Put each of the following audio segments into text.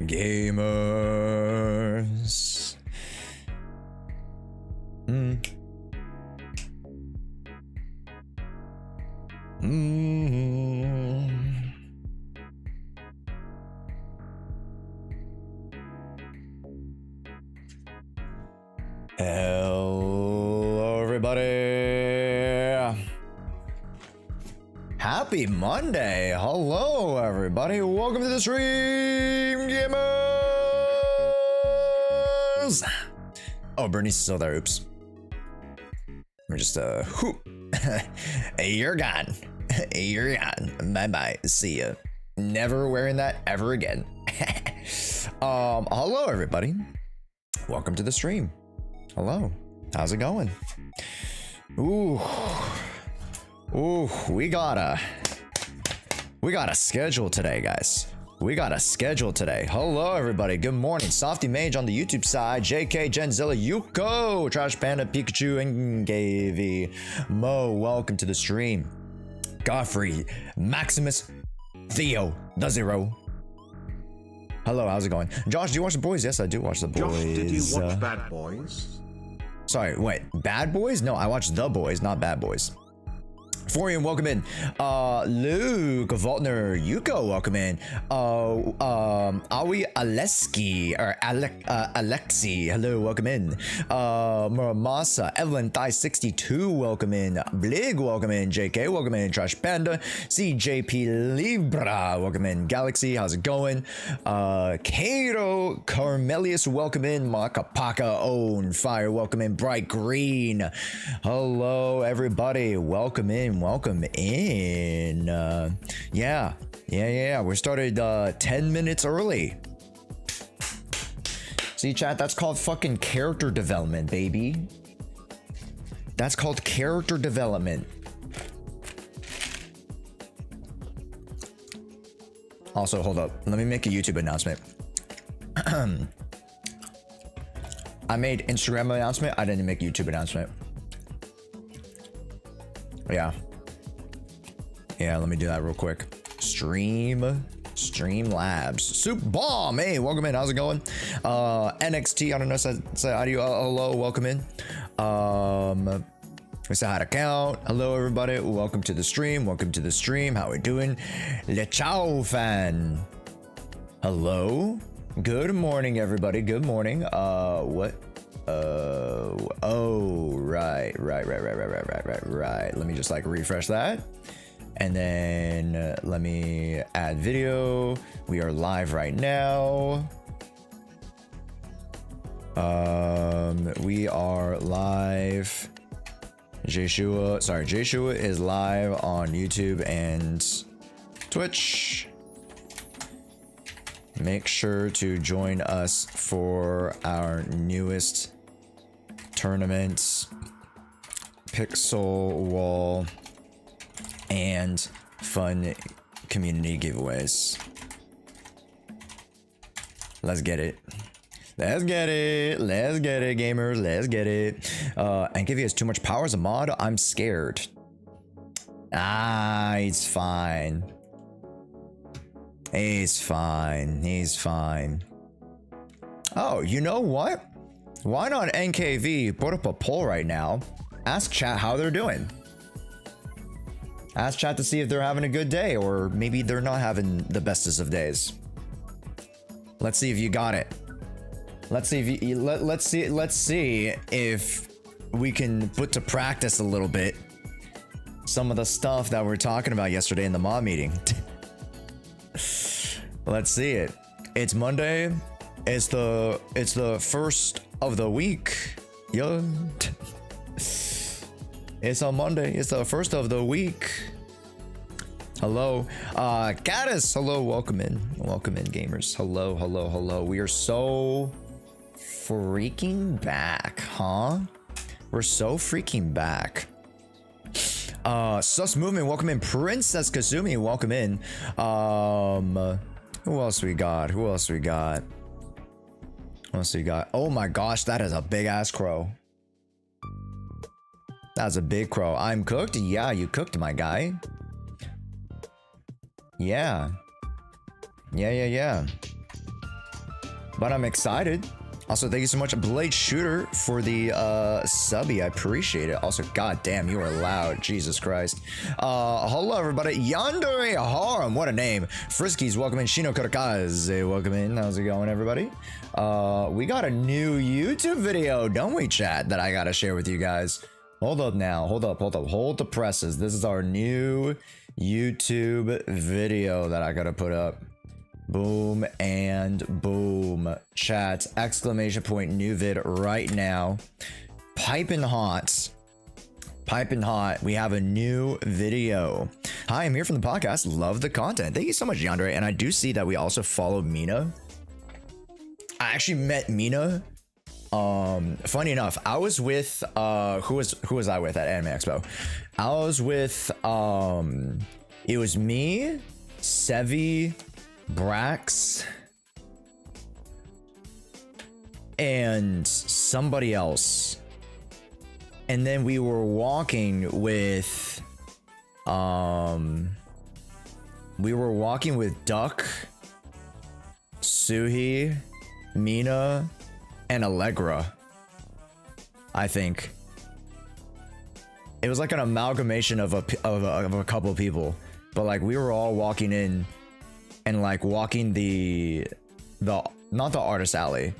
gamers. Hello, everybody. Happy Monday. Hello, everybody. Welcome to the stream, gamers. Oh, Bernie's still there. Oops. We're just, whoop. You're gone. You're gone. Bye-bye. See ya. Never wearing that ever again. Hello, everybody. Welcome to the stream. Hello. How's it going? Ooh, we got a schedule today, guys. We got a schedule today. Hello, everybody. Good morning. Softy Mage on the YouTube side. JK, Genzilla, Yuko, Trash Panda, Pikachu, and Gavy. Mo, welcome to the stream. Godfrey, Maximus, Theo, the Zero. Hello, how's it going? Josh, do you watch The Boys? Yes, I do watch The Boys. Josh, did you watch Bad Boys? Sorry, wait, Bad Boys? No, I watched The Boys, not Bad Boys. Forian, welcome in. Luke, Voltner, Yuko, welcome in. Awi Aleski, or Alexi, hello, welcome in. Muramasa, Evelyn Thigh 62, welcome in. Blig, welcome in. JK, welcome in. Trash Panda, CJP Libra, welcome in. Galaxy, how's it going? Kato, Carmelius, welcome in. Makapaka, Own Fire, welcome in. Bright Green, hello, everybody, welcome in. Welcome in. Yeah, we started 10 minutes early. See, chat, that's called fucking character development, baby. That's called character development. Also, hold up, let me make a YouTube announcement. I made Instagram announcement, I didn't make YouTube announcement. Yeah, let me do that real quick. Streamlabs. Soup Bomb, hey, welcome in. How's it going? NXT, I don't know, say hi to you. Hello, welcome in. We say hi to Count. Hello, everybody. Welcome to the stream. Welcome to the stream. How we doing? Le Chow fan. Hello. Good morning, everybody. Good morning. What? Oh, right. Let me just like refresh that. And then let me add video. We are live right now. We are live. Jshoea is live on YouTube and Twitch. Make sure to join us for our newest tournaments, Pixel Wall, and fun community giveaways. Let's get it. Let's get it, gamers. Let's get it. And Givy has too much power as a mod. I'm scared. He's fine. He's fine. Oh, you know what? Why not NKV put up a poll right now? Ask chat how they're doing. Ask chat to see if they're having a good day, or maybe they're not having the bestest of days. Let's see if you got it. Let's see if you, let's see if we can put to practice a little bit some of the stuff that we were talking about yesterday in the mod meeting. Let's see it. It's Monday. It's the first of the week. Yeah. It's on Monday. It's the first of the week. Hello. Gaddis. Hello. Welcome in. Welcome in, gamers. Hello. We are so freaking back, huh? We're so freaking back. Sus Movement. Welcome in. Princess Kazumi. Welcome in. Who else we got? Oh my gosh, that is a big ass crow. That's a big crow. I'm cooked? Yeah, you cooked, my guy. Yeah. but I'm excited. Also, thank you so much, Blade Shooter, for the subby. I appreciate it. Also, goddamn, you are loud. Jesus Christ. Hello, everybody. Yandere Harem. What a name. Friskies, welcome in. Shino Korakaze, welcome in. How's it going, everybody? We got a new YouTube video, don't we, chat, that I got to share with you guys. Hold up now. Hold up. Hold the presses. This is our new YouTube video that I got to put up. Boom and boom. Chat, exclamation point, new vid right now. Piping hot. Piping hot. We have a new video. Hi, I'm here from the podcast. Love the content. Thank you so much, Yandere. And I do see that we also follow Mina. I actually met Mina. Funny enough, I was with who was I with at Anime Expo? I was with it was me, Sevi, Brax, and somebody else. And then we were walking with Duck, Suhi, Mina, and Allegra. I think it was like an amalgamation of a couple of people, but like we were all walking in and like walking the not the artist alley,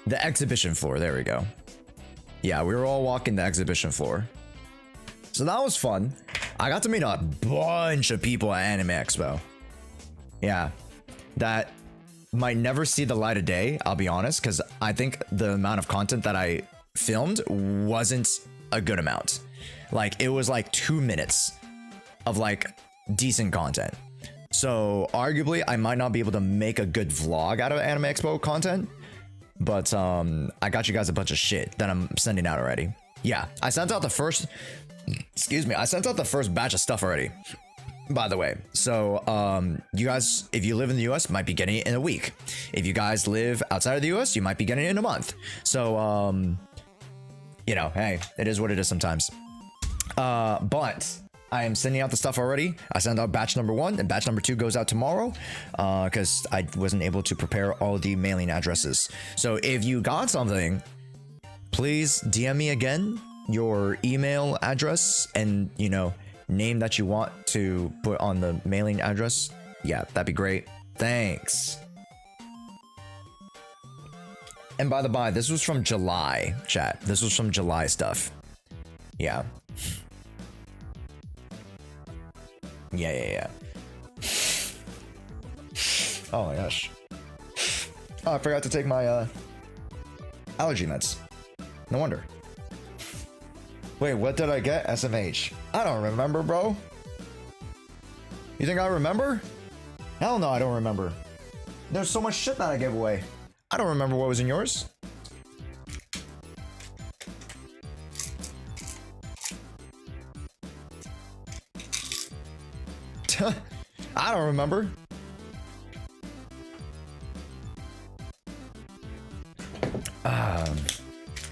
the exhibition floor. There we go. Yeah, we were all walking the exhibition floor. So that was fun. I got to meet a bunch of people at Anime Expo. Yeah, that might never see the light of day, I'll be honest, because I think the amount of content that I filmed wasn't a good amount. Like, it was like 2 minutes of like decent content. So arguably I might not be able to make a good vlog out of Anime Expo content, but I got you guys a bunch of shit that I'm sending out already. Yeah, I sent out the first, I sent out the first batch of stuff already, by the way. So you guys, if you live in the US, might be getting it in a week. If you guys live outside of the US, you might be getting it in a month. So you know, hey, it is what it is sometimes. But I am sending out the stuff already. I sent out batch number 1, and batch number 2 goes out tomorrow because I wasn't able to prepare all the mailing addresses. So if you got something, please DM me again your email address and, you know, name that you want to put on the mailing address. Yeah, that'd be great. Thanks. And by the by, this was from July, chat. This was from July stuff. Yeah. Yeah. Oh my gosh. Oh, I forgot to take my allergy meds. No wonder. Wait, what did I get? SMH. I don't remember, bro. You think I remember? Hell no, I don't remember. There's so much shit that I gave away. I don't remember what was in yours. I don't remember.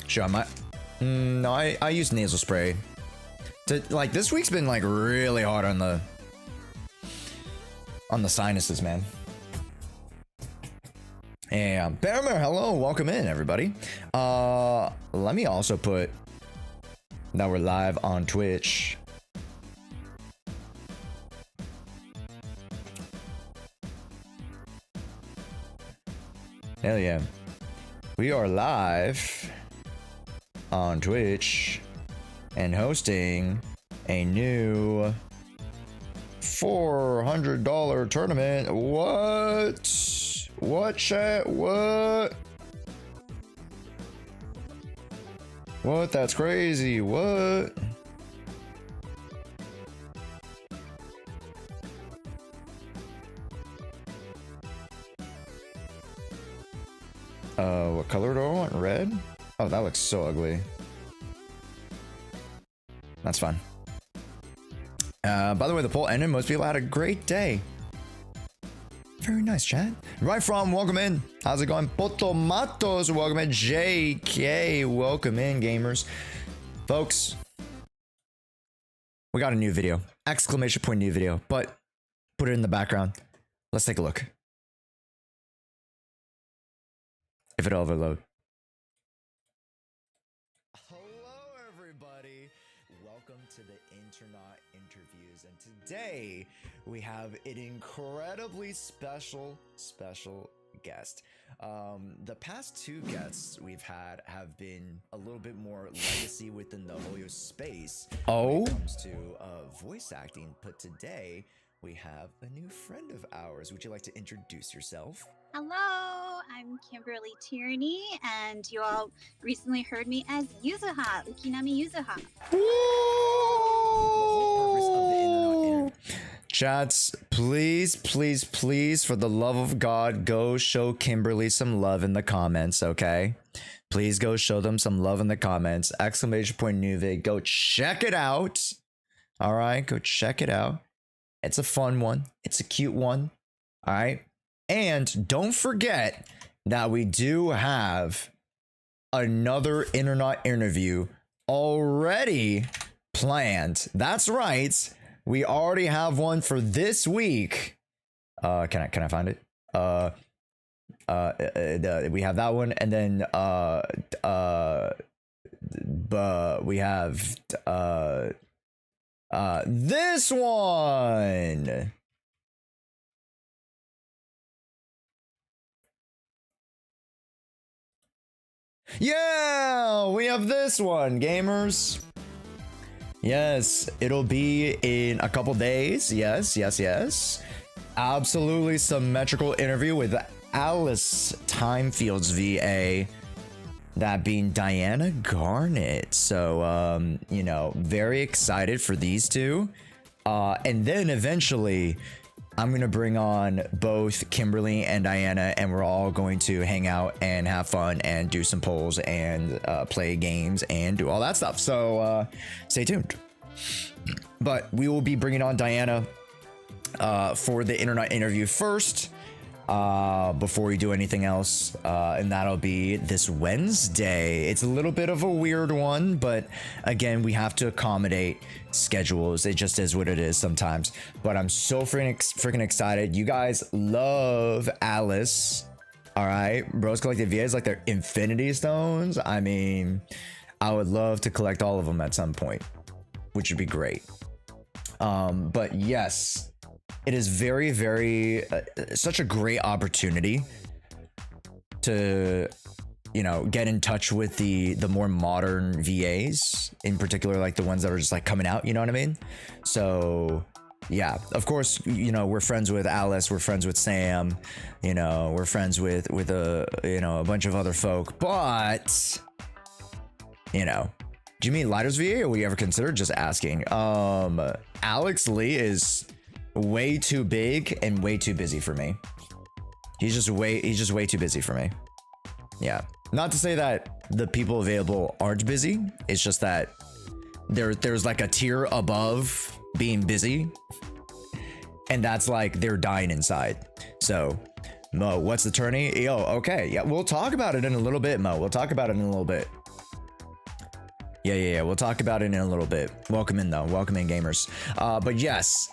Sure, I might. No, I use nasal spray. Like, this week's been like really hard on the sinuses, man. Yeah, Bearmare, hello, welcome in, everybody. Let me also put that we're live on Twitch. Hell yeah. We are live on Twitch and hosting a new $400 tournament. What, chat? What? What? That's crazy. What? What color do I want? Red? Oh, that looks so ugly. That's fine. By the way, the poll ended. Most people had a great day. Very nice, chat. Right from, welcome in. How's it going? Potomatos, welcome in. JK, welcome in, gamers. Folks, we got a new video. Exclamation point new video, but put it in the background. Let's take a look. if it'll overload. Hello, everybody. Welcome to the Internet Interviews, and today we have an incredibly special guest. The past two guests we've had have been a little bit more legacy within the Hoyo space when it comes to voice acting, but today we have a new friend of ours. Would you like to introduce yourself? Hello, I'm Kimberly TOURNEY, and you all recently heard me as Yuzuha, Ukinami Yuzuha. Chats, please, for the love of God, go show Kimberly some love in the comments, okay? Please go show them some love in the comments. Exclamation point new vid. Go check it out. All right, go check it out. It's a fun one. It's a cute one. All right. And don't forget that we do have another internet interview already planned. That's right. We already have one for this week. Can I find it? We have that one, and then we have this one. Yeah, we have this one, gamers. Yes, it'll be in a couple days. Yes. Absolutely symmetrical interview with Alice Timefield's VA, that being Diana Garnet. So, you know, very excited for these two. And then eventually I'm going to bring on both Kimberly and Diana, and we're all going to hang out and have fun and do some polls and play games and do all that stuff. So stay tuned. But we will be bringing on Diana for the internet interview first, before we do anything else, and that'll be this Wednesday. It's a little bit of a weird one, but again, we have to accommodate schedules. It just is what it is sometimes. But I'm so freaking excited. You guys love Alice. All right, Bros Collected VAs like their Infinity Stones. I mean, I would love to collect all of them at some point, which would be great. But yes, it is very such a great opportunity to, you know, get in touch with the more modern VAs, in particular, like the ones that are just like coming out, you know what I mean? So yeah, of course, you know, we're friends with Alice, we're friends with Sam, you know, we're friends with a bunch of other folk, but you know, do you mean Lighter's VA, or would you ever consider? Just asking. Alex Lee is way too big and way too busy for me. He's just way too busy for me. Yeah. Not to say that the people available aren't busy. It's just that there's like a tier above being busy, and that's like they're dying inside. So Mo, what's the tourney? Yo, okay. Yeah, we'll talk about it in a little bit, Mo. We'll talk about it in a little bit. Yeah. We'll talk about it in a little bit. Welcome in, though. Welcome in, gamers. But yes,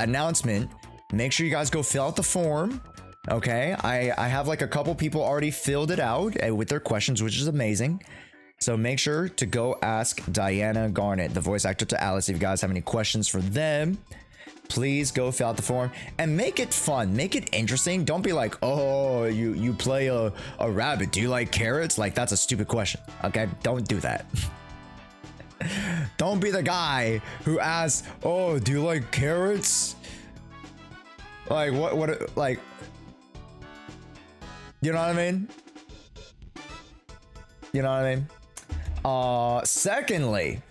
announcement. Make sure you guys go fill out the form. Okay, I have like a couple people already filled it out with their questions, which is amazing. So make sure to go ask Diana Garnet, the voice actor to Alice, if you guys have any questions for them. Please go fill out the form and make it fun, make it interesting. Don't be like, oh, you play a rabbit, do you like carrots? Like, that's a stupid question. Okay, don't do that. Don't be the guy who asks, oh, do you like carrots? Like, what, like, you know what I mean? You know what I mean? Secondly,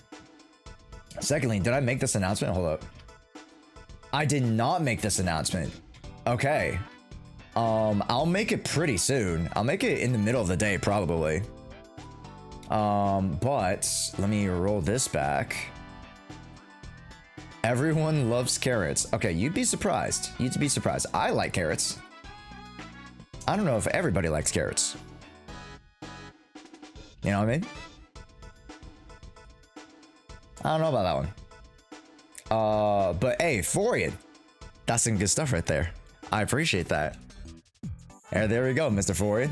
did I make this announcement? Hold up. I did not make this announcement. Okay. I'll make it pretty soon. I'll make it in the middle of the day, probably. But let me roll this back. Everyone loves carrots. Okay, you'd be surprised. You'd be surprised. I like carrots. I don't know if everybody likes carrots. You know what I mean? I don't know about that one. But hey, Forian, that's some good stuff right there. I appreciate that. And there we go, Mr. Forian.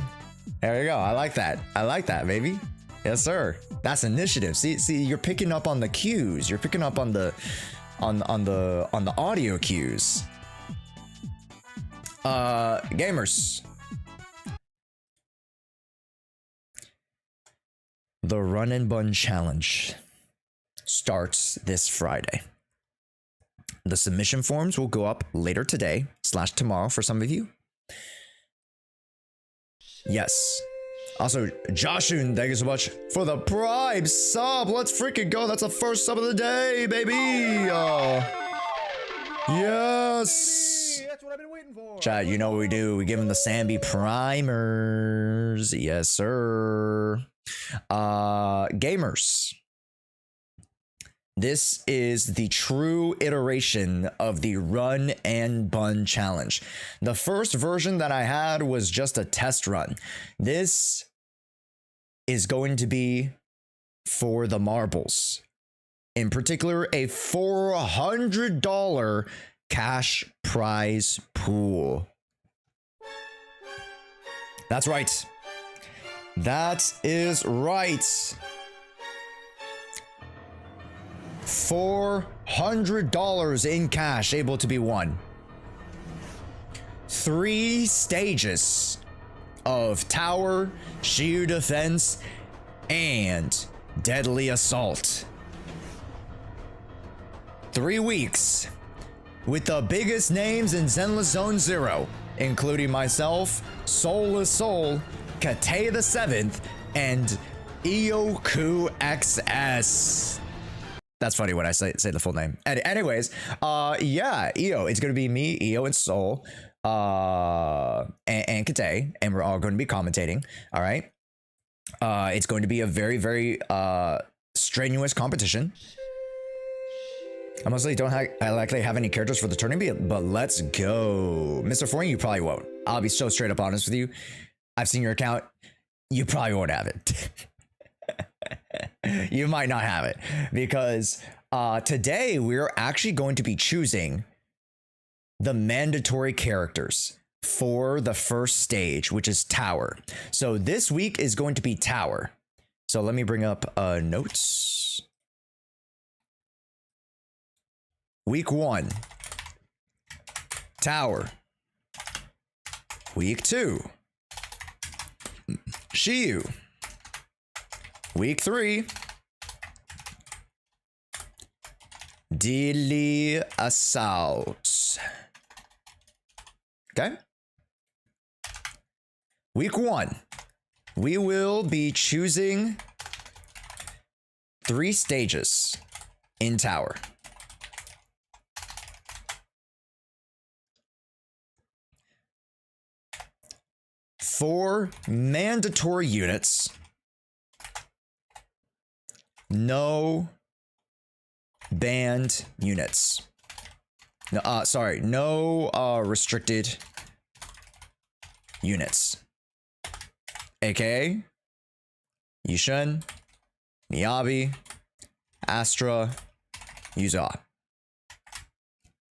There you go. I like that. I like that, baby. Yes, sir. That's initiative. See, you're picking up on the cues. You're picking up on the audio cues. Gamers. The Run and Bun Challenge starts this Friday. The submission forms will go up later today / tomorrow for some of you. Yes. Also, Joshoea, thank you so much for the Prime sub. Let's freaking go. That's the first sub of the day, baby. Yes. That's what I've been waiting for. Chat, you know what we do. We give them the Sambi primers. Yes, sir. Gamers. This is the true iteration of the Run and Bun Challenge. The first version that I had was just a test run. This is going to be for the marbles. In particular, a $400 cash prize pool. That's right. That is right. $400 in cash able to be won. 3 stages of tower, shield defense, and deadly assault. 3 weeks with the biggest names in Zenless Zone 0, including myself, Soulless Soul, Kate the 7th, and Ioku XS. That's funny when I say the full name. Anyways, yeah, Io. It's gonna be me, Io, and Soul, and Kate, and we're all going to be commentating. All right. It's going to be a very, very strenuous competition. I mostly don't likely have any characters for the tourney, but let's go, Mr. Foreign. You probably won't. I'll be so straight up honest with you. I've seen your account. You probably won't have it. You might not have it because today we're actually going to be choosing the mandatory characters for the first stage, which is Tower. So this week is going to be Tower. So let me bring up notes. Week 1, Tower. Week 2, Shiyu. Week 3, Deadly Assault. Okay. Week 1, we will be choosing 3 stages in Tower. For mandatory units, no banned units. No, no restricted units. AKA Yushin, Miyabi, Astra, Yuza.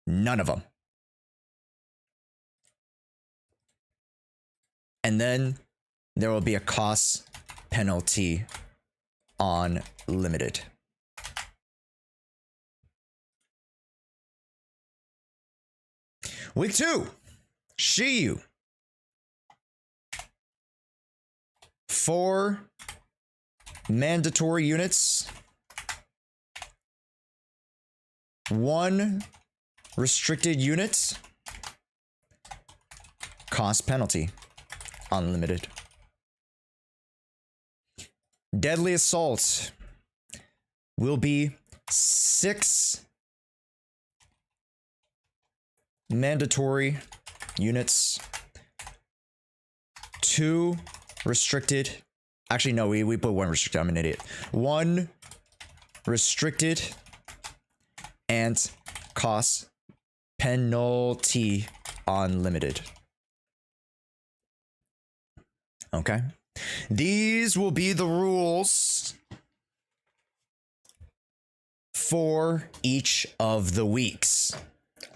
None of them. And then there will be a cost penalty on limited. Week 2, Shiyu. 4 mandatory units. 1 restricted unit. Cost penalty. Unlimited. Deadly Assault will be 6 mandatory units, 2 restricted. Actually, no, we put 1 restricted. I'm an idiot. 1 restricted and cost penalty unlimited. Okay. These will be the rules for each of the weeks.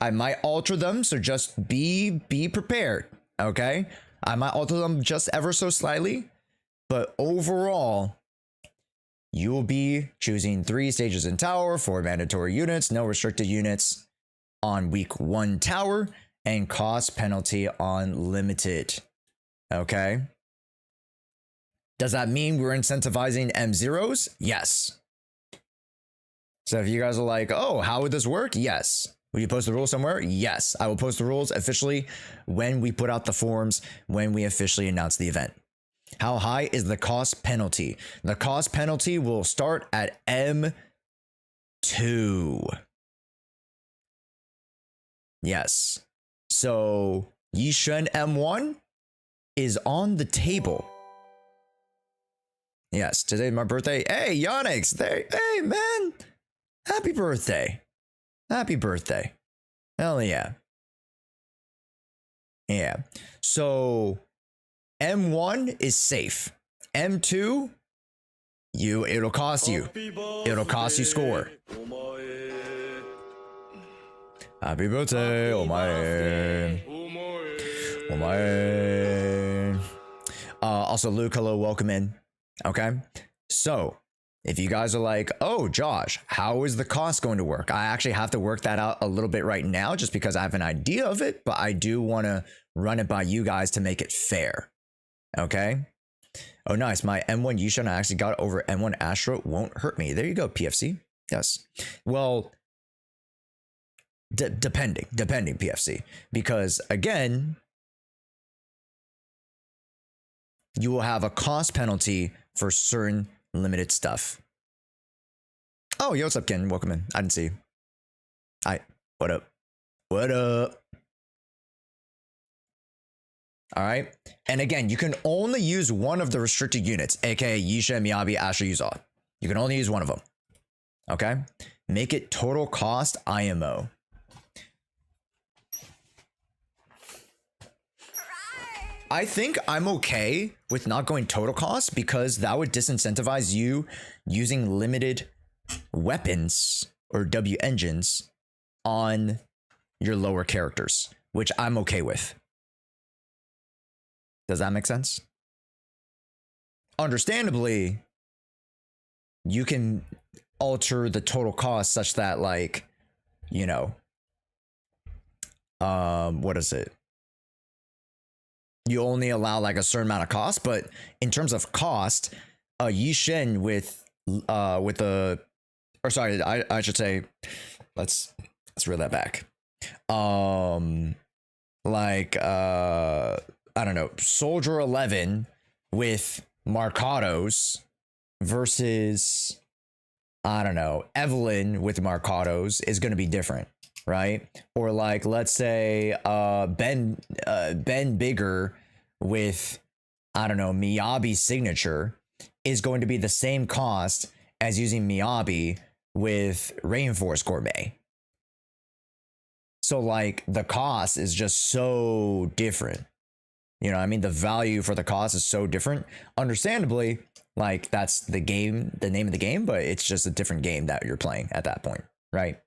I might alter them, so just be prepared, okay? I might alter them just ever so slightly, but overall, you will be choosing 3 stages in tower, 4 mandatory units, no restricted units on week 1 tower, and cost penalty on limited. Okay. Does that mean we're incentivizing M0s? Yes. So if you guys are like, oh, how would this work? Yes. Will you post the rules somewhere? Yes. I will post the rules officially when we put out the forms, when we officially announce the event. How high is the cost penalty? The cost penalty will start at M2. Yes. So Yishen M1 is on the table. Yes, today's my birthday. Hey, Yonix, there. Hey, man. Happy birthday. Happy birthday. Hell yeah. Yeah. So M1 is safe. M2, it'll cost you. It'll cost you score. Happy birthday, omae. Omae. Also, Luke, hello, welcome in. Okay. So if you guys are like, oh, Josh, how is the cost going to work? I actually have to work that out a little bit right now just because I have an idea of it, but I do want to run it by you guys to make it fair. Okay. Oh, nice. My M1 Yishan, I actually got over M1 Astro. Won't hurt me. There you go, PFC. Yes. Well, depending PFC, because again, you will have a cost penalty for certain limited stuff. Oh, yo, what's up, Ken? Welcome in. I didn't see you. Hi. What up? What up? All right. And again, you can only use one of the restricted units, aka Yisha, Miyabi, Asher, Yuza. You can only use one of them. Okay. Make it total cost IMO. I think I'm okay with not going total cost because that would disincentivize you using limited weapons or W engines on your lower characters, which I'm okay with. Does that make sense? Understandably, you can alter the total cost such that, like, you know, what is it? You only allow like a certain amount of cost, but in terms of cost, Yishen with the, or sorry, I should say, let's reel that back. I don't know, Soldier 11 with Marcados versus, I don't know, Evelyn with Marcados is going to be different, right? Or like, let's say Ben Bigger with, I don't know, Miyabi's signature is going to be the same cost as using Miyabi with Rainforest Gourmet. So like the cost is just so different. You know, I mean, the value for the cost is so different. Understandably, like that's the game, the name of the game, but it's just a different game that you're playing at that point, right?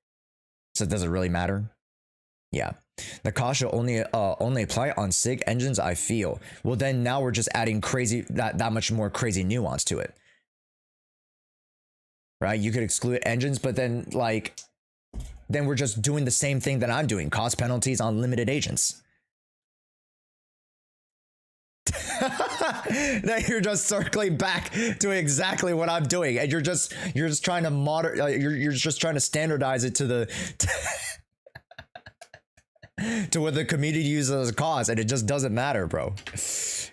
So does it really matter? Yeah. The cost should only apply on SIG engines, I feel. Well, then now we're just adding crazy, that much more crazy nuance to it. Right? You could exclude engines, but then like, then we're just doing the same thing that I'm doing. Cost penalties on limited agents. Then you're just circling back to exactly what I'm doing, and you're just trying to you're just trying to standardize it to the to what the community uses as a cost, and it just doesn't matter, bro.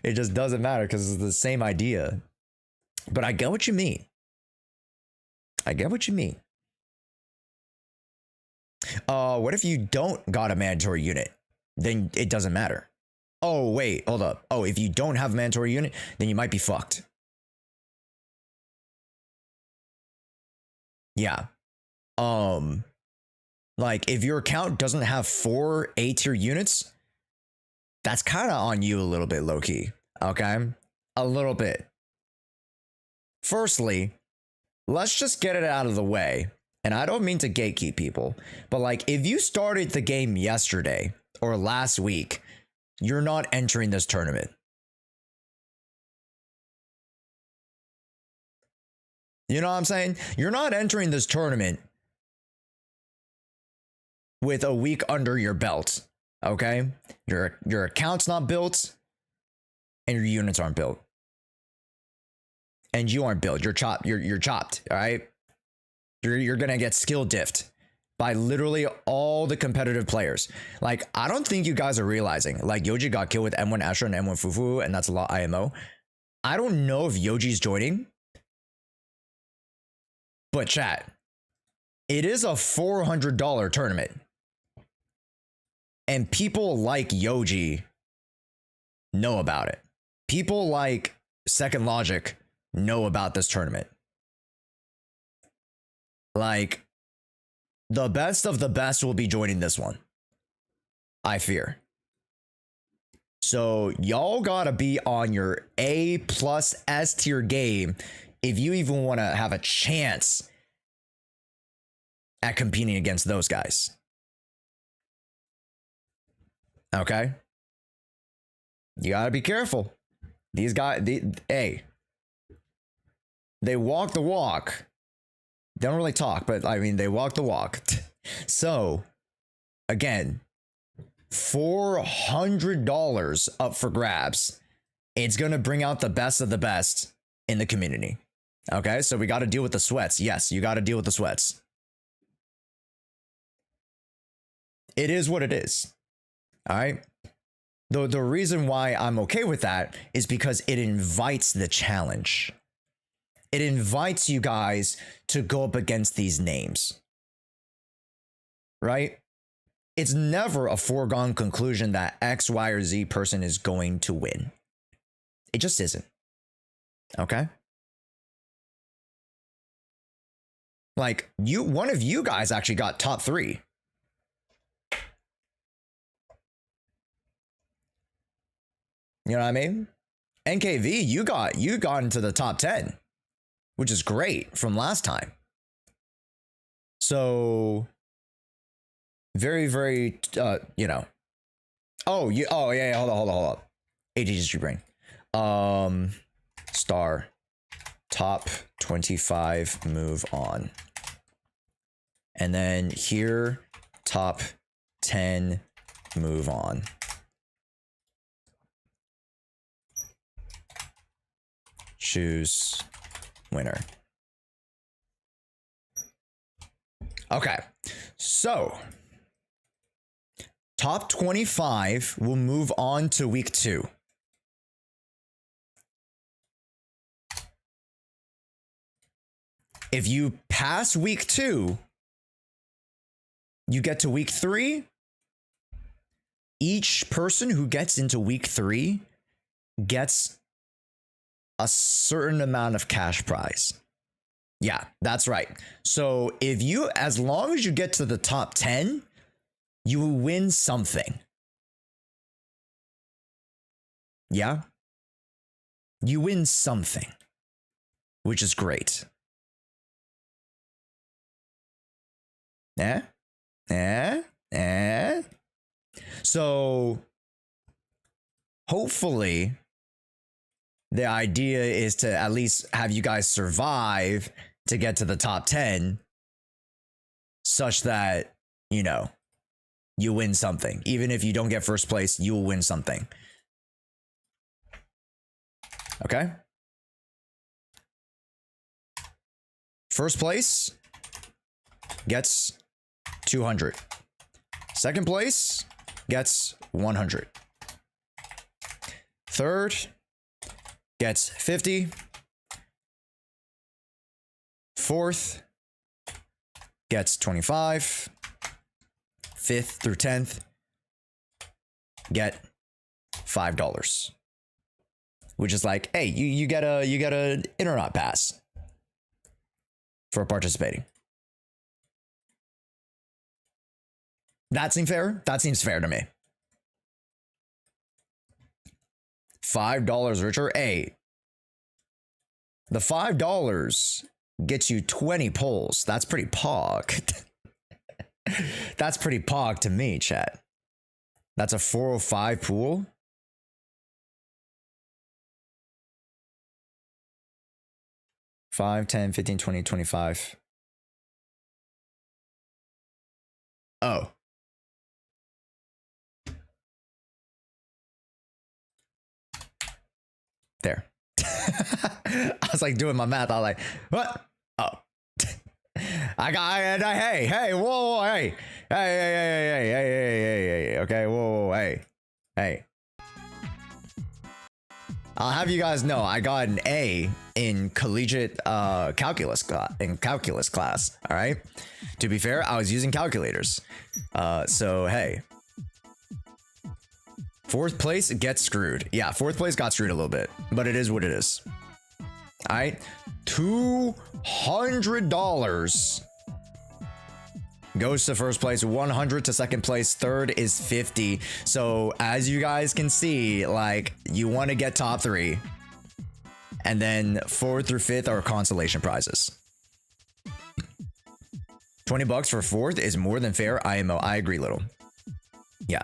It just doesn't matter because it's the same idea. But I get what you mean. I get what you mean. What if you don't got a mandatory unit? Then it doesn't matter. Oh, wait, hold up. Oh, if you don't have a mandatory unit, then you might be fucked. Yeah. Like if your account doesn't have 4 A-tier units, that's kind of on you a little bit, low-key. Okay? A little bit. Firstly, let's just get it out of the way. And I don't mean to gatekeep people, but like if you started the game yesterday or last week you're not entering this tournament. You know what I'm saying? You're not entering this tournament with a week under your belt, okay? Your account's not built, and your units aren't built, and you aren't built. You're chopped. You're chopped. All right. You're gonna get skill diffed by literally all the competitive players. Like, I don't think you guys are realizing. Like, Yoji got killed with M1 Astra and M1 Fufu, and that's a lot IMO. I don't know if Yoji's joining. But chat, it is a $400 tournament. And people like Yoji know about it. People like Second Logic know about this tournament. Like, the best of the best will be joining this one, I fear. So y'all gotta be on your A+ S tier game if you even want to have a chance at competing against those guys. Okay? You gotta be careful. These guys, they walk the walk. They don't really talk, but I mean, they walk the walk. So, again, $400 up for grabs. It's gonna bring out the best of the best in the community. Okay, so we got to deal with the sweats. Yes, you got to deal with the sweats. It is what it is. All right. The reason why I'm okay with that is because it invites the challenge. It invites you guys to go up against these names. Right? It's never a foregone conclusion that X, Y, or Z person is going to win. It just isn't. Okay? Like, one of you guys actually got top 3. You know what I mean? NKV, you got into the top 10, which is great from last time. So very, very, you know. Oh, yeah, hold on. ADHD brain. Star top 25 move on. And then here, top 10 move on. Choose winner. Okay, so top 25 will move on to week 2. If you pass week 2, you get to week 3. Each person who gets into week 3 gets a certain amount of cash prize. Yeah, that's right. So if you, as long as you get to the top 10, you will win something. Yeah? You win something, which is great. So hopefully the idea is to at least have you guys survive to get to the top 10 such that, you know, you win something. Even if you don't get first place, you will win something. Okay? First place gets 200. Second place gets 100. Third gets 50. Fourth gets 25. Fifth through 10th get $5. Which is like, hey, you get a internet pass for participating. That seem fair? That seems fair to me. $5 richer. Hey, the $5 gets you 20 polls. That's pretty pog. That's pretty pog to me, chat. That's a 405 pool. Five, 10, 15, 20, 25. Oh. There. I was like doing my math. I was like, what? Oh. Hey, whoa, hey, okay, whoa, hey. I'll have you guys know I got an A in collegiate calculus class. All right. To be fair, I was using calculators. So hey, fourth place gets screwed. Yeah, fourth place got screwed a little bit, but it is what it is. All right, $200 goes to first place, 100 to second place, third is 50. So as you guys can see, like, you want to get top 3, and then 4th through 5th are consolation prizes. $20 for 4th is more than fair. IMO, I agree, Little. Yeah.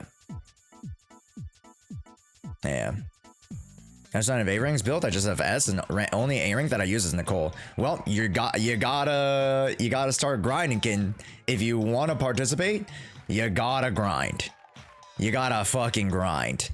I just don't have A ranks built. I just have S, and only A rank that I use is Nicole. Well, you gotta start grinding, kid. If you want to participate, you gotta grind. You gotta fucking grind.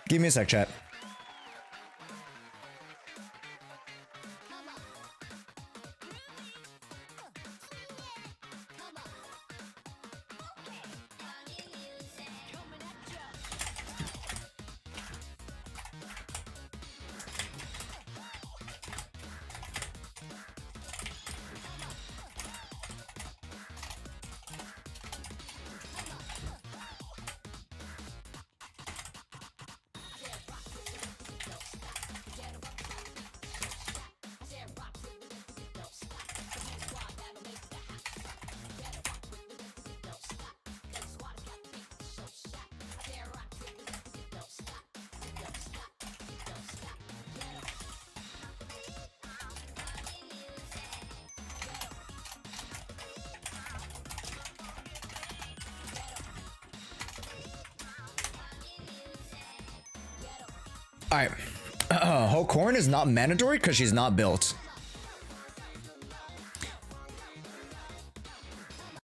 Give me a sec, chat. All right. Whole corn is not mandatory because she's not built.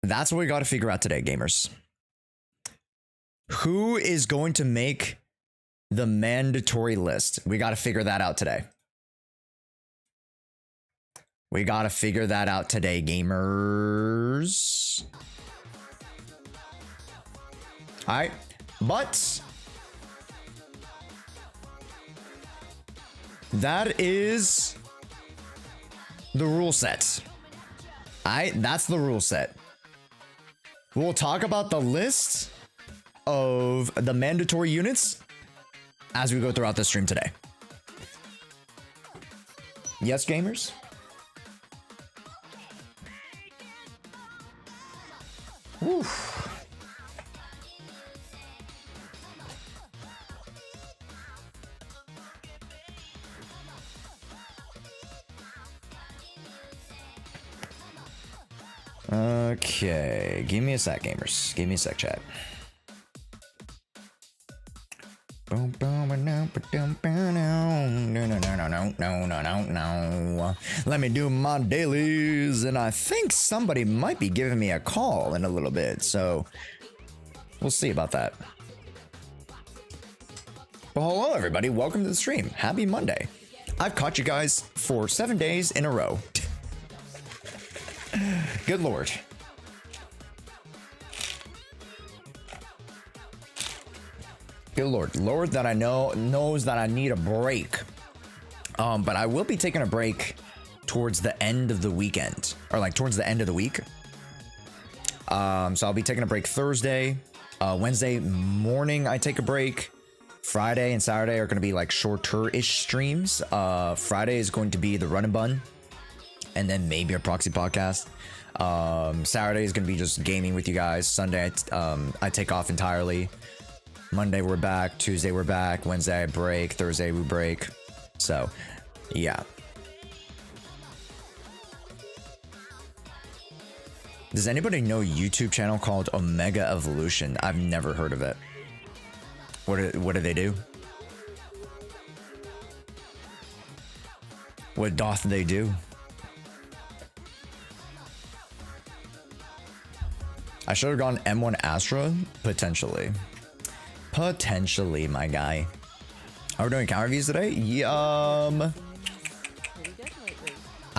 That's what we got to figure out today, gamers. Who is going to make the mandatory list? We got to figure that out today. We got to figure that out today, gamers. All right. But that is the rule set. That's the rule set. We'll talk about the list of the mandatory units as we go throughout the stream today. Yes, gamers? Oof. Okay, give me a sec, gamers. Give me a sec, chat. Let me do my dailies, and I think somebody might be giving me a call in a little bit, so we'll see about that. Well, hello everybody, welcome to the stream. Happy Monday. I've caught you guys for 7 days in a row. Good Lord. Good Lord. Lord that I know knows that I need a break. But I will be taking a break towards the end of the weekend. Or like towards the end of the week. So I'll be taking a break Thursday. Wednesday morning, I take a break. Friday and Saturday are going to be like shorter-ish streams. Friday is going to be the run and bun, and then maybe a proxy podcast. Saturday is going to be just gaming with you guys. Sunday, I take off entirely. Monday, we're back. Tuesday, we're back. Wednesday, I break. Thursday, we break. So, yeah. Does anybody know a YouTube channel called Omega Evolution? I've never heard of it. What do they do? What doth they do? I should have gone M1 Astra, potentially. Potentially, my guy. Are we doing account reviews today? I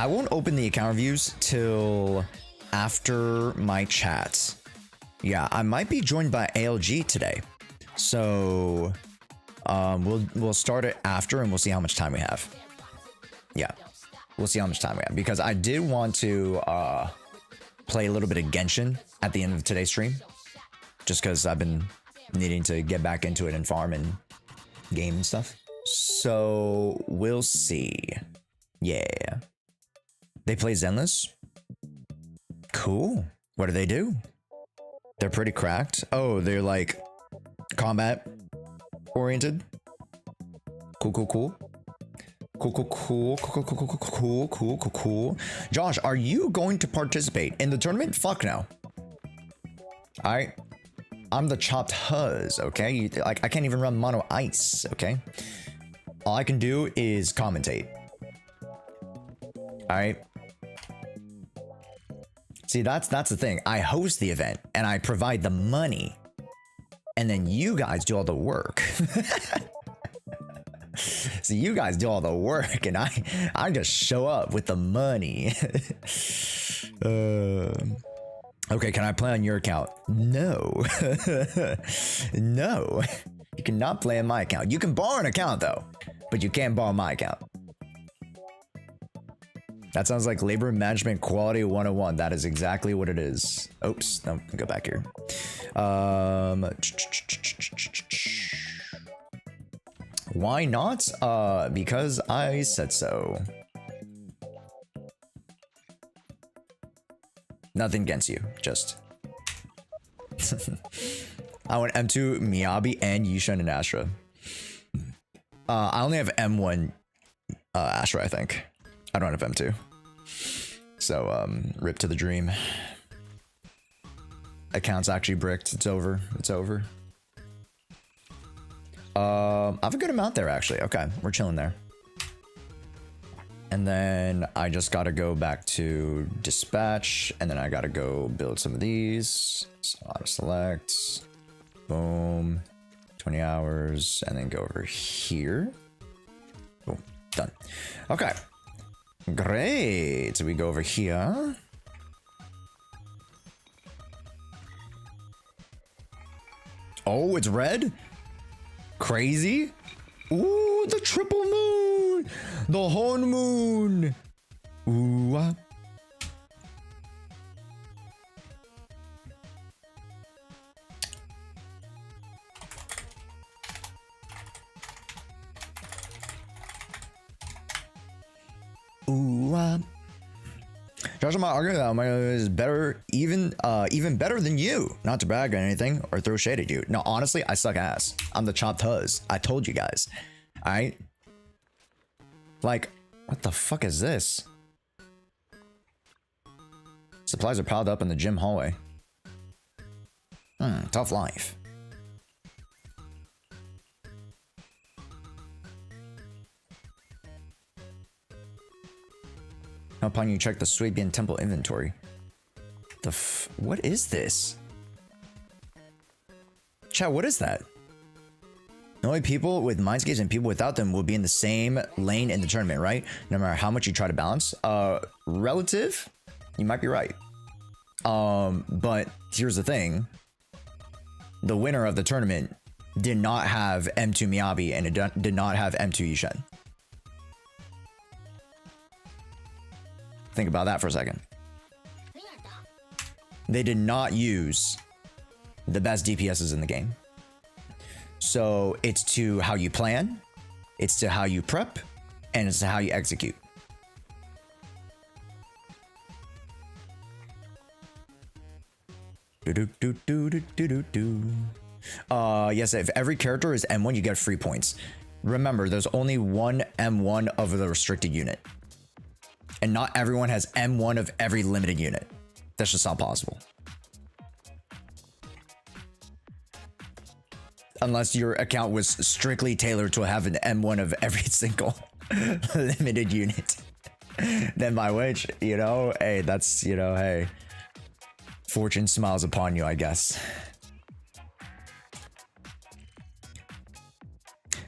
won't open the account reviews till after my chat. Yeah, I might be joined by ALG today. So we'll start it after and we'll see how much time we have. Yeah, we'll see how much time we have, because I did want to play a little bit of Genshin at the end of today's stream, just because I've been needing to get back into it and farm and game and stuff. So we'll see. Yeah, they play Zenless. Cool. What do they do? They're pretty cracked. Oh, they're like combat oriented. Cool. Josh, are you going to participate in the tournament? Fuck no. I'm the chopped huzz, okay? Like, I can't even run mono ice, okay? All I can do is commentate. Alright. See, that's the thing. I host the event and I provide the money, and then you guys do all the work. So you guys do all the work and I just show up with the money. Okay, can I play on your account? No. No. You cannot play on my account. You can borrow an account though, but you can't borrow my account. That sounds like labor management quality 101. That is exactly what it is. Oops, no, go back here. Why not? Because I said so. Nothing against you, just. I want M2, Miyabi, and Yushin and Astra. I only have M1 Astra, I think. I don't have M2. So, rip to the dream. Account's actually bricked. It's over. It's over. I have a good amount there, actually. Okay, we're chilling there. And then I just gotta go back to dispatch, and then I gotta go build some of these. So auto select. Boom. 20 hours, and then go over here. Boom. Done. Okay. Great. So we go over here. Oh, it's red? Crazy? Ooh, the triple moon! The horn moon! Ooh. Ooh. Josh, my argument is better, even better than you. Not to brag or anything or throw shade at you. No, honestly, I suck ass. I'm the chopped huzz. I told you guys. All right. Like, what the fuck is this? Supplies are piled up in the gym hallway. Tough life. Upon you check the Swabian Temple inventory. What is this? Chat, what is that? The only people with mindscapes and people without them will be in the same lane in the tournament, right? No matter how much you try to balance. Relative? You might be right. But here's the thing. The winner of the tournament did not have M2 Miyabi and it did not have M2 Yushin. Think about that for a second. they did not use the best DPSs in the game. So it's to how you plan, it's to how you prep, and it's to how you execute. Yes, if every character is M1, you get free points. Remember, there's only one M1 of the restricted unit. And not everyone has M1 of every limited unit. That's just not possible. Unless your account was strictly tailored to have an M1 of every single limited unit. Then by which, you know, hey, that's, you know, hey, fortune smiles upon you, I guess.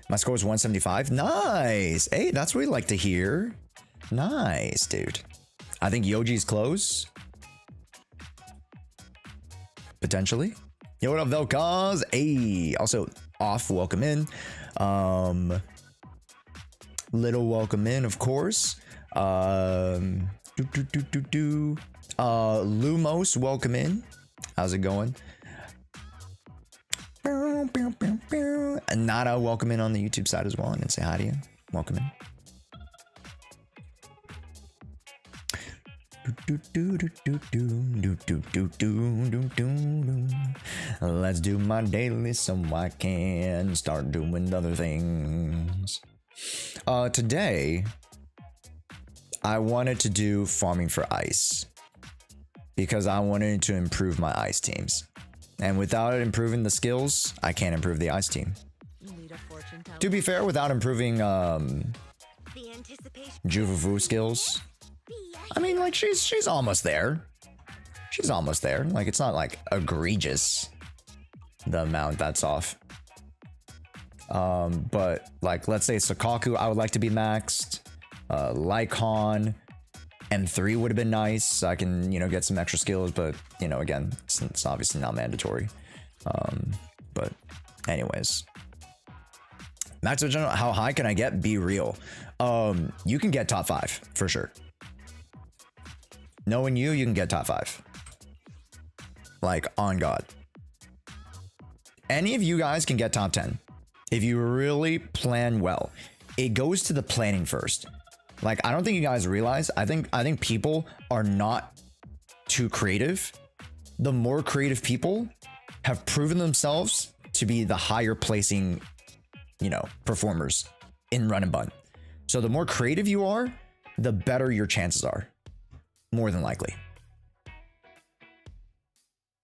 My score is 175. Nice. Hey, that's what we like to hear. Nice, dude. I think Yoji's close. Potentially. Yo, what up, Velkaz? Hey, also off, welcome in. Little welcome in, of course. Lumos, welcome in. How's it going? Nada, welcome in on the YouTube side as well. And say hi to you. Welcome in. Let's do my daily so I can start doing other things. Today, I wanted to do farming for ice because I wanted to improve my ice teams. And without improving the skills, I can't improve the ice team. To be fair, without improving Juvuvu skills, I mean, like, she's almost there. She's almost there. Like, it's not like egregious the amount that's off. But like, let's say Sakaku, I would like to be maxed. Lycon, M3 would have been nice. So I can, you know, get some extra skills, but you know, again, it's obviously not mandatory. But anyways, max general, how high can I get? Be real. You can get top 5 for sure. Knowing you, you can get top 5. Like, on God. Any of you guys can get top 10 if you really plan well. It goes to the planning first. Like, I don't think you guys realize, I think people are not too creative. The more creative people have proven themselves to be the higher placing, you know, performers in run and bun. So the more creative you are, the better your chances are. More than likely.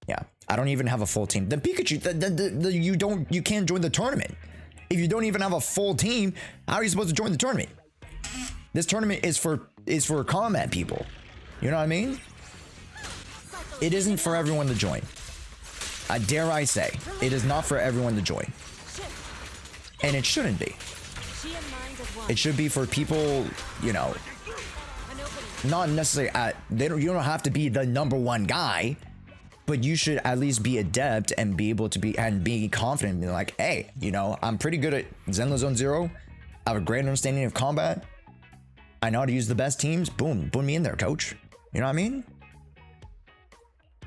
Yeah, I don't even have a full team. The Pikachu, you can't join the tournament. If you don't even have a full team, how are you supposed to join the tournament? This tournament is for combat people. You know what I mean? It isn't for everyone to join. Dare I say, it is not for everyone to join. And it shouldn't be. It should be for people, you know, not necessarily you don't have to be the #1 guy, but you should at least be adept and be able to be confident and be like, hey, you know, I'm pretty good at Zenless Zone Zero. I have a great understanding of combat. I know how to use the best teams. Boom, put me in there, coach. You know what I mean?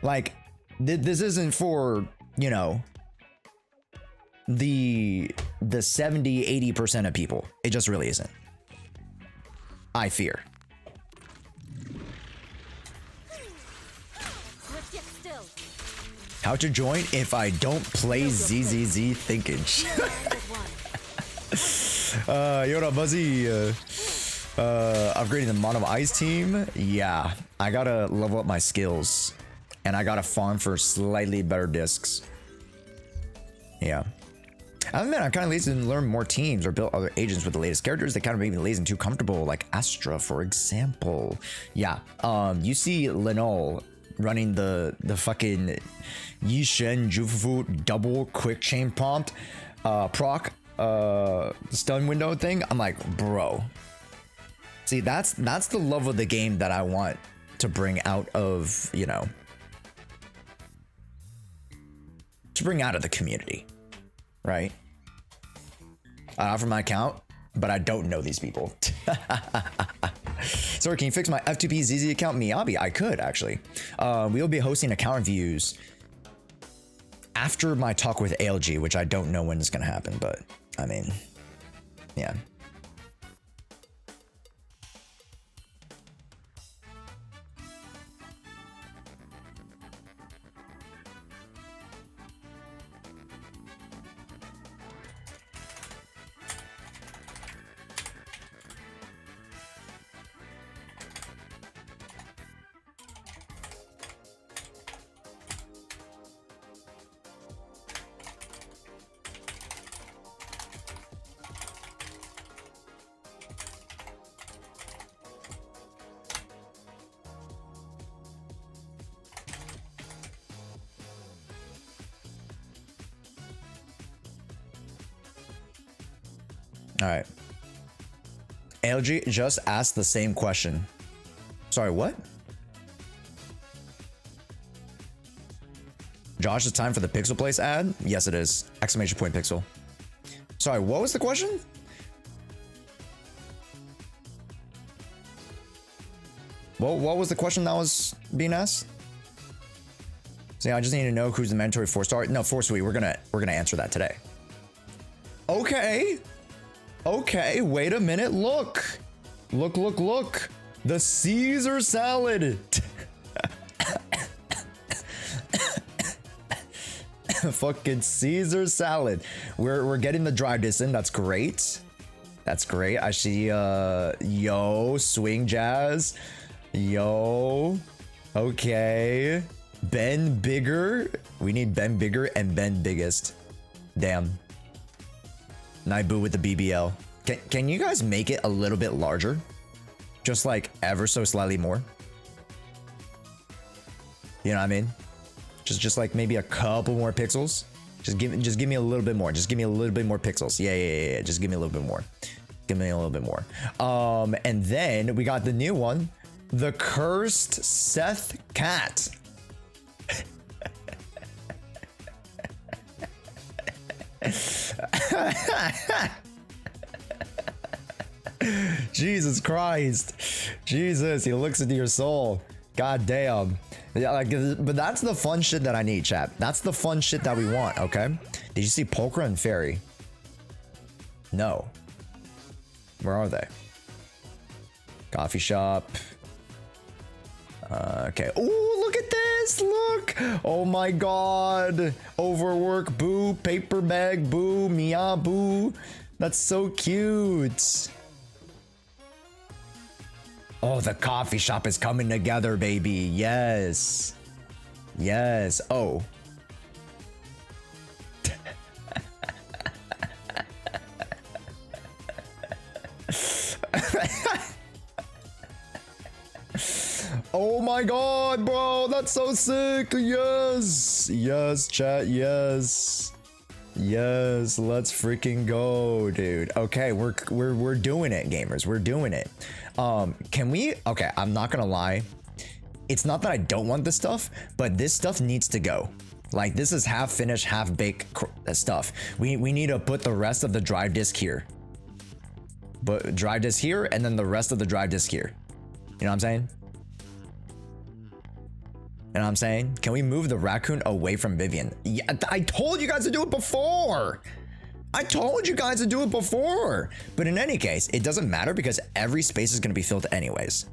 Like, this isn't for, you know, the 70-80% of people. It just really isn't. I fear. How to join if I don't play ZZZ thinking. Yo, what up, Buzzy? Upgrading the Mono Ice team. Yeah, I gotta level up my skills. And I gotta farm for slightly better discs. Yeah. I admit, I'm kind of lazy to learn more teams or build other agents with the latest characters. They kind of make me lazy and too comfortable, like Astra, for example. Yeah, you see Linol running the fucking Yishen Jufufu double quick chain prompt proc stun window thing. I'm like, bro. See, that's the love of the game that I want to bring out of, you know, to bring out of the community, right? I offer my account, but I don't know these people. So Sir, can you fix my F2P ZZ account? Miyabi, I could actually. We will be hosting account reviews after my talk with ALG, which I don't know when it's gonna happen, but I mean, yeah. All right. ALG just asked the same question. Sorry, what? Josh, it's time for the Pixel Place ad? Yes, it is. Exclamation point pixel. Sorry, what was the question? Well, what was the question that was being asked? See, I just need to know who's the mandatory 4-star. No, 4-sweet. We're gonna answer that today. Okay. Okay, wait a minute. Look. Look. The Caesar salad. Fucking Caesar salad. We're getting the dry dish in. That's great. That's great. I see yo, swing jazz. Yo. Okay. Ben bigger. We need Ben bigger and Ben biggest. Damn. Naibu with the BBL. Can you guys make it a little bit larger? Just like ever so slightly more. You know what I mean? Just like maybe a couple more pixels. Just give me a little bit more. Just give me a little bit more pixels. Yeah. Just give me a little bit more. Give me a little bit more. And then we got the new one, the cursed Seth cat. Jesus Christ. Jesus, he looks into your soul. God damn. Yeah, like, but that's the fun shit that I need, chat. That's the fun shit that we want, okay? Did you see Polka and Fairy? No. Where are they? Coffee shop. Okay. Oh, look at this. Look. Oh my god. Overwork boo. Paper bag boo. Mia boo. That's so cute. Oh, the coffee shop is coming together, baby. Yes. Yes. Oh. Oh my god, bro, that's so sick. Yes. Yes, chat. Yes. Yes, let's freaking go, dude. Okay, we're doing it, gamers. We're doing it. Can we? Okay, I'm not gonna lie. It's not that I don't want this stuff, but this stuff needs to go. Like, this is half finished, half baked stuff. We need to put the rest of the drive disk here. But drive disk here, and then the rest of the drive disk here. You know what I'm saying? You know what I'm saying? Can we move the raccoon away from Vivian? Yeah, I told you guys to do it before. I told you guys to do it before. But in any case, it doesn't matter because every space is going to be filled anyways.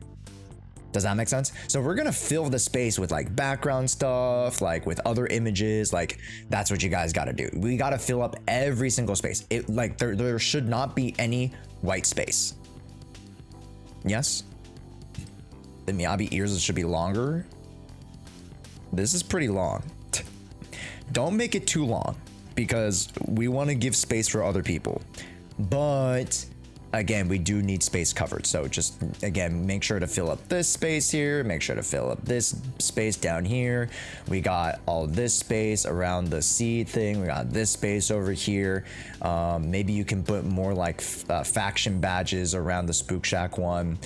Does that make sense? So we're going to fill the space with like background stuff, like with other images. Like, that's what you guys got to do. We got to fill up every single space. It like there should not be any white space. Yes? The Miyabi ears should be longer. This is pretty long. Don't make it too long because we want to give space for other people. But again, we do need space covered. So just, again, make sure to fill up this space here. Make sure to fill up this space down here. We got all this space around the seed thing. We got this space over here. Maybe you can put more like faction badges around the Spook Shack one.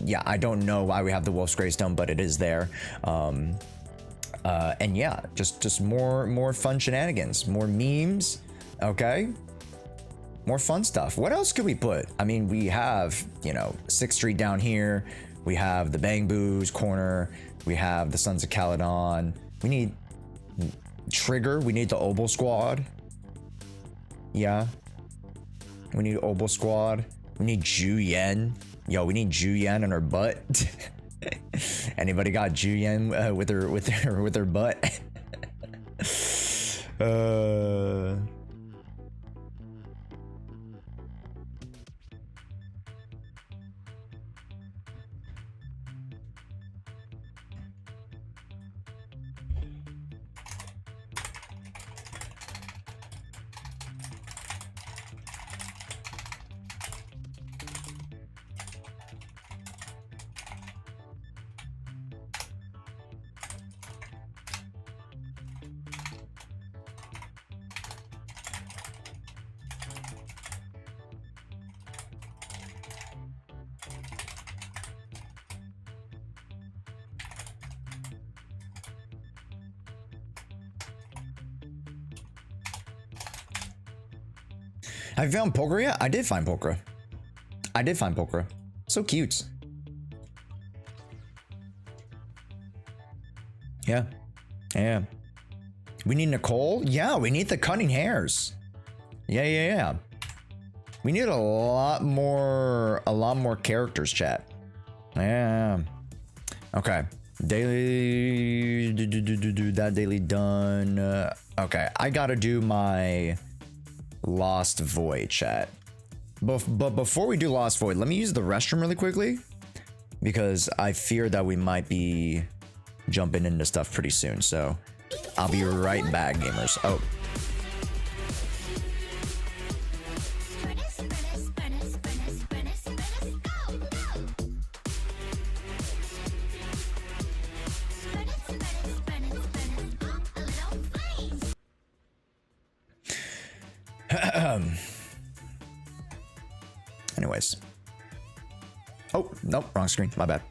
Yeah, I don't know why we have the Wolf's Greystone, but it is there. And yeah, just more fun shenanigans, more memes, okay? More fun stuff. What else could we put? I mean, we have, you know, 6th Street down here. We have the Bang Boos corner. We have the Sons of Caledon. We need Trigger. We need the Obel Squad. Yeah. We need Obel Squad. We need Ju Yen. Yo, we need Ju Yen in her butt. Anybody got Ju Yen with her butt? Have you found Pokra yet? I did find Pokra. I did find Pokra. So cute. Yeah. Yeah. We need Nicole? Yeah, we need the cutting hairs. Yeah. We need a lot more characters, chat. Yeah. Okay. Daily that daily done. Okay, I gotta do my Lost Void, chat. But before we do Lost Void, let me use the restroom really quickly, because I fear that we might be jumping into stuff pretty soon. So I'll be right back, gamers. Oh. Anyways. Oh, nope, wrong screen. My bad.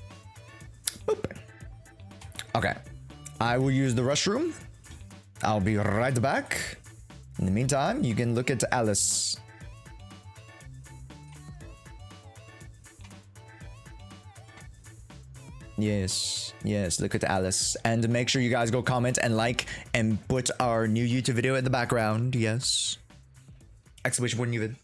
Boop. Okay. I will use the restroom. I'll be right back. In the meantime, you can look at Alice. Yes, look at Alice. And make sure you guys go comment and like and put our new YouTube video in the background. Yes. Exclamation point new vid.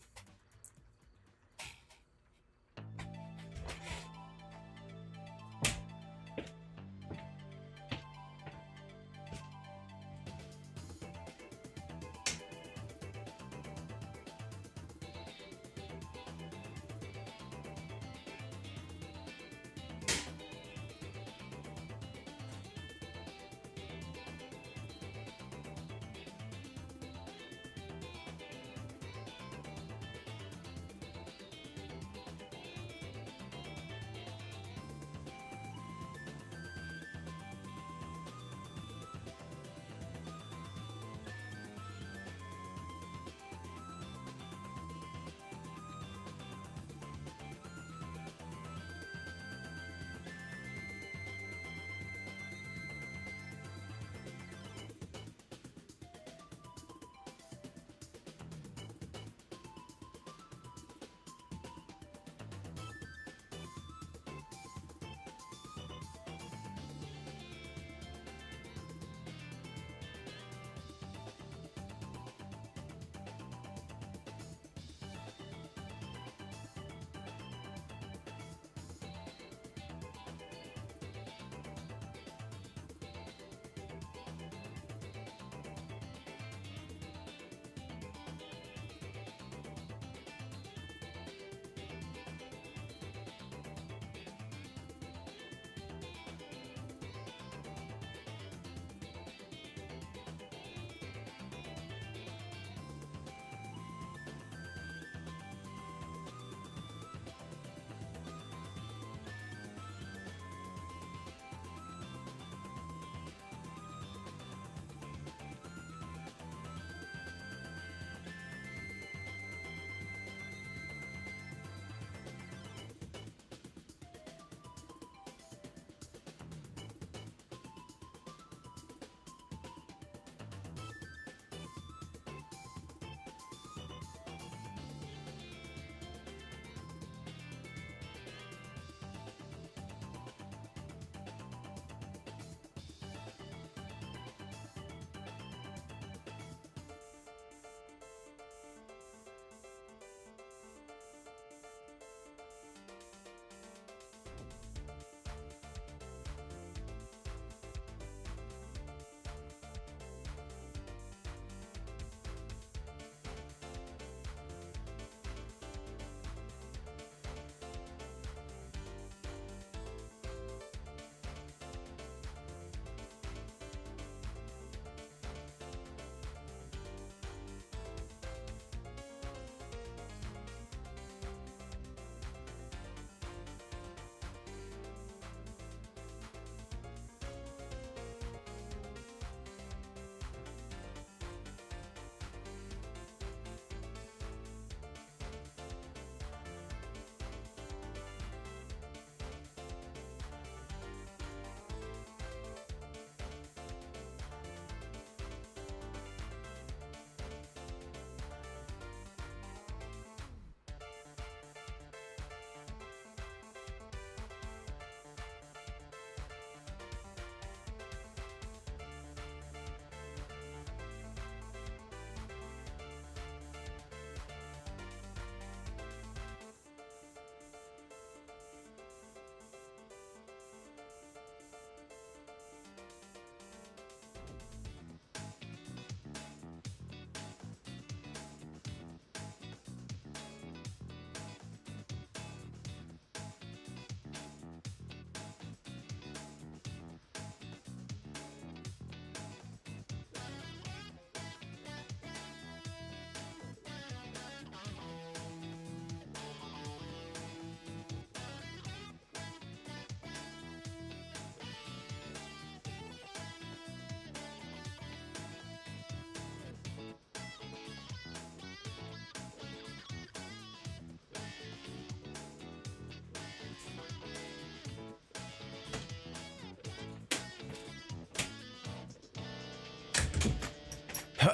Do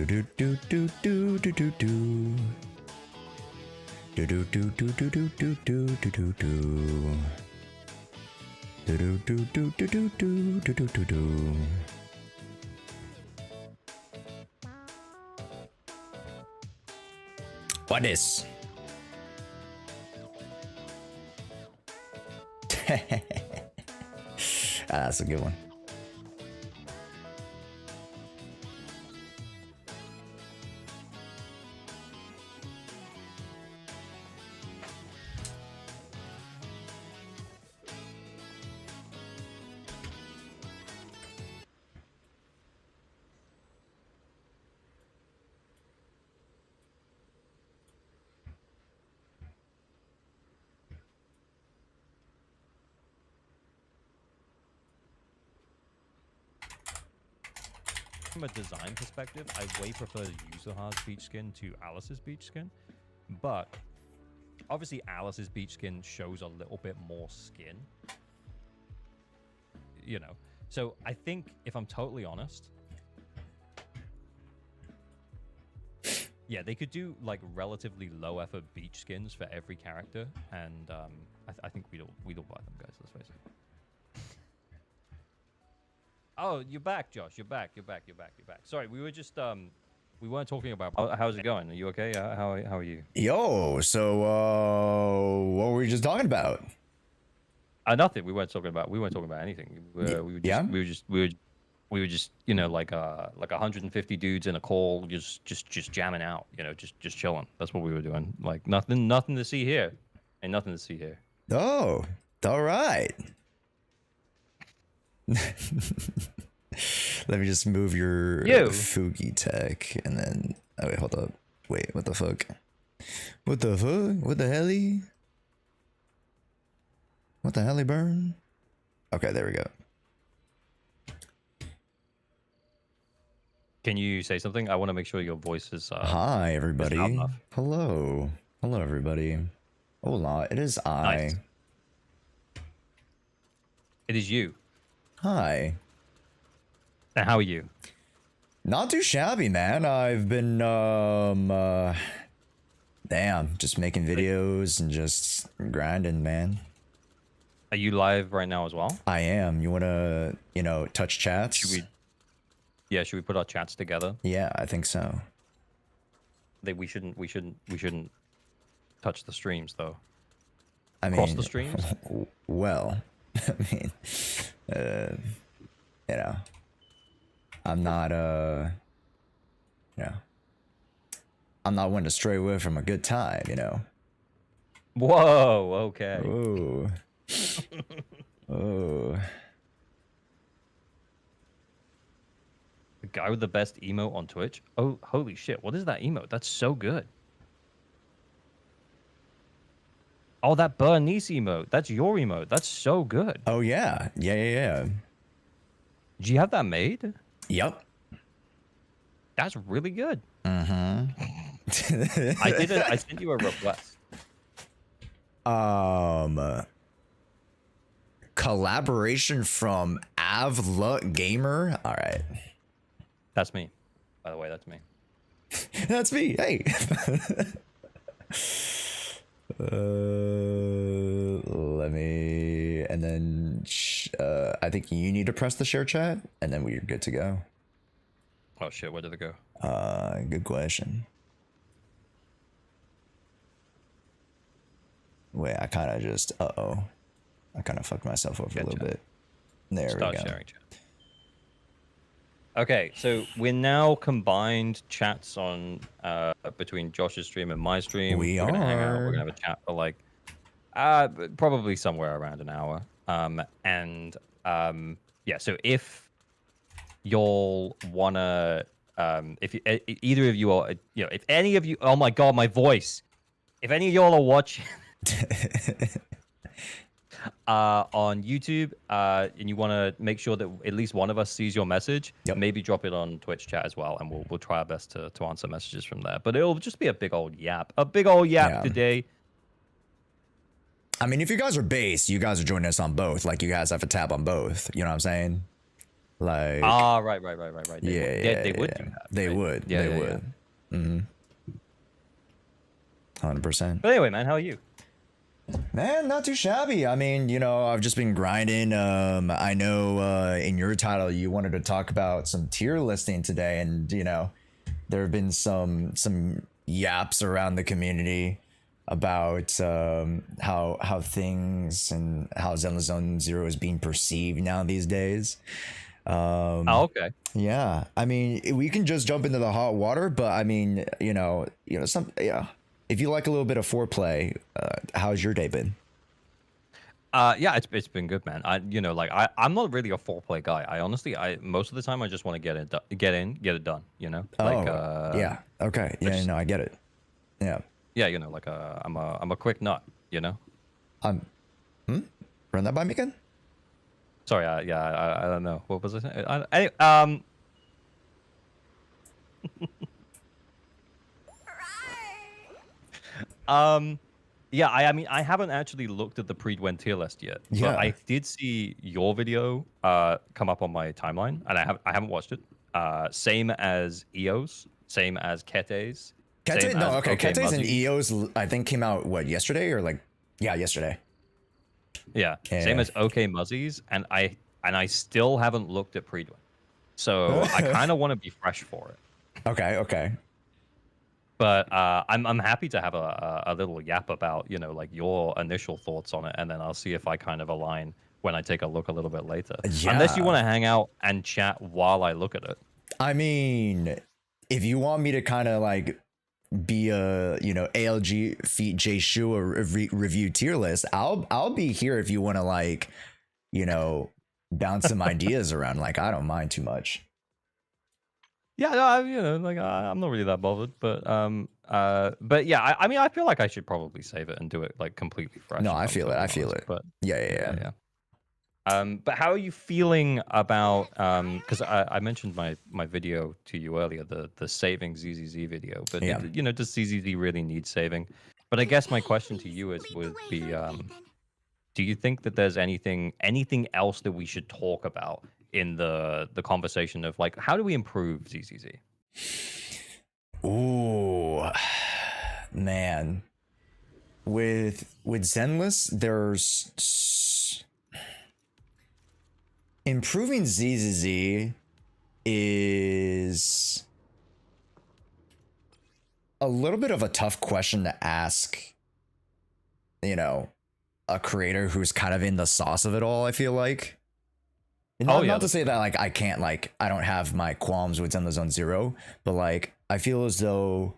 do do do do do do do. Do do do do do do do do do do do. Do do do do do do do do do do do. What is? That's a good one. From a design perspective, I way prefer Jshoea's beach skin to Alice's beach skin, but obviously Alice's beach skin shows a little bit more skin, you know. So I think, if I'm totally honest, yeah, they could do like relatively low effort beach skins for every character, and I think we'd all buy them, guys. Let's face it. Oh, you're back, Josh. You're back. Sorry, we were just we weren't talking about. How's it going? Are you okay? How are you? Yo, so what were we just talking about? Nothing. We weren't talking about anything. We were just you know like 150 dudes in a call, just jamming out. You know, just chilling. That's what we were doing. Like nothing to see here, and nothing to see here. Oh, all right. Let me just move your Fugi tech, and then oh wait, hold up. Wait, what the fuck? What the fuck? What the helly? What the helly burn? Okay, there we go. Can you say something? I want to make sure your voice is. Hi, everybody. Hello, hello, everybody. Hola, it is I. Nice. It is you. Hi. And how are you? Not too shabby, man. I've been damn, just making videos and just grinding, man. Are you live right now as well? I am. You wanna, touch chats? Should we put our chats together? Yeah, I think so. We shouldn't touch the streams though. I mean, cross the streams? Well, I mean, I'm not I'm not one to stray away from a good time, Whoa, okay. Oh. Oh. The guy with the best emote on Twitch? Oh, holy shit. What is that emote? That's so good. Oh, that Bernice emote. That's your emote. That's so good. Oh, yeah. Yeah. Do you have that made? Yep. That's really good. Mm-hmm. I sent you a request. Collaboration from Avla Gamer. All right. That's me. By the way, that's me. That's me. Hey. Let me, and then I think you need to press the share chat, and then we're good to go. Oh shit, where did it go? Good question. Wait, I kind of just, I kind of fucked myself over a little bit. There we go. Start sharing chat. Okay, so we're now combined chats on between Josh's stream and my stream. We're gonna hang out. We're gonna have a chat for like probably somewhere around an hour. Yeah. So if y'all wanna, if either of you are, if any of you, oh my god, my voice. If any of y'all are watching. On YouTube, and you want to make sure that at least one of us sees your message, maybe drop it on Twitch chat as well, and we'll try our best to answer messages from there. But it'll just be a big old yap today. I mean, if you guys are base, you guys are joining us on both. Like, you guys have a tab on both. You know what I'm saying? Like, Right. They would do that. They right? would. Yeah, They yeah, would. yeah. 100%. But anyway, man, how are you? Man, not too shabby. I mean, I've just been grinding. I know in your title you wanted to talk about some tier listing today, and there have been some yaps around the community about how things and how Zenless Zone Zero is being perceived now these days. Okay. Yeah, I mean, we can just jump into the hot water, but I mean, if you like a little bit of foreplay, how's your day been? Yeah, it's been good, man. I'm not really a foreplay guy. I honestly, most of the time I just want to get it done. Yeah. Okay. Yeah. No, I get it. Yeah. Yeah, I'm a quick nut. Run that by me again. Sorry. I don't know. What was it? Yeah, I mean, I haven't actually looked at the pre-Dwen tier list yet. Yeah. But I did see your video come up on my timeline, and I haven't watched it. Same as EOS, same as Kete's. Kete's and EOS, I think, came out yesterday or yesterday. Yeah. Same as OK Muzzies, and I still haven't looked at pre-Dwen. So I kind of want to be fresh for it. Okay. But I'm happy to have a little yap about your initial thoughts on it, and then I'll see if I kind of align when I take a look a little bit later. Yeah. Unless you want to hang out and chat while I look at it. I mean, if you want me to kind of be a ALG feat Jshoea review tier list, I'll be here if you want to bounce some ideas around. I don't mind too much. Yeah, no, I'm not really that bothered, but yeah, I mean, I feel like I should probably save it and do it completely fresh. No, I feel it. But yeah. But how are you feeling about because I mentioned my video to you earlier, the saving ZZZ video, but yeah. Does ZZZ really need saving? But I guess my question to you would be do you think that there's anything else that we should talk about in the conversation of how do we improve ZZZ? Ooh, man, with Zenless, there's improving ZZZ is a little bit of a tough question to ask, a creator who's kind of in the sauce of it all, I feel like. Not to say that I can't I don't have my qualms with Zenless Zone Zero, but I feel as though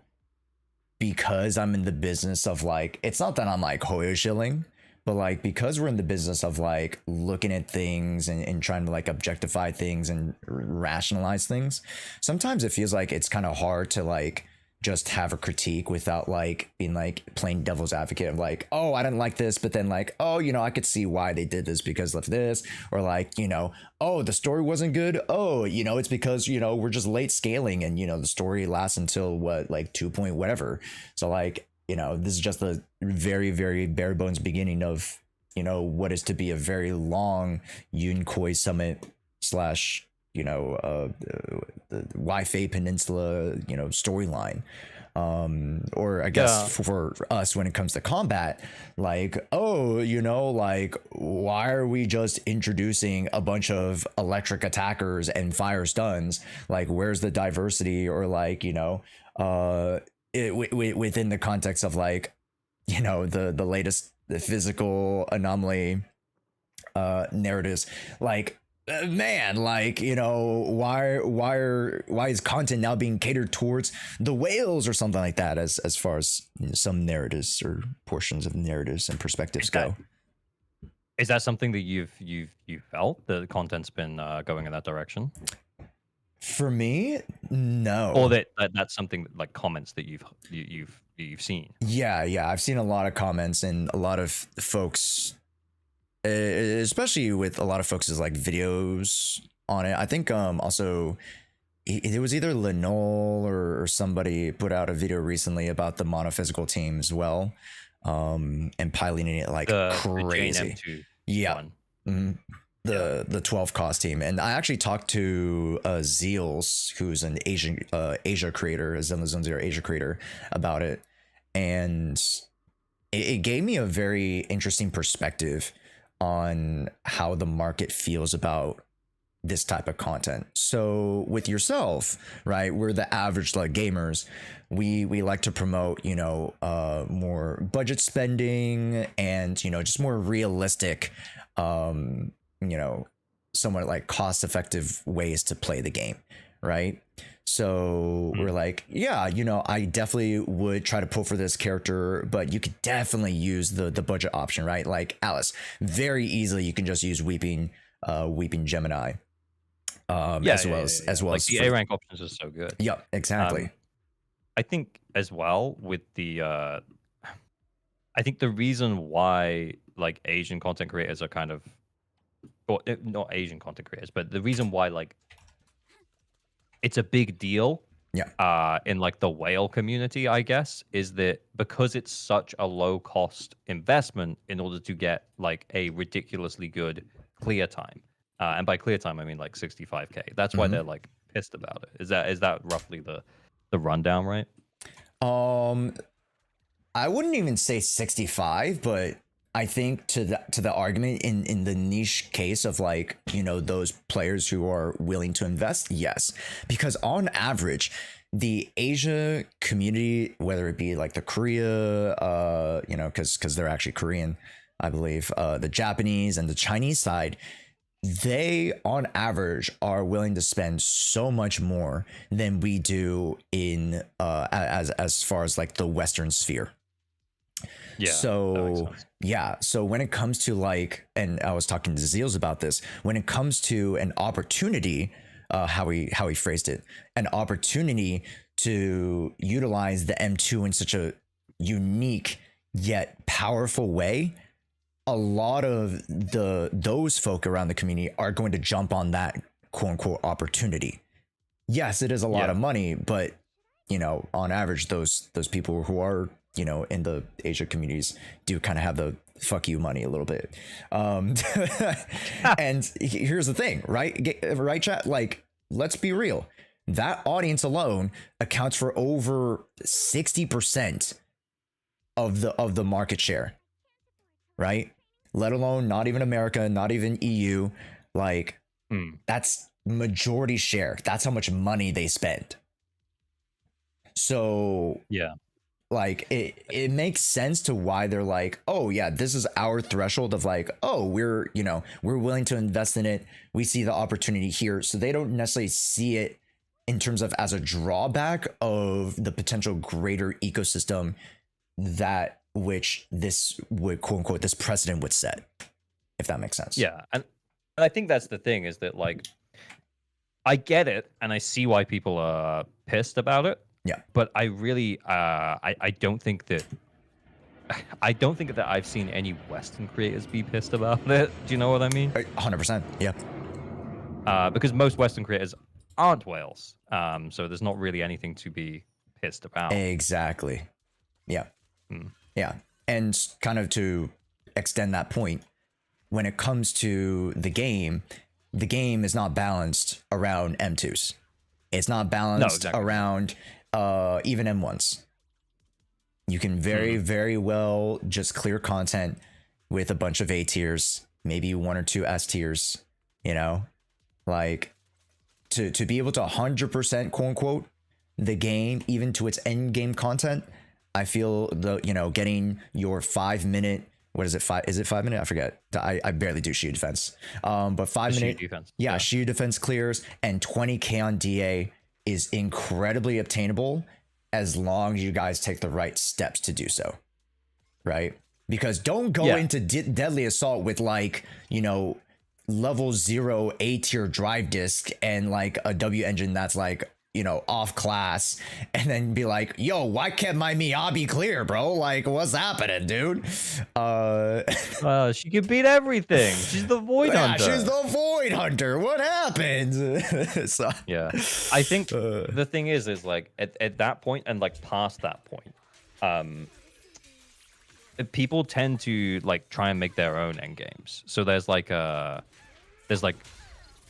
because I'm in the business of it's not that I'm Hoyo shilling, but because we're in the business of looking at things and trying to objectify things and rationalize things, sometimes it feels it's kind of hard to just have a critique without being playing devil's advocate of oh, I didn't like this, but then oh, I could see why they did this because of this, or oh, the story wasn't good, oh, it's because we're just late scaling and the story lasts until what 2 point whatever, so this is just the very, very bare bones beginning of what is to be a very long Yunkoi summit / the Wi-Fi Peninsula, storyline. Or I guess for us, when it comes to combat, why are we just introducing a bunch of electric attackers and fire stuns? Where's the diversity? Or within the context of the latest physical anomaly narratives, man, why is content now being catered towards the whales or something like that, as far as some narratives or portions of narratives and perspectives go? Is that something that you've felt the content's been going in that direction? For me, no. Or that's something comments that you've seen? Yeah, I've seen a lot of comments and a lot of folks, especially with a lot of folks' videos on it. I think also it was either Lenol or somebody put out a video recently about the monophysical team as well, and piloting it crazy. The yeah. one. Mm-hmm. the 12 cost team, and I actually talked to Zeals, who's an Asia creator, a Zenless Asia creator, about it, and it gave me a very interesting perspective on how the market feels about this type of content. So with yourself, right, we're the average like gamers. We like to promote, you know, more budget spending and, you know, just more realistic, you know, somewhat like cost effective ways to play the game, right? So we're like, yeah, you know, I definitely would try to pull for this character, but you could definitely use the budget option, right? Like Alice, very easily you can just use Weeping Gemini, as well as like the A rank options are so good. Yep, exactly. I think as well with the I think the reason why like Asian content creators are kind of, or not Asian content creators, but the reason why like it's a big deal, in like the whale community, I guess, is that because it's such a low cost investment in order to get like a ridiculously good clear time, and by clear time I mean like 65k. That's why they're like pissed about it. Is that roughly the rundown, right? I wouldn't even say 65, but I think to the argument in the niche case of like, you know, those players who are willing to invest, yes, because on average the Asia community, whether it be like the Korea, you know, because they're actually Korean, I believe, the Japanese and the Chinese side, they on average are willing to spend so much more than we do in as far as like the Western sphere. Yeah. So yeah. So when it comes to like, and I was talking to Zeals about this, when it comes to an opportunity, how he phrased it, an opportunity to utilize the M2 in such a unique yet powerful way, a lot of those folk around the community are going to jump on that quote unquote opportunity. Yes, it is a lot of money, but you know, on average, those people who are, you know, in the Asia communities do kind of have the fuck you money a little bit. And here's the thing, right? Right, chat? Like, let's be real. That audience alone accounts for over 60% of the market share, right? Let alone not even America, not even EU. Like, that's majority share. That's how much money they spend. So yeah, like it makes sense to why they're like, oh yeah, this is our threshold of like, oh, we're willing to invest in it. We see the opportunity here. So they don't necessarily see it in terms of as a drawback of the potential greater ecosystem that which this would quote unquote this precedent would set, if that makes sense. Yeah, and I think that's the thing, is that like I get it and I see why people are pissed about it. Yeah, but I really I don't think that I've seen any Western creators be pissed about it. Do you know what I mean? 100%. Yeah. Because most Western creators aren't whales, so there's not really anything to be pissed about. Exactly. Yeah. Yeah. And kind of to extend that point, when it comes to the game is not balanced around M2s. It's not balanced around even M1s. You can very well just clear content with a bunch of A tiers, maybe 1 or 2 S tiers, you know, like to be able to 100% quote unquote the game, even to its end game content. I feel getting your 5 minute, what is it? Is it 5 minute? I forget. I barely do Sjhoea defense. But 5 minute defense. Yeah, Sjhoea defense clears and 20k on DA is incredibly obtainable as long as you guys take the right steps to do so. Right? Because don't go into Deadly Assault with like, level 0 A tier drive disc and like a W engine that's like, off class, and then be like, yo, why can't my Miyabi clear, bro? Like, what's happening, dude? She can beat everything. She's the Void Hunter. She's the Void Hunter. What happened? So, yeah, I think the thing is like at that point and like past that point, people tend to like try and make their own end games. So there's like there's like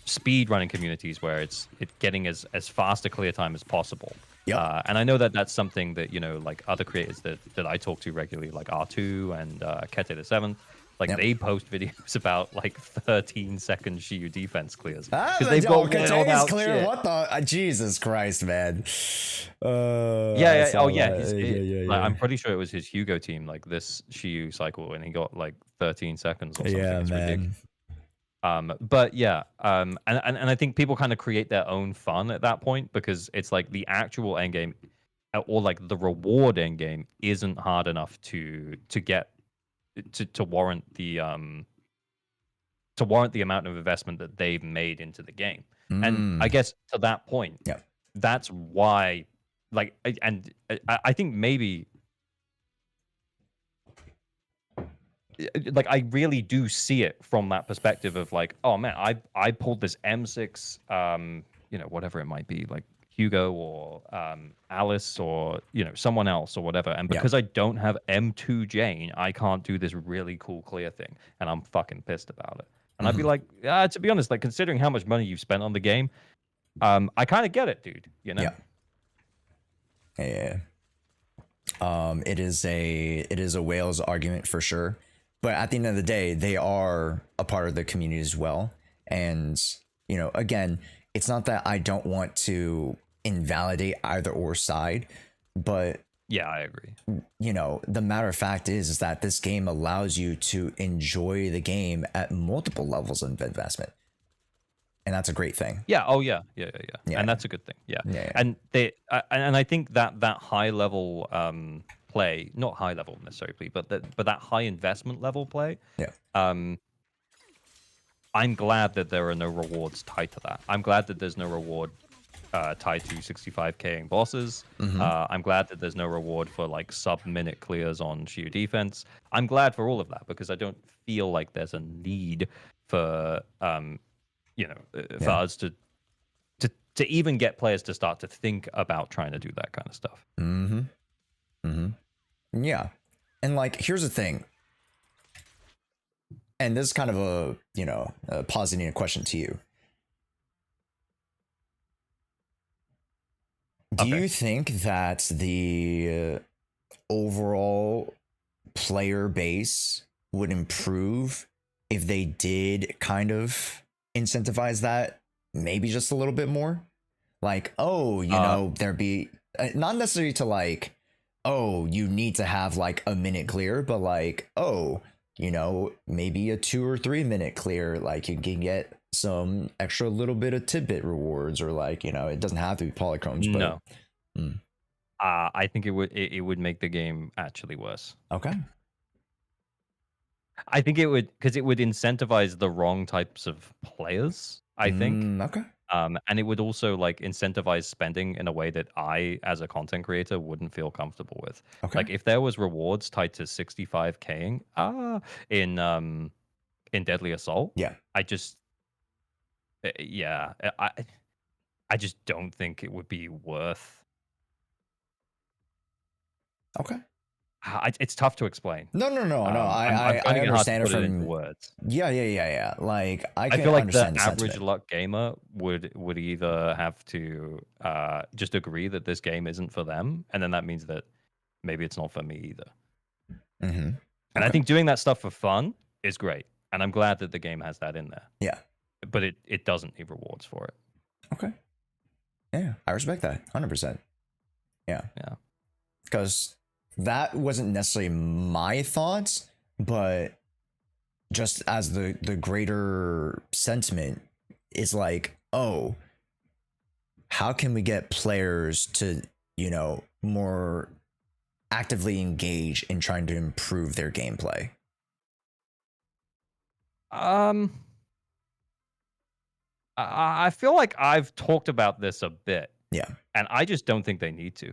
speed running communities where it's getting as fast a clear time as possible. Yep. And I know that that's something that, you know, like other creators that I talk to regularly, like R2 and Kete the Seventh, like they post videos about like 13-second Shiyu defense clears because they've got wild out clear. shit. What the Jesus Christ, man? Yeah. Oh yeah. Like, I'm pretty sure it was his Hugo team, like this Shiyu cycle, and he got like 13 seconds or something. Yeah, it's man. ridiculous. But yeah, and I think people kind of create their own fun at that point because it's like the actual end game or like the reward end game isn't hard enough to get to warrant the amount of investment that they've made into the game. And I guess to that point, that's why, like, and I think maybe, like, I really do see it from that perspective of like, oh man, I pulled this M6, you know, whatever it might be, like Hugo or Alice or, you know, someone else or whatever, and because I don't have M2 Jane, I can't do this really cool clear thing, and I'm fucking pissed about it. And I'd be like, to be honest, like considering how much money you've spent on the game, I kind of get it, dude. You know? Yeah. It is a whale's argument for sure, but at the end of the day, they are a part of the community as well. And you know, again, it's not that I don't want to invalidate either or side, but yeah, I agree. You know, the matter of fact is that this game allows you to enjoy the game at multiple levels of investment, and that's a great thing. Yeah. Oh yeah. Yeah. And that's a good thing. Yeah. And they and I think that high level play, not high level necessarily, but that high investment level play. I'm glad that there are no rewards tied to that. I'm glad that there's no reward tied to 65K bosses. I'm glad that there's no reward for like sub-minute clears on Shiyu defense. I'm glad for all of that because I don't feel like there's a need for you know, for us to even get players to start to think about trying to do that kind of stuff. Yeah, and like here's the thing. And this is kind of a, you know, positing a question to you. Do you think that the overall player base would improve if they did kind of incentivize that maybe just a little bit more? Like, oh, you know, there'd be not necessarily to like, oh, you need to have like a minute clear, but like, oh, you know, maybe a 2 or 3 minute clear, like you can get some extra little bit of tidbit rewards, or like, you know, it doesn't have to be polychromes. But no, I think it would make the game actually worse. Okay. I think it would, because it would incentivize the wrong types of players, I think. Okay. And it would also like incentivize spending in a way that I, as a content creator, wouldn't feel comfortable with. Okay. Like if there was rewards tied to 65K'ing in Deadly Assault, I just I just don't think it would be worth. Okay. It's tough to explain. No. I understand it from words. Yeah. Like I feel like the understand average luck gamer would either have to just agree that this game isn't for them, and then that means that maybe it's not for me either. And I think doing that stuff for fun is great, and I'm glad that the game has that in there. Yeah. But it doesn't need rewards for it. Okay. Yeah, I respect that 100%. Yeah. Because that wasn't necessarily my thoughts, but just as the greater sentiment is like, oh, how can we get players to, you know, more actively engage in trying to improve their gameplay? I feel like I've talked about this a bit. Yeah. And I just don't think they need to.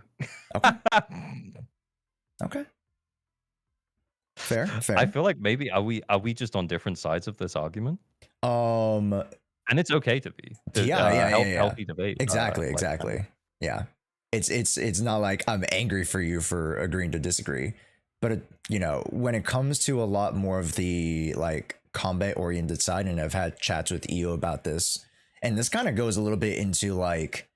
Okay. Okay. Fair. I feel like maybe are we just on different sides of this argument? And it's okay to be. Healthy debate. Exactly. Yeah. It's not like I'm angry for you for agreeing to disagree, but you know, when it comes to a lot more of the like combat oriented side, and I've had chats with EO about this, and this kind of goes a little bit into like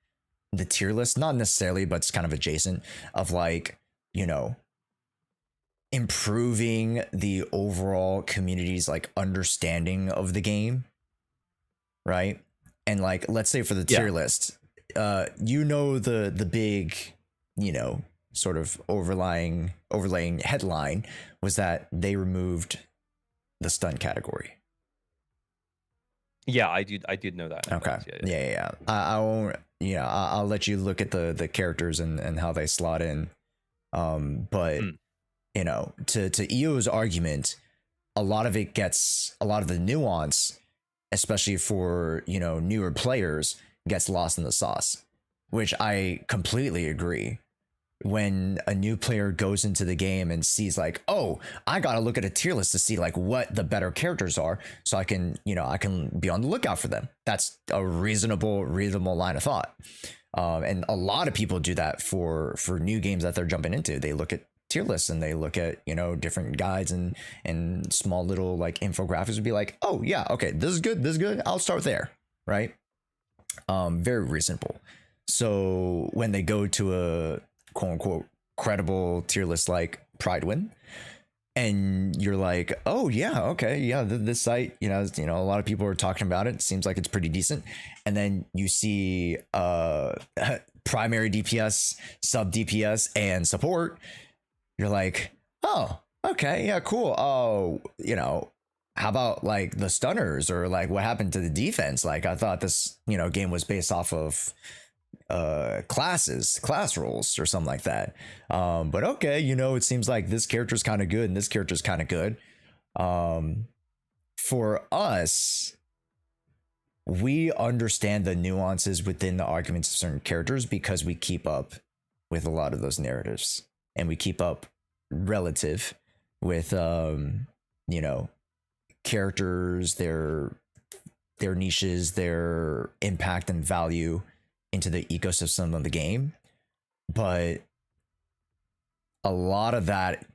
the tier list, not necessarily, but it's kind of adjacent of like, you know, improving the overall community's like understanding of the game, right? And like, let's say for the tier list, you know, the big, you know, sort of overlaying headline was that they removed the stun category. Yeah, I did know that. Okay. Yeah. I won't, you know, I'll let you look at the characters and how they slot in. But you know, to EO's argument, a lot of the nuance, especially for, you know, newer players, gets lost in the sauce, which I completely agree. When a new player goes into the game and sees like, oh, I gotta look at a tier list to see like what the better characters are, so I can be on the lookout for them. That's a reasonable line of thought. And a lot of people do that for new games that they're jumping into. They look at tier lists and they look at, you know, different guides and small little like infographics would be like, oh yeah, okay, this is good, I'll start there, right? Very reasonable. So when they go to a quote unquote credible tier list like Pridewin, and you're like, oh yeah, okay, yeah, this site, you know, a lot of people are talking about it, seems like it's pretty decent, and then you see primary DPS, sub DPS, and support, you're like, oh, okay, yeah, cool. Oh, you know, how about like the stunners, or like what happened to the defense? Like, I thought this, you know, game was based off of class roles or something like that. But okay, you know, it seems like this character's kind of good and this character's kind of good. For us, we understand the nuances within the arguments of certain characters because we keep up with a lot of those narratives, and we keep up relative with you know, characters, their niches, their impact and value into the ecosystem of the game. But a lot of that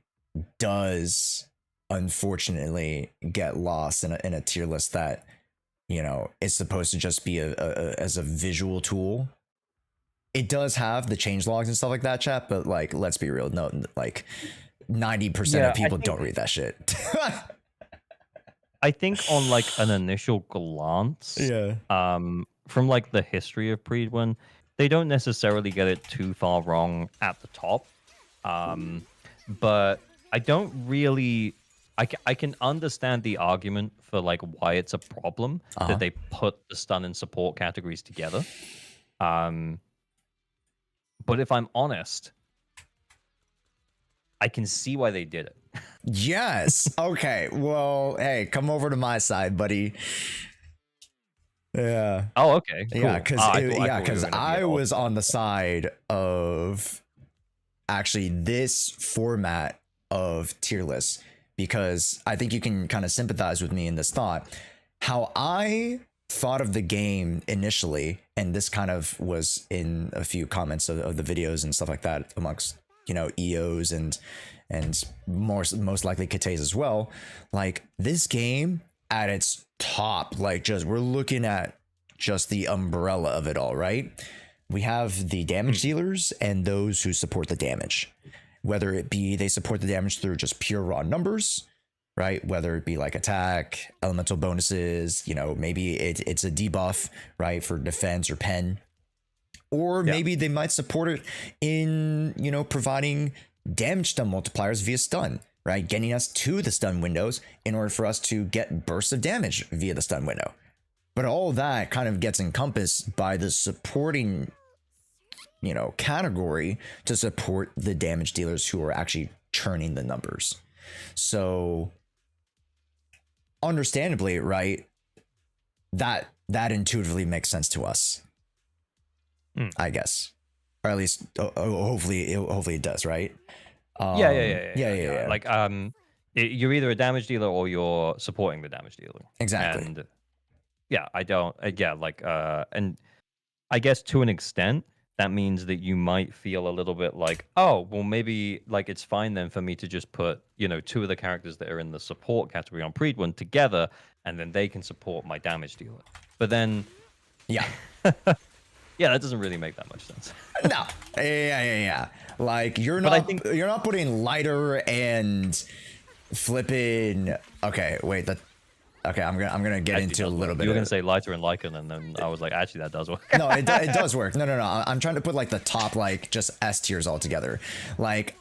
does unfortunately get lost in a tier list that, you know, is supposed to just be as a visual tool. It does have the change logs and stuff like that, chat, but like, let's be real, no, like 90% of people don't read that shit. I think on like an initial glance, from like the history of Pridewin, they don't necessarily get it too far wrong at the top. But I don't really, I can understand the argument for like why it's a problem that they put the stun and support categories together. But if I'm honest, I can see why they did it. Yes. Okay. Well, hey, come over to my side, buddy. Yeah. Oh, okay. Cool. Yeah, because I was on the side of actually this format of tier lists, because I think you can kind of sympathize with me in this thought. How I thought of the game initially, and this kind of was in a few comments of the videos and stuff like that amongst, you know, EOs and most likely Kates as well. Like, this game at its top, like, just we're looking at just the umbrella of it all, right? We have the damage dealers and those who support the damage, whether it be they support the damage through just pure raw numbers, right? Whether it be like attack, elemental bonuses, you know, maybe it's a debuff, right, for defense or pen, or maybe they might support it in, you know, providing damage stun multipliers via stun, right? Getting us to the stun windows in order for us to get bursts of damage via the stun window. But all that kind of gets encompassed by the supporting, you know, category to support the damage dealers who are actually churning the numbers. So understandably, right, that intuitively makes sense to us, I guess, or at least hopefully it does, right? Yeah. Like, you're either a damage dealer or you're supporting the damage dealer. Exactly. And yeah, I don't. And I guess to an extent, that means that you might feel a little bit like, oh, well, maybe like it's fine then for me to just put, you know, two of the characters that are in the support category on Preed one together, and then they can support my damage dealer. But then, Yeah. yeah, that doesn't really make that much sense. No. Yeah. Like you're But I not think- you're not putting lighter and flipping. Okay, wait. Okay, I'm gonna get Actually, into a does little work. bit. You were of gonna say lighter and Lycan, and then I was like, actually, that does work. No, it does work. No. I'm trying to put like the top, like just S tiers all together. Like,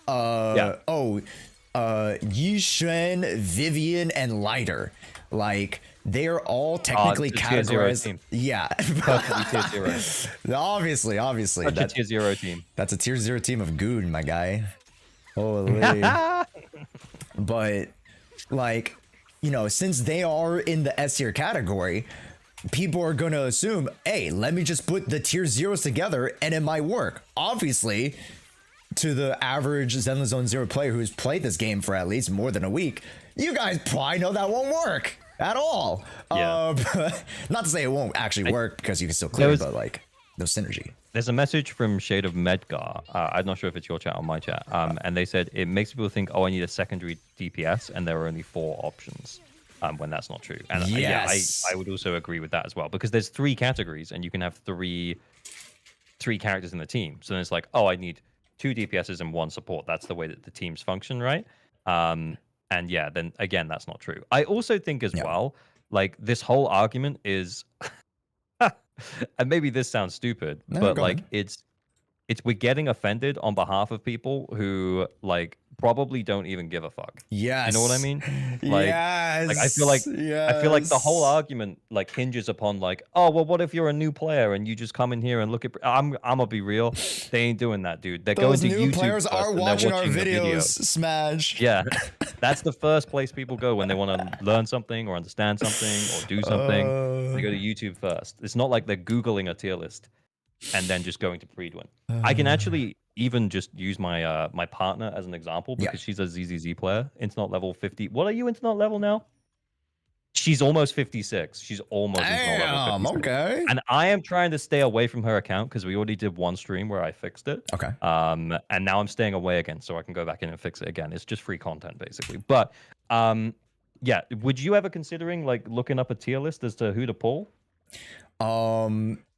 Yishen, Vivian, and Lighter. Like, they're all technically it's a tier 0 categorized. team. Yeah. Perfectly tier 0. Obviously. Such a tier 0 team. That's a tier 0 team of goon, my guy. Holy. But, like, you know, since they are in the S tier category, people are going to assume, hey, let me just put the tier 0s together and it might work. Obviously, to the average Zenless Zone 0 player who's played this game for at least more than a week, you guys probably know that won't work at all. Yeah. Not to say it won't actually work because you can still clear, but like, no synergy. There's a message from Shade of Medgar. I'm not sure if it's your chat or my chat. And they said it makes people think, oh, I need a secondary DPS, and there are only 4 options. When that's not true. And yes. I would also agree with that as well, because there's 3 categories, and you can have three characters in the team. So then it's like, oh, I need 2 DPSs and 1 support. That's the way that the teams function, right? And yeah, then again, that's not true. I also think as well, like this whole argument is. And maybe this sounds stupid, but like it's we're getting offended on behalf of people who like probably don't even give a fuck. Yes. You know what I mean? Like, yes. like I feel like the whole argument like hinges upon like, oh well, what if you're a new player and you just come in here and look at I'm gonna be real, they ain't doing that, dude. They're Those going to new YouTube players are watching our the video. videos. Smash. Yeah, that's the first place people go when they want to learn something or understand something or do something. They go to YouTube first. It's not like they're Googling a tier list and then just going to Preedwin. I can actually even just use my my partner as an example because she's a ZZZ player, internet level 50. What are you internet level now? She's almost 56. She's almost internet level 56. Okay. And I am trying to stay away from her account because we already did one stream where I fixed it. Okay. And now I'm staying away again so I can go back in and fix it again. It's just free content basically. But yeah, would you ever considering like looking up a tier list as to who to pull?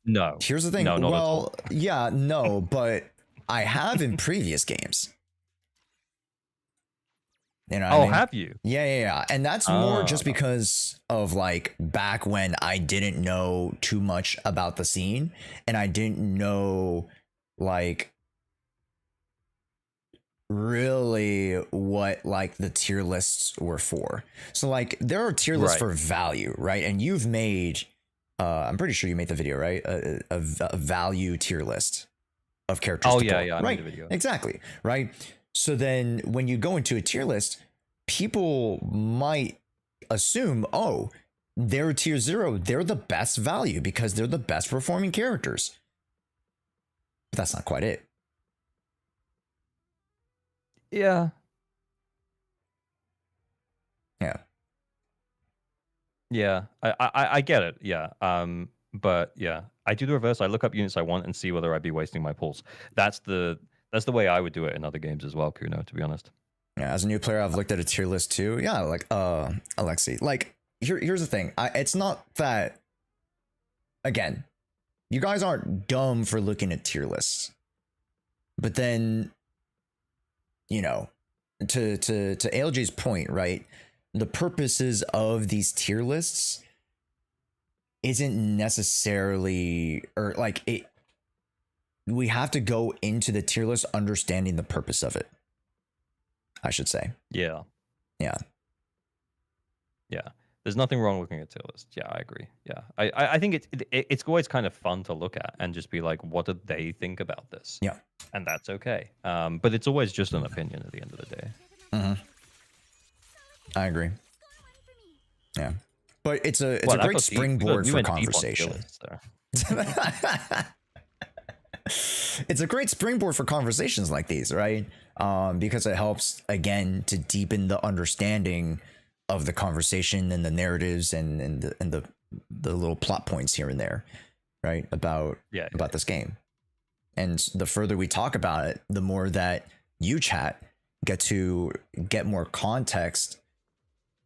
No. Here's the thing. No, not at all. Well, yeah, no, but I have in previous games. You know what I mean? Have you? Yeah. And that's more just because of like back when I didn't know too much about the scene and I didn't know like really what like the tier lists were for. So like there are tier lists for value, right? And you've made I'm pretty sure you made the video, right? A value tier list of characters. Oh to yeah, pull, yeah, I right? made a video. Exactly, right? So then when you go into a tier list, people might assume, oh, they're tier 0, they're the best value because they're the best performing characters. But that's not quite it. Yeah. Yeah. Yeah, I get it. Yeah. But yeah, I do the reverse. I look up units I want and see whether I'd be wasting my pulls. That's the way I would do it in other games as well, Kuno, to be honest. Yeah, as a new player, I've looked at a tier list too. Yeah, like Alexi. Like here's the thing. It's not that again, you guys aren't dumb for looking at tier lists. But then, you know, to ALJ's point, right? The purposes of these tier lists isn't necessarily, or like it, we have to go into the tier list understanding the purpose of it, I should say. Yeah. There's nothing wrong looking at tier lists. Yeah, I agree. Yeah, I think it's always kind of fun to look at and just be like, what did they think about this? Yeah, and that's okay. But it's always just an opinion at the end of the day. I agree. Yeah, but it's a great springboard for conversation. It's a great springboard for conversations like these, right? Because it helps again to deepen the understanding of the conversation and the narratives and the little plot points here and there, right? About this game. And the further we talk about it, the more that you chat get to get more context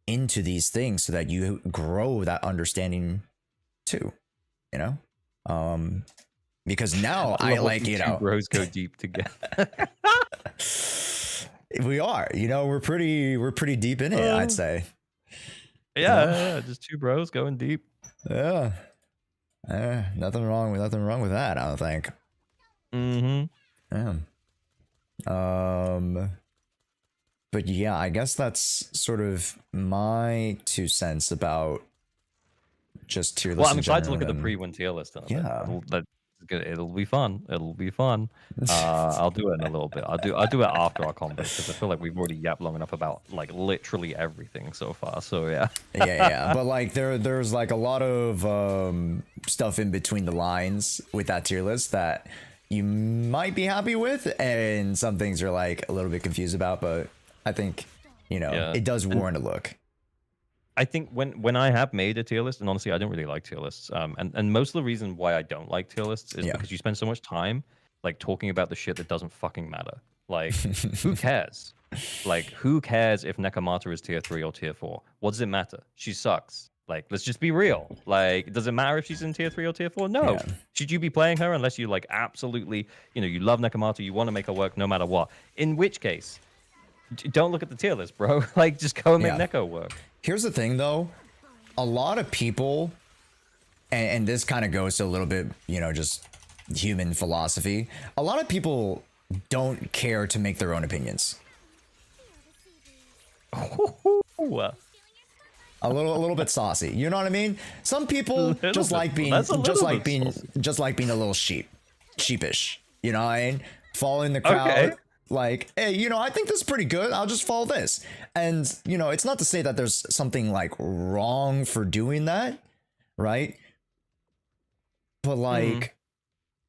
into these things so that you grow that understanding too, you know? Because now I like, you know, bros go deep together. we are, you know, we're pretty deep in it, I'd say. Yeah, just two bros going deep. Yeah. Nothing wrong with that, I don't think. Yeah. But yeah, I guess that's sort of my 2 cents about just tier lists. Well, I'm excited to look at the pre-win tier list. Yeah. It'll be fun. It'll be fun. I'll do it in a little bit. I'll do it after our combo because I feel like we've already yapped long enough about like literally everything so far. So yeah. yeah. But like there's like a lot of stuff in between the lines with that tier list that you might be happy with, and some things are like a little bit confused about. But I think, you know, it does warrant a look. I think when I have made a tier list, and honestly, I don't really like tier lists. And most of the reason why I don't like tier lists is because you spend so much time like talking about the shit that doesn't fucking matter. Like, who cares? Like, who cares if Nekomata is tier 3 or tier 4? What does it matter? She sucks. Like, let's just be real. Like, does it matter if she's in tier 3 or tier 4? No. Yeah. Should you be playing her unless you like absolutely, you know, you love Nekomata, you want to make her work no matter what? In which case, don't look at the tier list, bro. Like, just go and make Neko work. Here's the thing, though. A lot of people, and this kind of goes to a little bit, you know, just human philosophy. A lot of people don't care to make their own opinions. A little bit saucy. You know what I mean? Some people just like being a little sheepish. You know what I mean? Follow in the crowd. Okay. Like, hey, you know, I think this is pretty good. I'll just follow this. And, you know, it's not to say that there's something like wrong for doing that, right? But like,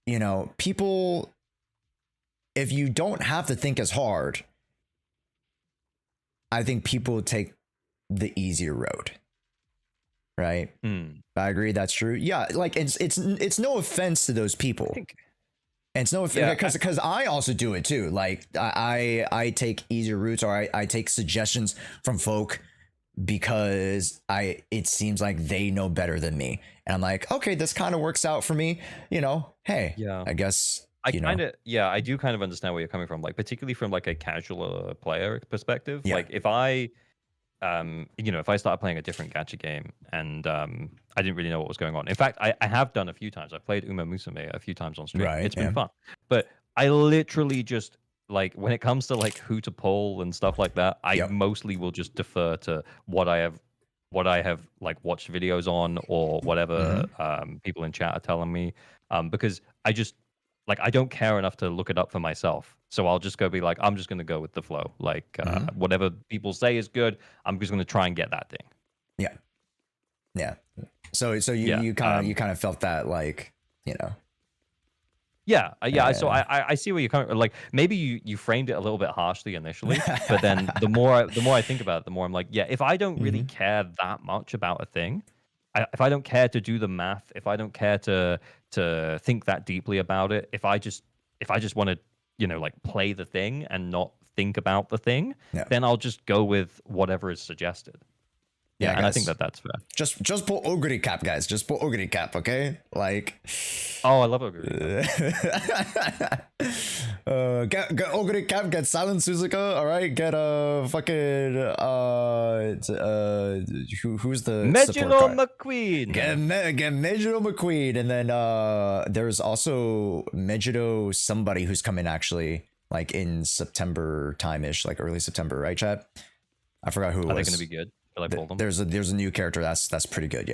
you know, people, if you don't have to think as hard, I think people take the easier road, right? I agree, that's true. Yeah, like it's no offense to those people. And it's no offense because I also do it too. Like I take easier routes, or I take suggestions from folk because it seems like they know better than me, and I'm like, okay, this kind of works out for me. You know, hey, I guess. I do kind of understand where you're coming from, like particularly from like a casual player perspective. Like if I, you know, if I started playing a different gacha game and I didn't really know what was going on. In fact, I have done a few times. I played Uma Musume a few times on stream. It's been fun, but I literally just like when it comes to like who to pull and stuff like that, I mostly will just defer to what I have like watched videos on or whatever people in chat are telling me, because I just like I don't care enough to look it up for myself. So I'll just go be like, I'm just going to go with the flow. Like whatever people say is good, I'm just going to try and get that thing. Yeah. So you kind of felt that, like, you know. So I see where you're coming. Like maybe you framed it a little bit harshly initially, but then the more I think about it, the more I'm like, yeah, if I don't really care that much about a thing, if I don't care to do the math, if I don't care to think that deeply about it, if I just want to, you know, like play the thing and not think about the thing, then I'll just go with whatever is suggested. Yeah, and I think that's fair. Just pull Oguri cap, guys. Just pull Oguri cap, okay? Like, oh, I love Oguri cap. Get Oguri cap. Get Silent Suzuka. All right. Get fucking who's the Mejiro McQueen? Get Mejiro McQueen, and then there's also Mejiro somebody who's coming actually like in September time-ish, like early September, right, chat? I forgot who it was. Are they going to be good? There's a new character that's pretty good.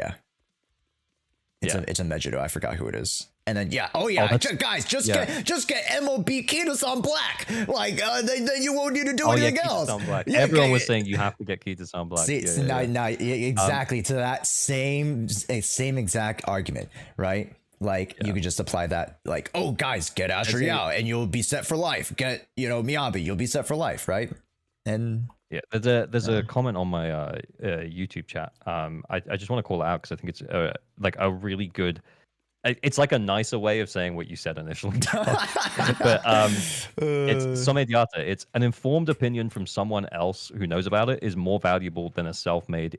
It's a Mejiro. I forgot who it is. And then guys, just get MOB Kita-san Black. Like then you won't need to do anything else. Everyone was saying you have to get Kita-san Black. Exactly to that same exact argument, right? Like you could just apply that. Like, oh guys, get Jshoea and you'll be set for life. Get Miyabi, you'll be set for life, right? And yeah, there's a comment on my YouTube chat. I just want to call it out because I think it's like a really good it's like a nicer way of saying what you said initially. But it's some idiota. It's an informed opinion from someone else who knows about it is more valuable than a self-made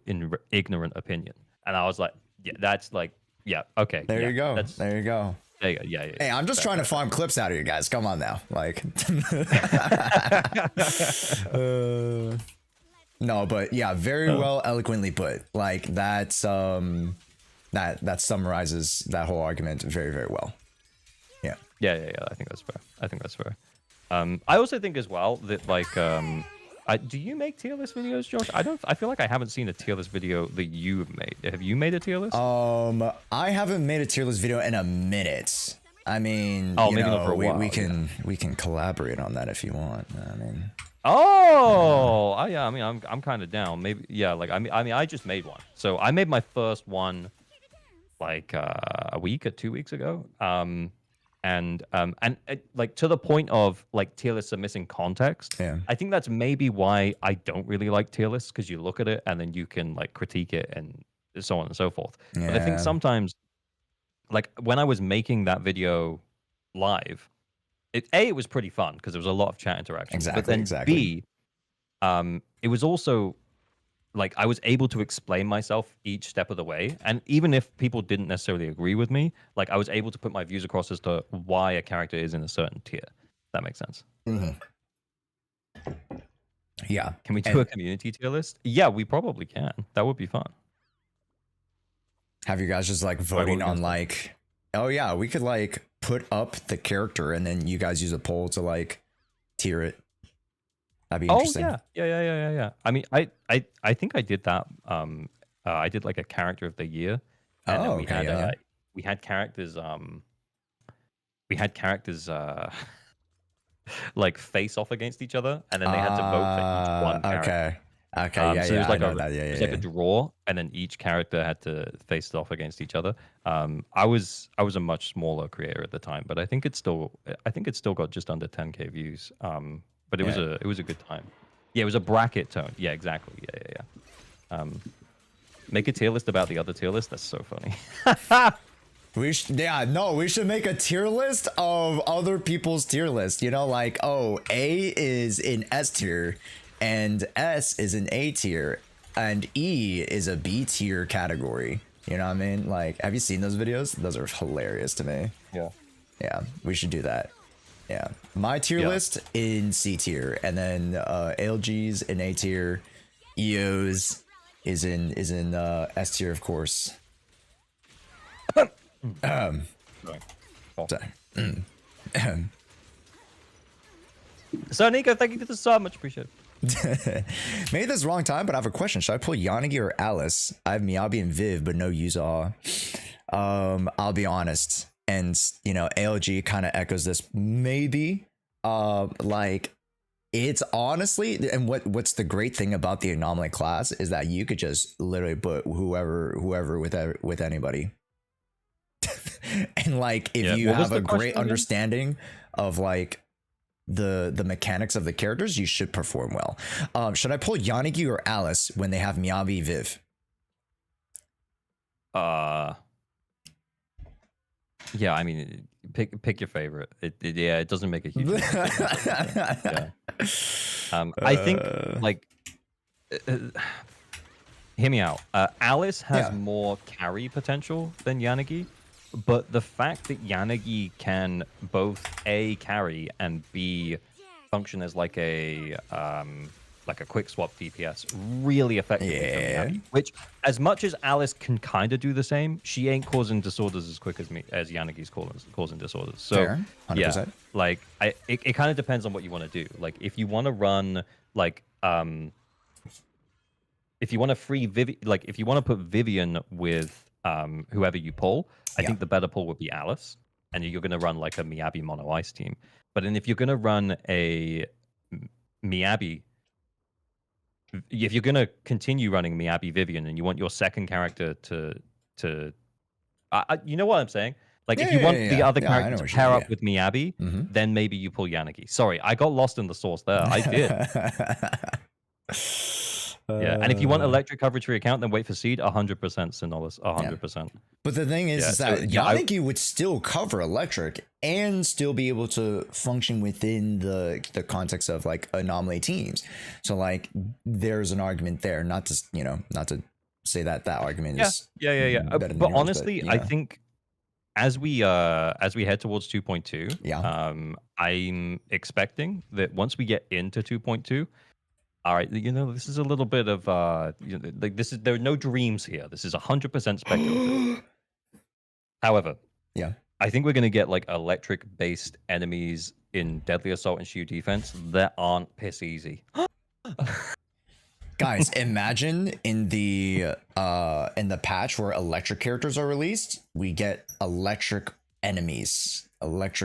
ignorant opinion. And I was like, yeah, that's like, yeah, okay. There you go. There you go. There you go. Yeah. Hey, I'm just trying to farm clips out of you guys. Come on now. Like, no, but yeah, very well eloquently put. Like that's that summarizes that whole argument very, very well. Yeah. Yeah. I think that's fair. I also think as well that like do you make tier list videos, Josh? I feel like I haven't seen a tier list video that you have made. Have you made a tier list? I haven't made a tier list video in a minute. I mean, maybe not for a while. We can collaborate on that if you want. I mean, yeah. I mean, I'm kind of down. Maybe, yeah. Like, I mean, I just made one. So I made my first one like a week or 2 weeks ago. And like to the point of like tier lists are missing context. Yeah. I think that's maybe why I don't really like tier lists, because you look at it and then you can like critique it and so on and so forth. Yeah. But I think sometimes, like when I was making that video live, it was pretty fun because there was a lot of chat interaction. Exactly. But then B, it was also like I was able to explain myself each step of the way, and even if people didn't necessarily agree with me, like I was able to put my views across as to why a character is in a certain tier. If that makes sense. Mm-hmm. Yeah. Can we do a community tier list? Yeah, we probably can. That would be fun. Have you guys just like voting on like, oh yeah, we could like put up the character and then you guys use a poll to like tier it. That'd be interesting. Yeah. I mean, I think I did that. I did like a character of the year. And then we had characters. We had characters like face off against each other, and then they had to vote for each one character. Okay. So it was like a draw, and then each character had to face off against each other. I was a much smaller creator at the time, but I think it still got just under 10K views. But it was a good time. Yeah, it was a bracket tone. Yeah, exactly. Yeah. Make a tier list about the other tier list. That's so funny. We should make a tier list of other people's tier list. You know, like, oh, A is in S tier, and S is in A tier, and E is a B tier category. You know what I mean? Like, have you seen those videos? Those are hilarious to me. Yeah, we should do that. Yeah, my tier list in C tier, and then ALG's in A tier, EO's is in S tier, of course. So Nico, thank you for the sub, much appreciated. Maybe this is the wrong time, but I have a question. Should I pull Yanagi or Alice? I have Miyabi and Viv, but no Yuza. I'll be honest. And, you know, ALG kind of echoes this. Maybe, like, it's honestly, and what's the great thing about the anomaly class is that you could just literally put whoever with anybody. And, like, if you have a great understanding of, like, the mechanics of the characters, you should perform well. Should I pull Yanagi or Alice when they have Miyabi Viv? Yeah, I mean, pick your favorite. It doesn't make a huge difference. I think like hear me out. Alice has more carry potential than Yanagi, but the fact that Yanagi can both A, carry, and B, function as like a quick swap DPS really effectively for Miyabi, which as much as Alice can kind of do the same, she ain't causing disorders as quick as Yanagi's causing disorders. So fair, 100%. Yeah, like it kind of depends on what you want to do. Like if you want to run like if you want to if you want to put Vivian with whoever you pull, I think the better pull would be Alice, and you're going to run like a Miyabi mono ice team. But then if you're going to run a Miyabi, if you're going to continue running Miyabi Vivian and you want your second character to you know what I'm saying? Like if you want the other character to pair up with Miyabi, then maybe you pull Yanagi. Sorry, I got lost in the source there. I did. Yeah, and if you want electric coverage for your account, then wait for seed. 100% Synolis, 100%. But the thing is, is that Yanagi would still cover electric and still be able to function within the context of like anomaly teams. So like, there's an argument there. Not to say that argument is better than but yours, honestly, but, I think as we head towards 2.2, I'm expecting that once we get into 2.2. All right, this is a little bit of like there are no dreams here. This is 100% speculative. However, I think we're gonna get like electric based enemies in Deadly Assault and Shield Defense that aren't piss easy. Guys, imagine in the patch where electric characters are released, we get electric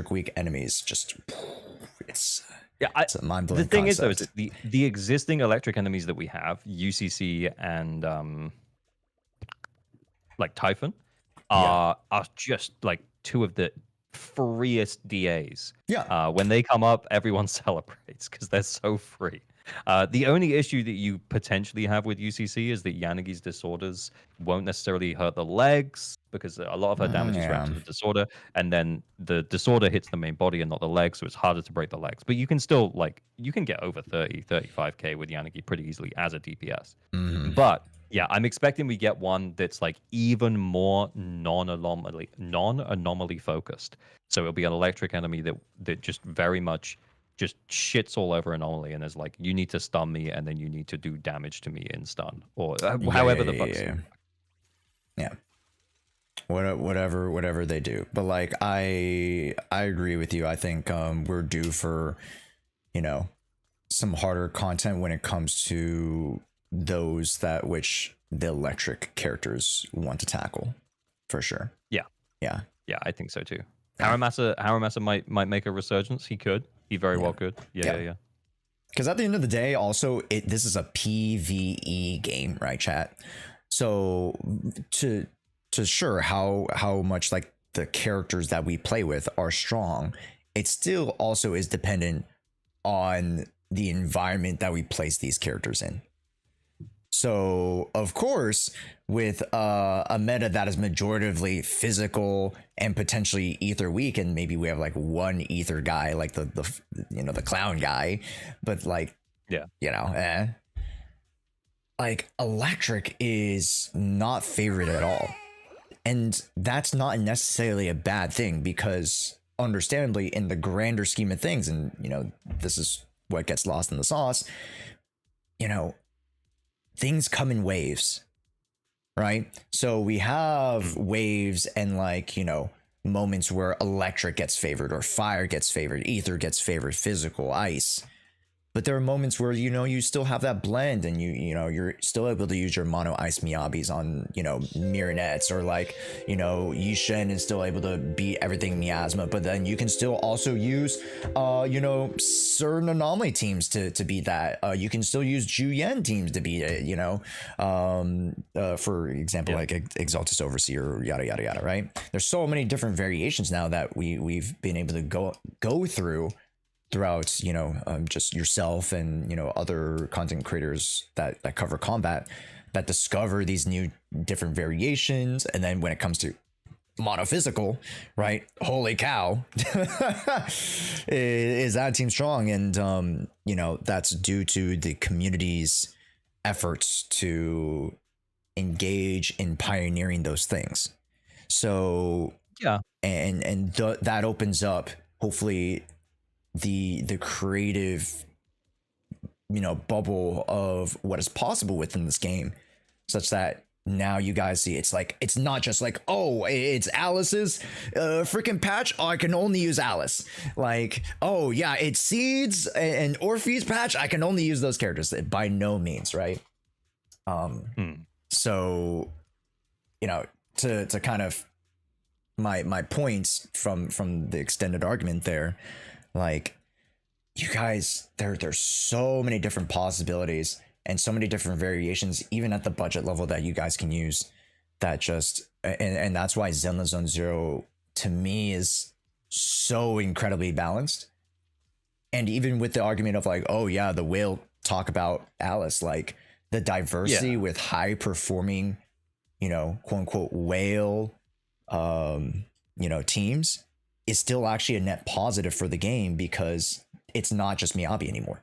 weak enemies. Just it's a mind-blowing the thing concept. is though, is the existing electric enemies that we have, UCC and like Typhon, are just like two of the freest DAs. When they come up, everyone celebrates because they're so free. The only issue that you potentially have with UCC is that Yanagi's disorders won't necessarily hurt the legs because a lot of her damage is wrapped to the disorder, and then the disorder hits the main body and not the legs, so it's harder to break the legs. But you can still you can get over 35k with Yanagi pretty easily as a DPS. But yeah, I'm expecting we get one that's like even more non-anomaly focused. So it'll be an electric enemy that just very much just shits all over anomaly and is like, you need to stun me and then you need to do damage to me in stun or however the fuck. Whatever they do. But like I agree with you. I think we're due for some harder content when it comes to those which the electric characters want to tackle, for sure. Yeah, I think so too. Haramasa might make a resurgence. He very well could. Yeah. Because at the end of the day, also this is a PvE game, right, chat? So to sure how much like the characters that we play with are strong, it still also is dependent on the environment that we place these characters in. So of course, with a meta that is majoritively physical and potentially ether weak, and maybe we have like one ether guy, like the clown guy, but like like electric is not favored at all, and that's not necessarily a bad thing because understandably in the grander scheme of things, and this is what gets lost in the sauce, things come in waves, right? So we have waves and moments where electric gets favored or fire gets favored, ether gets favored, physical, ice. But there are moments where you still have that blend, and you're still able to use your mono ice Miyabis on Miranets, or Yishen is still able to beat everything miasma, but then you can still also use certain anomaly teams to beat that. You can still use Juyen teams to beat it, for example, like Exaltus Overseer, yada yada yada, right? There's so many different variations now that we've been able to go throughout just yourself and other content creators that cover combat, that discover these new different variations. And then when it comes to monophysical, right, holy cow, is that team strong? And that's due to the community's efforts to engage in pioneering those things. So and that opens up hopefully the creative bubble of what is possible within this game, such that now you guys see it's not just like, oh, it's Alice's freaking patch, I can only use Alice. Like, oh yeah, it's Seeds and Orpheus patch, I can only use those characters. By no means, right? So to kind of my points from the extended argument there, like, you guys, there's so many different possibilities and so many different variations, even at the budget level, that you guys can use, that just and that's why Zenless Zone Zero to me is so incredibly balanced. And even with the argument of like, oh yeah, the whale talk about Alice, like the diversity with high performing, you know, quote unquote whale, you know, teams is still actually a net positive for the game because it's not just Miyabi anymore.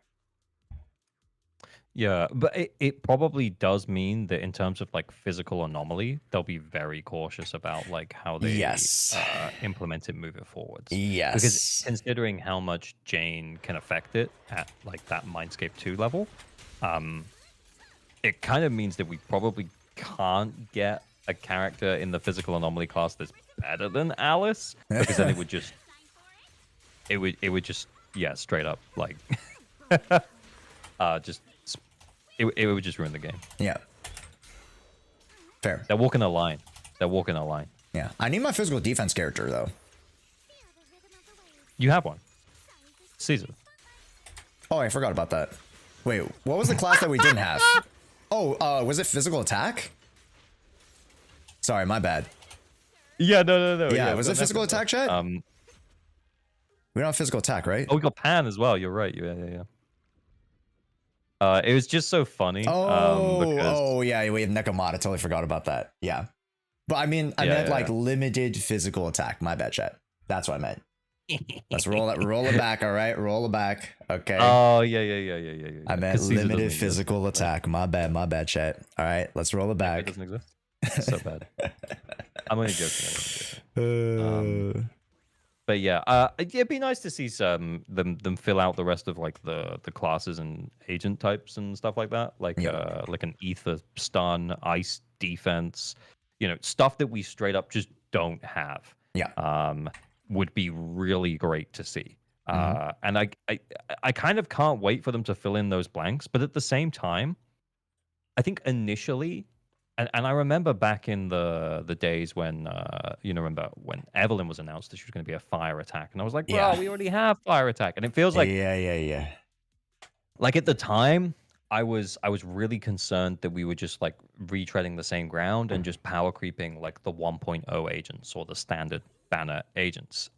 Yeah, but it probably does mean that in terms of like physical anomaly, they'll be very cautious about like how they implement it moving forwards. Yes. Because considering how much Jane can affect it at like that Mindscape 2 level, it kind of means that we probably can't get a character in the physical anomaly class that's better than Alice, because then it would just straight up like just it would just ruin the game. Yeah. Fair. They're walking a line. Yeah. I need my physical defense character though. You have one. Caesar. Oh, I forgot about that. Wait, what was the class that we didn't have? Oh, was it physical attack? Sorry, my bad. Yeah, no. Yeah, was it physical attack, chat? We don't have physical attack, right? Oh, we got Pan as well. You're right. Yeah. It was just so funny. Yeah, we have Nekomata. Totally forgot about that. Yeah. But I mean, I meant like limited physical attack. My bad, chat. That's what I meant. Let's roll it back, all right? Roll it back. Okay. Oh, yeah. I meant limited physical attack. My bad, chat. All right, let's roll it back. It doesn't exist. It's so bad. I'm only joking. But yeah, it'd be nice to see them fill out the rest of like the classes and agent types and stuff like that, like an ether stun, ice defense, you know, stuff that we straight up just don't have. Yeah. Would be really great to see. And I kind of can't wait for them to fill in those blanks, but at the same time, I think initially. And I remember back in the days when, remember when Evelyn was announced that she was going to be a fire attack. And I was like, well, we already have fire attack. And it feels like... Yeah. Like at the time, I was really concerned that we were just like retreading the same ground and just power creeping like the 1.0 agents or the standard banner agents.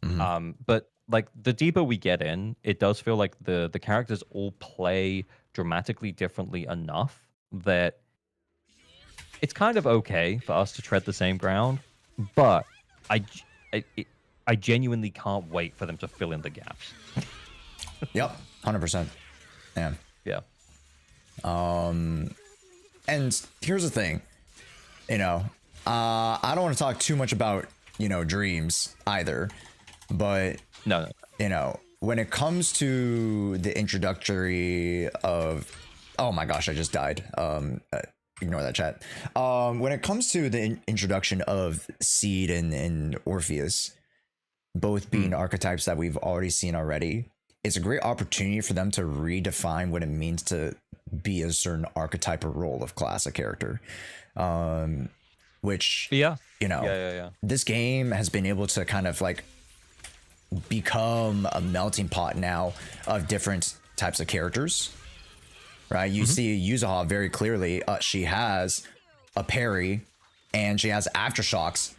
But like the deeper we get in, it does feel like the characters all play dramatically differently enough that it's kind of okay for us to tread the same ground, but I genuinely can't wait for them to fill in the gaps. Yep, 100%. Yeah. And here's the thing, you know, I don't want to talk too much about, you know, dreams either, but no. You know, when it comes to the introductory of, oh my gosh, I just died. Ignore that, chat. When it comes to the introduction of Seed and Orpheus, both being archetypes that we've already seen already, it's a great opportunity for them to redefine what it means to be a certain archetype or role of class, a character. Which, you know, this game has been able to kind of like become a melting pot now of different types of characters. Right, you see Jshoea very clearly. She has a parry, and she has aftershocks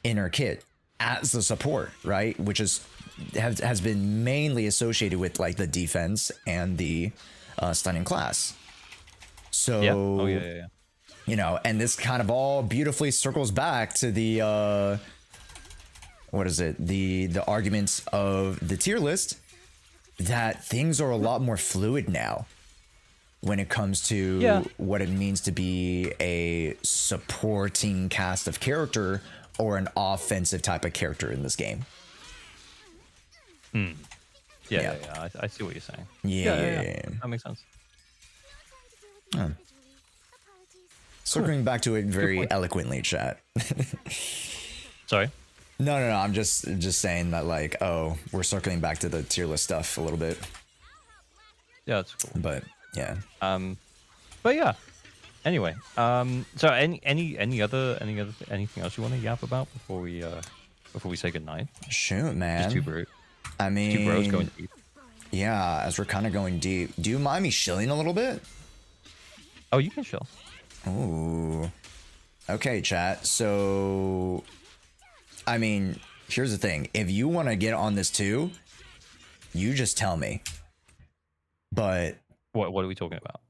in her kit as the support, right? Which has been mainly associated with like the defense and the stunning class. So, you know, and this kind of all beautifully circles back to the what is it? The arguments of the tier list that things are a lot more fluid now when it comes to what it means to be a supporting cast of character or an offensive type of character in this game. Yeah. I see what you're saying. Yeah. That makes sense. Circling back to it very eloquently, chat. Sorry? No. I'm just saying that, like, we're circling back to the tier list stuff a little bit. Yeah, that's cool. But yeah. But yeah. Anyway, so anything else you want to yap about before we say goodnight? Shoot, man. Just two bros. I mean, two bros going deep. Yeah, as we're kind of going deep. Do you mind me shilling a little bit? Oh, you can chill. Ooh. Okay, chat. So, I mean, here's the thing. If you want to get on this too, you just tell me. But what are we talking about?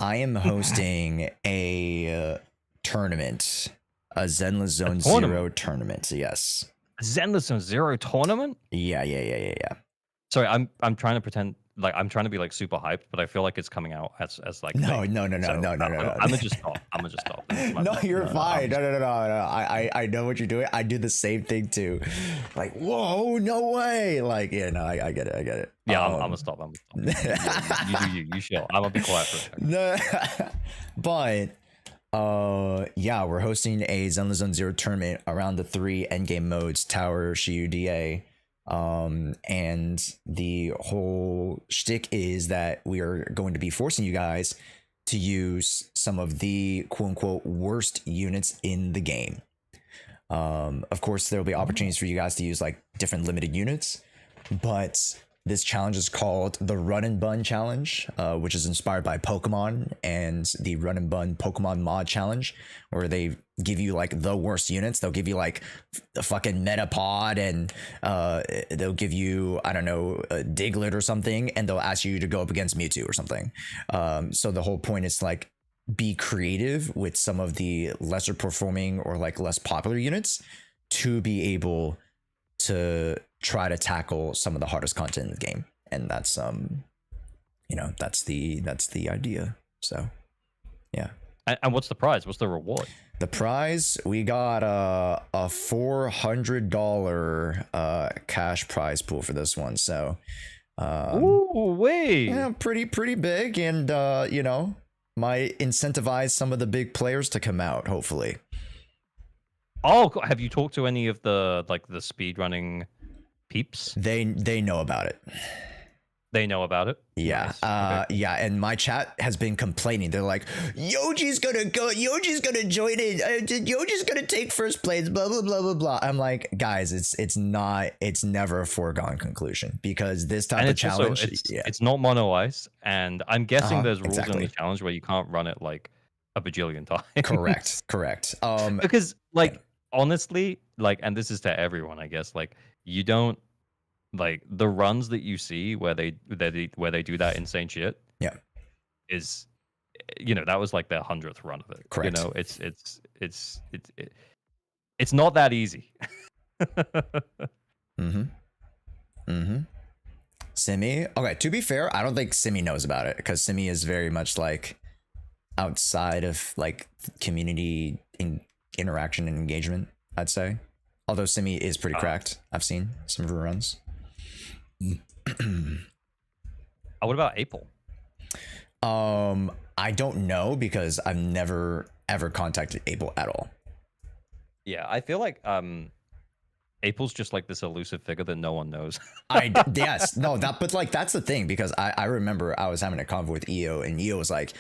I am hosting a tournament, a Zenless Zone tournament? Zero tournament. Yes. Zenless Zone Zero tournament? Yeah. Sorry, I'm trying to pretend like I'm trying to be like super hyped, but I feel like it's coming out as like No. fake. So I'm gonna just stop. I'm gonna just stop. No, you're fine. No. I know what you're doing. I do the same thing too. Like, whoa, no way. Like, yeah, no, I get it. Yeah, I'm gonna stop. You do you. You chill. I'm gonna be quiet for a second. No, but yeah, we're hosting a Zenless Zone Zero tournament around the 3 endgame modes: Tower, Shiyu, DA. And the whole shtick is that we are going to be forcing you guys to use some of the quote unquote worst units in the game. Of course, there will be opportunities for you guys to use like different limited units, but this challenge is called the Run and Bun Challenge, which is inspired by Pokemon and the Run and Bun Pokemon Mod Challenge, where they give you like the worst units. They'll give you like the fucking Metapod, and they'll give you, I don't know, a Diglett or something, and they'll ask you to go up against Mewtwo or something. So the whole point is like be creative with some of the lesser performing or like less popular units to be able to try to tackle some of the hardest content in the game. And that's that's the idea. So yeah. And what's the prize? What's the reward? The prize, we got a $400 cash prize pool for this one. So ooh, wait. Yeah, pretty big, and might incentivize some of the big players to come out, hopefully. Oh, have you talked to any of the speedrunning peeps? They know about it. They know about it? Yeah. Nice. Okay. Yeah, and my chat has been complaining. They're like, Yoji's gonna join in, Yoji's gonna take first place, blah blah blah blah blah. I'm like, guys, it's never a foregone conclusion, because this type of challenge, it's not mono ice, and I'm guessing there's rules in the challenge where you can't run it like a bajillion times. Correct. Because like honestly, like, and this is to everyone, I guess, like, you don't like the runs that you see where they do that insane shit. Yeah, is that was like their 100th run of it. Correct. It's not that easy. Simi. Okay, to be fair, I don't think Simi knows about it, because Simi is very much like outside of like community interaction and engagement, I'd say. Although Simi is pretty cracked. I've seen some of her runs. What about April? I don't know, because I've never ever contacted April at all. Yeah, I feel like April's just like this elusive figure that no one knows. Yes, no, but like that's the thing, because I remember I was having a convo with EO, and EO was like,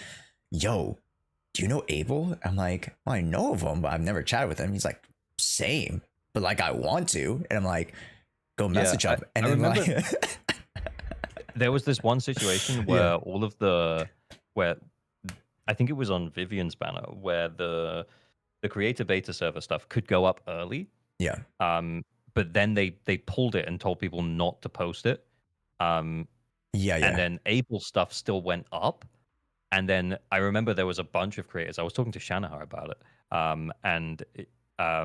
yo, do you know April? I'm like, well, I know of him, but I've never chatted with him. He's like, same, but like I want to. And I'm like, go message him. And then like there was this one situation where where I think it was on Vivian's banner, where the creator beta server stuff could go up early. Yeah. But then they pulled it and told people not to post it. And then April stuff still went up. And then I remember there was a bunch of creators. I was talking to Shanaha about it. Wait, I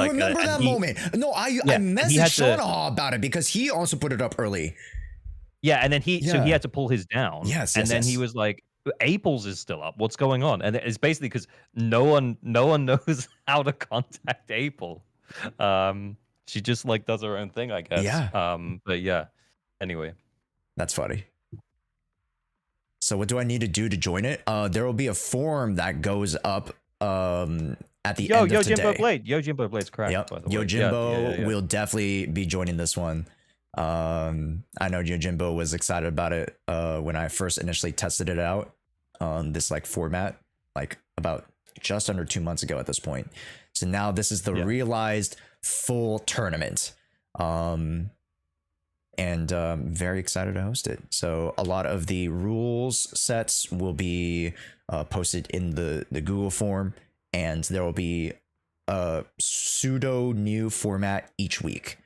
remember that moment. No, I messaged Shanaha about it, because he also put it up early. Yeah, and then he had to pull his down. Yes, and then he was like, April's is still up. What's going on? And it's basically because no one knows how to contact April. She just like does her own thing, I guess. Yeah. But yeah. Anyway. That's funny. So what do I need to do to join it? There will be a form that goes up at the end of today. Jimbo Blade's correct. Yep. By the way. Jimbo will definitely be joining this one. I know Jimbo was excited about it when I first initially tested it out on this like format, like about just under 2 months ago at this point. So now this is the realized full tournament. And very excited to host it. So a lot of the rules sets will be posted in the Google form, and there will be a pseudo new format each week,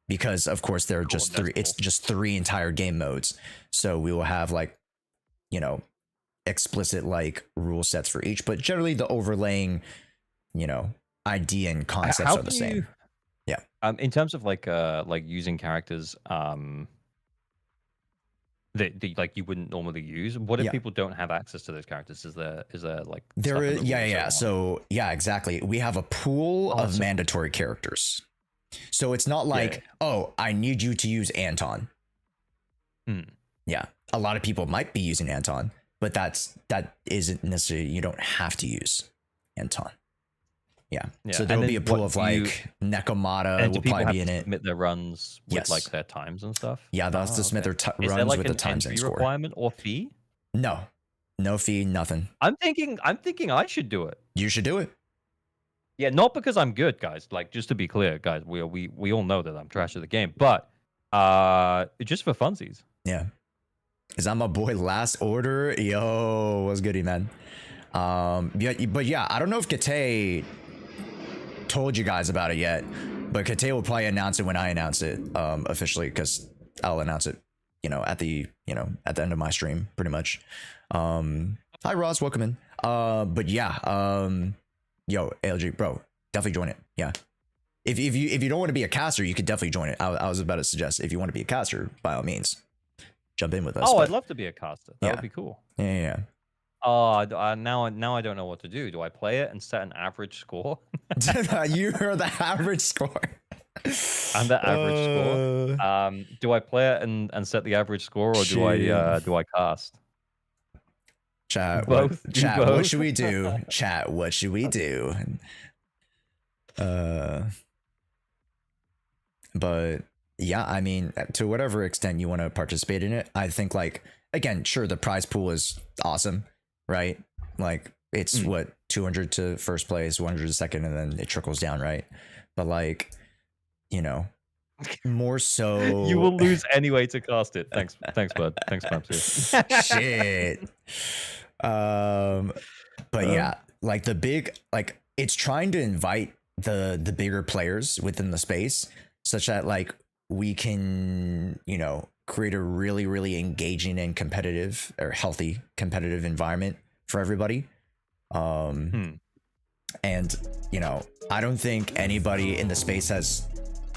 because of course there are just three. Cool. It's just 3 entire game modes. So we will have like, explicit like rule sets for each, but generally the overlaying, you know, idea and concepts How are the can same. you, Yeah. in terms of like using characters that like you wouldn't normally use, what if Yeah. people don't have access to those characters? Is there like There stuff in is, the yeah, rules that yeah. allow- So yeah, exactly. We have a pool Oh, of so cool. mandatory characters. So it's not like, Yeah. oh, I need you to use Anton. Hmm. Yeah. A lot of people might be using Anton, but that isn't necessarily, you don't have to use Anton. Yeah. Yeah, So and there'll be then a pool what of do like you- Nekomata And do will people probably have be in to it. submit their runs with Yes. like their times and stuff? Yeah, that's to submit their Is there runs like with an the times entry and score. requirement or fee? No. No fee, nothing. I'm thinking I should do it. You should do it. Yeah, not because I'm good, guys. Like, just to be clear, guys, we all know that I'm trash at the game, but just for funsies. Yeah. Is that my boy Last Order? Yo, what's goody, man? Yeah, but yeah, I don't know if Kate told you guys about it yet, but Kate will probably announce it when I announce it officially, because I'll announce it, at the end of my stream, pretty much. Hi Ross, welcome in. But yeah, yo, ALG, bro, definitely join it. Yeah. If you don't want to be a caster, you could definitely join it. I was about to suggest, if you want to be a caster, by all means, jump in with us. Oh, but I'd love to be a caster. That yeah. would be cool. Yeah. Oh, now I don't know what to do. Do I play it and set an average score? You heard the average score. And the average score. Do I play it and set the average score, or do I cast? Chat, Both. what should we do? Chat, what should we do? But yeah, I mean, to whatever extent you want to participate in it, I think, like, again, sure, the prize pool is awesome, right? Like, it's what, 200 to first place, 100 to second, and then it trickles down, right? But like, more so You will lose anyway to cast it. Thanks, bud. Thanks, Pamsy. Shit. But yeah, like it's trying to invite the bigger players within the space, such that like we can, create a really, really engaging and competitive or healthy competitive environment for everybody. And I don't think anybody in the space has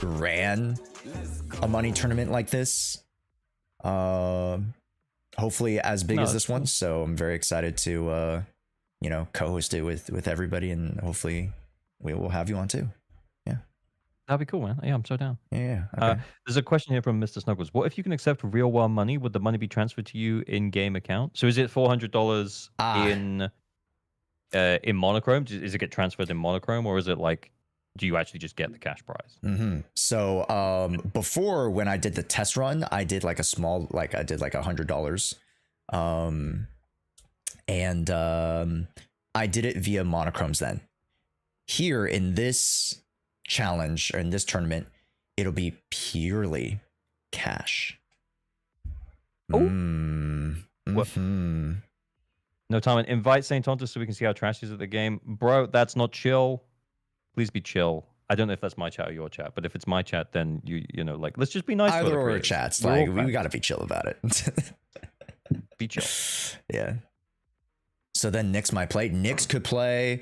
ran a money tournament like this. Hopefully as big as this one. So I'm very excited to co-host it with everybody, and hopefully we will have you on too. Yeah. That'd be cool, man. Yeah, I'm so down. Yeah. Okay. There's a question here from Mr. Snuggles. What if you can accept real world money? Would the money be transferred to you in game account? So is it $400 in monochrome? Is it get transferred in monochrome, or is it like, do you actually just get the cash prize? So before, when I did the test run, I did like a small, I did like $100. And I did it via monochromes then. Here in this challenge, or in this tournament, it'll be purely cash. No, time. Invite Saint Tonto so we can see how trash he is at the game. Bro, that's not chill. Please be chill. I don't know if that's my chat or your chat, but if it's my chat, then let's just be nice. Either or chats, like, we gotta be chill about it. Be chill. Yeah. So then Nyx might play. Nyx could play,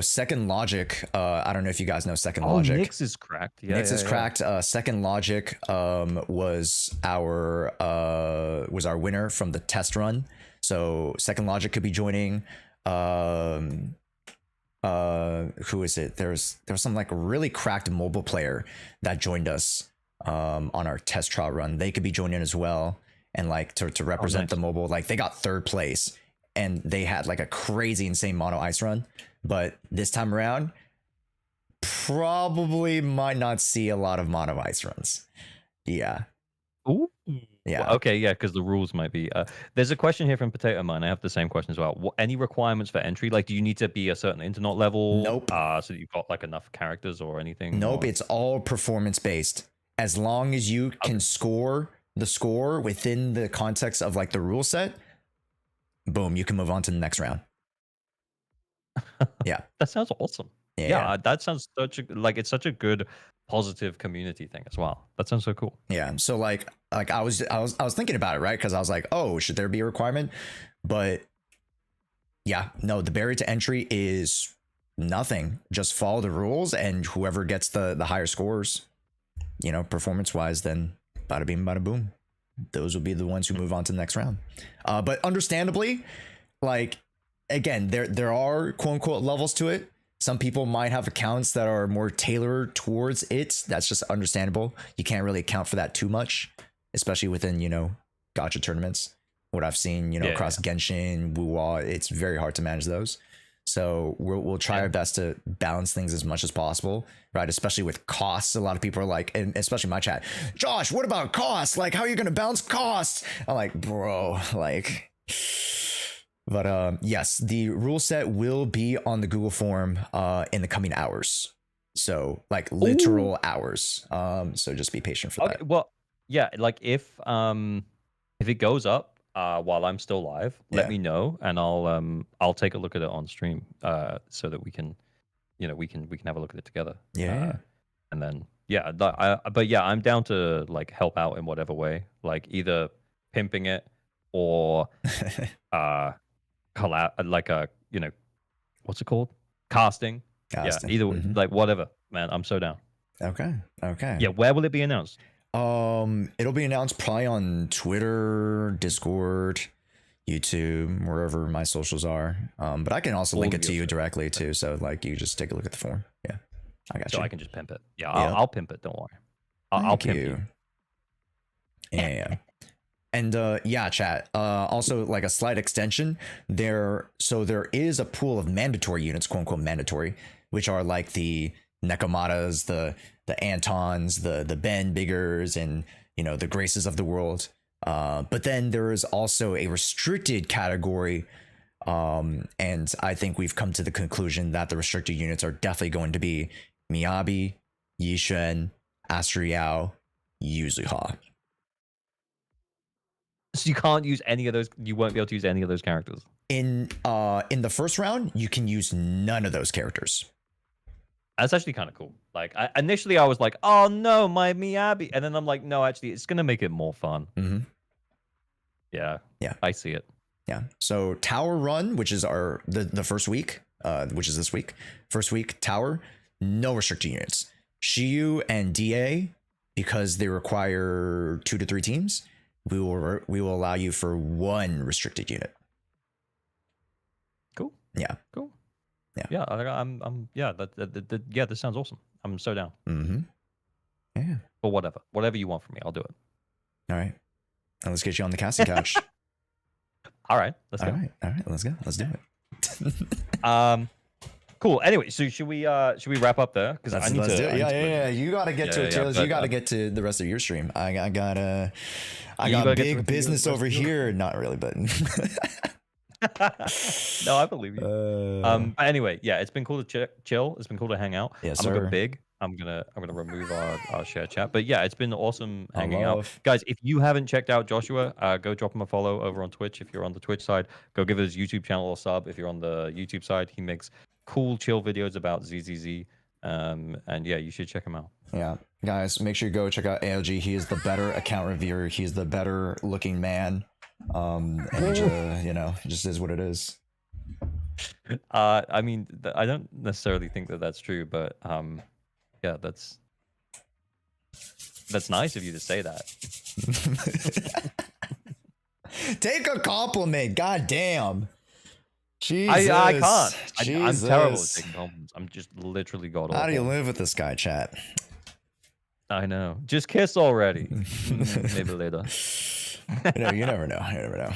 Second Logic. I don't know if you guys know Second Logic. Nyx is cracked. Yeah, Nyx is cracked. Second Logic was our winner from the test run. So Second Logic could be joining. Who is it? There's some like really cracked mobile player that joined us on our test trial run. They could be joining as well, and like to represent the mobile. Like, they got third place, and they had like a crazy insane mono ice run. But this time around, probably might not see a lot of mono ice runs. Yeah. Ooh. Yeah. Well, okay, yeah, because the rules might be. There's a question here from Potato Man. I have the same question as well. Any requirements for entry? Like, do you need to be a certain internet level? Nope. So that you've got like enough characters or anything? Nope. Or... It's all performance based. As long as you can score the score within the context of like the rule set, boom, you can move on to the next round. Yeah. That sounds awesome. Yeah. That sounds it's such a good positive community thing as well. That sounds so cool. Yeah. So like I was thinking about it, right? Because I was like, oh, should there be a requirement? But yeah, no, the barrier to entry is nothing. Just follow the rules, and whoever gets the higher scores, you know, performance wise, then bada bing, bada boom. Those will be the ones who move on to the next round. But understandably, like, again, there are quote unquote levels to it. Some people might have accounts that are more tailored towards it. That's just understandable. You can't really account for that too much, especially within, you know, gacha tournaments. What I've seen, you know, across Genshin, Wuwa, it's very hard to manage those. So we'll try our best to balance things as much as possible, right? Especially with costs. A lot of people are like, and especially my chat, Josh, what about costs? Like, how are you going to balance costs? I'm like, bro, like... But yes, the rule set will be on the Google form in the coming hours. So like literal hours. So just be patient for that. Well, yeah, like if it goes up while I'm still live, let me know, and I'll take a look at it on stream so that we can, you know, we can have a look at it together. Yeah. And then but yeah, I'm down to like help out in whatever way, like either pimping it or like a, you know, what's it called, casting. Yeah, either like whatever, man, I'm so down. Okay Yeah, where will it be announced? It'll be announced probably on Twitter, Discord, YouTube, wherever my socials are. But I can also link it to you directly too, so like you just take a look at the form. Yeah, I got you. So I can just pimp it. Yeah, I'll pimp it, don't worry. I'll pimp you. Yeah. And yeah, chat. Also, like a slight extension, there is a pool of mandatory units, quote unquote mandatory, which are like the Nekamatas, the Antons, the Ben Biggers, and you know the Graces of the world. But then there is also a restricted category, and I think we've come to the conclusion that the restricted units are definitely going to be Miyabi, Yishen, Astriao, Yuzuha. So you can't use any of those. You won't be able to use any of those characters. In the first round, you can use none of those characters. That's actually kind of cool. Like initially, I was like, "Oh no, my Miyabi," and then I'm like, "No, actually, it's gonna make it more fun." Mm-hmm. Yeah, I see it. Yeah. So Tower Run, which is the first week, which is this week, first week Tower, no restricted units. Shiyu and DA, because they require 2 to 3 teams. We will allow you for 1 restricted unit. Cool. Yeah. Cool. Yeah. Yeah. This sounds awesome. I'm so down. Mm-hmm. Yeah. But whatever you want from me, I'll do it. All right. Now let's get you on the casting couch. All right. Let's go. All right. Let's go. Let's do it. Cool. Anyway, so should we wrap up there? Because I need to. Yeah. You gotta get to it, Taylor. You gotta get to the rest of your stream. I got big business over here. Not really, but. No, I believe you. Anyway, yeah, it's been cool to chill. It's been cool to hang out. Yes, I'm sir. gonna go big. I'm gonna remove our share chat. But yeah, it's been awesome hanging out, guys. If you haven't checked out Jshoea, go drop him a follow over on Twitch. If you're on the Twitch side, go give his YouTube channel a sub. If you're on the YouTube side, he makes cool chill videos about ZZZ. And yeah, you should check him out. Yeah, guys, make sure you go check out ALG. He is the better account reviewer. He's the better looking man. And you know, it just is what it is. I mean, I don't necessarily think that that's true, but yeah, that's nice of you to say that. Take a compliment, goddamn. Jesus, I can't. Jesus. I'm terrible at taking compliments. I'm just literally god awful. How do you live with this guy, chat? I know. Just kiss already. Maybe later. You never know. You never know.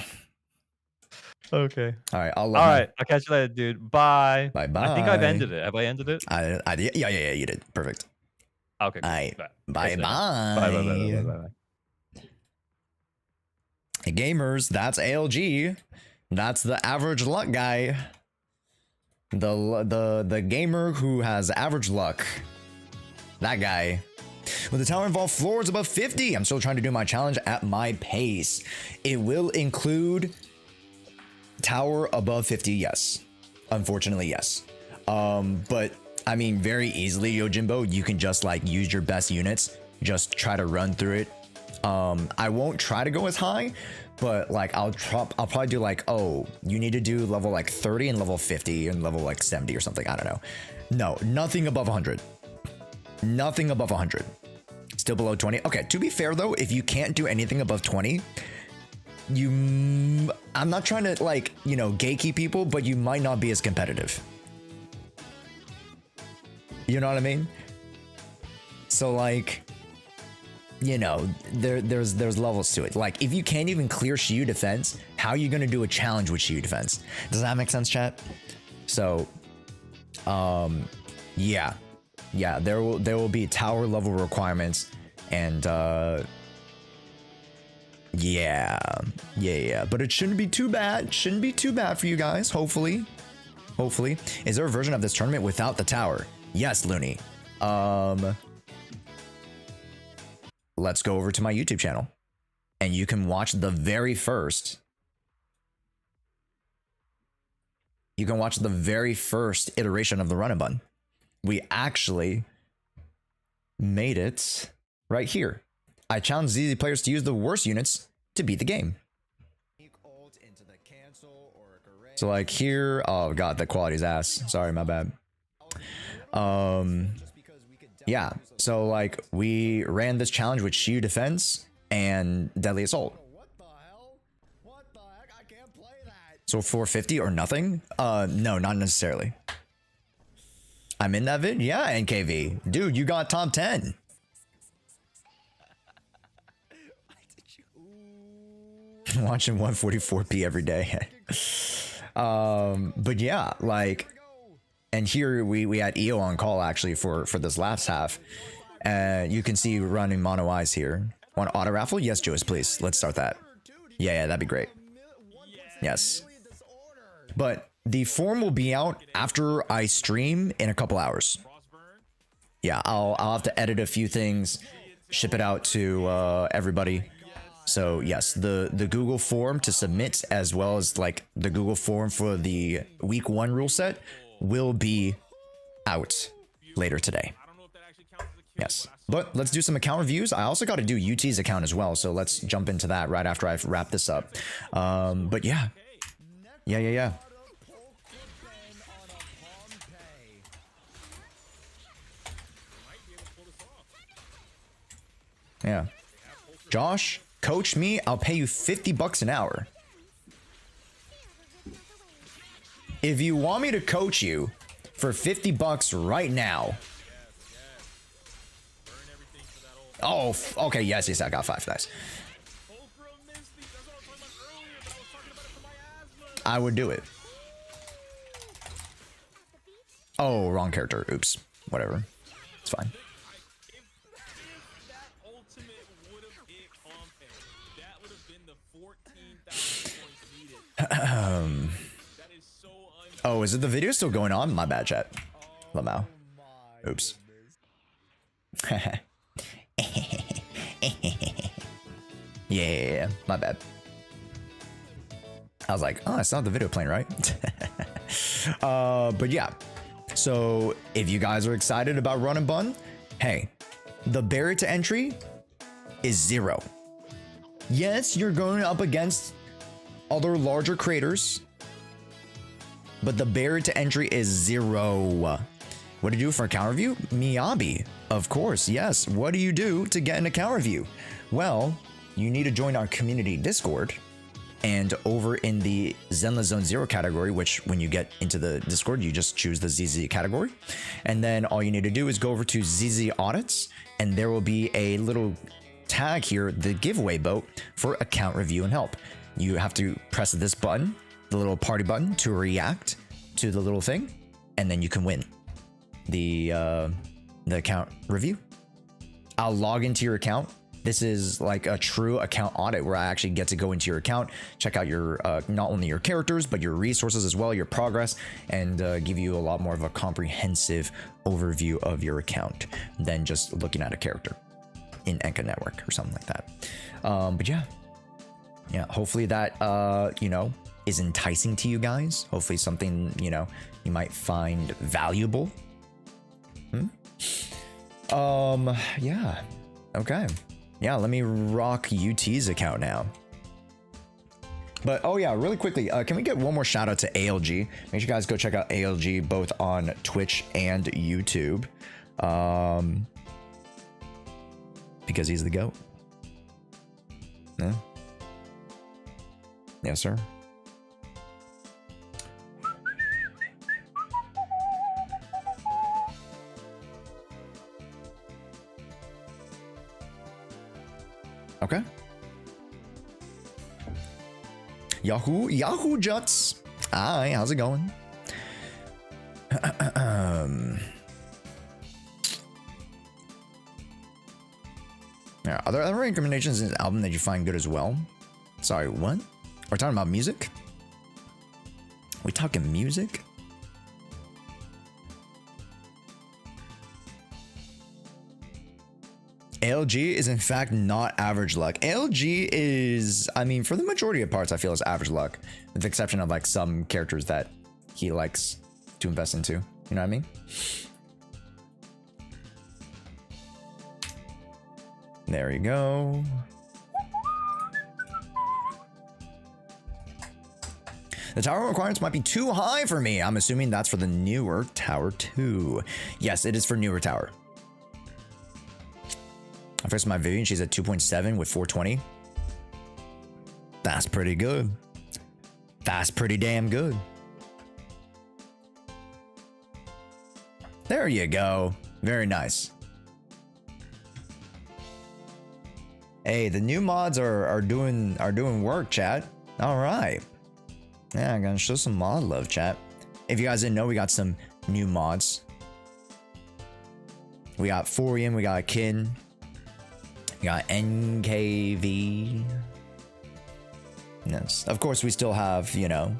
Okay. All right. All right. I'll catch you later, dude. Bye. Bye. I think I've ended it. Have I ended it? Yeah. You did. Perfect. Okay. All right. Bye. Bye. Hey, gamers, that's ALG. That's the average luck guy. The gamer who has average luck. That guy. With the tower involved floors above 50, I'm still trying to do my challenge at my pace. It will include tower above 50, yes. Unfortunately, yes. But I mean, very easily, Yojimbo, you can just like use your best units, just try to run through it I won't try to go as high, but like I'll probably do like, oh, you need to do level like 30 and level 50 and level like 70 or something. I don't know. No, nothing above 100. Nothing above 100. Still below 20. Okay, to be fair though, if you can't do anything above 20, I'm not trying to like, you know, gatekeep people, but you might not be as competitive. You know what I mean? So like, you know, there's levels to it. Like if you can't even clear Shyu defense, how are you gonna do a challenge with Shyu defense? Does that make sense, chat? So, yeah, there will be tower level requirements, and yeah. But it shouldn't be too bad. Shouldn't be too bad for you guys. Hopefully. Is there a version of this tournament without the tower? Yes, Looney. Let's go over to my YouTube channel, and you can watch the very first. You can watch the very first iteration of the run and button. We actually made it right here. I challenge ZZ players to use the worst units to beat the game. So like here, oh god, the quality's ass. Sorry, my bad. Yeah, so like we ran this challenge with Shyu defense and deadly assault. So 450 or nothing? No, not necessarily. I'm in that vid? Yeah, NKV. Dude, you got top 10. Watching 144p every day. But yeah, like, and here we had EO on call actually for this last half. You can see running mono eyes here. Want auto raffle? Yes, Joyce, please. Let's start that. Yeah, that'd be great. Yes. But the form will be out after I stream in a couple hours. Yeah, I'll have to edit a few things, ship it out to everybody. So yes, the Google form to submit, as well as like the Google form for the week 1 rule set, will be out later today. Yes, but let's do some account reviews. I also got to do UT's account as well, so let's jump into that right after I've wrapped this up. But yeah. Yeah. Josh, coach me. I'll pay you $50 an hour. If you want me to coach you for $50 right now. Oh, okay. Yes. I got 5. Nice. I would do it. Oh, wrong character. Oops. Whatever. It's fine. Oh, is it the video still going on? My bad, chat. Lamau. Oops. Yeah, my bad. I was like, oh, it's not the video playing, right? But yeah. So if you guys are excited about Run and Bun, hey, the barrier to entry is 0. Yes, you're going up against other larger creators, but the barrier to entry is 0. What do you do for account review? Miyabi, of course, yes. What do you do to get an account review? Well, you need to join our community Discord, and over in the Zenless Zone 0 category, which when you get into the Discord, you just choose the ZZ category. And then all you need to do is go over to ZZ Audits, and there will be a little tag here, the giveaway boat for account review and help. You have to press this button, the little party button, to react to the little thing, and then you can win the account review. I'll log into your account. This is like a true account audit where I actually get to go into your account, check out your not only your characters, but your resources as well, your progress, and give you a lot more of a comprehensive overview of your account than just looking at a character in Enka Network or something like that. But yeah, hopefully that, you know, is enticing to you guys. Hopefully something, you know, you might find valuable. Yeah. Okay. Yeah, let me rock UT's account now. But oh yeah, really quickly, can we get one more shout out to ALG? Make sure you guys go check out ALG both on Twitch and YouTube. Because he's the GOAT. Yeah. Yes, sir. Okay. Yahoo Juts. Hi, how's it going? Yeah, are there other recommendations in the album that you find good as well? Sorry, what? We're talking about music? We talking music? ALG is in fact not average luck. ALG is, I mean, for the majority of parts, I feel is average luck, with the exception of like some characters that he likes to invest into. You know what I mean? There you go. The tower requirements might be too high for me. I'm assuming that's for the newer Tower 2. Yes, it is for newer Tower. I first my Vivian, she's at 2.7 with 420. That's pretty good. That's pretty damn good. There you go. Very nice. Hey, the new mods are doing work, chat. All right. Yeah, I'm gonna show some mod love, chat. If you guys didn't know, we got some new mods. We got Forian, we got Kin. We got NKV. Yes. Of course, we still have, you know,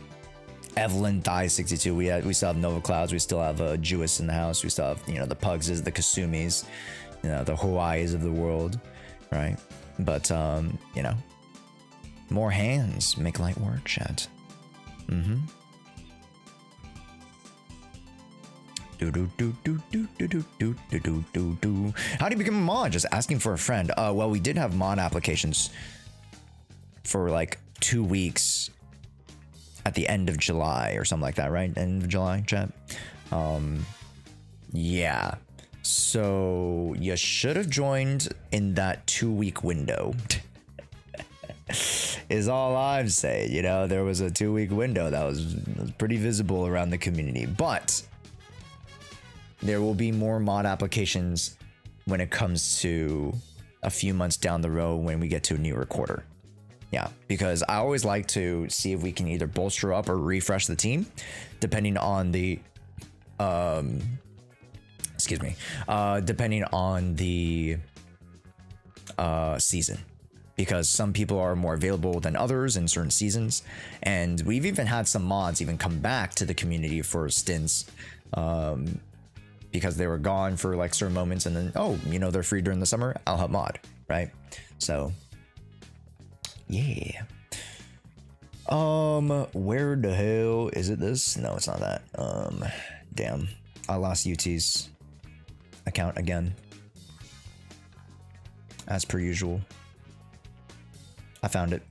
Evelyn Thigh 62. We still have Nova Clouds. We still have Jewess in the house. We still have, you know, the Pugses, the Kasumis, you know, the Hawaiis of the world, right? But you know, more hands make light work, chat. Mm-hmm. How do you become a mod? Just asking for a friend. Well, we did have mod applications for like 2 weeks at the end of July or something like that, right? End of July, chat. Yeah. So you should have joined in that 2-week window. Is all I'm saying. You know, there was a 2-week window that was pretty visible around the community, but there will be more mod applications when it comes to a few months down the road when we get to a new recorder. Yeah, because I always like to see if we can either bolster up or refresh the team, depending on the, depending on the season. Because some people are more available than others in certain seasons. And we've even had some mods even come back to the community for stints. Because they were gone for like certain moments and then, oh, you know, they're free during the summer, I'll help mod, right? So, yeah. Where the hell is it this? No, it's not that. Damn, I lost UT's account again. As per usual. I found it.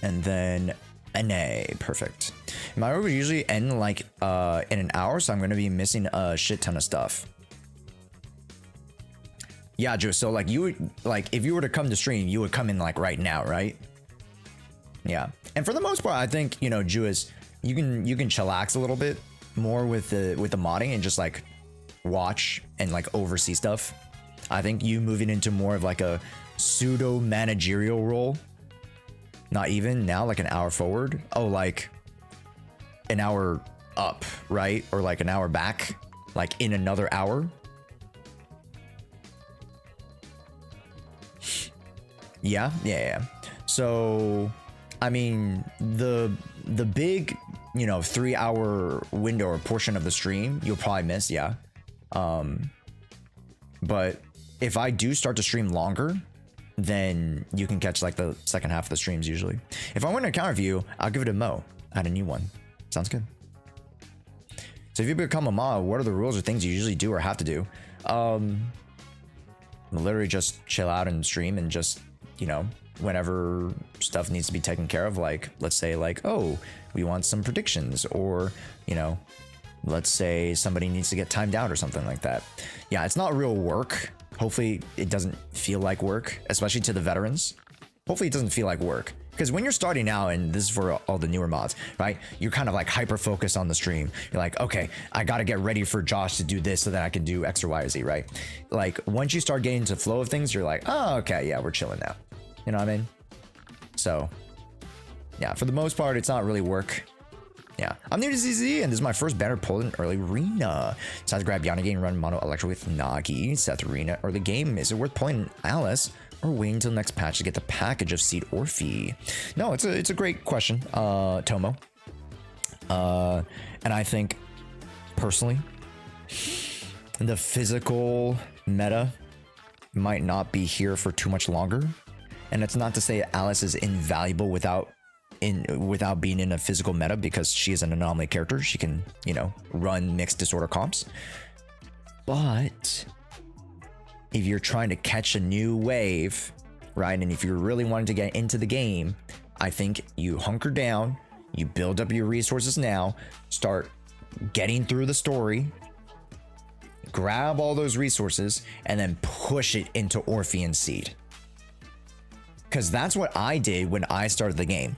And then NA, perfect. My road would usually end like in an hour, so I'm gonna be missing a shit ton of stuff. Yeah, Joe. So like you would, like if you were to come to stream, you would come in like right now, right? Yeah. And for the most part, I think, you know, Jewess, you can chillax a little bit more with the modding and just like watch and like oversee stuff. I think you moving into more of like a pseudo managerial role. Not even now, like an hour forward. Oh, like an hour up, right? Or like an hour back, like in another hour. Yeah. So, I mean, the big, you know, 3-hour window or portion of the stream, you'll probably miss, yeah. But if I do start to stream longer, then you can catch like the second half of the streams usually. If I want an account review, I'll give it a Mo. Add a new one. Sounds good. So if you become a mod, what are the rules or things you usually do or have to do? Literally just chill out and stream and just, you know, whenever stuff needs to be taken care of, like let's say like, oh, we want some predictions, or, you know, let's say somebody needs to get timed out or something like that. Yeah, it's not real work. Hopefully it doesn't feel like work, especially to the veterans. Hopefully it doesn't feel like work. Because when you're starting out, and this is for all the newer mods, right? You're kind of like hyper focused on the stream. You're like, okay, I got to get ready for Josh to do this so that I can do X or Y or Z, right? Like once you start getting into the flow of things, you're like, oh, okay, yeah, we're chilling now. You know what I mean? So yeah, for the most part, it's not really work. Yeah, I'm new to ZZZ, and this is my first banner pulled in early arena. Decided to grab Yanagi and run mono electro with Nagi. Seth arena early game. Is it worth pulling Alice or waiting until the next patch to get the package of seed or fee? No, it's a great question, Tomo. And I think personally, the physical meta might not be here for too much longer. And it's not to say Alice is invaluable without being in a physical meta, because she is an anomaly character. She can, you know, run mixed disorder comps. But if you're trying to catch a new wave, right, and if you're really wanting to get into the game, I think you hunker down, you build up your resources now, start getting through the story, grab all those resources, and then push it into Orphean Seed. Because that's what I did when I started the game.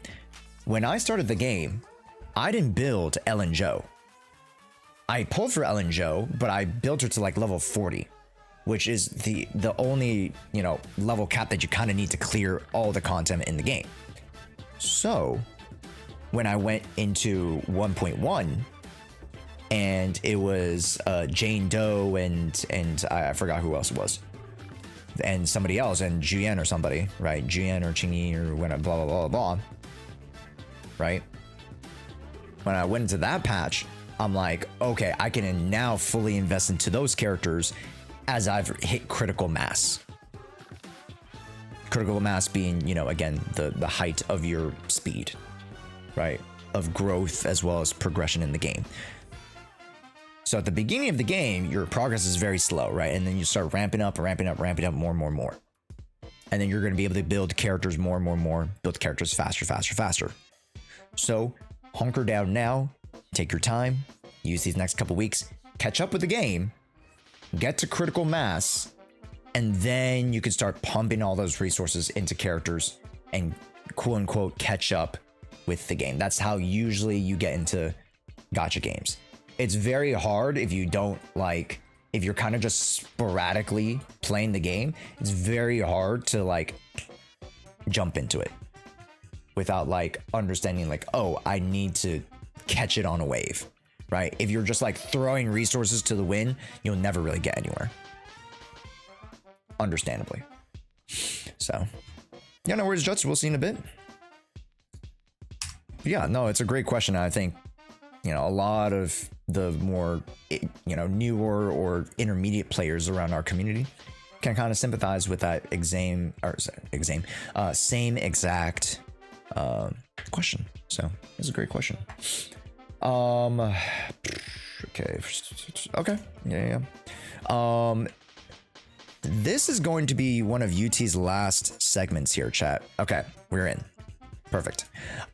When I started the game, I didn't build Ellen Joe. I pulled for Ellen Joe, but I built her to like level 40, which is the only, you know, level cap that you kind of need to clear all the content in the game. So when I went into 1.1 and it was Jane Doe and I forgot who else it was, and somebody else, and Jian or somebody, right? Jian or Qingyi or whatever, blah, blah, blah, blah. Right? When I went into that patch, I'm like, okay, I can now fully invest into those characters as I've hit critical mass. Critical mass being, you know, again, the height of your speed, right? Of growth as well as progression in the game. So at the beginning of the game, your progress is very slow, right? And then you start ramping up more and more. And then you're going to be able to build characters more and more, build characters faster. So hunker down now, take your time, use these next couple weeks, catch up with the game, get to critical mass, and then you can start pumping all those resources into characters and quote unquote catch up with the game. That's how usually you get into gacha games. It's very hard if you don't like, if you're kind of just sporadically playing the game, it's very hard to like jump into it without like understanding like, oh, I need to catch it on a wave, right? If you're just like throwing resources to the wind, you'll never really get anywhere. Understandably. So, yeah, no worries, Juts. We'll see in a bit. But yeah, no, it's a great question. I think, you know, a lot of the more, you know, newer or intermediate players around our community can kind of sympathize with that same exact question. So it's a great question. Okay. Yeah. This is going to be one of UT's last segments here, chat. Okay, we're in. Perfect.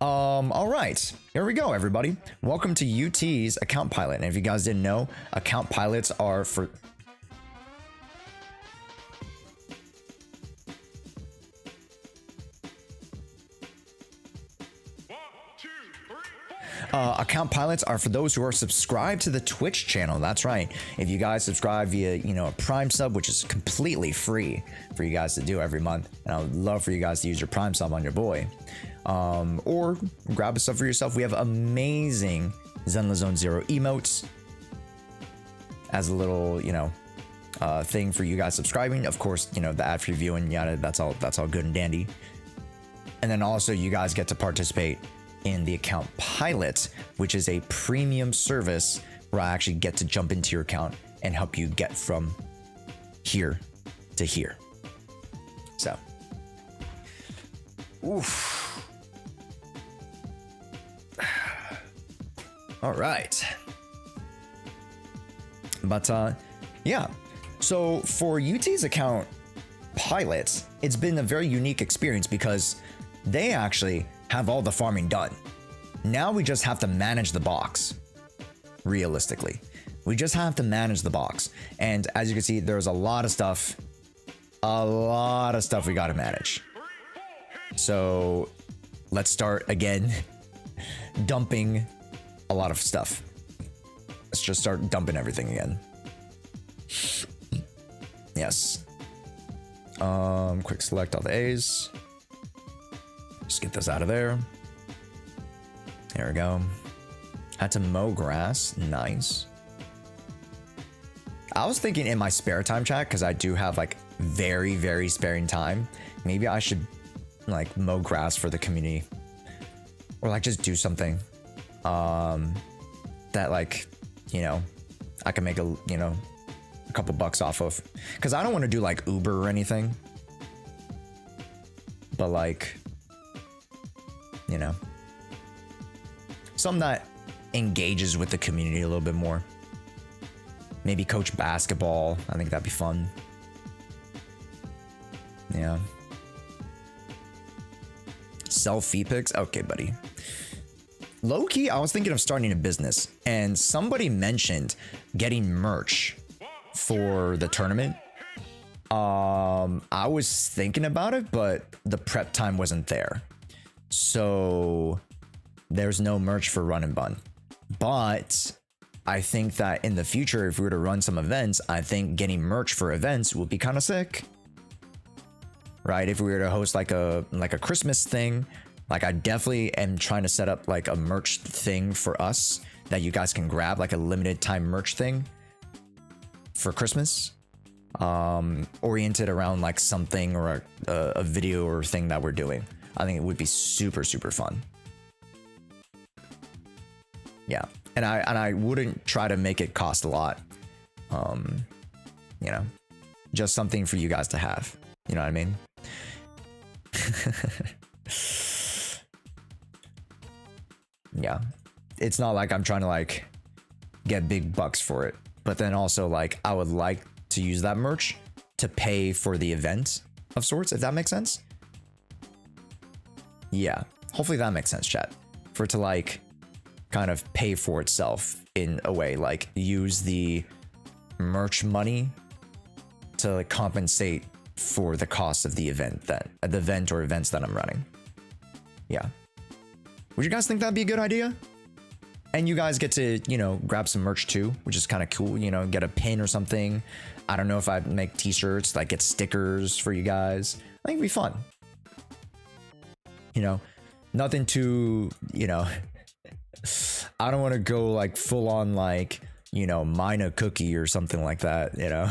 All right, here we go, everybody. Welcome to UT's account pilot. And if you guys didn't know, account pilots are for account pilots are for those who are subscribed to the Twitch channel. That's right. If you guys subscribe via, you know, a Prime sub, which is completely free for you guys to do every month, and I would love for you guys to use your Prime sub on your boy, or grab a sub for yourself. We have amazing Zenless Zone Zero emotes as a little, you know, thing for you guys subscribing. Of course, you know, the ad-free viewing, yada, that's all good and dandy. And then also you guys get to participate in the account pilot, which is a premium service where I actually get to jump into your account and help you get from here to here. So, oof. All right. But yeah, so for UT's account pilots, it's been a very unique experience because they actually have all the farming done. Now we just have to manage the box. Realistically, we just have to manage the box. And as you can see, there's a lot of stuff we got to manage. So let's start again dumping a lot of stuff. Let's just start dumping everything again. Yes. Quick select all the A's. Just get this out of there. There we go. Had to mow grass. Nice. I was thinking in my spare time, chat, because I do have like very sparing time. Maybe I should like mow grass for the community, or like just do something that, like, you know, I can make a couple bucks off of, because I don't want to do like Uber or anything, but like, you know, something that engages with the community a little bit more. Maybe coach basketball. I think that'd be fun. Yeah. Sell feed pics? Okay, buddy. Low key, I was thinking of starting a business, and somebody mentioned getting merch for the tournament. I was thinking about it, but the prep time wasn't there. So there's no merch for Run and Bun. But I think that in the future, if we were to run some events, I think getting merch for events would be kind of sick. Right? If we were to host like a Christmas thing, like I definitely am trying to set up like a merch thing for us that you guys can grab, like a limited time merch thing for Christmas, oriented around like something or a video or thing that we're doing. I think it would be super fun. Yeah, and I wouldn't try to make it cost a lot. You know, just something for you guys to have. You know what I mean? Yeah, it's not like I'm trying to like get big bucks for it, but then also like I would like to use that merch to pay for the event of sorts, if that makes sense. Yeah, hopefully that makes sense, chat. For it to like kind of pay for itself in a way, like use the merch money to like compensate for the cost of the event or events that I'm running. Yeah. Would you guys think that'd be a good idea? And you guys get to, you know, grab some merch too, which is kind of cool, you know, get a pin or something. I don't know if I'd make t-shirts, like get stickers for you guys. I think it'd be fun. You know, nothing too, you know, I don't want to go like full on like, you know, mine a cookie or something like that, you know.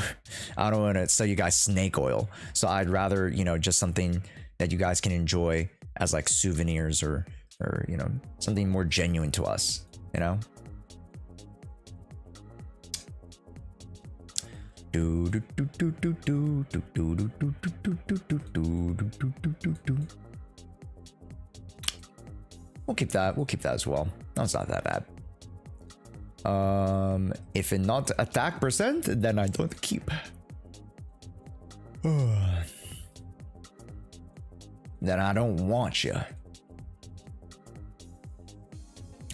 I don't want to sell you guys snake oil. So I'd rather, you know, just something that you guys can enjoy as like souvenirs or you know, something more genuine to us, you know. We'll keep that. We'll keep that as well. No, it's not that bad. If it not attack percent, then I don't keep. Then I don't want you.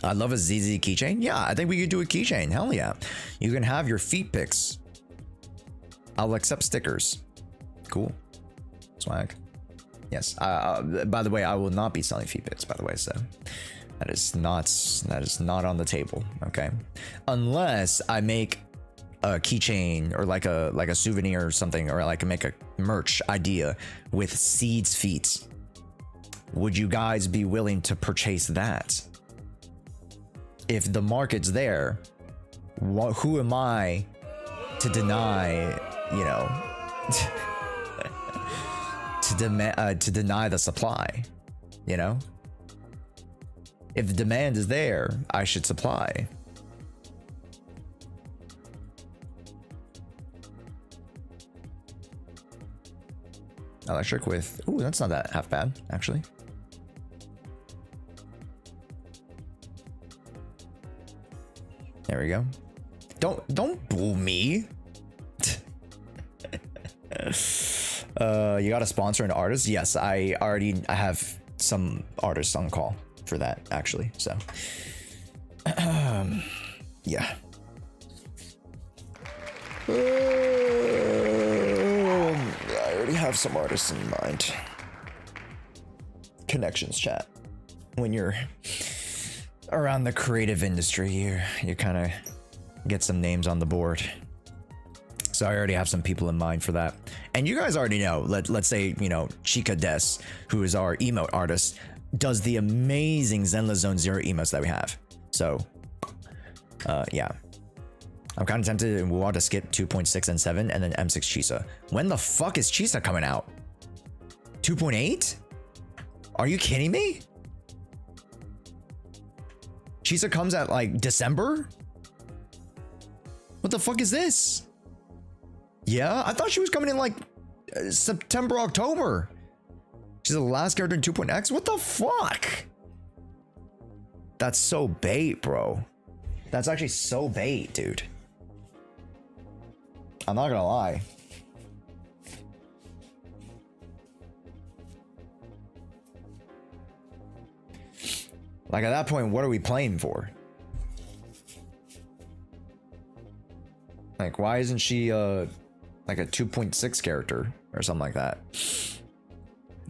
I love a ZZ keychain. Yeah, I think we could do a keychain. Hell yeah. You can have your feet pics. I'll accept stickers. Cool. Swag. Yes. By the way, I will not be selling feet pics, by the way, so that is not on the table. Okay. Unless I make a keychain or like a souvenir or something, or like make a merch idea with Seed's feet. Would you guys be willing to purchase that? If the market's there, who am I to deny, you know, to deny the supply, you know? If the demand is there, I should supply. Electric with, ooh, that's not that half bad, actually. There we go. Don't boo me. You got to sponsor an artist? Yes, I have some artists on call for that actually. So, yeah. I already have some artists in mind. Connections, chat. When you're around the creative industry, you kind of get some names on the board. So I already have some people in mind for that. And you guys already know, let's say, you know, Chica Des, who is our emote artist, does the amazing Zenless Zone Zero emotes that we have. So, yeah. I'm kind of tempted to want to skip 2.6 and 7 and then M6 Chisa. When the fuck is Chisa coming out? 2.8? Are you kidding me? Chisa comes at like December? What the fuck is this? Yeah, I thought she was coming in like September, October. She's the last character in 2.x? What the fuck? That's so bait, bro. That's actually so bait, dude. I'm not gonna lie. Like at that point, what are we playing for? Like, why isn't she like a 2.6 character or something like that?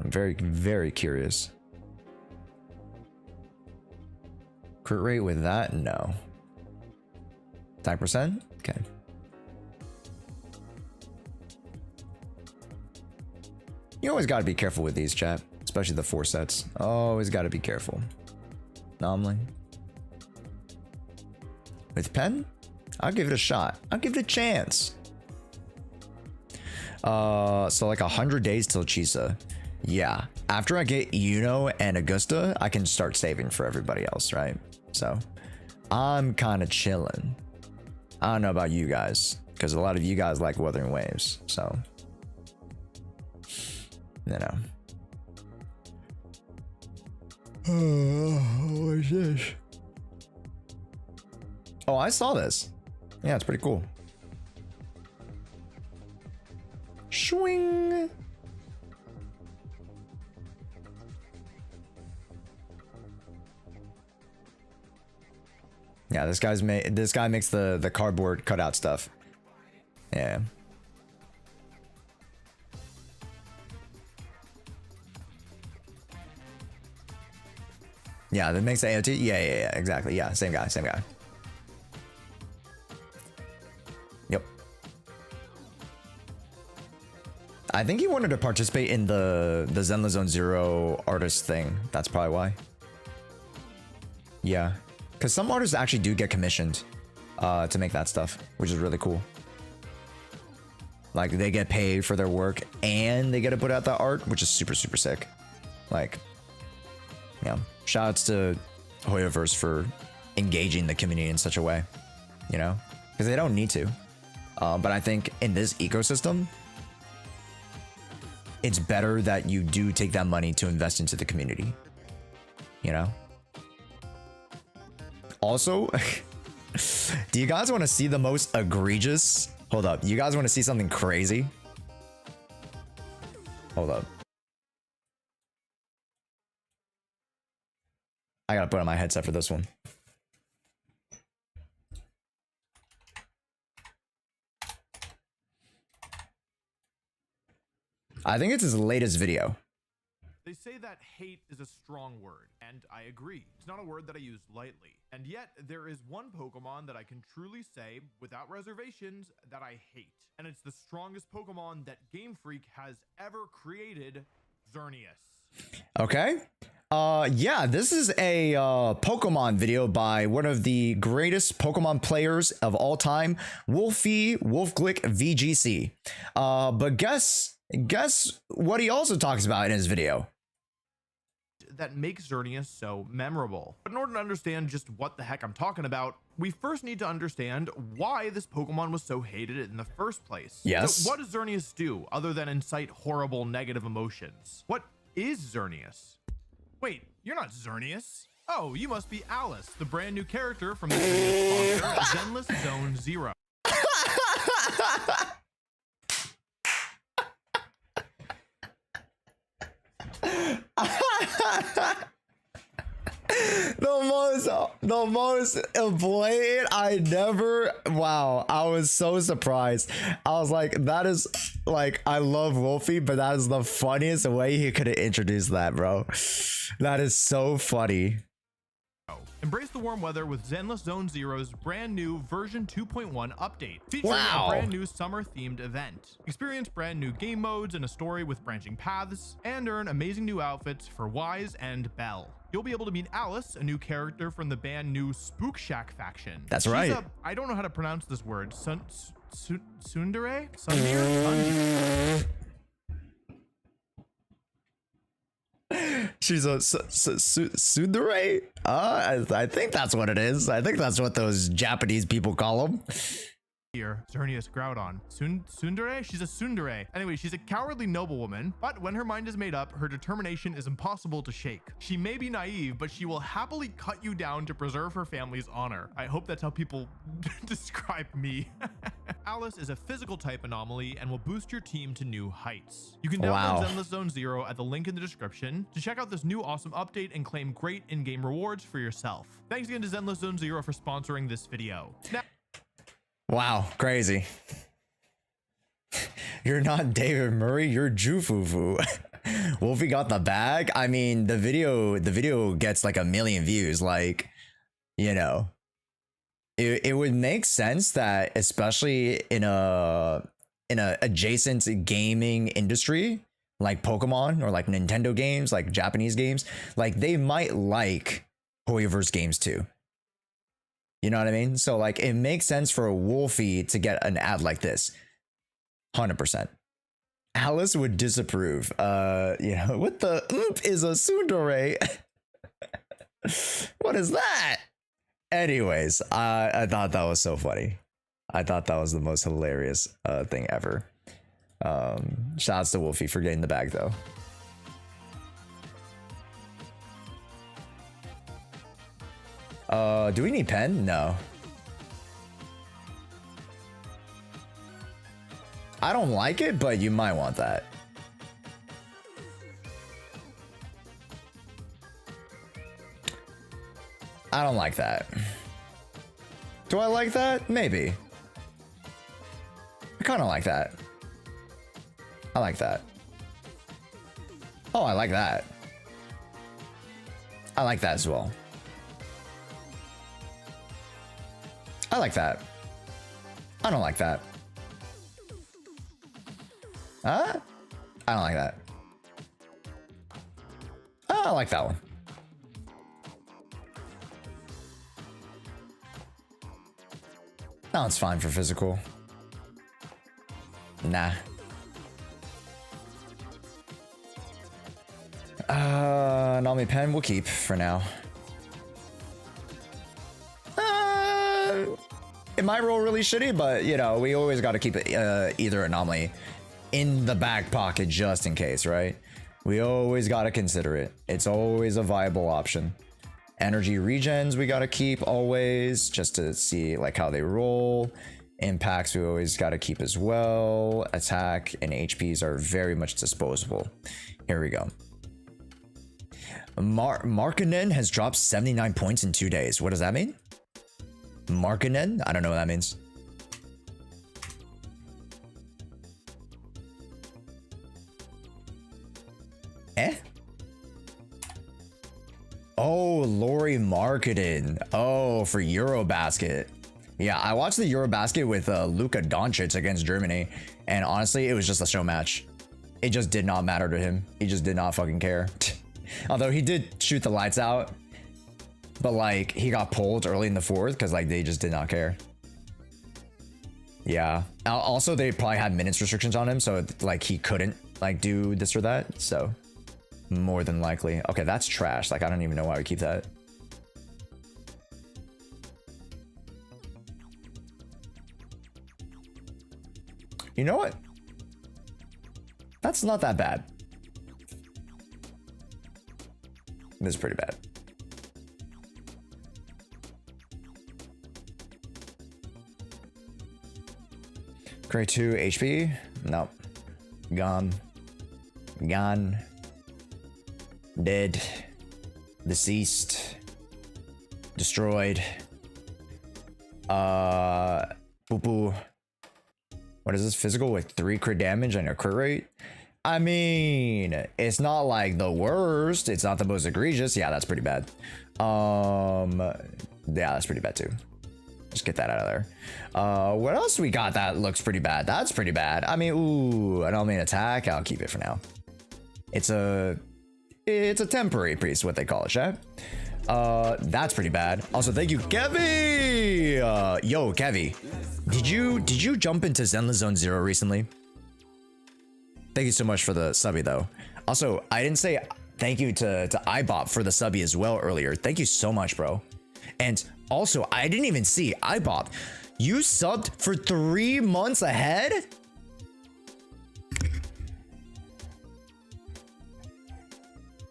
I'm very, very curious. Crit rate with that? No. 10%? Okay. You always gotta be careful with these, chat. Especially the 4 sets. Always gotta be careful. Normally. With pen? I'll give it a shot. I'll give it a chance. So like 100 days till Chisa. Yeah. After I get Yuno and Augusta, I can start saving for everybody else, right? So I'm kind of chilling. I don't know about you guys, because a lot of you guys like Wuthering Waves, so you know. What is this? Oh, I saw this. Yeah, it's pretty cool. Swing. Yeah, this guy makes the cardboard cutout stuff. Yeah. Yeah, that makes the AOT. Yeah, exactly. Yeah, same guy. Yep. I think he wanted to participate in the Zenless Zone Zero artist thing. That's probably why. Yeah. Because some artists actually do get commissioned to make that stuff, which is really cool. Like, they get paid for their work and they get to put out that art, which is super, super sick. Like, yeah. Shoutouts to Hoyoverse for engaging the community in such a way, you know? Because they don't need to. But I think in this ecosystem, it's better that you do take that money to invest into the community, you know? Also, do you guys want to see the most egregious? Hold up. You guys want to see something crazy? Hold up. I gotta put on my headset for this one. I think it's his latest video. They say that hate is a strong word, and I agree. It's not a word that I use lightly. And yet, there is one Pokemon that I can truly say, without reservations, that I hate. And it's the strongest Pokemon that Game Freak has ever created, Xerneas. Okay. Yeah, this is a Pokemon video by one of the greatest Pokemon players of all time, Wolfie Wolfglick VGC. But guess what he also talks about in his video. That makes Xerneas so memorable. But in order to understand just what the heck I'm talking about, we first need to understand why this Pokemon was so hated in the first place. Yes. So what does Xerneas do other than incite horrible negative emotions? What is Xerneas? Wait, you're not Xerneas. Oh, you must be Alice, the brand new character from the sponsor, Zenless Zone Zero. The most blatant I never. Wow, I was so surprised. I was like, that is like, I love Wolfie, but that is the funniest way he could have introduced that, bro. That is so funny. Embrace the warm weather with Zenless Zone Zero's brand new version 2.1 update, featuring Wow. a brand new summer themed event. Experience brand new game modes and a story with branching paths, and earn amazing new outfits for Wise and Belle. You'll be able to meet Alice, a new character from the band new Spook Shack faction. That's right. I don't know how to pronounce this word. Sundere? Sundere? She's a tsundere. I think that's what it is. I think that's what those Japanese people call them. Here, Xerneas Groudon. Tsundere? She's a tsundere. Anyway, she's a cowardly noblewoman, but when her mind is made up, her determination is impossible to shake. She may be naive, but she will happily cut you down to preserve her family's honor. I hope that's how people describe me. Alice is a physical type anomaly and will boost your team to new heights. You can download Zenless Zone Zero at the link in the description to check out this new awesome update and claim great in-game rewards for yourself. Thanks again to Zenless Zone Zero for sponsoring this video. Now Wow, crazy. You're not David Murray, you're Jufufu. Wolfie got the bag. I mean, the video gets like 1 million views. Like, you know, it would make sense that, especially in a adjacent gaming industry like Pokemon or like Nintendo games, like Japanese games, like they might like Hoyoverse games too. You know what I mean? So like it makes sense for a Wolfie to get an ad like this. 100%. Alice would disapprove. You know, what the oop is a tsundere? What is that? Anyways, I thought that was so funny. I thought that was the most hilarious thing ever. Shouts to Wolfie for getting the bag though. Do we need pen? No. I don't like it, but you might want that. I don't like that. Do I like that? Maybe. I kind of like that. I like that. Oh, I like that. I like that as well. I like that. I don't like that. Huh? I don't like that. Oh, I like that one. That one's fine for physical. Nah. Nami pen we'll keep for now. It might roll really shitty, but you know, we always got to keep it either anomaly in the back pocket just in case, right? We always got to consider it. It's always a viable option. Energy regens we got to keep always just to see like how they roll. Impacts we always got to keep as well. Attack and HPs are very much disposable. Here we go. Markinen has dropped 79 points in 2 days. What does that mean? Markinen? I don't know what that means. Eh? Oh, Lori Marketing. Oh, for Eurobasket. Yeah, I watched the Eurobasket with Luka Doncic against Germany, and honestly, it was just a show match. It just did not matter to him. He just did not fucking care. Although he did shoot the lights out, but like he got pulled early in the fourth because like they just did not care. Yeah. Also, they probably had minutes restrictions on him, so like he couldn't like do this or that. So more than likely. Okay, that's trash. Like I don't even know why we keep that. You know what? That's not that bad. This is pretty bad. Grade 2 HP. Nope. Gone. Gone. Dead. Deceased. Destroyed. Poo-poo. What is this? Physical with 3 crit damage and a crit rate? I mean, it's not like the worst. It's not the most egregious. Yeah, that's pretty bad. Yeah, that's pretty bad too. Just get that out of there. What else we got that looks pretty bad? That's pretty bad. I mean, ooh, an main attack. I'll keep it for now. It's a temporary priest, what they call it, chat. That's pretty bad. Also, thank you, Kevy. Yo, Kevy, did you jump into Zenless Zone 0 recently? Thank you so much for the subby though. Also, I didn't say thank you to iBop for the subby as well earlier. Thank you so much, bro. And also, I didn't even see iBop. You subbed for 3 months ahead?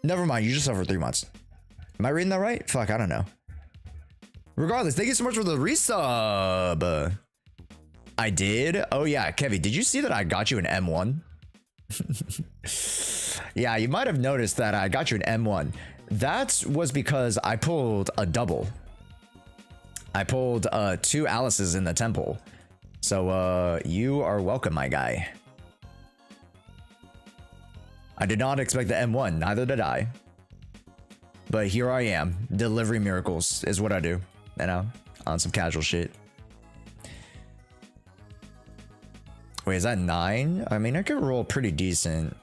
Never mind, you just subbed for 3 months. Am I reading that right? Fuck, I don't know. Regardless, thank you so much for the resub. I did? Oh yeah, Kevy, did you see that I got you an M1? Yeah, you might have noticed that I got you an M1. That was because I pulled a double. I pulled 2 Alices in the temple. So you are welcome, my guy. I did not expect the M1, neither did I. But here I am. Delivering miracles is what I do, you know, on some casual shit. Wait, is that 9? I mean, I could roll pretty decent.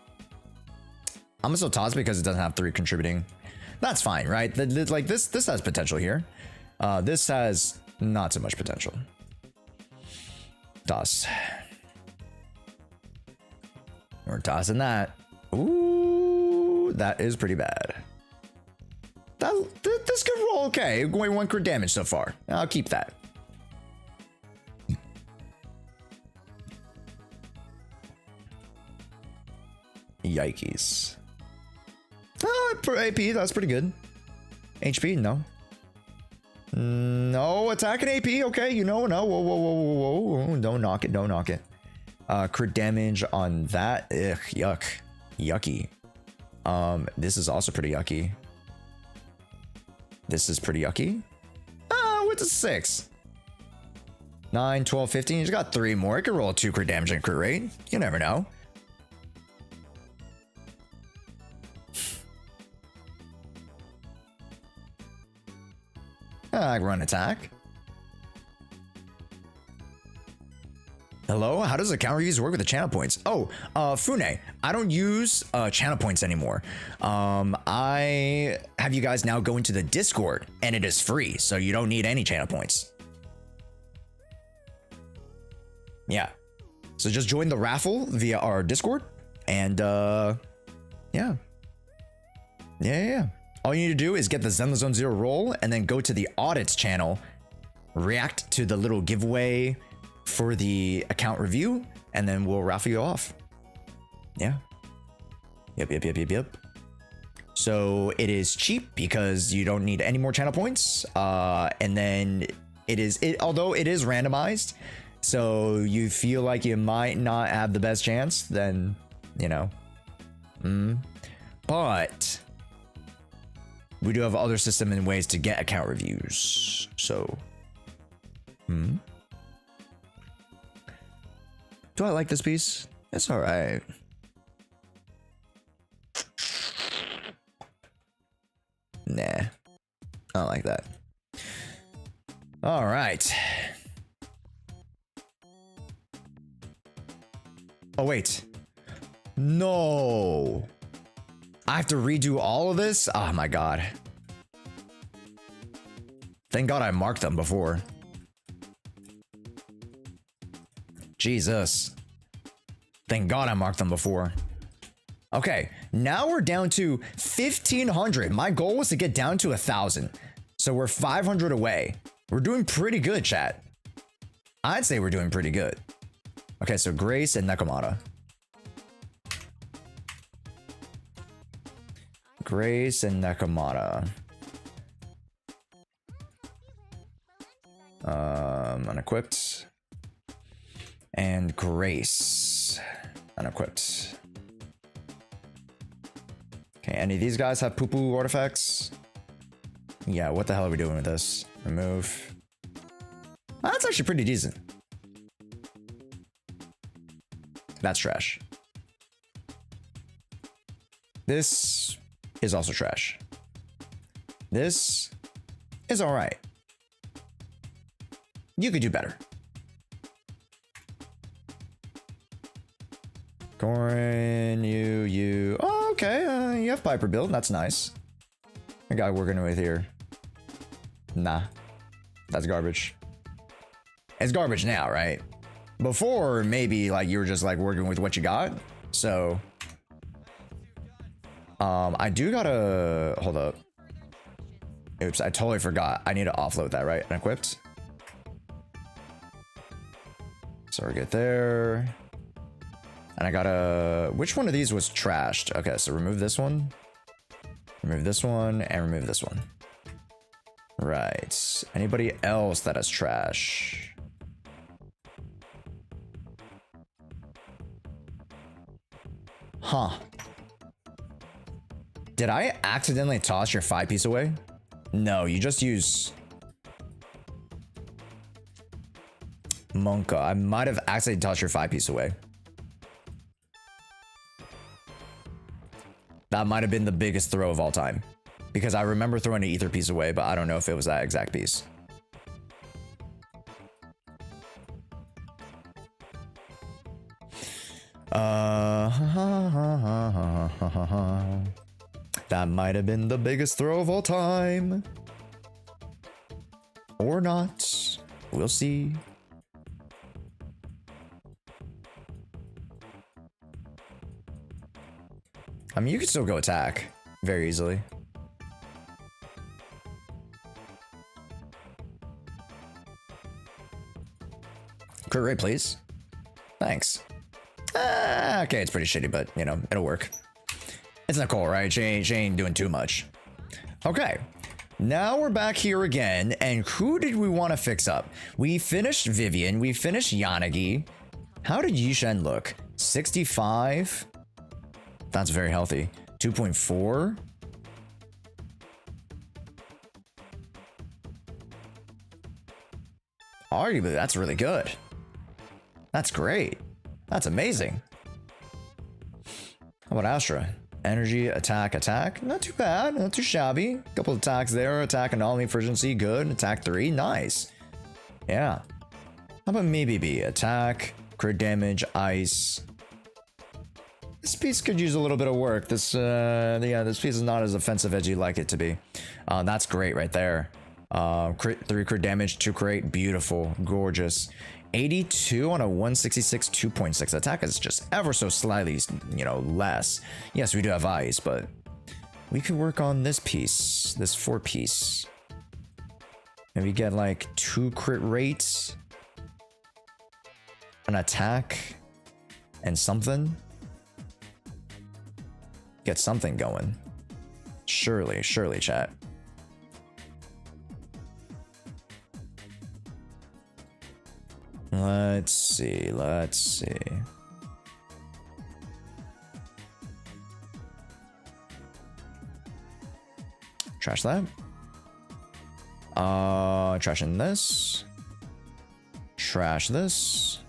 I'm gonna still toss because it doesn't have 3 contributing. That's fine, right? Like this has potential here. This has not so much potential. Toss. We're tossing that. Ooh, that is pretty bad. This could roll okay. Going 1 crit damage so far. I'll keep that. Yikes. Oh, AP, that's pretty good. HP, no. No, attacking AP, okay, you know, no, whoa. Don't knock it, don't knock it. Crit damage on that, ugh, yuck. Yucky. This is also pretty yucky. This is pretty yucky. What's a 6? 9, 12, 15, he's got 3 more. It could roll 2 crit damage and crit rate. You never know. Run attack. Hello, how does account reviews work with the channel points? Oh, Fune, I don't use channel points anymore. I have you guys now go into the Discord and it is free, so you don't need any channel points. Yeah, so just join the raffle via our Discord and yeah. All you need to do is get the Zenless Zone 0 roll and then go to the audits channel, react to the little giveaway for the account review, and then we'll raffle you off. Yeah. Yep. So it is cheap because you don't need any more channel points. And then although it is randomized, so you feel like you might not have the best chance, then, you know. But we do have other system and ways to get account reviews. So, do I like this piece? It's all right. Nah, I don't like that. All right. Oh, wait. No. I have to redo all of this? Oh my god. Thank god I marked them before. Jesus. Thank god I marked them before. Okay, now we're down to 1,500. My goal was to get down to 1,000. So we're 500 away. We're doing pretty good, chat. I'd say we're doing pretty good. Okay, so Grace and Nekomata. Grace and Nekomata. Unequipped. And Grace. Unequipped. Okay, Any of these guys have poo-poo artifacts? Yeah, what the hell are we doing with this? Remove. That's actually pretty decent. That's trash. This is also trash. This is all right. You could do better. Corin, you. Oh, okay. You have Piper build. That's nice. The guy working with here. Nah. That's garbage. It's garbage now, right? Before, maybe like you were just like working with what you got. So, I do gotta hold up. Oops, I totally forgot. I need to offload that, right? Unequipped. So we're good there. And I gotta... Which one of these was trashed? Okay, so remove this one. Remove this one, and remove this one. Right. Anybody else that has trash? Huh. Did I accidentally toss your 5-piece away? No, you just use... Monka. I might have accidentally tossed your 5-piece away. That might have been the biggest throw of all time. Because I remember throwing an ether piece away, but I don't know if it was that exact piece. That might have been the biggest throw of all time. Or not. We'll see. I mean, you could still go attack very easily. Crit rate, please. Thanks. Okay, it's pretty shitty, but, you know, it'll work. It's Nicole, right? She ain't doing too much. Okay. Now we're back here again, and who did we want to fix up? We finished Vivian. We finished Yanagi. How did Yishen look? 65? That's very healthy. 2.4? Arguably, that's really good. That's great. That's amazing. How about Astra? Energy, attack, attack. Not too bad. Not too shabby. Couple of attacks there. Attack, anomaly, efficiency. Good. Attack 3. Nice. Yeah. How about maybe B? Attack, crit damage, ice. This piece could use a little bit of work. This piece is not as offensive as you'd like it to be. That's great right there. Crit 3 crit damage, 2 crit. Beautiful. Gorgeous. 82 on a 166 2.6 attack is just ever so slightly, you know, less. Yes, we do have ice, but we could work on this piece, this 4-piece. Maybe get like 2 crit rates, an attack, and something. Get something going. Surely, chat. Let's see. Trash that. Trashing this. Trash this.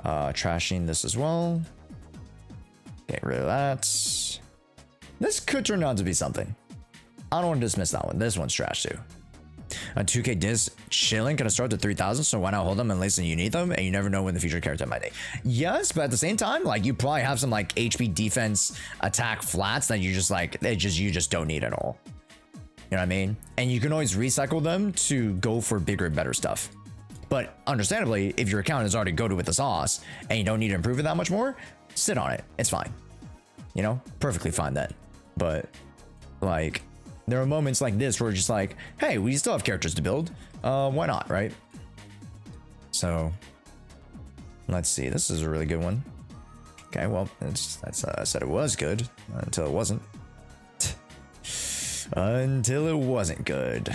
Trashing this as well. Get rid of that. This could turn out to be something. I don't want to dismiss that one. This one's trash too. A 2k disc chilling gonna start to 3,000, so why not hold them unless you need them, and you never know when the future character might need. Yes, but at the same time, like, you probably have some like HP defense attack flats that you just like you just don't need at all. You know what I mean? And you can always recycle them to go for bigger and better stuff. But understandably, if your account is already goated with the sauce and you don't need to improve it that much more, sit on it. It's fine. You know, perfectly fine then. But like, there are moments like this where it's just like, hey, we still have characters to build. Why not, right? So let's see. This is a really good one. Okay, well, I said it was good until it wasn't. Until it wasn't good.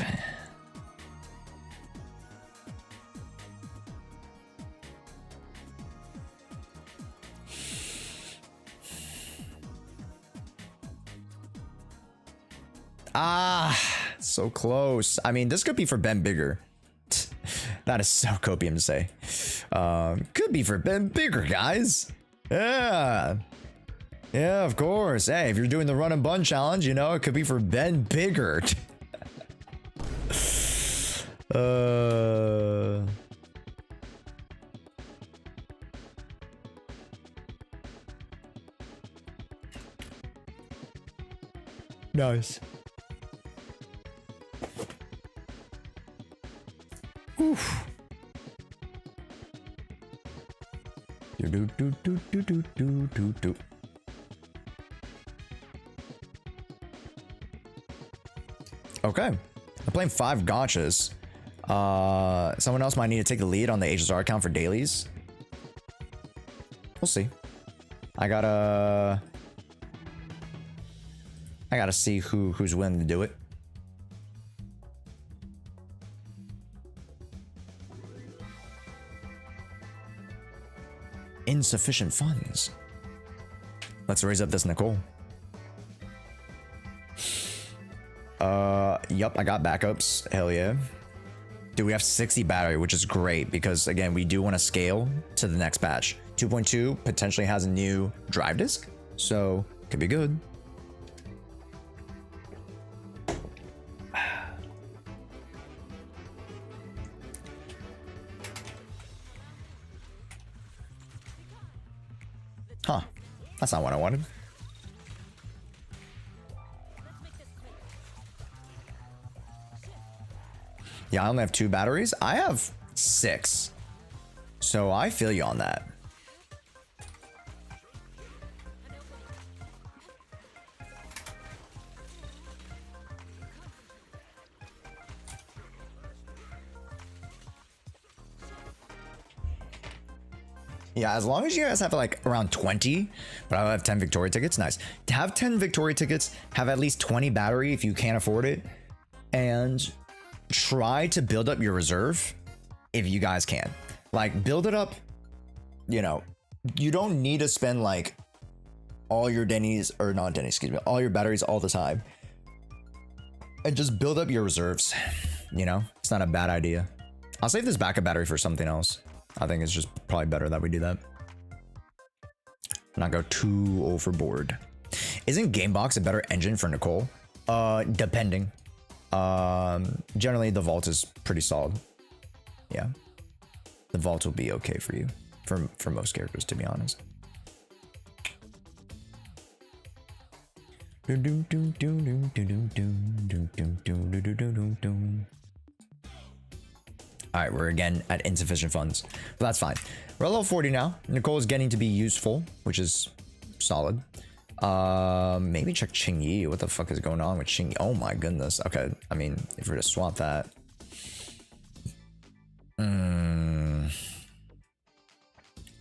Ah, so close. I mean, this could be for Ben Bigger. That is so copium to say. Could be for Ben Bigger, guys. Yeah. Yeah, of course. Hey, if you're doing the run and bun challenge, you know, it could be for Ben Bigger. Nice. Oof. Do do do do do do do do. Okay, I'm playing 5 gotchas. Someone else might need to take the lead on the HSR account for dailies. We'll see. I gotta see who's willing to do it. Insufficient funds. Let's raise up this Nicole. Yup, I got backups. Hell yeah. Dude, we have 60 battery, which is great because again, we do want to scale to the next patch. 2.2 potentially has a new drive disk, so could be good. Huh. That's not what I wanted. Yeah, I only have 2 batteries. I have 6. So I feel you on that. Yeah, as long as you guys have like around 20, but I'll have 10 Victoria tickets. Nice. To have 10 Victoria tickets, have at least 20 battery if you can't afford it, and try to build up your reserve if you guys can. Like, build it up, you know, you don't need to spend like all your Denny's, or not Denny's, excuse me, all your batteries all the time. And just build up your reserves, you know? It's not a bad idea. I'll save this backup battery for something else. I think it's just probably better that we do that. Not go too overboard. Isn't Gamebox a better engine for Nicole? Depending. Generally the Vault is pretty solid. Yeah. The Vault will be okay for you. For most characters, to be honest. Alright, we're again at insufficient funds. But that's fine. We're at level 40 now. Nicole is getting to be useful, which is solid. Maybe check Qingyi. What the fuck is going on with Qingyi? Oh my goodness. Okay, I mean, if we were to swap that.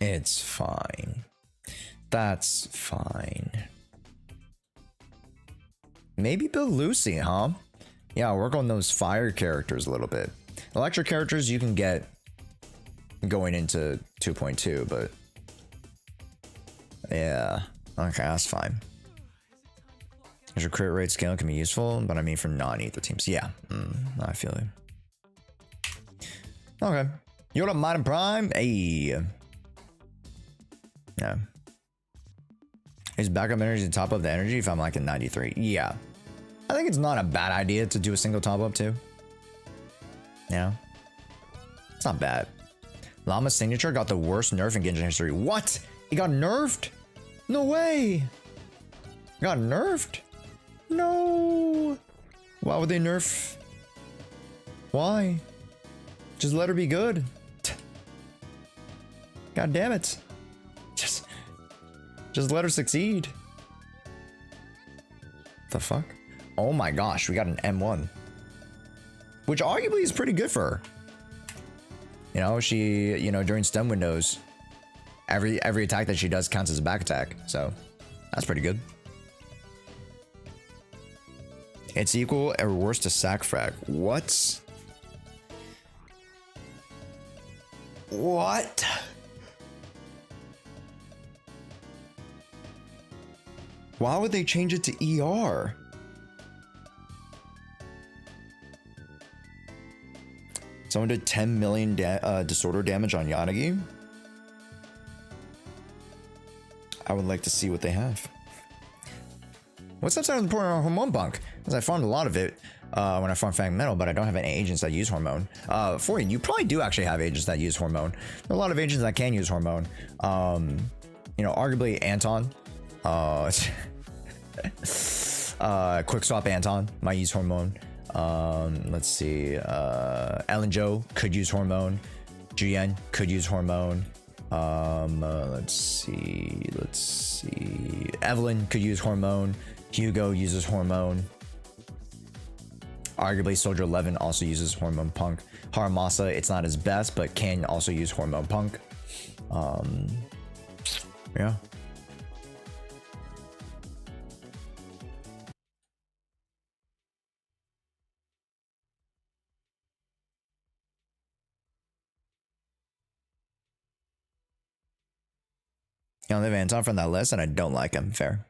It's fine. That's fine. Maybe build Lucy, huh? Yeah, work on those fire characters a little bit. Electric characters you can get going into 2.2, but yeah, okay, that's fine. Your crit rate scale can be useful, but I mean for non-ether teams. Yeah, I feel it. Okay, Yoda Modern Prime. Hey, yeah. Is backup energy to top up the energy if I'm like in 93? Yeah, I think it's not a bad idea to do a single top up too. Yeah, it's not bad. Llama's signature got the worst nerf in Genshin history. What? It got nerfed? No way. It got nerfed? No. Why would they nerf? Why? Just let her be good. God damn it. Just let her succeed. The fuck? Oh my gosh, we got an M1. Which arguably is pretty good for her. You know, she, you know, during stun windows, every attack that she does counts as a back attack. So that's pretty good. It's equal or worse to sack frag. What? What? Why would they change it to ER? Someone did 10 million disorder damage on Yanagi. I would like to see what they have. What's upside with the hormone bunk? Because I farmed a lot of it when I farmed Fang Metal, but I don't have any agents that use hormone. For you probably do actually have agents that use hormone. There are a lot of agents that can use hormone. You know, arguably Anton. Quick swap Anton might use hormone. Let's see. Ellen Joe could use hormone. Jian could use hormone. Let's see. Evelyn could use hormone. Hugo uses hormone. Arguably Soldier 11 also uses hormone punk. Haramasa, it's not his best, but can also use hormone punk. Yeah. You only have Anton from that list, and I don't like him. Fair.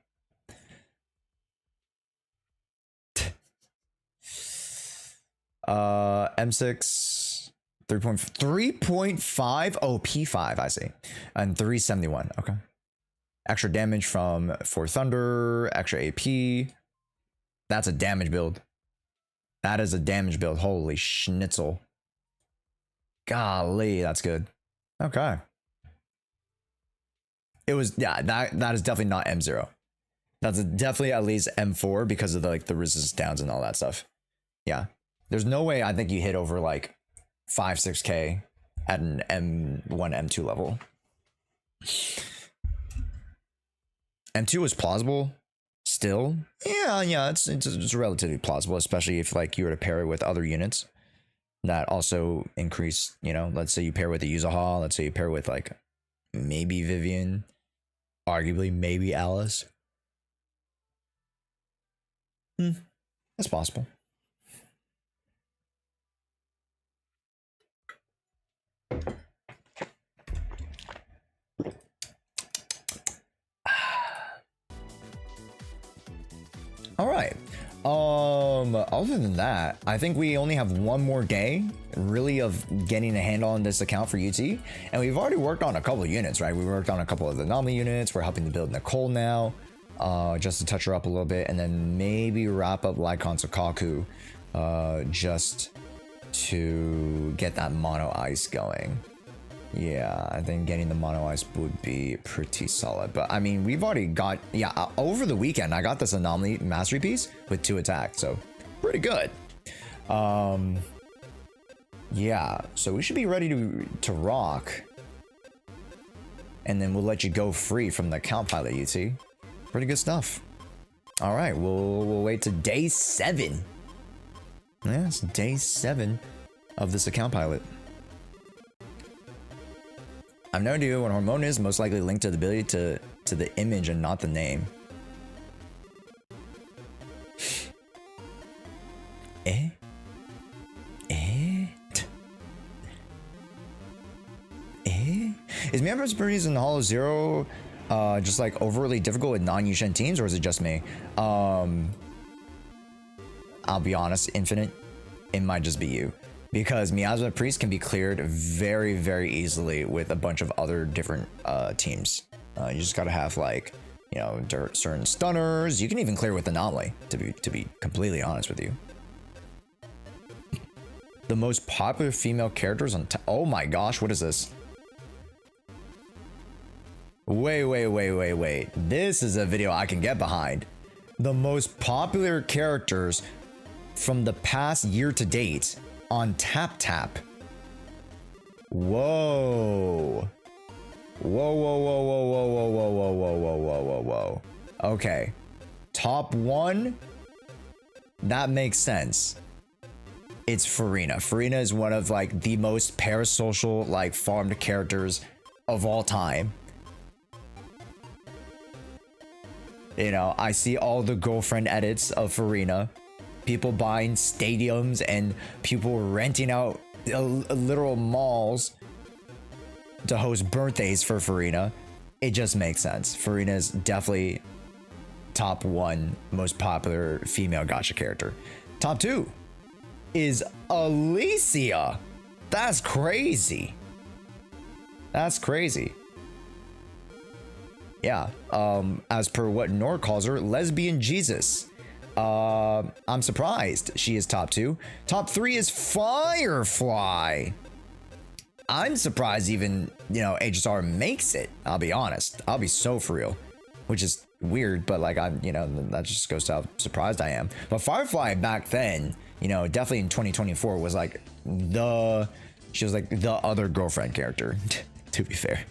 M6 3.5. Oh, P5, I see. And 371. Okay. Extra damage from For Thunder, extra AP. That's a damage build. That is a damage build. Holy schnitzel. Golly, that's good. Okay. It was, yeah, that is definitely not M0. That's definitely at least M4 because of the, like, the resistance downs and all that stuff. Yeah. There's no way I think you hit over like 5-6K at an M1, M2 level. M2 was plausible still. Yeah, it's relatively plausible, especially if like you were to pair it with other units that also increase, you know, let's say you pair with a Yuzaha, let's say you pair with like maybe Vivian, arguably maybe Alice. That's possible. All right. Other than that, I think we only have one more day really of getting a handle on this account for UT, and we've already worked on a couple of units, right? We worked on a couple of the anomaly units. We're helping to build Nicole now, just to touch her up a little bit, and then maybe wrap up Lycon Sokaku, just to get that mono ice going. Yeah, I think getting the mono ice would be pretty solid. But I mean, we've already got, yeah, over the weekend, I got this anomaly mastery piece with 2 attacks. So pretty good. Yeah, so we should be ready to rock. And then we'll let you go free from the account pilot, UT. Pretty good stuff. All right, we'll wait to day 7. Yeah, it's day 7 of this account pilot. I have no idea what hormone is, most likely linked to the ability to the image and not the name. Is Meow Breeze in Hollow Zero just like overly difficult with non-Yushen teams, or is it just me? I'll be honest, Infinite, it might just be you. Because Miasma Priest can be cleared very, very easily with a bunch of other different teams. You just gotta have like, you know, certain stunners. You can even clear with Anomaly, to be completely honest with you. The most popular female characters on oh my gosh, what is this? Wait. This is a video I can get behind. The most popular characters from the past year to date on TapTap. Whoa. Okay. Top 1. That makes sense. It's Farina. Farina is one of like the most parasocial like farmed characters of all time. You know, I see all the girlfriend edits of Farina. People buying stadiums and people renting out literal malls to host birthdays for Farina. It just makes sense. Farina is definitely top 1 most popular female gacha character. Top 2 is Alicia. That's crazy. That's crazy. Yeah. As per what Nor calls her, lesbian Jesus. I'm surprised she is top 2. Top 3 is Firefly. I'm surprised even, you know, HSR makes it. I'll be honest. I'll be so for real. Which is weird, but like I'm, you know, that just goes to how surprised I am. But Firefly back then, you know, definitely in 2024 was like she was like the other girlfriend character, to be fair.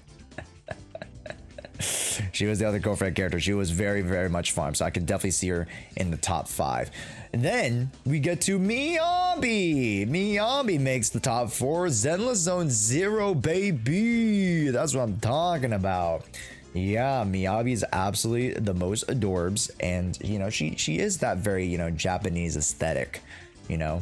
She was the other girlfriend character. She was very, very much fun. So I could definitely see her in the top 5. And then we get to Miyabi. Miyabi makes the top 4. Zenless Zone 0, baby. That's what I'm talking about. Yeah, Miyabi is absolutely the most adorbs. And, you know, she is that very, you know, Japanese aesthetic, you know.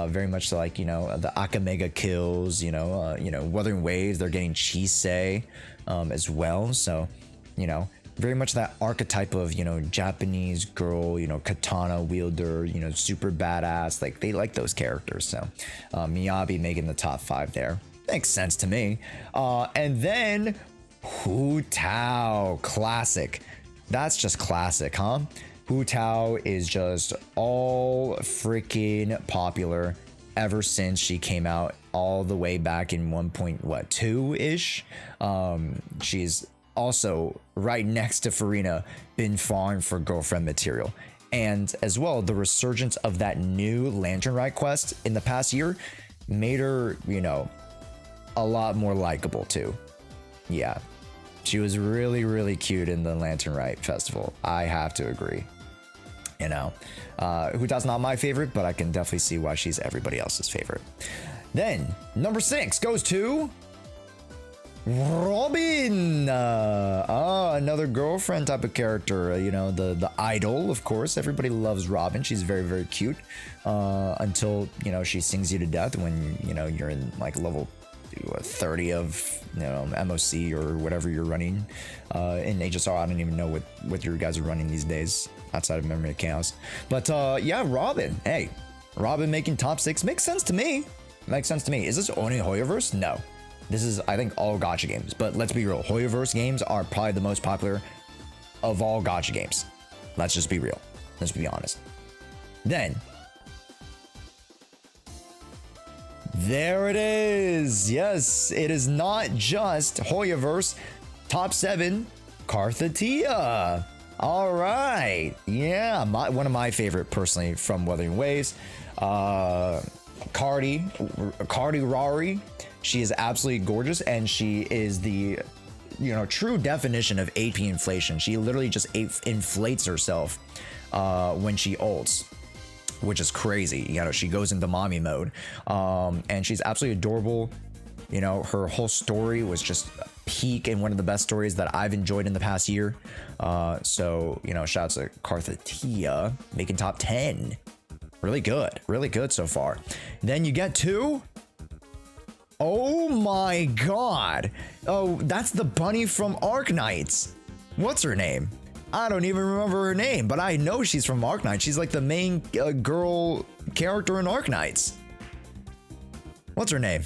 Very much like, you know, the Akamega kills, you know, Wuthering Waves. They're getting Chisei as well. So, you know, very much that archetype of, you know, Japanese girl, you know, katana wielder, you know, super badass. Like, they like those characters. So Miyabi making the top 5 there. Makes sense to me. And then Hu Tao, classic. That's just classic, huh? Hu Tao is just all freaking popular ever since she came out all the way back in 1.2-ish. She's also right next to Farina been falling for girlfriend material. And as well, the resurgence of that new Lantern Rite quest in the past year made her, you know, a lot more likable too. Yeah. She was really, really cute in the Lantern Rite festival. I have to agree. You know, Hu Tao's not my favorite, but I can definitely see why she's everybody else's favorite. Then number 6 goes to Robin. Another girlfriend type of character. You know, the idol, of course. Everybody loves Robin. She's very, very cute. Until, you know, she sings you to death when, you know, you're in like level 30 of, you know, MOC or whatever you're running in HSR. I don't even know what your guys are running these days outside of Memory of Chaos. But yeah, Robin. Hey, Robin making top 6 makes sense to me. Makes sense to me. Is this only Hoyoverse? No. This is, I think, all gacha games. But let's be real. Hoyoverse games are probably the most popular of all gacha games. Let's just be real. Let's be honest. Then there it is. Yes, it is not just Hoyoverse. Top 7, Karthatia. All right. Yeah, one of my favorite personally from Wuthering Waves. Cardi Rari. She is absolutely gorgeous, and she is the, you know, true definition of AP inflation. She literally just inflates herself when she ults, which is crazy. You know, she goes into mommy mode, and she's absolutely adorable. You know, her whole story was just peak and one of the best stories that I've enjoyed in the past year. So, you know, shouts to Karthatia making top 10. Really good so far. Then you get to, oh my god. Oh, that's the bunny from Arknights. What's her name? I don't even remember her name, but I know she's from Arknights. She's like the main girl character in Arknights. What's her name?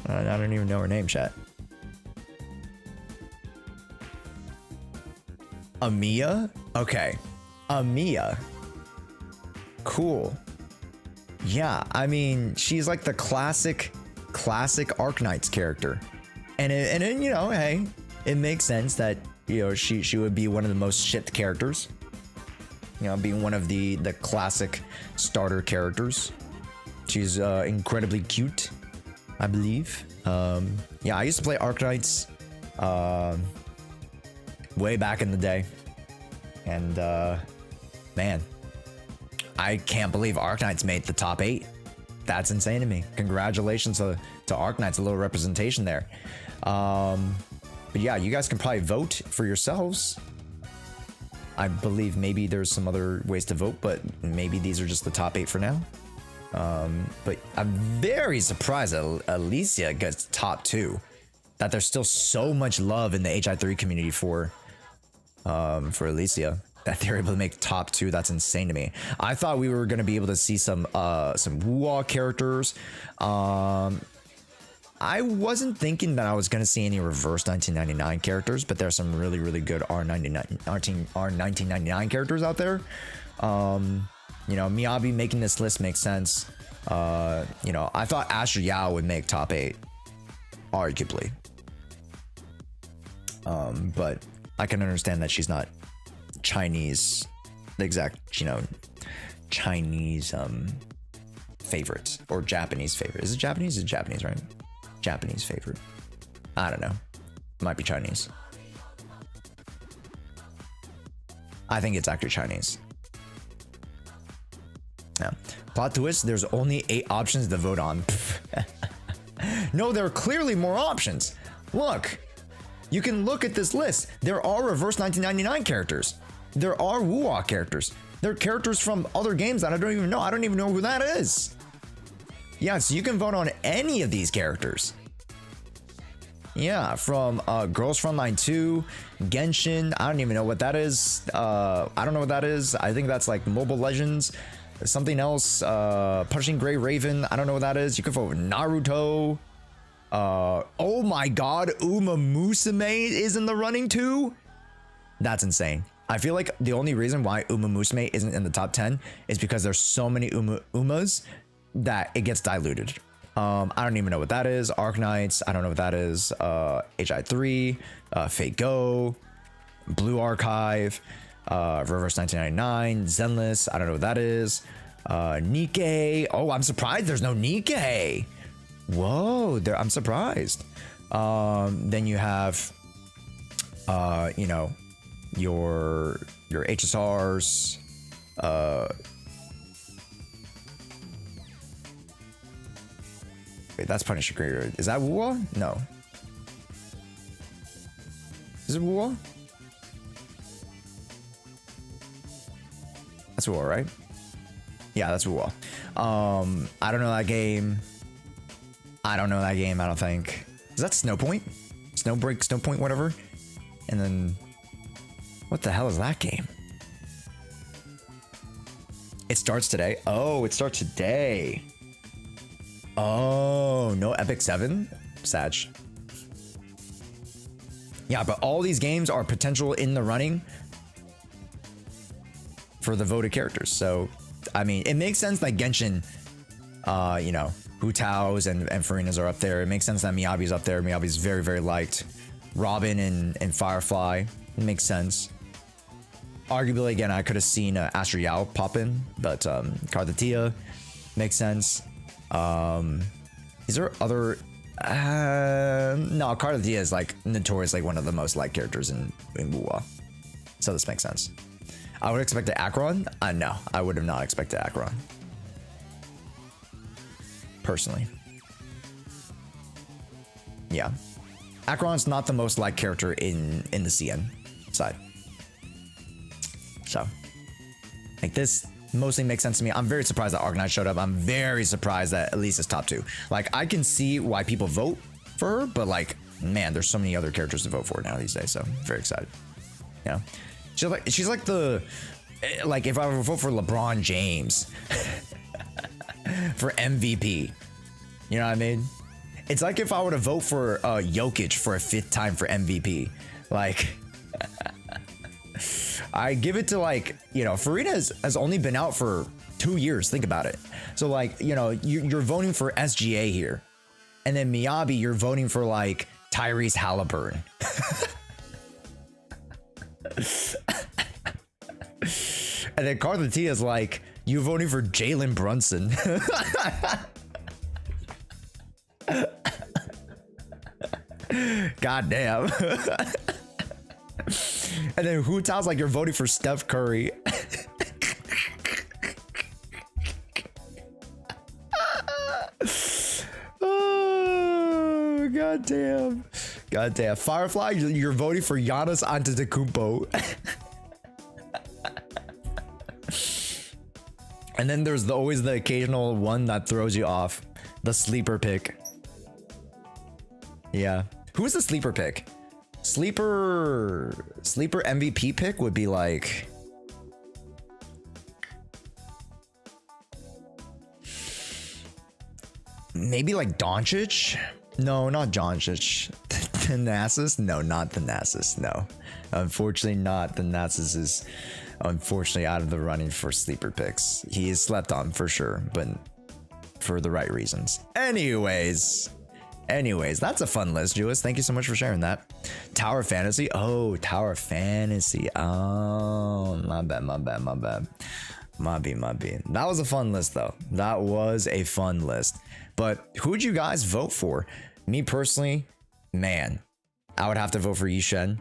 I don't even know her name, chat. Amiya? Okay. Amiya. Cool. Yeah, I mean, she's like the classic Arknights character. And you know, hey, it makes sense that, you know, she would be one of the most shipped characters. You know, being one of the classic starter characters. She's incredibly cute, I believe. Yeah, I used to play Arknights way back in the day. And man, I can't believe Arknights made the top 8. That's insane to me. Congratulations to Arknights, a little representation there. But yeah, you guys can probably vote for yourselves. I believe maybe there's some other ways to vote, but maybe these are just the top 8 for now. But I'm very surprised that Alicia gets top 2. That there's still so much love in the HI3 community for Alicia. that they're able to make top 2. That's insane to me. I thought we were gonna be able to see some Wuwa characters. I wasn't thinking that I was gonna see any reverse 1999 characters, but there's some really good R1999 characters out there. You know, Miyabi making this list makes sense. You know, I thought Jshoea would make top 8, arguably. But I can understand that she's not Chinese, the exact, you know, Chinese favorite or Japanese favorite. Is it Japanese? It's Japanese, right? Japanese favorite. I don't know. Might be Chinese. I think it's actually Chinese. Yeah. Plot twist, there's only 8 options to vote on. No, there are clearly more options. Look, you can look at this list. There are reverse 1999 characters. There are Wuwa characters. There are characters from other games that I don't even know. I don't even know who that is. Yeah, so you can vote on any of these characters. Yeah, from Girls Frontline 2, Genshin. I don't even know what that is. I don't know what that is. I think that's like Mobile Legends. Something else. Punishing Gray Raven. I don't know what that is. You can vote for Naruto. Oh my god, Uma Musume is in the running too? That's insane. I feel like the only reason why Uma Musume isn't in the top 10 is because there's so many Umas that it gets diluted. I don't even know what that is. Arknights, I don't know what that is. HI3, Fate Go, Blue Archive, Reverse 1999, Zenless, I don't know what that is. Nikkei. Oh, I'm surprised there's no Nikkei. Whoa, I'm surprised. Then you have, you know, your HSRs. Wait, that's Punisher Gray. Is that Wuwa? No. Is it Wuwa? That's Wuwa, right? Yeah, that's Wuwa. I don't know that game. I don't know that game, I don't think. Is that Snowpoint? Snowbreak, Snowpoint, whatever? And then... what the hell is that game? It starts today? Oh, it starts today. Oh, no Epic 7? Sag. Yeah, but all these games are potential in the running for the voted characters. So, I mean, it makes sense that Genshin, you know, Hu Tao's and Farina's are up there. It makes sense that Miyabi's up there. Miyabi's very liked. Robin and Firefly. It makes sense. Arguably, again, I could have seen Astro Yao pop in, but Karthatia makes sense. Is there other... no, Karthatia is like notoriously one of the most liked characters in Wuwa. So this makes sense. I would expect the Acheron. No, I would have not expected Acheron. Personally. Yeah. Acheron's not the most liked character in the CN side. So, like, this mostly makes sense to me. I'm very surprised that Arknight showed up. I'm very surprised that Elise is top 2. Like, I can see why people vote for her, but like, man, there's so many other characters to vote for now these days. So, I'm very excited. Yeah. She's like the, like, if I were to vote for LeBron James for MVP, you know what I mean? It's like if I were to vote for Jokic for a 5th time for MVP. Like, I give it to, like, you know, Farina has only been out for 2 years. Think about it. So, like, you know, you're voting for SGA here. And then Miyabi, you're voting for, like, Tyrese Halliburton. And then Karthatia is like, you voting for Jalen Brunson. God damn. And then Hu Tao's like, you're voting for Steph Curry. Oh, god damn. God damn. Firefly, you're voting for Giannis Antetokounmpo. And then there's always the occasional one that throws you off. The sleeper pick. Yeah. Who is the sleeper pick? Sleeper MVP pick would be like... maybe like Doncic. No, not Doncic. Thanasis? No, not Thanasis. No, unfortunately not. Thanasis is unfortunately out of the running for sleeper picks. He is slept on for sure, but for the right reasons. Anyways, that's a fun list, Jewis. Thank you so much for sharing that. Tower Fantasy. Oh, Tower Fantasy. Oh, my bad. That was a fun list, though. That was a fun list. But who'd you guys vote for? Me personally, man, I would have to vote for Yishen.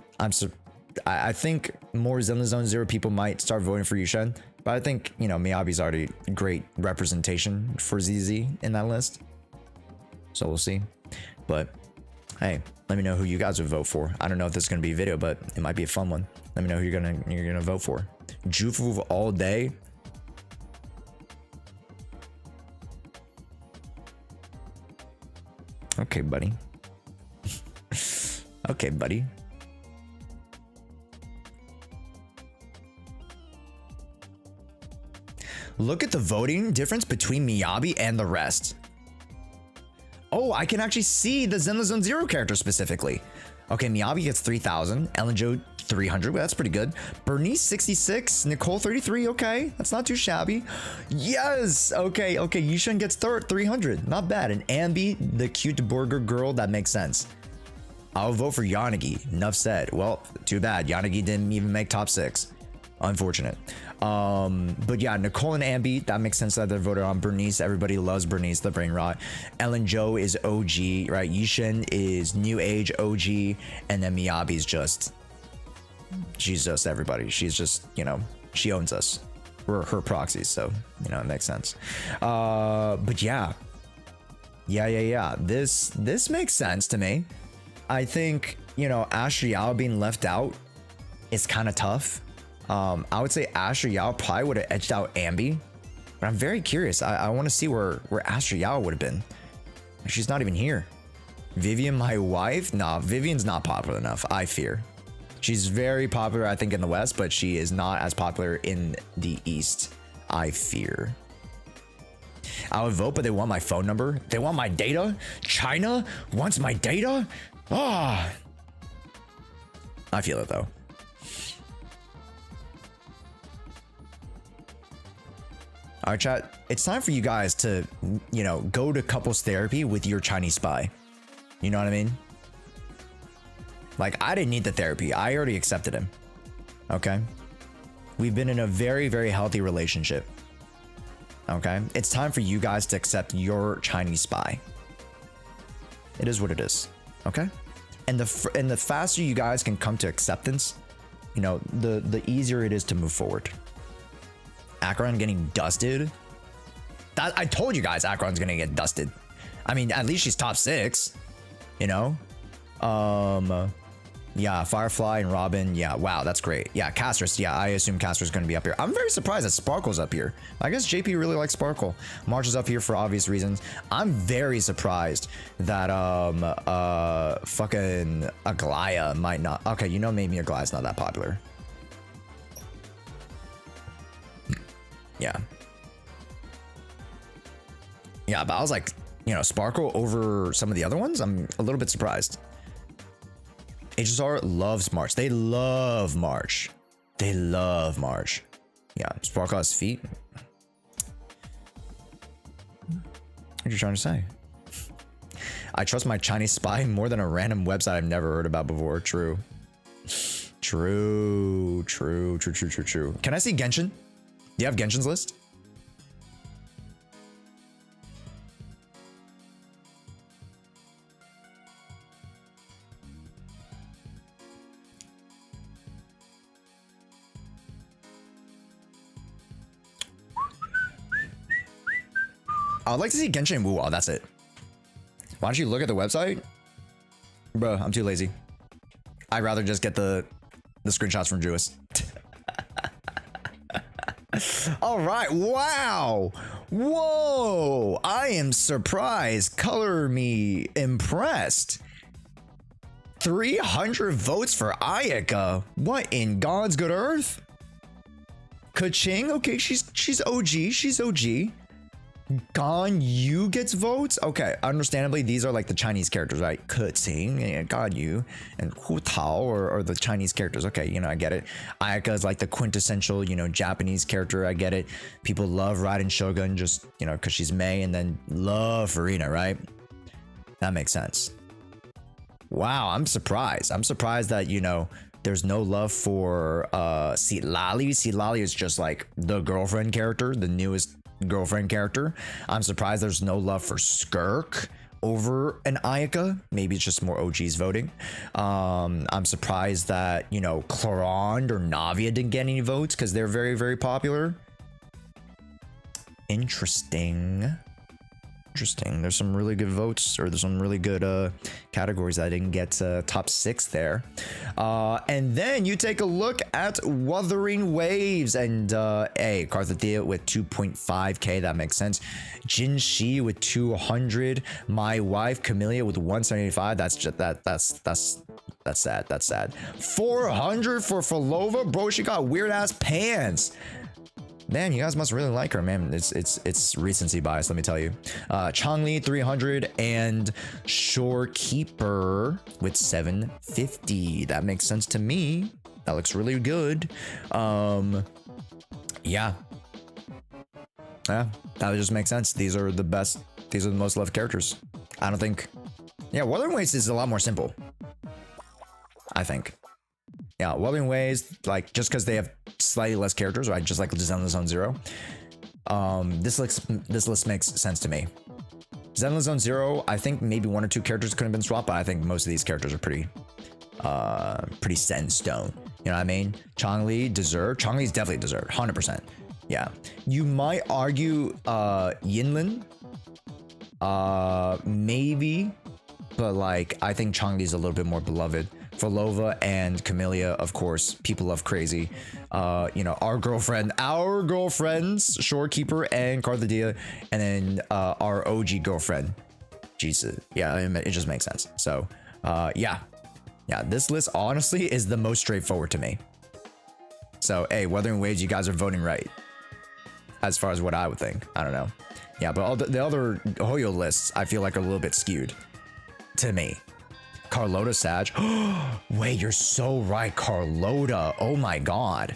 I think more Zenless Zone 0 people might start voting for Yishen. But I think, you know, Miyabi's already great representation for ZZ in that list. So we'll see. But hey, let me know who you guys would vote for. I don't know if this is gonna be a video, but it might be a fun one. Let me know who you're gonna vote for. Jufu all day. Okay, buddy. Okay, buddy. Look at the voting difference between Miyabi and the rest. Oh, I can actually see the Zenless Zone 0 character specifically. Okay, Miyabi gets 3,000. Ellen Joe 300. That's pretty good. Bernice 66. Nicole 33. Okay, that's not too shabby. Yes. Okay. Yishen gets 300. Not bad. And Ambi, the cute burger girl. That makes sense. I'll vote for Yanagi. Enough said. Well, too bad. Yanagi didn't even make top 6. Unfortunate. But yeah, Nicole and Ambi, that makes sense that they're voted on. Bernice, everybody loves Bernice, the brain rot. Ellen Joe is OG, right? Yishen is new age OG, and then Miyabi's just, she's just everybody. She's just, you know, she owns us. We're her proxies, so you know, it makes sense. But yeah. This makes sense to me. I think, you know, Asher Yao being left out is kind of tough. I would say Asher Yao probably would have edged out Ambi, but I'm very curious. I want to see where Asher Yao would have been. She's not even here. Vivian, my wife? Nah, Vivian's not popular enough, I fear. She's very popular, I think, in the West, but she is not as popular in the East, I fear. I would vote, but they want my phone number. They want my data. China wants my data. Ah, I feel it though. All right, chat. It's time for you guys to, you know, go to couples therapy with your Chinese spy. You know what I mean? Like, I didn't need the therapy. I already accepted him. Okay. We've been in a very, very healthy relationship. Okay. It's time for you guys to accept your Chinese spy. It is what it is. Okay. And the faster you guys can come to acceptance, you know, the easier it is to move forward. Akron getting dusted. I told you guys Akron's gonna get dusted. I mean, at least she's top 6, you know? Yeah, Firefly and Robin. Yeah, wow, that's great. Yeah, Castris. Yeah, I assume Castris gonna be up here. I'm very surprised that Sparkle's up here. I guess JP really likes Sparkle. March is up here for obvious reasons. I'm very surprised that fucking Aglaya might not. Okay, you know, maybe Aglaya's not that popular. Yeah, but I was like, you know, Sparkle over some of the other ones. I'm a little bit surprised. HSR loves March. They love March. Yeah, Sparkle has feet. What are you trying to say? I trust my Chinese spy more than a random website I've never heard about before. True. Can I see Genshin? Do you have Genshin's list? I'd like to see Genshin and Wuwa, that's it. Why don't you look at the website? Bro, I'm too lazy. I'd rather just get the screenshots from Jewis. All right, wow. Whoa, I am surprised. Color me impressed. 300 votes for Ayaka. What in God's good earth? Kaching, okay, she's OG. Ganyu gets votes? Okay, understandably, these are like the Chinese characters, right? Keqing and Ganyu and Hu Tao or the Chinese characters. Okay, you know, I get it. Ayaka is like the quintessential, you know, Japanese character. I get it. People love Raiden Shogun just, you know, because she's Mei, and then love Farina, right? That makes sense. Wow, I'm surprised. I'm surprised that, you know, there's no love for Citlali. Citlali is just like the girlfriend character, the newest girlfriend character. I'm surprised there's no love for Skirk over an Ayaka. Maybe it's just more OGs voting. I'm surprised that, you know, Clorond or Navia didn't get any votes because they're very, very popular. Interesting. There's some really good votes, or there's some really good categories that didn't get top 6 there. And then you take a look at Wuthering Waves, and Karthithea with 2.5k. That makes sense. Jinshi with 200. My wife Camellia with 175. That's just that's sad. That's sad. 400 for Falova, bro. She got weird ass pants. Man, you guys must really like her, man. It's recency bias, let me tell you. Changli 300 and Shorekeeper with 750. That makes sense to me. That looks really good. Yeah, that would just make sense. These are the best. These are the most loved characters. I don't think. Yeah, Wuthering Waves is a lot more simple, I think. Yeah, Wuthering Waves, like, just because they have slightly less characters, right? Just like Zenless Zone Zero. This list makes sense to me. Zenless Zone Zero, I think maybe 1 or 2 characters could have been swapped, but I think most of these characters are pretty set in stone. You know what I mean? Changli, deserved. Changli's definitely deserved, 100%. Yeah. You might argue Yinlin, maybe, but like I think Changli's a little bit more beloved. Falova and Camellia, of course, people love crazy. You know, our girlfriends, Shorekeeper and Karthithea, and then our OG girlfriend, Jesus. Yeah, it just makes sense. So, yeah, this list honestly is the most straightforward to me. So, hey, Wuthering Waves, you guys are voting right, as far as what I would think. I don't know. Yeah, but all the other Hoyo lists, I feel like are a little bit skewed to me. Carlota Sag. Wait, you're so right, Carlota. Oh my god.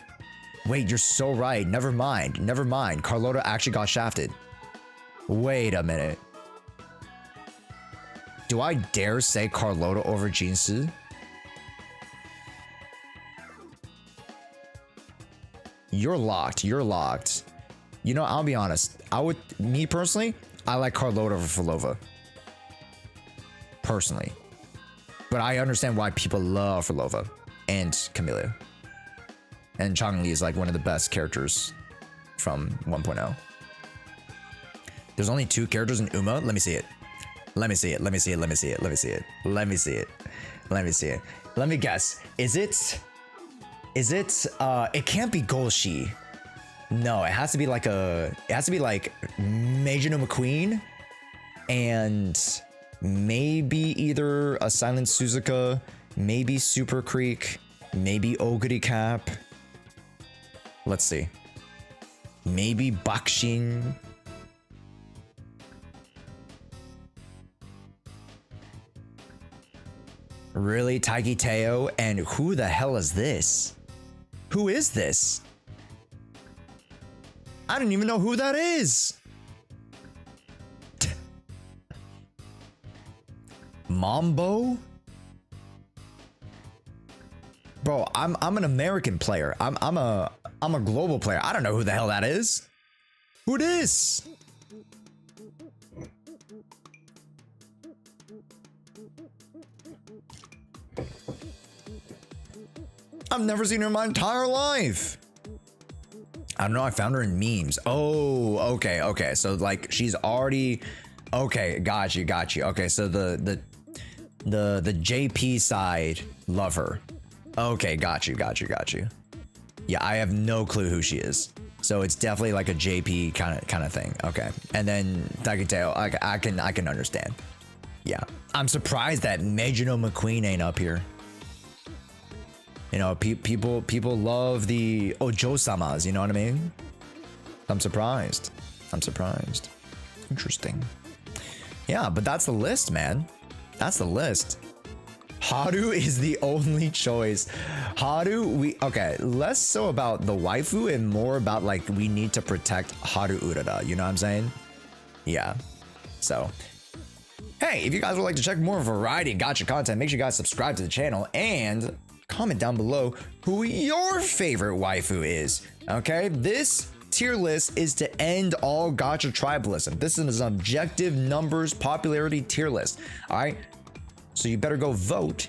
Wait, you're so right. Never mind. Carlota actually got shafted. Wait a minute. Do I dare say Carlota over Jinsu? You're locked. You know, I'll be honest. Me personally, I like Carlota over Falova. Personally. But I understand why people love Falova and Camellia. And Changli is like one of the best characters from 1.0. There's only 2 characters in Uma. Let me see it. Let me guess. Is it? It can't be Golshi. No, it has to be like Maejino McQueen and maybe either a Silent Suzuka, maybe Super Creek, maybe Oguri Cap. Let's see. Maybe Bakshin. Really? Taiki Teo? And who the hell is this? Who is this? I don't even know who that is. Mambo? Bro, I'm an American player. I'm a global player. I don't know who the hell that is. Who this? I've never seen her in my entire life. I don't know. I found her in memes. Oh, okay. So like she's already okay. Got you. Okay, so the JP side love her. Okay, got you. Yeah, I have no clue who she is. So it's definitely like a JP kind of thing. Okay, and then Takiteo, I can understand. Yeah, I'm surprised that Maejino McQueen ain't up here. You know, people love the Ojo-samas, you know what I mean? I'm surprised. Interesting. Yeah, but that's the list, man. That's the list. Haru is the only choice. Okay, less so about the waifu and more about like we need to protect Haru Urara, you know what I'm saying? Yeah. So, hey, if you guys would like to check more variety and gacha content, make sure you guys subscribe to the channel and comment down below who your favorite waifu is. Okay, this tier list is to end all gacha tribalism. This is an objective numbers popularity tier list. All right. So you better go vote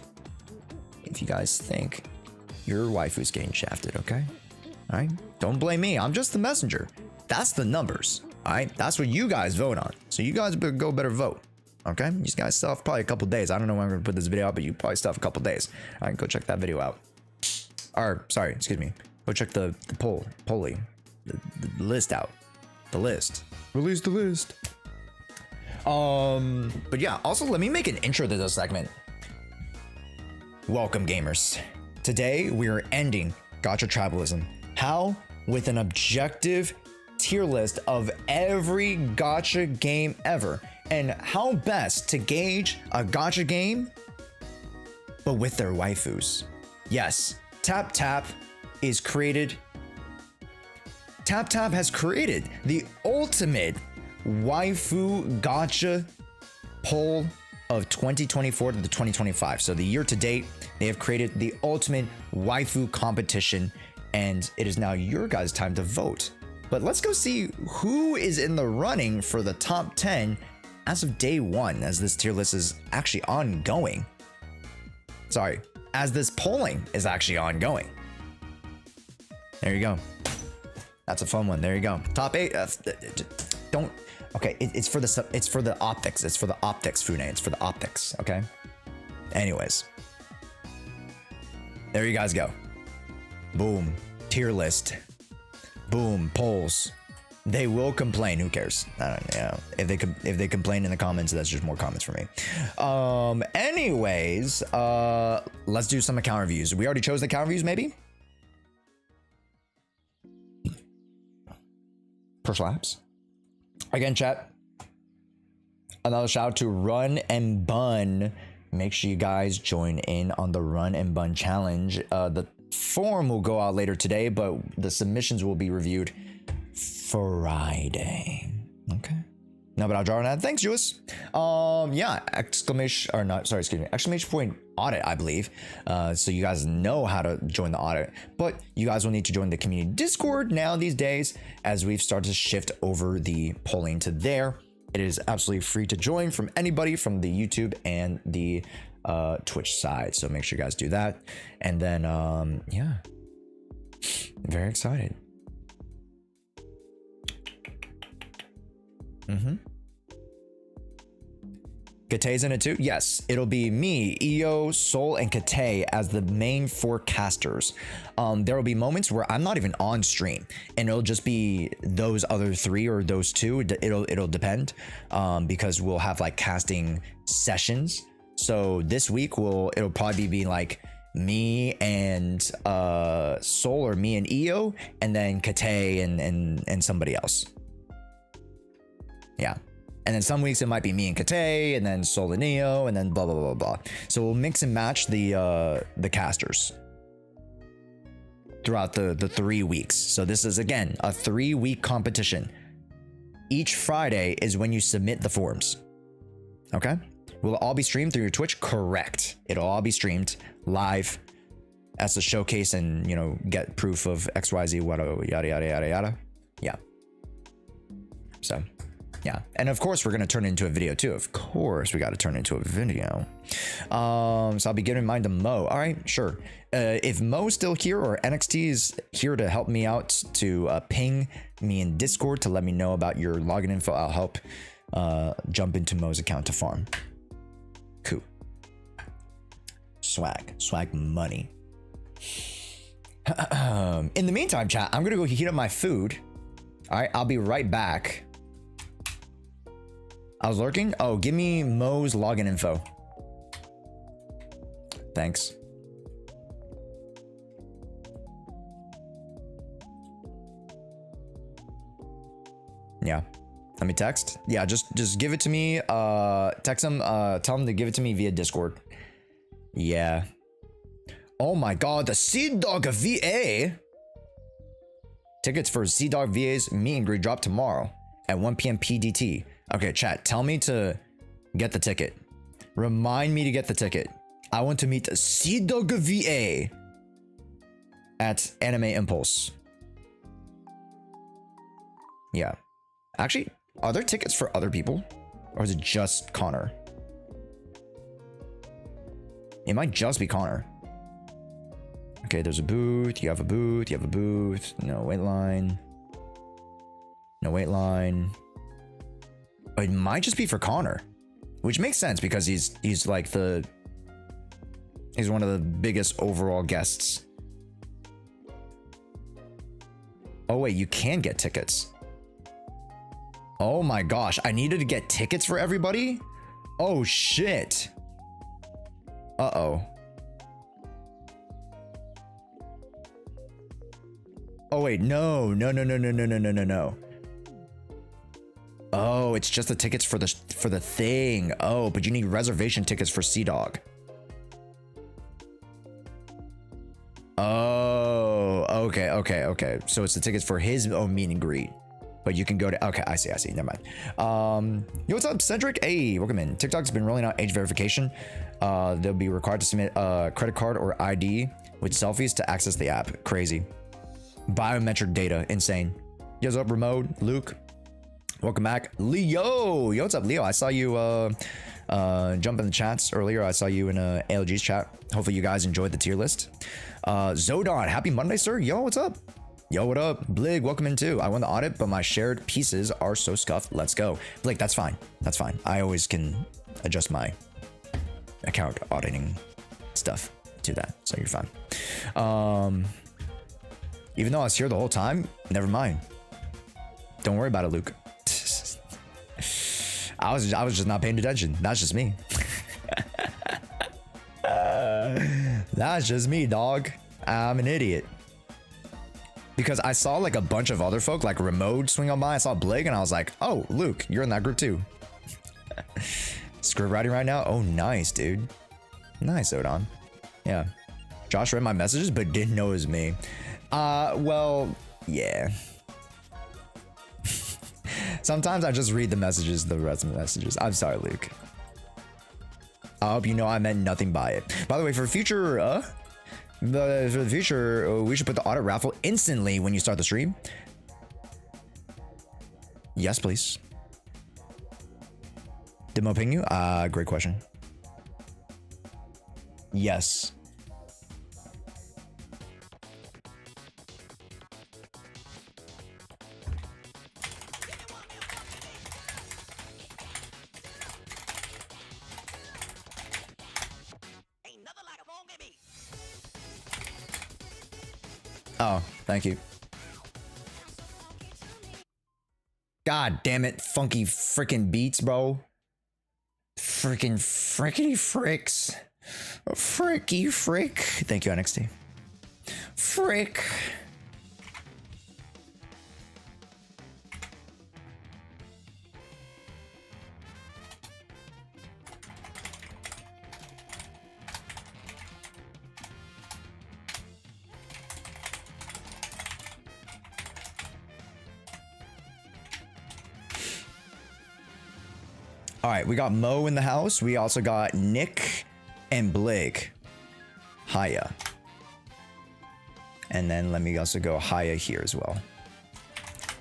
if you guys think your waifu's getting shafted, okay? All right? Don't blame me. I'm just the messenger. That's the numbers, all right? That's what you guys vote on. So you guys better vote, okay? You guys still have probably a couple days. I don't know when I'm going to put this video out, but you probably still have a couple days. All right, go check that video out. Or, sorry, excuse me. Go check the polling, the list out. The list. Release the list. But yeah, also let me make an intro to this segment. Welcome, gamers. Today we are ending gacha tribalism. How? With an objective tier list of every gacha game ever, and how best to gauge a gacha game, but with their waifus. Yes, TapTap is created. TapTap has created the ultimate waifu gacha poll of 2024 to the 2025. So the year to date, they have created the ultimate waifu competition, and it is now your guys' time to vote. But let's go see who is in the running for the top 10 as of day one, as this tier list is actually ongoing. Sorry, as this polling is actually ongoing. There you go. That's a fun one. There you go. Top 8. Don't. Okay, it's for the optics. It's for the optics, Fune. It's for the optics. Okay. Anyways, there you guys go. Boom. Tier list. Boom. Polls. They will complain. Who cares? I don't know. If they complain in the comments, that's just more comments for me. Anyways, let's do some account reviews. We already chose the account reviews, maybe. Personal apps. Again, chat. Another shout out to Run and Bun. Make sure you guys join in on the Run and Bun challenge. The form will go out later today, but the submissions will be reviewed Friday. Okay. No, but I'll draw on that. Thanks, Jules. Yeah, exclamation point audit, I believe. So you guys know how to join the audit, but you guys will need to join the community Discord now these days, as we've started to shift over the polling to there. It is absolutely free to join from anybody from the YouTube and the Twitch side. So make sure you guys do that. And then, yeah, very excited. Kate's in it too? Yes, it'll be me, Io, Sol, and Kate as the main four casters. There will be moments where I'm not even on stream, and it'll just be those other three or those two. It'll depend, because we'll have like casting sessions. So this week it'll probably be like me and Sol, or me and Io, and then Kate and somebody else. Yeah. And then some weeks it might be me and Kate, and then Sol and Neo, and then blah, blah, blah, blah. So we'll mix and match the casters throughout the 3 weeks. So this is, again, a 3-week competition. Each Friday is when you submit the forms. Okay? Will it all be streamed through your Twitch? Correct. It'll all be streamed live as a showcase and, you know, get proof of XYZ, yada, yada, yada, yada. Yeah. So... yeah, and of course we're gonna turn it into a video too. Of course we got to turn it into a video. So I'll be giving mine to Mo. All right, sure. If Mo's still here, or NXT is here to help me out, to ping me in Discord to let me know about your login info, I'll help jump into Mo's account to farm. Cool. Swag money. In the meantime, chat, I'm gonna go heat up my food. All right, I'll be right back. I was lurking. Oh, give me Mo's login info. Thanks. Yeah. Let me text. Yeah, just give it to me. Text him. Tell him to give it to me via Discord. Yeah. Oh my God, the Sea Dog VA. Tickets for Sea Dog VA's meet and greet drop tomorrow at 1 p.m. PDT. Okay, chat. Tell me to get the ticket. Remind me to get the ticket. I want to meet the Sea Dog VA at Anime Impulse. Yeah. Actually, are there tickets for other people? Or is it just Connor? It might just be Connor. Okay, there's a booth. You have a booth. You have a booth. No wait line. No wait line. Oh, it might just be for Connor, which makes sense because he's like he's one of the biggest overall guests. Oh wait, you can get tickets. Oh my gosh, I needed to get tickets for everybody? Oh shit. Uh-oh. Oh wait, no. Oh, it's just the tickets for the thing. Oh, but you need reservation tickets for Sea Dog. Oh, okay. So it's the tickets for his own meet and greet. But you can go to, okay, I see, never mind. Yo, what's up, Cedric? Hey, welcome in. TikTok's been rolling out age verification. They'll be required to submit a credit card or ID with selfies to access the app. Crazy. Biometric data, insane. Yo, what's up, Remote? Luke, welcome back. Leo, yo, what's up, Leo? I saw you jump in the chats earlier. I saw you in ALG's chat. Hopefully you guys enjoyed the tier list. Zodon, happy Monday, sir. Yo, what's up? Yo, what up? Blig, welcome in too. I won the audit, but my shared pieces are so scuffed. Let's go. Blig, that's fine. That's fine. I always can adjust my account auditing stuff to that, so you're fine. Even though I was here the whole time, never mind. Don't worry about it, Luke. I was just not paying attention. That's just me. That's just me, dog. I'm an idiot. Because I saw like a bunch of other folk, like Remote, swing on by. I saw Blig and I was like, oh, Luke, you're in that group too. Script writing right now? Oh, nice, dude. Nice, Odon. Yeah. Josh read my messages but didn't know it was me. Well, yeah. Sometimes I just read the messages, the rest of the messages. I'm sorry, Luke. I hope you know I meant nothing by it. By the way, for future, for the future, we should put the audit raffle instantly when you start the stream. Yes, please. Did Mo ping you? Great question. Yes. Oh, thank you. God damn it, funky freaking beats, bro. Freaking frickety fricks. Fricky frick. Thank you, NXT. Frick. All right, we got Mo in the house. We also got Nick and Blake. Haya. And then let me also go Haya here as well.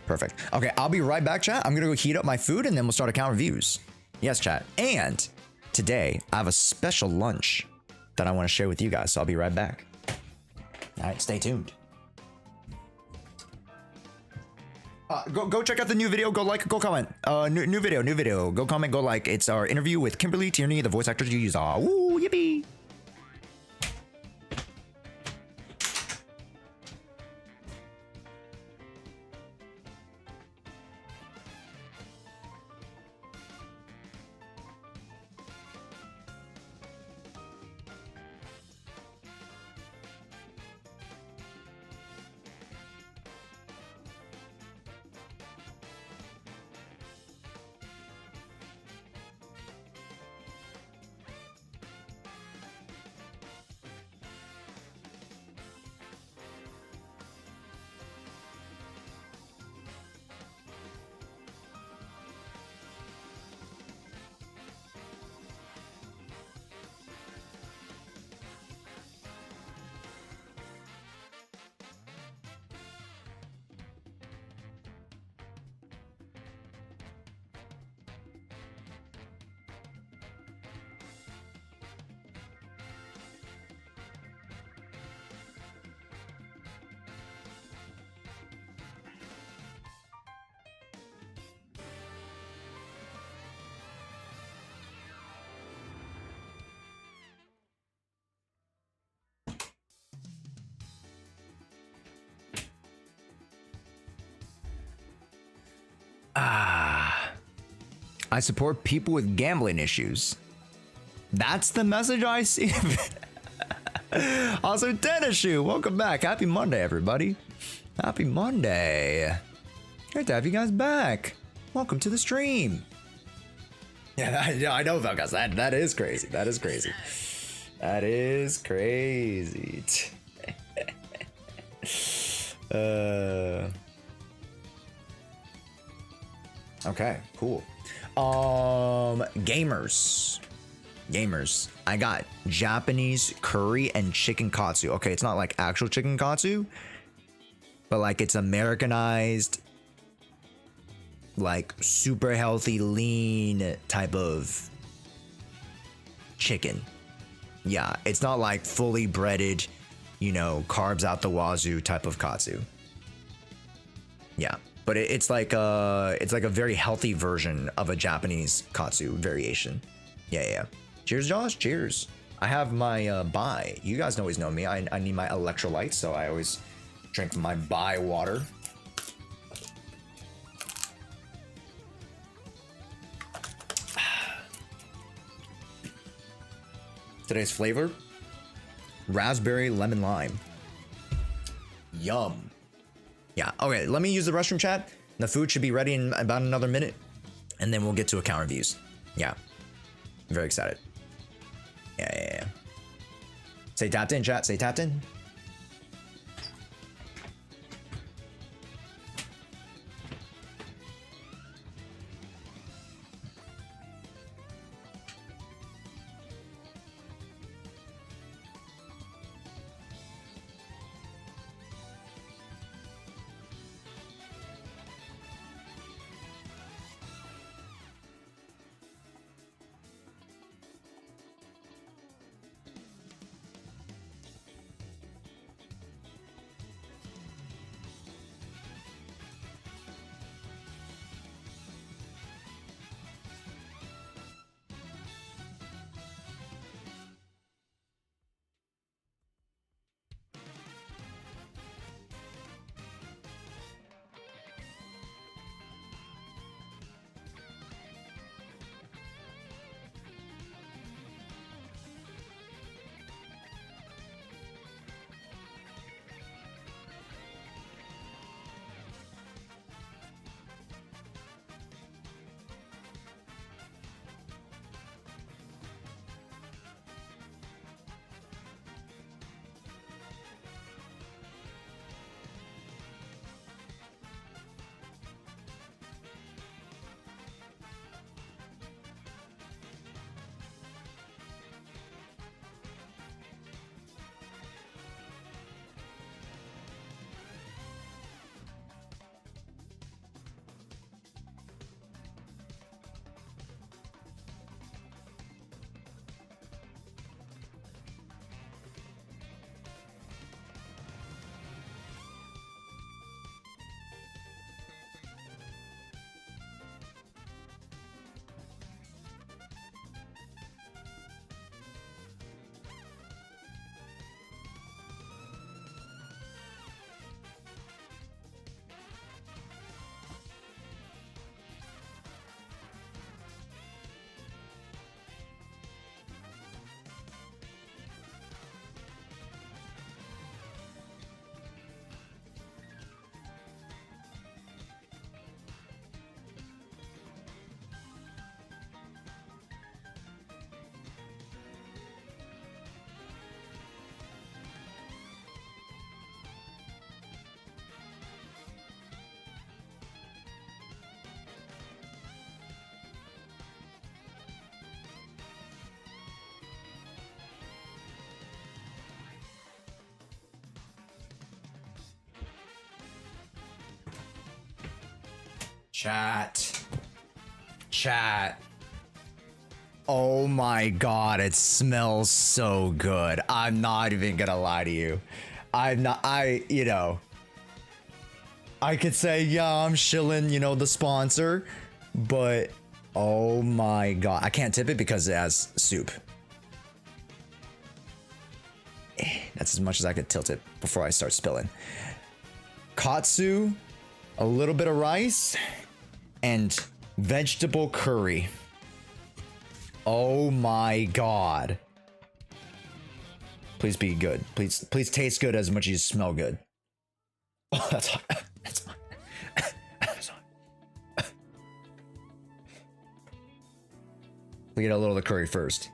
Perfect. Okay, I'll be right back, chat. I'm gonna go heat up my food and then we'll start account reviews. Yes, chat. And today I have a special lunch that I want to share with you guys. So I'll be right back. All right, stay tuned. Go check out the new video. Go like, go comment. New video. Go comment, go like. It's our interview with Kimberly Tierney, the voice actors you use. Woo, yippee. I support people with gambling issues. That's the message I see. Also, Tennis Shoe, welcome back. Happy Monday, everybody. Happy Monday. Great to have you guys back. Welcome to the stream. Yeah, I know, Velgas. That is crazy. That is crazy. That is crazy. Okay, cool. Gamers. I got Japanese curry and chicken katsu. Okay, it's not like actual chicken katsu, but like it's Americanized, like super healthy, lean type of chicken. Yeah, it's not like fully breaded, you know, carbs out the wazoo type of katsu. Yeah, but it's like a very healthy version of a Japanese katsu variation. Yeah. Cheers, Josh. Cheers. I have my bai. You guys always know me. I need my electrolytes, so I always drink my bai water. Today's flavor: raspberry lemon lime. Yum. Yeah. Okay. Let me use the restroom chat. The food should be ready in about another minute, and then we'll get to account reviews. Yeah. I'm very excited. Yeah. Say tapped in, chat. Say tapped in. Chat. Oh my god, it smells so good. I'm not even gonna lie to you. You know, I could say, yeah, I'm shilling, you know, the sponsor, but oh my god. I can't tip it because it has soup. That's as much as I could tilt it before I start spilling. Katsu, a little bit of rice, and Vegetable curry. Oh my god. Please be good. Please taste good as much as you smell good. Oh, that's hot. That's hot. That's hot. We get a little of the curry first.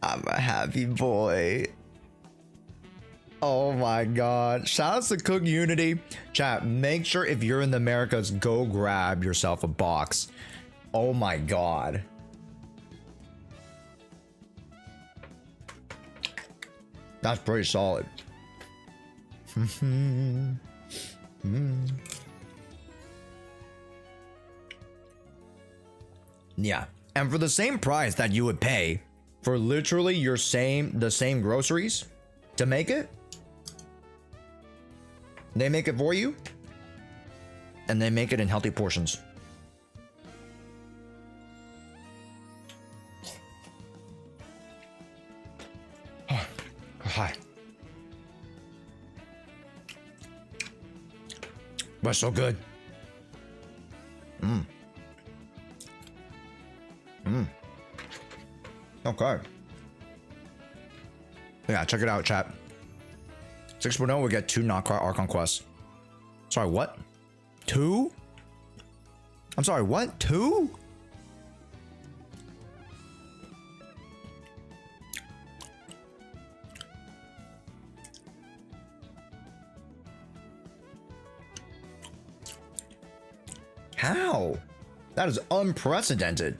I'm a happy boy. Oh my god. Shout out to Cook Unity. Chat, make sure if you're in the Americas, go grab yourself a box. Oh my god. That's pretty solid. Yeah. And for the same price that you would pay for literally the same groceries to make it, they make it for you, and they make it in healthy portions. Oh, hi. But so good. Okay. Yeah, check it out, chat. 6.0 we get 2 knockout Archon quests. Sorry, what? 2? I'm sorry, what? 2? How? That is unprecedented.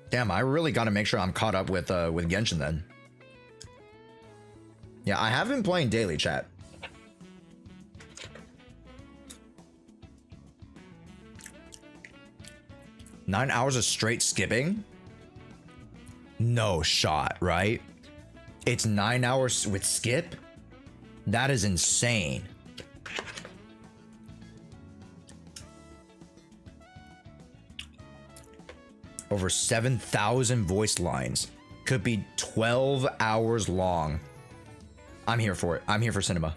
Damn, I really got to make sure I'm caught up with Genshin then. Yeah, I have been playing daily, chat. Nine hours of straight skipping? No shot, right? It's 9 hours with skip? That is insane. Over 7,000 voice lines. Could be 12 hours long. I'm here for it. I'm here for cinema.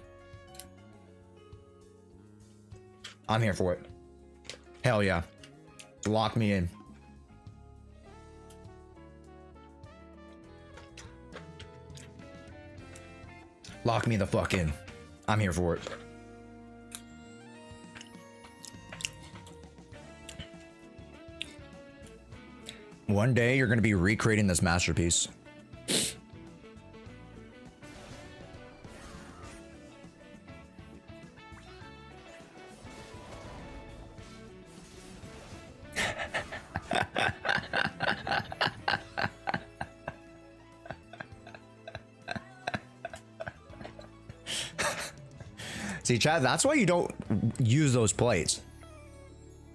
I'm here for it. Hell yeah. Lock me in. Lock me the fuck in. I'm here for it. One day you're going to be recreating this masterpiece. See, Chad, that's why you don't use those plates.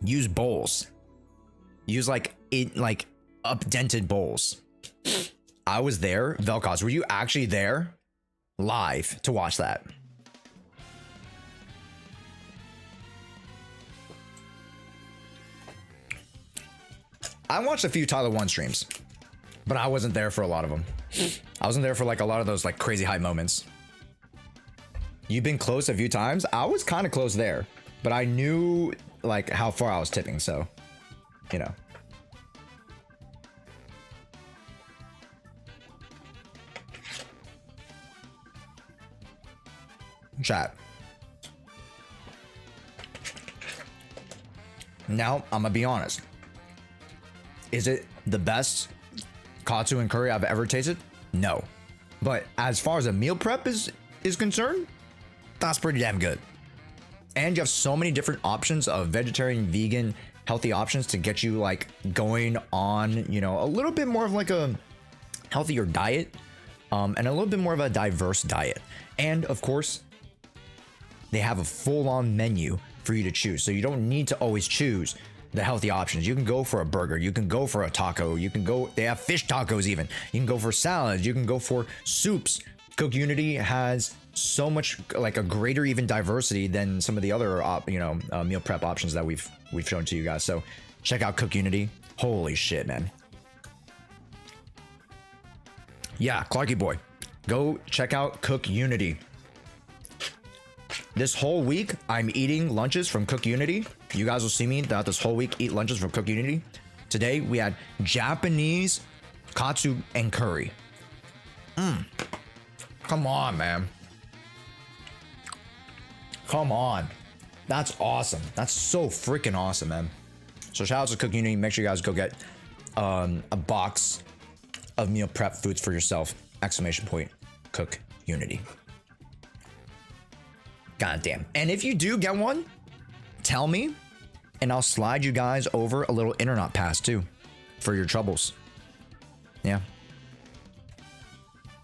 Use bowls. Use like up-dented bowls. I was there. Velkos, were you actually there live to watch that? I watched a few Tyler 1 streams, but I wasn't there for a lot of them. I wasn't there for like a lot of those like crazy hype moments. You've been close a few times. I was kind of close there, but I knew like how far I was tipping, so you know. Chat. Now, I'm gonna be honest. Is it the best katsu and curry I've ever tasted? No. But as far as a meal prep is concerned, that's pretty damn good. And you have so many different options of vegetarian, vegan, healthy options to get you like going on, you know, a little bit more of like a healthier diet, and a little bit more of a diverse diet. And of course, they have a full-on menu for you to choose. So you don't need to always choose the healthy options. You can go for a burger, you can go for a taco, you can go, they have fish tacos even. You can go for salads, you can go for soups. Cook Unity has so much, like a greater even diversity than some of the other meal prep options that we've shown to you guys. So check out Cook Unity. Holy shit, man. Yeah, Clarky boy, go check out Cook Unity. This whole week, I'm eating lunches from Cook Unity. You guys will see me throughout this whole week eat lunches from Cook Unity. Today, we had Japanese katsu and curry. Come on, man. Come on. That's awesome. That's so freaking awesome, man. So shout out to Cook Unity. Make sure you guys go get a box of meal prep foods for yourself. Exclamation point. Cook Unity. God damn. And if you do get one, tell me, and I'll slide you guys over a little internet pass too for your troubles. Yeah.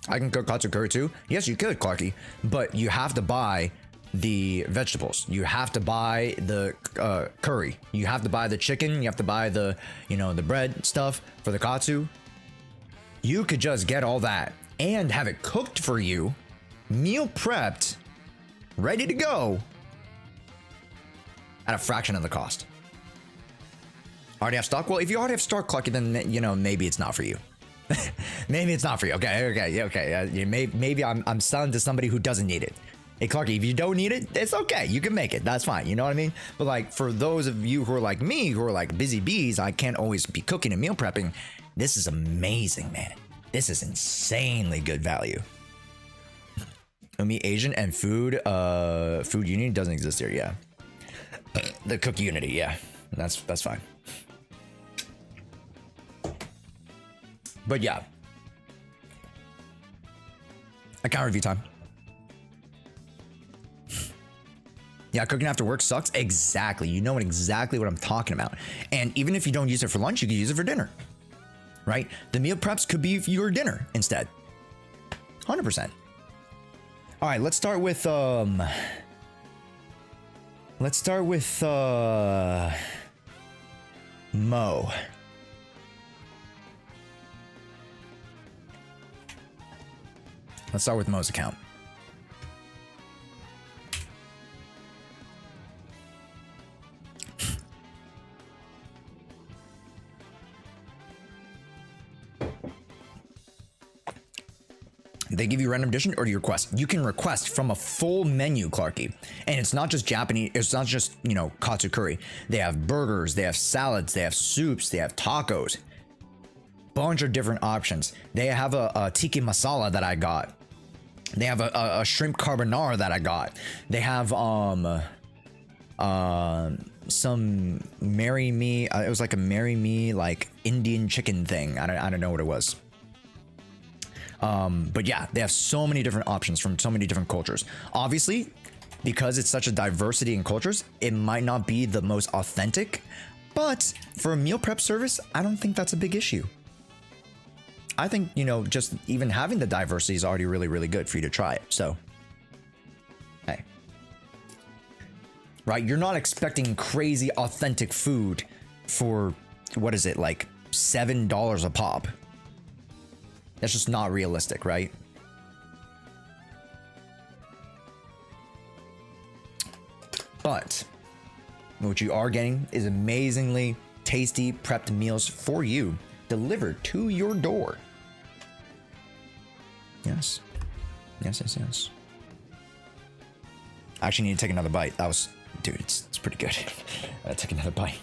I can cook katsu curry too. Yes, you could, Clarky, but you have to buy the vegetables. You have to buy the curry. You have to buy the chicken. You have to buy the, the bread stuff for the katsu. You could just get all that and have it cooked for you, meal prepped, ready to go at a fraction of the cost. Already have stock? Well, if you already have stock, Clarky, then, maybe it's not for you. Maybe it's not for you. Okay. Maybe I'm selling to somebody who doesn't need it. Hey, Clarky, if you don't need it, it's okay. You can make it. That's fine. You know what I mean? But like for those of you who are like me, who are like busy bees, I can't always be cooking and meal prepping. This is amazing, man. This is insanely good value. Umi Asian and food unity doesn't exist here. Yeah. The Cook Unity. Yeah, that's fine. But yeah, account review time. Yeah, cooking after work sucks. Exactly. You know exactly what I'm talking about. And even if you don't use it for lunch, you can use it for dinner, right? The meal preps could be your dinner instead. 100%. All right, let's start with Mo. Let's start with Mo's account. They give you random addition, or do you request? You can request from a full menu, Clarky. And it's not just Japanese, it's not just, katsu curry. They have burgers, they have salads, they have soups, they have tacos. Bunch of different options. They have a tiki masala that I got. They have a shrimp carbonara that I got. They have some marry me. It was like a marry me like Indian chicken thing. I don't know what it was. But yeah, they have so many different options from so many different cultures. Obviously, because it's such a diversity in cultures, it might not be the most authentic, but for a meal prep service, I don't think that's a big issue. I think, just even having the diversity is already really, really good for you to try it. So, hey. Right? You're not expecting crazy authentic food for, what is it, like $7 a pop. That's just not realistic, right? But what you are getting is amazingly tasty prepped meals for you, delivered to your door. Yes. Yes. I actually need to take another bite. That was, dude, it's pretty good. I gotta take another bite.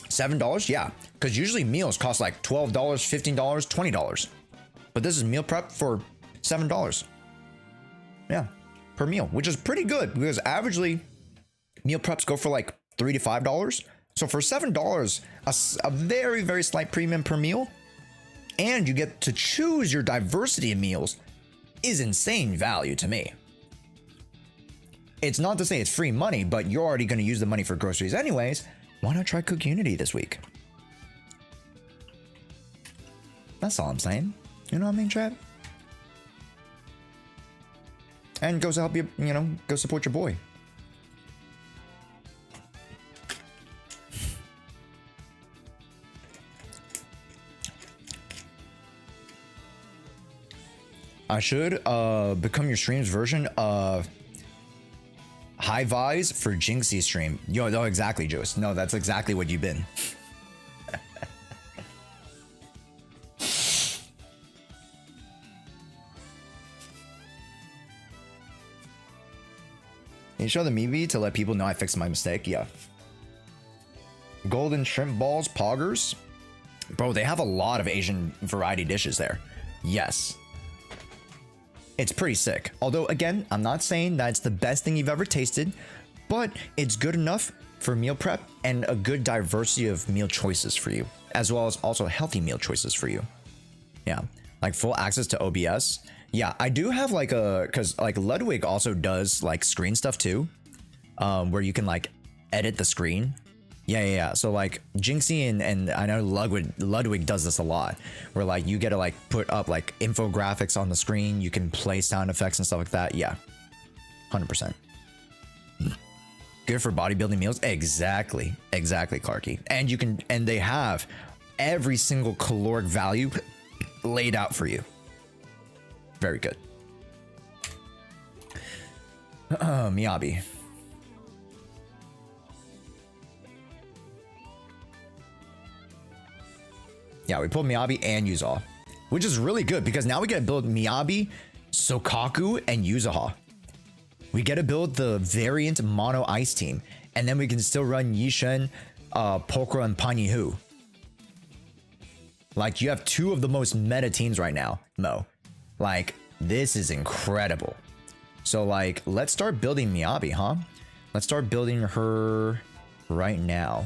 $7? Yeah, because usually meals cost like $12, $15, $20. But this is meal prep for $7. Yeah, per meal, which is pretty good because averagely meal preps go for like $3 to $5. So for $7, a very, very slight premium per meal, and you get to choose your diversity of meals, is insane value to me. It's not to say it's free money, but you're already going to use the money for groceries anyways. Why not try Cook Unity this week? That's all I'm saying. You know what I mean, Chad? And go help you, you know, go support your boy. I should become your stream's version of High Vise for Jinxie's stream. Yo, no, exactly, Jost. No, that's exactly what you've been. Can you show the Meebee to let people know I fixed my mistake? Yeah. Golden shrimp balls, poggers. Bro, they have a lot of Asian variety dishes there. Yes. It's pretty sick. Although, again, I'm not saying that it's the best thing you've ever tasted, but it's good enough for meal prep and a good diversity of meal choices for you, as well as also healthy meal choices for you. Yeah, like full access to OBS. Yeah, I do have like because like Ludwig also does like screen stuff too, where you can like edit the screen. Yeah. So like Jinxie and I know Ludwig does this a lot, where like you get to like put up like infographics on the screen. You can play sound effects and stuff like that. Yeah, 100%. Good for bodybuilding meals. Exactly, Clarky. And they have every single caloric value laid out for you. Very good. Miyabi. Yeah, we pulled Miyabi and Yuzaha, which is really good because now we get to build Miyabi, Sokaku, and Yuzaha. We get to build the variant mono ice team, and then we can still run Yishen, Pokra, and Panyihu. Like, you have two of the most meta teams right now, Mo. Like, this is incredible. So, like, let's start building Miyabi, huh? Let's start building her right now.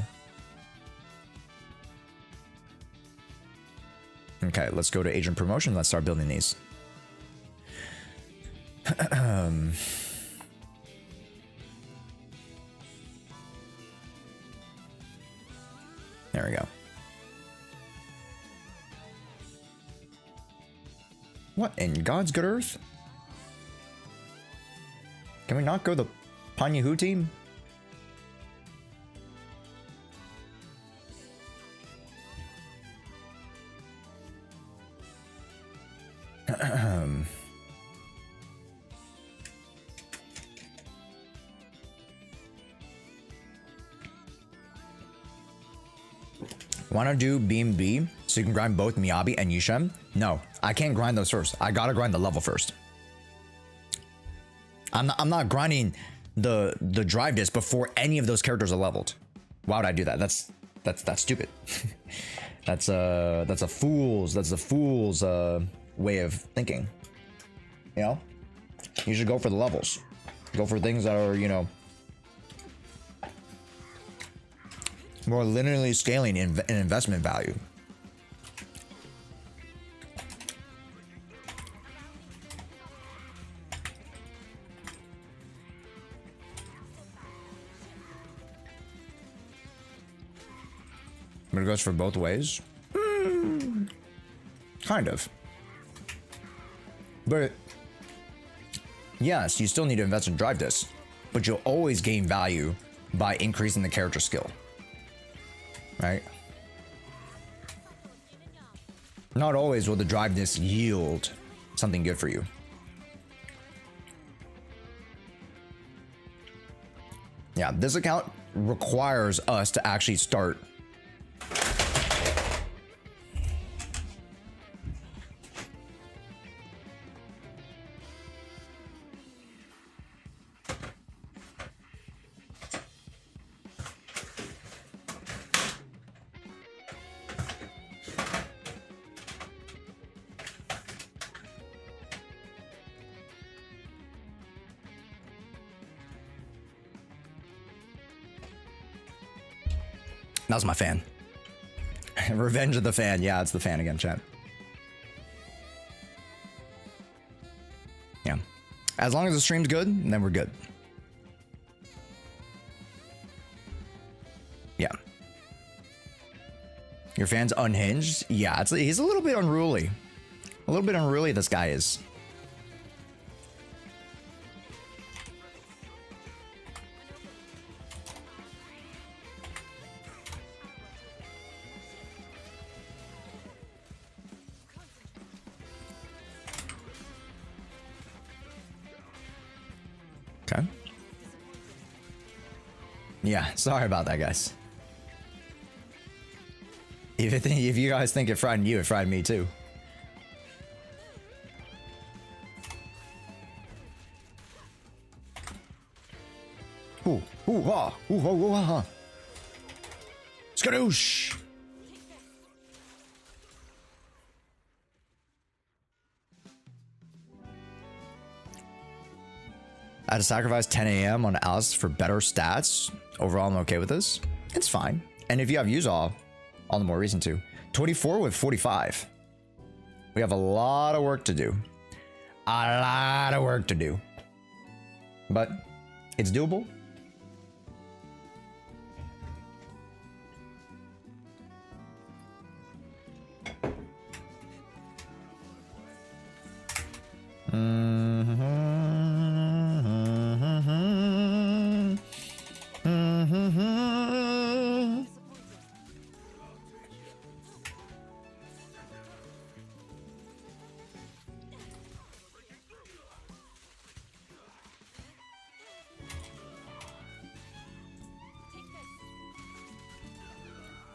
Okay, let's go to agent promotion. Let's start building these. There we go. What in God's good earth? Can we not go the Panyihu team? Want to do Beam B so you can grind both Miyabi and Yishen? No, I can't grind those first. I gotta grind the level first. I'm not grinding the drive disc before any of those characters are leveled. Why would I do that? That's stupid. that's a fool's way of thinking. You know, you should go for the levels. Go for things that are, you know, more linearly scaling in investment value. But it goes for both ways? Kind of. But yes, you still need to invest in drive discs, but you'll always gain value by increasing the character skill. Right? Not always will the drive disc yield something good for you. Yeah, this account requires us to actually start That was my fan. Revenge of the fan. Yeah, it's the fan again, chat. Yeah. As long as the stream's good, then we're good. Yeah. Your fan's unhinged? Yeah, he's a little bit unruly. A little bit unruly, this guy is. Okay. Yeah, sorry about that, guys. If you guys think it frightened you, it frightened me too. Ooh, ooh, ha, ooh, ha, ooh, ha. Skadoosh! I had to sacrifice 10 a.m. on Alice for better stats. Overall, I'm okay with this. It's fine. And if you have Yuza, all the more reason to. 24 with 45. We have a lot of work to do. A lot of work to do. But it's doable.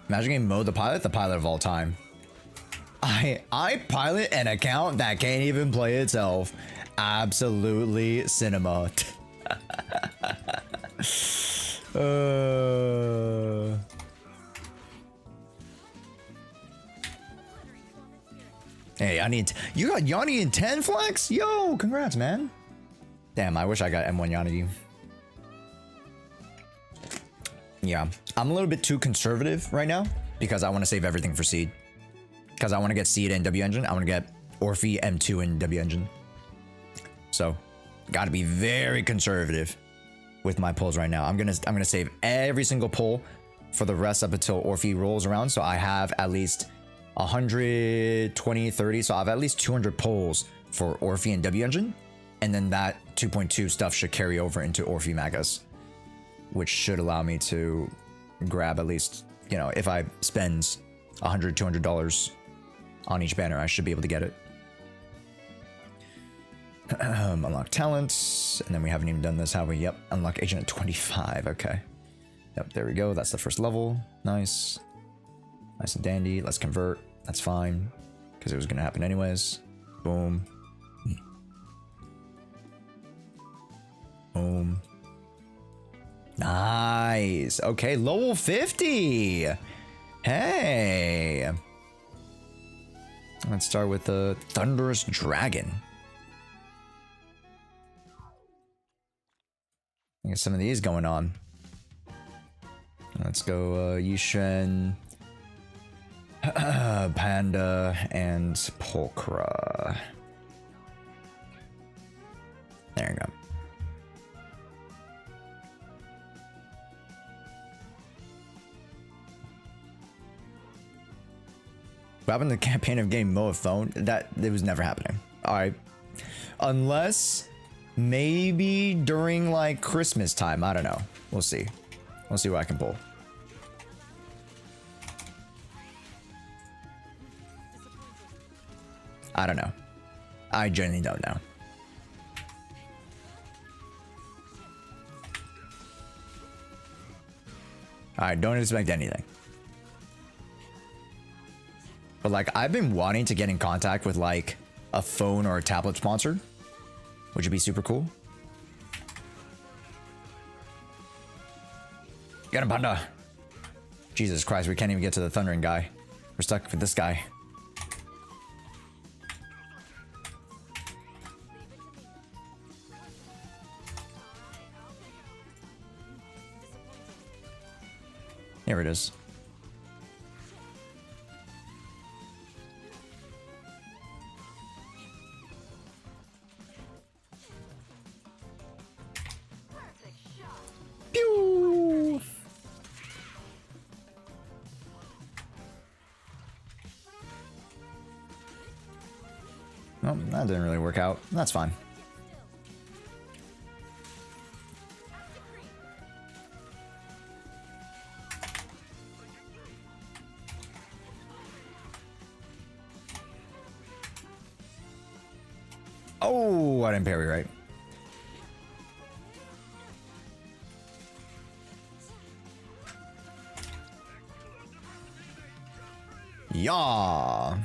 Imagine getting Mo the pilot of all time. I pilot an account that can't even play itself. Absolutely cinema. Hey, you got Yanni in 10 flex? Yo, congrats, man. Damn, I wish I got M1 Yanni. Yeah, I'm a little bit too conservative right now because I want to save everything for seed. Because I want to get seed in W Engine. I want to get Orphe M2 in W Engine. So, got to be very conservative with my pulls right now. I'm gonna save every single pull for the rest up until Orphe rolls around. So I have at least 120, 30. So I have at least 200 pulls for Orphe and W Engine, and then that 2.2 stuff should carry over into Orphe Magas, which should allow me to grab at least, you know, if I spend $100, $200 on each banner, I should be able to get it. Unlock talents, and then we haven't even done this, have we? Yep, unlock agent at 25. Okay. Yep, there we go. That's the first level. Nice. Nice and dandy. Let's convert. That's fine, because it was going to happen anyways. Boom. Boom. Nice. Okay, level 50. Hey. Let's start with the Thunderous Dragon. I got some of these going on. Let's go Yishen, Panda, and Pulchra. There you go. What happened to the campaign of getting Mo a phone? That it was never happening. Alright. Unless maybe during like Christmas time. I don't know. We'll see. We'll see what I can pull. I don't know. I genuinely don't know. Alright, don't expect anything. But like, I've been wanting to get in contact with like a phone or a tablet sponsor, which would be super cool. Get him, Panda. Jesus Christ, we can't even get to the Thundering guy. We're stuck with this guy. Here it is. Pew! Well, that didn't really work out. That's fine. Oh, I didn't parry right. Yeah.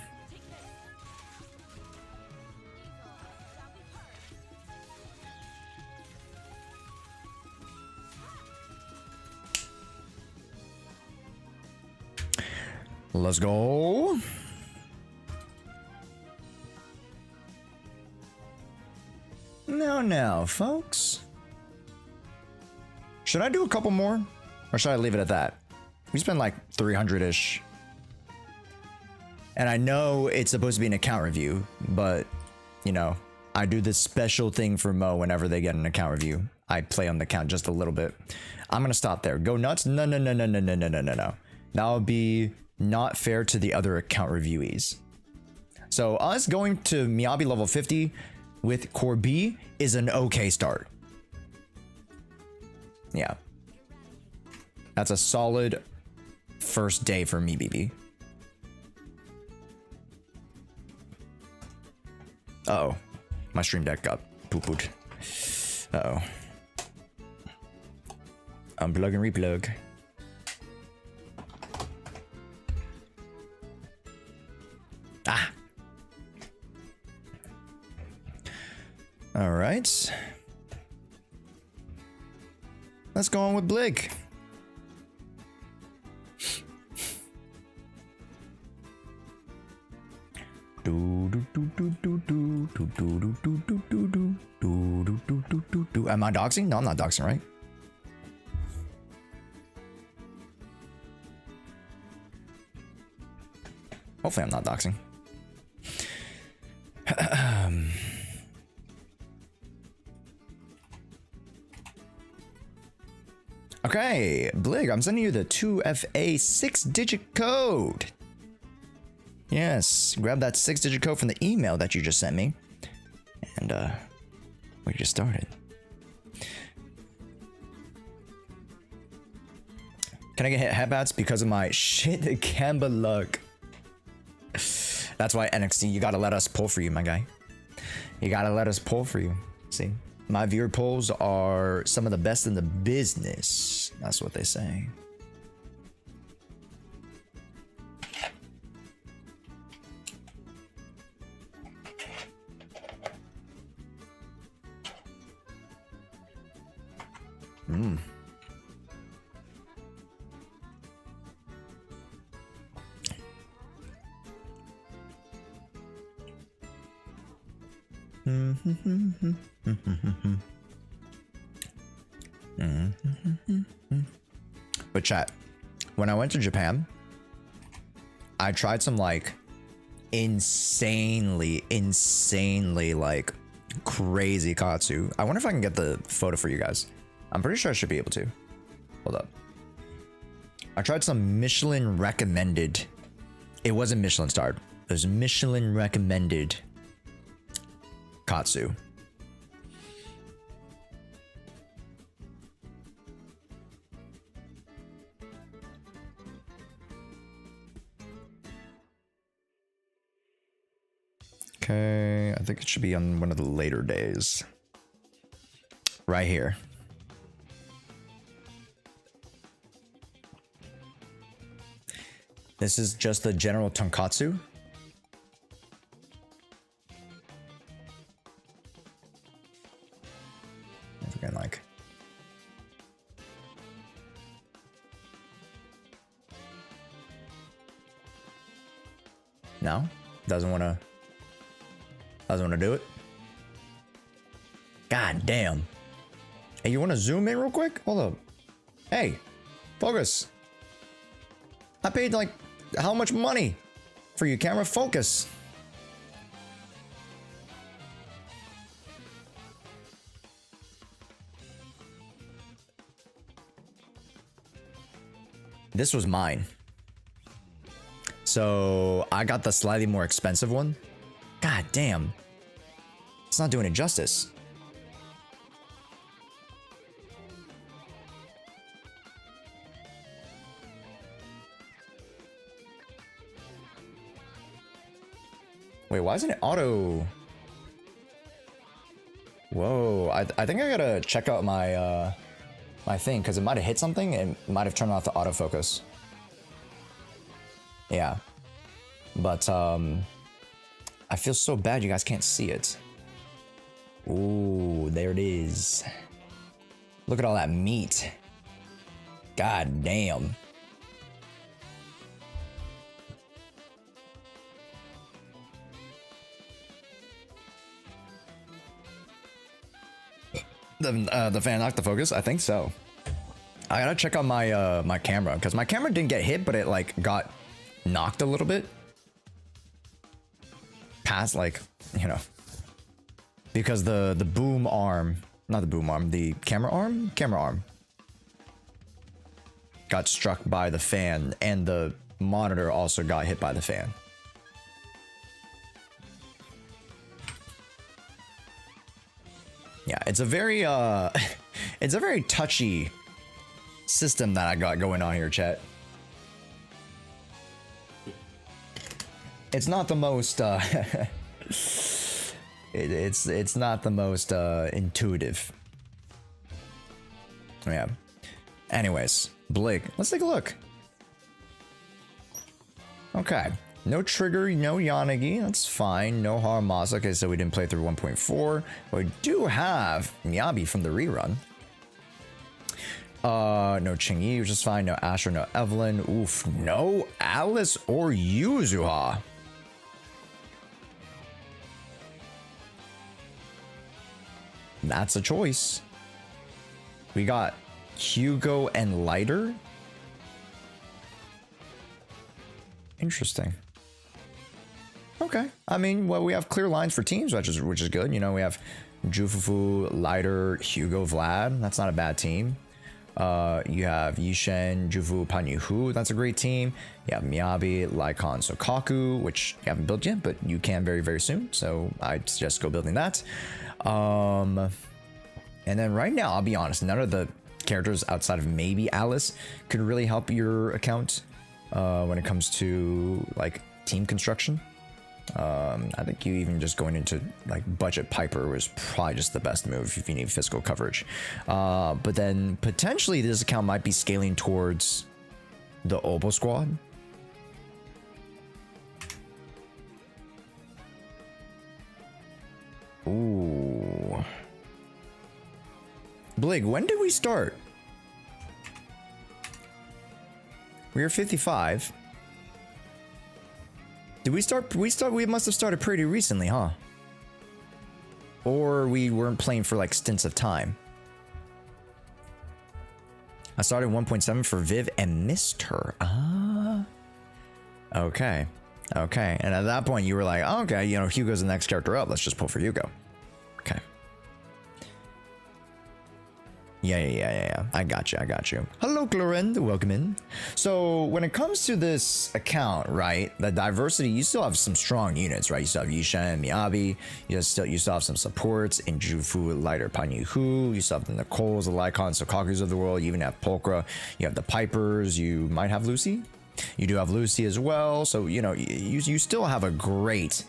Let's go. Now, folks. Should I do a couple more? Or should I leave it at that? We spent like 300-ish. And I know it's supposed to be an account review, but, you know, I do this special thing for Mo whenever they get an account review. I play on the account just a little bit. I'm going to stop there. Go nuts? No. That would be not fair to the other account reviewees. So us going to Miyabi level 50 with Core B is an okay start. Yeah. That's a solid first day for me, BB. Uh-oh. My stream deck got poo-pooed. Uh-oh. Unplug and replug. Ah! Alright. Let's go on with Blig. Am I doxing? No, I'm not doxing, right? Hopefully I'm not doxing. Okay, Blig, I'm sending you the 2FA 6-digit code. Yes, grab that 6-digit code from the email that you just sent me. And, we just started. Can I get headbats because of my shit Kamba luck? That's why NXT, you gotta let us pull for you, my guy. You gotta let us pull for you. See? My viewer polls are some of the best in the business. That's what they say. Hmm. But chat, when I went to Japan, I tried some like insanely like crazy katsu. I wonder if I can get the photo for you guys. I'm pretty sure I should be able to. Hold up. I tried some Michelin recommended. It wasn't Michelin starred. It was Michelin recommended katsu. Okay, I think it should be on one of the later days. Right here. This is just the general tonkatsu. Again, like. No? Doesn't want to do it? God damn. Hey, you want to zoom in real quick? Hold up. Hey, focus. I paid like how much money for your camera? Focus. This was mine. So I got the slightly more expensive one. God damn. It's not doing it justice. Wait, why isn't it auto? Whoa, I think I gotta check out my my thing because it might have hit something and might have turned off the autofocus. Yeah. But I feel so bad you guys can't see it. Ooh, there it is. Look at all that meat. God damn. The fan knocked the focus? I think so. I gotta check on my my camera, because my camera didn't get hit, but it like got knocked a little bit. Past, like, you know, because the boom arm, not the boom arm, the camera arm got struck by the fan, and the monitor also got hit by the fan. Yeah, it's a very it's a very touchy system that I got going on here, chat. It's not the most it's not the most intuitive. Yeah. Anyways, Blake, let's take a look. Okay. No trigger, no Yanagi, that's fine. No Haramasa, okay, so we didn't play through 1.4. But we do have Miyabi from the rerun. No Chingyi, which is fine. No Asher, no Evelyn. Oof, no Alice or Yuzuha. That's a choice. We got Hugo and Lighter. Interesting. Okay. I mean, well, we have clear lines for teams, which is good. You know, we have Jufufu, Lighter, Hugo, Vlad. That's not a bad team. You have Yishen, Jufu, Panyuhu. That's a great team. You have Miyabi, Lycon, Sokaku, which you haven't built yet, but you can very, very soon. So I'd suggest go building that. And then right now, I'll be honest, none of the characters outside of maybe Alice could really help your account when it comes to like team construction. I think you even just going into like budget Piper was probably just the best move if you need physical coverage. But then potentially this account might be scaling towards the Obo squad. Ooh. Blig, when did we start? We were 55. Did we start? We must have started pretty recently, huh? Or we weren't playing for like stints of time. I started 1.7 for Viv and missed her. Ah. Okay. Okay. And at that point, you were like, oh, okay, you know, Hugo's the next character up. Let's just pull for Hugo. Okay. Yeah. I got you. Hello, Clorend. Welcome in. So when it comes to this account, right, the diversity, you still have some strong units, right? You still have Yishen, Miyabi. You still have some supports in Jufu, Lighter, Panyuhu. You still have the Nicoles, the Lycons, Sokakus of the world. You even have Polkra. You have the Pipers. You might have Lucy. You do have Lucy as well. So, you know, you still have a great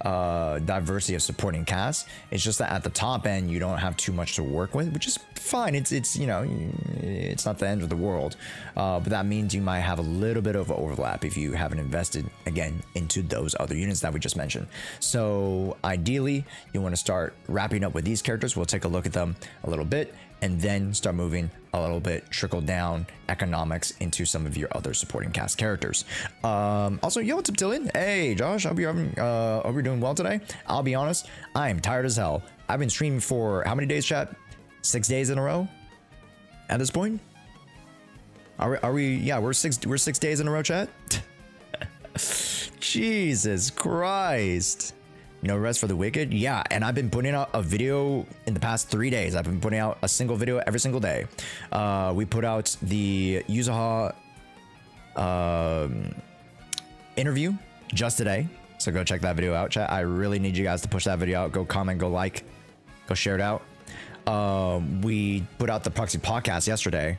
diversity of supporting cast. It's just that at the top end you don't have too much to work with, which is fine. It's you know, it's not the end of the world, but that means you might have a little bit of overlap if you haven't invested again into those other units that we just mentioned. So ideally you want to start wrapping up with these characters. We'll take a look at them a little bit and then start moving a little bit, trickle down economics into some of your other supporting cast characters. Also, yo, what's up, Dylan? Hey, Josh, hope you're doing well today. I'll be honest, I am tired as hell. I've been streaming for how many days, chat? 6 days in a row at this point? Are we? Yeah, we're 6 days in a row, chat. Jesus Christ. No rest for the wicked. Yeah, and I've been putting out a video in the past 3 days. I've been putting out a single video every single day. We put out the Yuzuha interview just today, so go check that video out, chat. I really need you guys to push that video out. Go comment, go like, go share it out. We put out the Proxy podcast yesterday.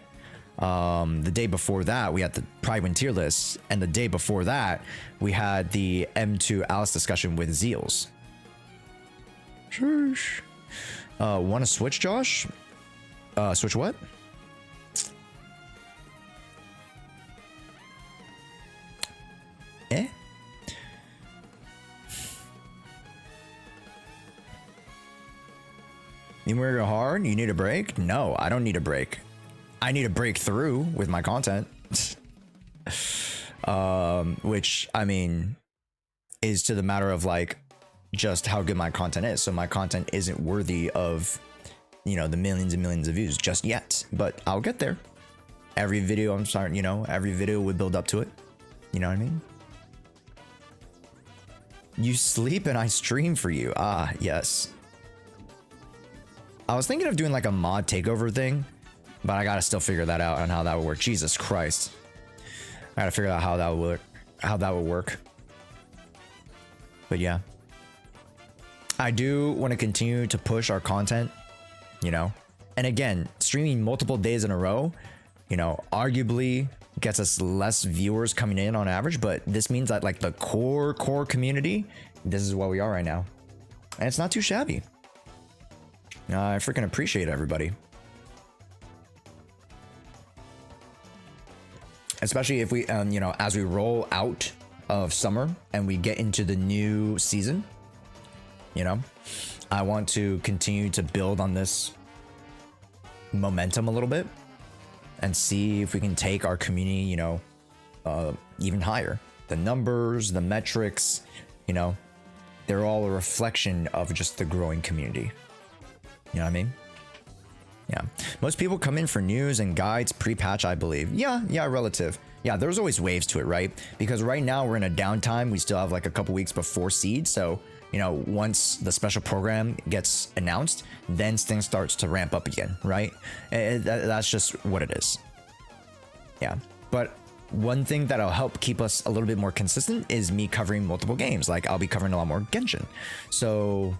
The day before that, we had the Pride Win tier list, and the day before that, we had the M2 Alice discussion with Zeals. Sheesh. Want to switch, Josh? Switch what? Torn, you need a break? No, I don't need a break. I need a breakthrough with my content. Which, I mean, is to the matter of like just how good my content is. So my content isn't worthy of, you know, the millions and millions of views just yet, but I'll get there. Every video I'm starting, you know, every video would build up to it. You know what I mean? You sleep and I stream for you. Ah, yes. I was thinking of doing like a mod takeover thing, but I gotta still figure that out on how that would work. Jesus Christ. I gotta figure out how that would work. But yeah. I do want to continue to push our content, you know. And again, streaming multiple days in a row, you know, arguably gets us less viewers coming in on average, but this means that like the core community, this is what we are right now. And it's not too shabby. I freaking appreciate everybody. Especially if we, you know, as we roll out of summer and we get into the new season, you know, I want to continue to build on this momentum a little bit and see if we can take our community, you know, even higher. The numbers, the metrics, you know, they're all a reflection of just the growing community. You know what I mean? Yeah. Most people come in for news and guides pre-patch, I believe. Yeah, relative. Yeah, there's always waves to it, right? Because right now we're in a downtime. We still have like a couple weeks before seed. So, you know, once the special program gets announced, then things starts to ramp up again, right? That's just what it is. Yeah. But one thing that'll help keep us a little bit more consistent is me covering multiple games. Like I'll be covering a lot more Genshin. So,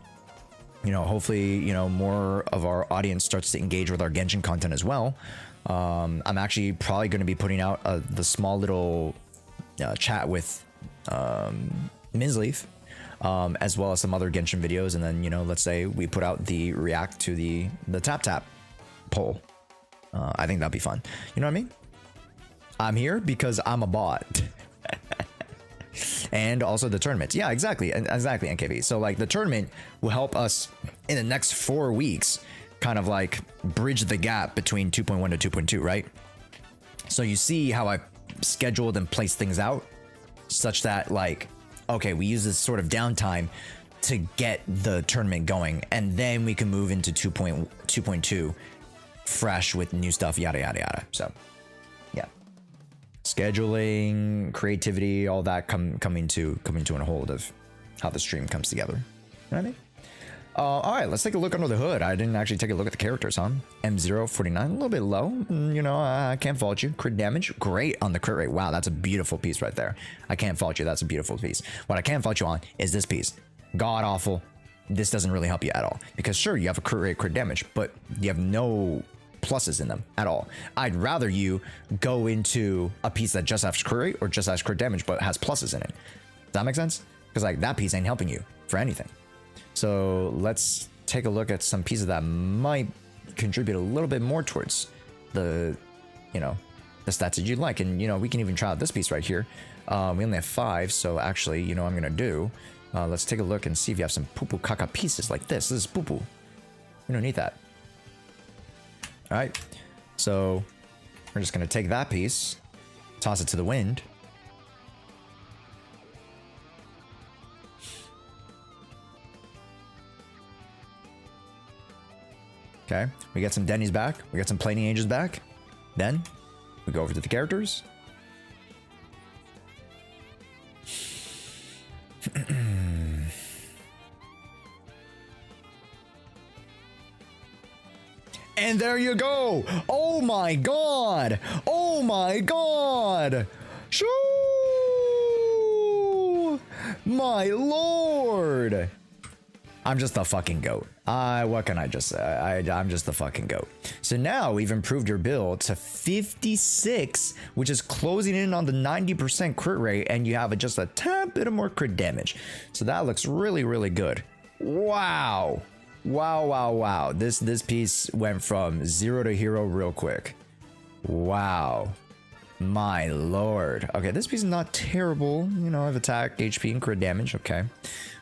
you know, hopefully, you know, more of our audience starts to engage with our Genshin content as well. I'm actually probably going to be putting out the small little chat with Minsleaf, as well as some other Genshin videos. And then, you know, let's say we put out the react to the tap poll. I think that'd be fun. You know what I mean? I'm here because I'm a bot. And also the tournaments. Yeah, exactly, NKV. So like the tournament will help us in the next 4 weeks kind of like bridge the gap between 2.1 to 2.2, right? So you see how I scheduled and placed things out such that like, okay, we use this sort of downtime to get the tournament going, and then we can move into 2.2 fresh with new stuff, yada yada yada. So yeah, scheduling, creativity, all that coming to a hold of how the stream comes together. You know what I mean? All right, let's take a look under the hood. I didn't actually take a look at the characters, huh? M049, a little bit low. You know, I can't fault you. Crit damage, great on the crit rate. Wow, that's a beautiful piece right there. I can't fault you. That's a beautiful piece. What I can fault you on is this piece. God awful. This doesn't really help you at all. Because sure, you have a crit rate, crit damage, but you have no pluses in them at all. I'd rather you go into a piece that just has crit rate or just has crit damage, but has pluses in it. Does that make sense? Because like that piece ain't helping you for anything. So let's take a look at some pieces that might contribute a little bit more towards the, you know, the stats that you'd like. And, you know, we can even try out this piece right here. We only have 5. So actually, you know what I'm going to do? Let's take a look and see if you have some poo-poo caca pieces like this. This is poo-poo. We don't need that. All right. So we're just going to take that piece, toss it to the wind. Okay, we get some Denny's back. We got some Planing Angels back. Then we go over to the characters. And there you go. Oh my god. Oh my god. Shoo! My lord. I'm just the fucking goat. What can I just say? I'm just the fucking goat. So now we've improved your build to 56, which is closing in on the 90% crit rate, and you have just a tad bit of more crit damage. So that looks really, really good. Wow. Wow, wow, wow. This piece went from 0 to hero real quick. Wow. My lord. Okay, this piece is not terrible. You know, I have attack, HP, and crit damage. Okay.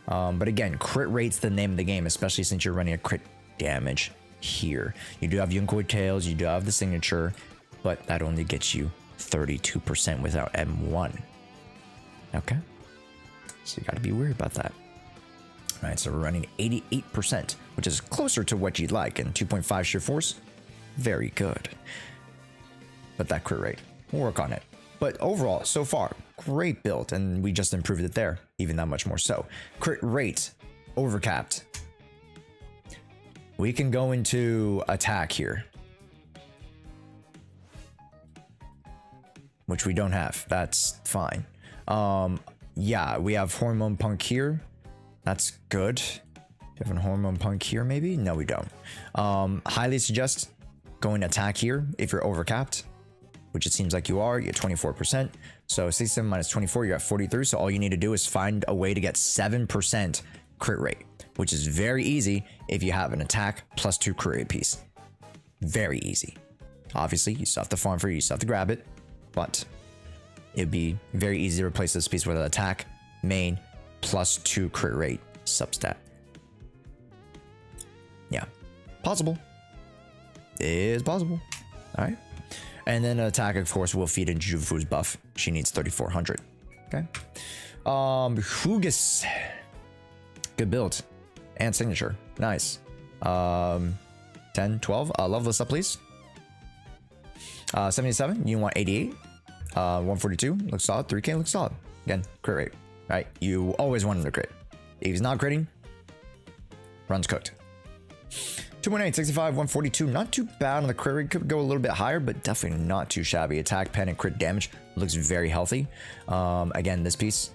But again, crit rate's the name of the game, especially since you're running a crit damage here. You do have Yunko Tails, you do have the signature, but that only gets you 32% without M1. Okay, so you got to be worried about that. All right, so we're running 88%, which is closer to what you'd like, and 2.5 sheer force, very good. But that crit rate, we'll work on it. But overall, so far, great build, and we just improved it there, even that much more so. Crit rate, overcapped. We can go into attack here, which we don't have. That's fine. Yeah, we have Hormone Punk here. That's good. Do you have a Hormone Punk here maybe? No, we don't. Highly suggest going attack here if you're overcapped, which it seems like you are. You're 24%. So 67 minus 24, you're at 43. So all you need to do is find a way to get 7% crit rate, which is very easy if you have an attack plus 2 crit rate piece. Very easy. Obviously, you still have to farm for it, you still have to grab it, but it'd be very easy to replace this piece with an attack, main, plus 2 crit rate substat. Yeah, possible. It is possible. All right. And then attack, of course, will feed in Jufu's buff. She needs 3,400. Okay. Hugis. Good build. And signature. Nice. 10, 12. Level this up, please. 77. You want 88. 142. Looks solid. 3K looks solid. Again, crit rate. Right? You always want him to crit. If he's not critting, run's cooked. 218, 65, 142. Not too bad on the crit rate. Could go a little bit higher, but definitely not too shabby. Attack, pen, and crit damage looks very healthy. Again, this piece,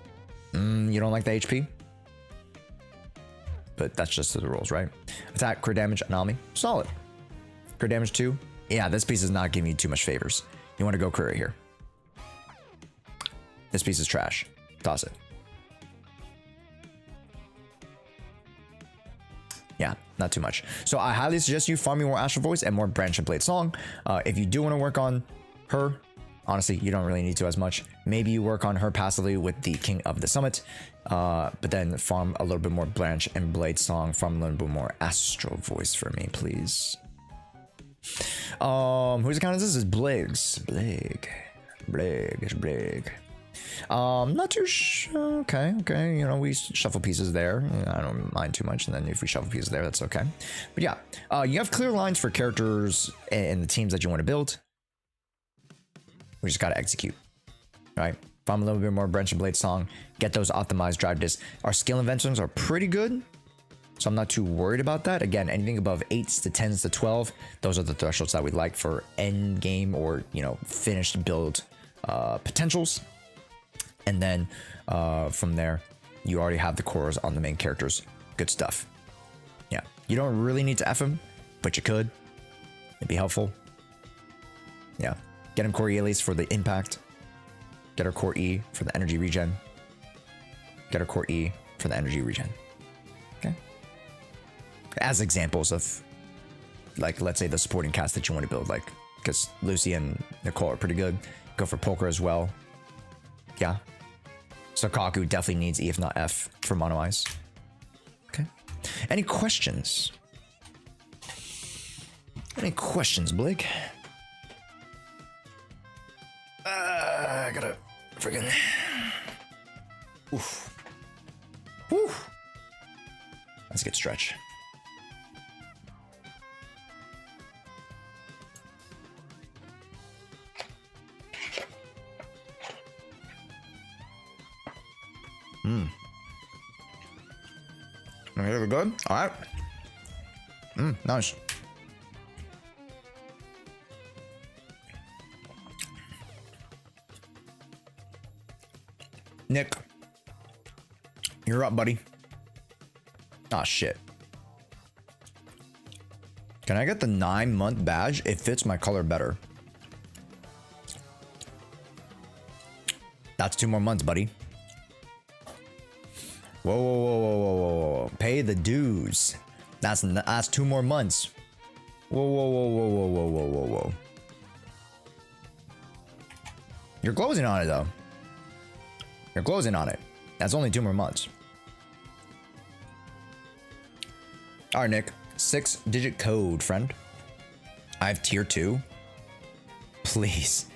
you don't like the HP, but that's just the rules, right? Attack, crit damage, anomaly, solid. Crit damage 2. Yeah, this piece is not giving you too much favors. You want to go crit right here. This piece is trash. Toss it. Yeah, not too much. So I highly suggest you farming more Astral Voice and more Branch and Blade Song. If you do want to work on her, honestly, you don't really need to as much. Maybe you work on her passively with the King of the Summit, but then farm a little bit more Branch and Blade Song, farm a little bit more Astral Voice for me, please. Whose account is this? Is Bliggs. Blig. Not too okay, you know, we shuffle pieces there. I don't mind too much, and then if we shuffle pieces there, that's okay. But yeah, you have clear lines for characters and the teams that you want to build. We just got to execute, right? Farm a little bit more Branch and Blade Song, get those optimized drive discs. Our skill inventions are pretty good, so I'm not too worried about that. Again, anything above 8s to 10s to 12, those are the thresholds that we'd like for end game or, you know, finished build potentials. And then from there, you already have the cores on the main characters. Good stuff. Yeah, you don't really need to F him, but you could. It'd be helpful. Yeah, get him core E at least for the impact. Get her core E for the energy regen. Get her core E for the energy regen. Okay. As examples of, like, let's say the supporting cast that you want to build, like, because Lucy and Nicole are pretty good. Go for Poker as well. Yeah. So Kaku definitely needs E, if not F, for Mono Eyes. Okay. Any questions? Any questions, Blake? I gotta friggin'. Oof. Woo. That's a good stretch. Okay, we're good. All right. Nice. Nick, you're up, buddy. Ah, shit. Can I get the 9-month badge? It fits my color better. That's 2 more months, buddy. Whoa. Pay the dues. That's 2 more months. Whoa. You're closing on it, though. You're closing on it. That's only 2 more months. All right, Nick. 6-digit code, friend. I have tier 2. Please.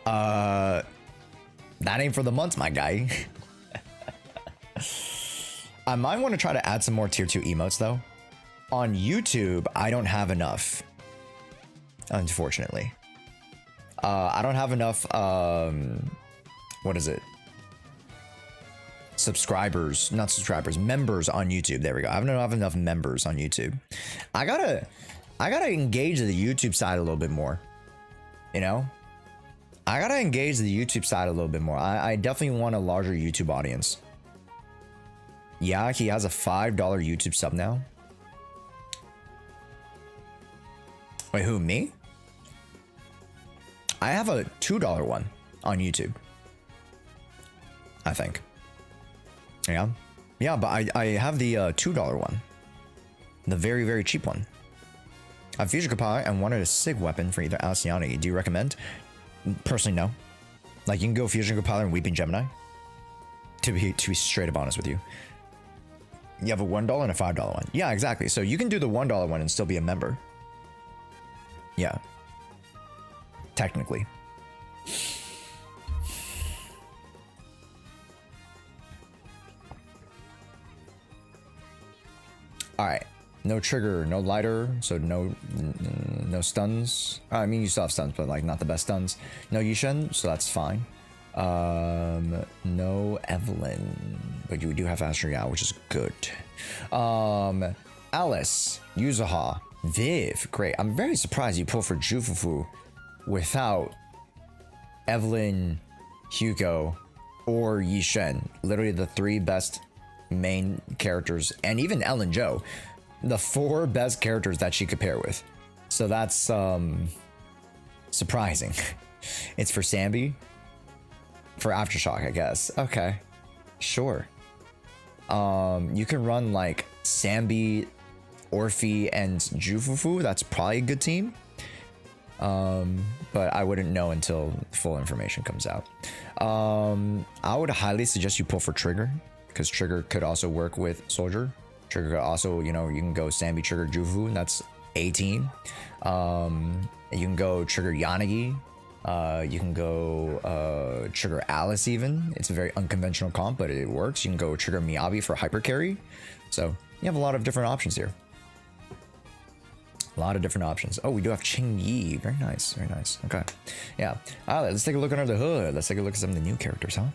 That ain't for the months, my guy. I might want to try to add some more tier 2 emotes though. On YouTube, I don't have enough. Unfortunately. I don't have enough, what is it? Subscribers, not subscribers, members on YouTube. There we go. I don't have enough members on YouTube. I gotta engage the YouTube side a little bit more. You know? I gotta engage the YouTube side a little bit more. I definitely want a larger YouTube audience. Yeah, he has a $5 YouTube sub now. Wait, who, me? I have a $2 one on YouTube. I think. Yeah. Yeah, but I have the $2 one. The very, very cheap one. I have Fusion Kappa and wanted a SIG weapon for either Alciani. Do you recommend? Personally, no. Like, you can go Fusion Kappa and Weeping Gemini. To be straight up honest with you. You have a $1 and a $5 one. Yeah, exactly. So you can do the $1 one and still be a member. Yeah. Technically. All right. No trigger, no lighter, so no stuns. I mean, you still have stuns, but like not the best stuns. No Yushen, so that's fine. No Evelyn, but you do have Jshoea, which is good. Alice, Yuzuha, Viv, great. I'm very surprised you pulled for Jufufu without Evelyn, Hugo, or Yishen. Literally the 3 best main characters, and even Ellen Joe, the 4 best characters that she could pair with. So that's surprising. It's for Sambi, for Aftershock, I guess. Okay, sure. You can run like Sambi, Orphe, and Jufufu. That's probably a good team. But I wouldn't know until full information comes out. I would highly suggest you pull for Trigger, because Trigger could also work with Soldier. Trigger could also, you know, you can go Sambi, Trigger, Jufu, and that's a team. You can go Trigger Yanagi. You can go Trigger Alice even. It's a very unconventional comp, but it works. You can go Trigger Miyabi for hyper carry. So you have a lot of different options here. A lot of different options. Oh, we do have Ching Yi. Very nice. Very nice. Okay. Yeah. All right, let's take a look under the hood. Let's take a look at some of the new characters, huh?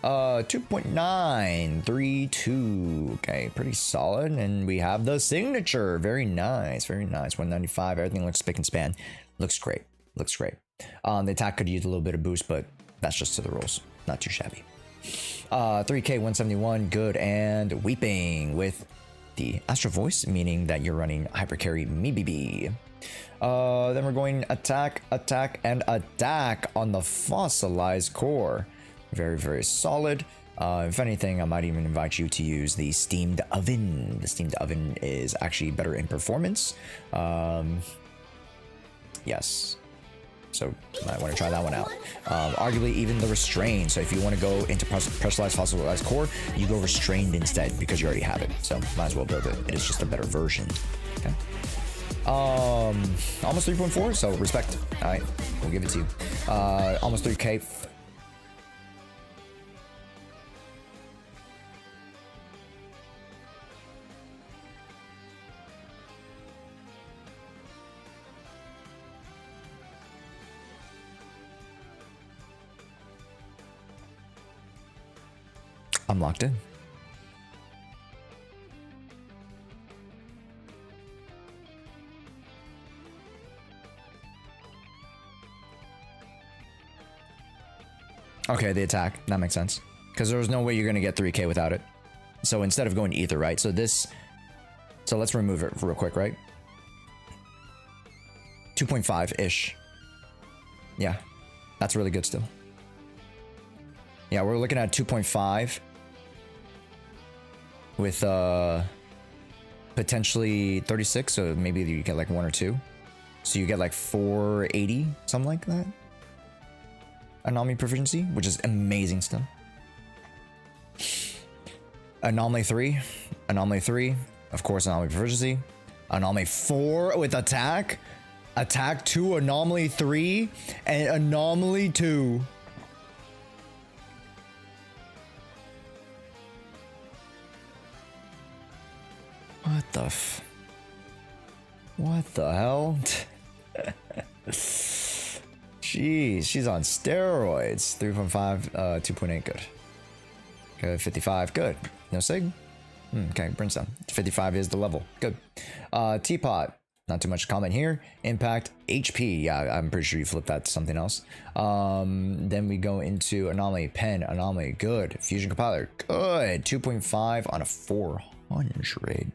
2.932. Okay, pretty solid. And we have the signature. Very nice. Very nice. 195. Everything looks spick and span. Looks great. Looks great. The attack could use a little bit of boost, but that's just to the rules. Not too shabby. 3K 171. Good. And Weeping with the Astro Voice, meaning that you're running Hyper Carry MeBB. Then we're going attack, attack, and attack on the Fossilized Core. Very, very solid. If anything, I might even invite you to use the Steamed Oven. The Steamed Oven is actually better in performance. Yes. So you might want to try that one out. Arguably even the Restrain. So if you want to go into Pressurized Fossilized Core, you go Restrained instead because you already have it. So might as well build it. It is just a better version. Okay. Almost 3.4, so respect. All right, we'll give it to you. Almost 3K. I'm locked in. Okay, the attack. That makes sense. Because there was no way you're going to get 3K without it. So instead of going Ether, right? So this... So let's remove it real quick, right? 2.5-ish. Yeah. That's really good still. Yeah, we're looking at 2.5 with potentially 36, so maybe you get like 1 or 2. So you get like 480, something like that. Anomaly proficiency, which is amazing still. Anomaly 3, of course, anomaly proficiency. Anomaly 4 with attack. Attack 2, anomaly 3, and anomaly 2. What the hell? Jeez, she's on steroids. 3.5, 2.8, good. Good, 55, good. No sig? Okay, Brimstone. 55 is the level, good. Teapot, not too much comment here. Impact, HP, yeah, I'm pretty sure you flipped that to something else. Then we go into Anomaly, Pen, Anomaly, good. Fusion Compiler, good. 2.5 on a 400.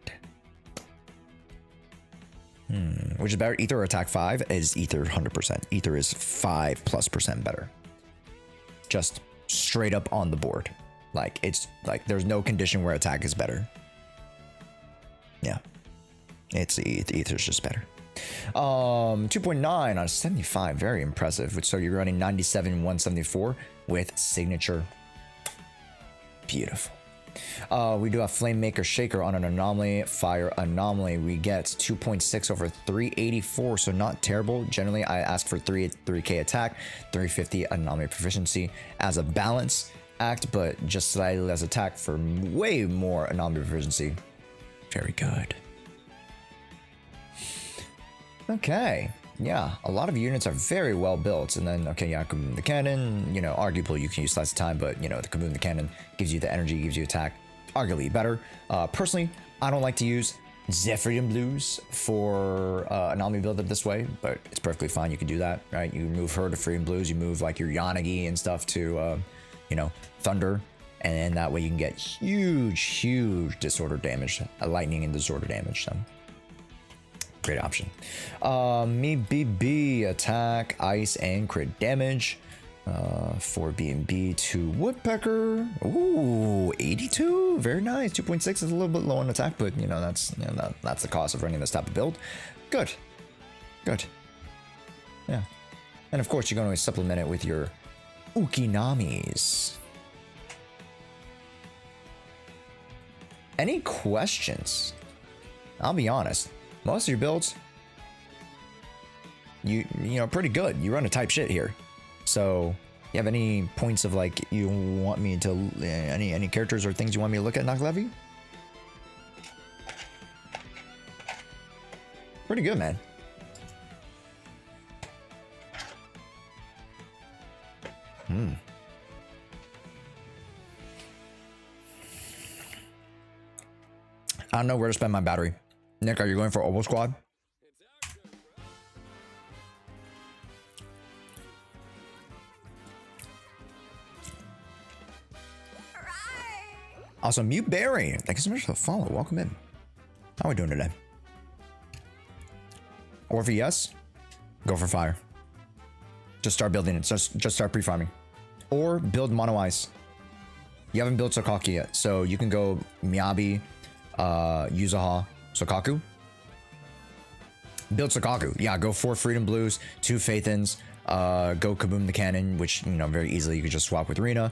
Which is better, Ether or Attack 5? Is Ether 100%. Ether is 5+% better. Just straight up on the board. Like, it's like there's no condition where attack is better. Yeah. It's Ether's just better. 2.9 on 75, very impressive. So you're running 97, 174 with signature. Beautiful. We do have Flame Maker Shaker on an Anomaly, Fire Anomaly. We get 2.6 over 384, so not terrible. Generally, I ask for 3k attack, 350 Anomaly Proficiency as a balance act, but just slightly less attack for way more Anomaly Proficiency. Very good. Okay. Yeah, a lot of units are very well built, and then, okay, yeah, Kaboom the Cannon, you know, arguably you can use Slice of Time, but, you know, the Kaboom the Cannon gives you the energy, gives you attack, arguably better. Personally, I don't like to use Zephyrian Blues for Anomaly build-up this way, but it's perfectly fine, you can do that, right? You move her to Freedom Blues, you move, like, your Yanagi and stuff to, you know, Thunder, and then that way you can get huge disorder damage, lightning and disorder damage, so... Great option. Me BB attack, ice, and crit damage. 4 B&B to Woodpecker. Ooh, 82. Very nice. 2.6 is a little bit low on attack, but you know that's the cost of running this type of build. Good. Good. Yeah. And of course, you're going to supplement it with your Ukinamis. Any questions? I'll be honest. Most of your builds, you know, pretty good. You run a type shit here. So, you have any points of like you want me to any characters or things you want me to look at, Knock Levy? Pretty good, man. I don't know where to spend my battery. Nick, are you going for Oboe Squad? Also, Mute Berry. Thank you so much for the follow. Welcome in. How are we doing today? Orphe, yes? Go for fire. Just start building it. Just start pre-farming. Or build Mono Ice. You haven't built Sokaki yet, so you can go Miyabi, Yuzaha, Sokaku. Build Sokaku. Yeah, go 4 Freedom Blues, 2 Faithins, go Kaboom the Cannon, which, you know, very easily you could just swap with Rina.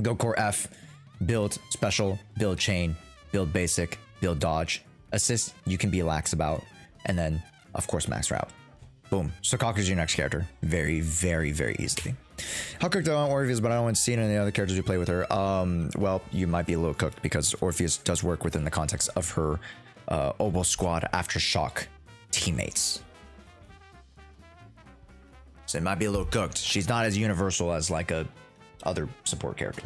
Go Core F, build Special, build Chain, build Basic, build Dodge. Assist, you can be lax about. And then, of course, Max Route. Boom. Sokaku's your next character. Very easily. How cooked on Orpheus, but I don't see any other characters who play with her. Well, you might be a little cooked because Orpheus does work within the context of her Oboe Squad Aftershock teammates. So it might be a little cooked. She's not as universal as like a other support character.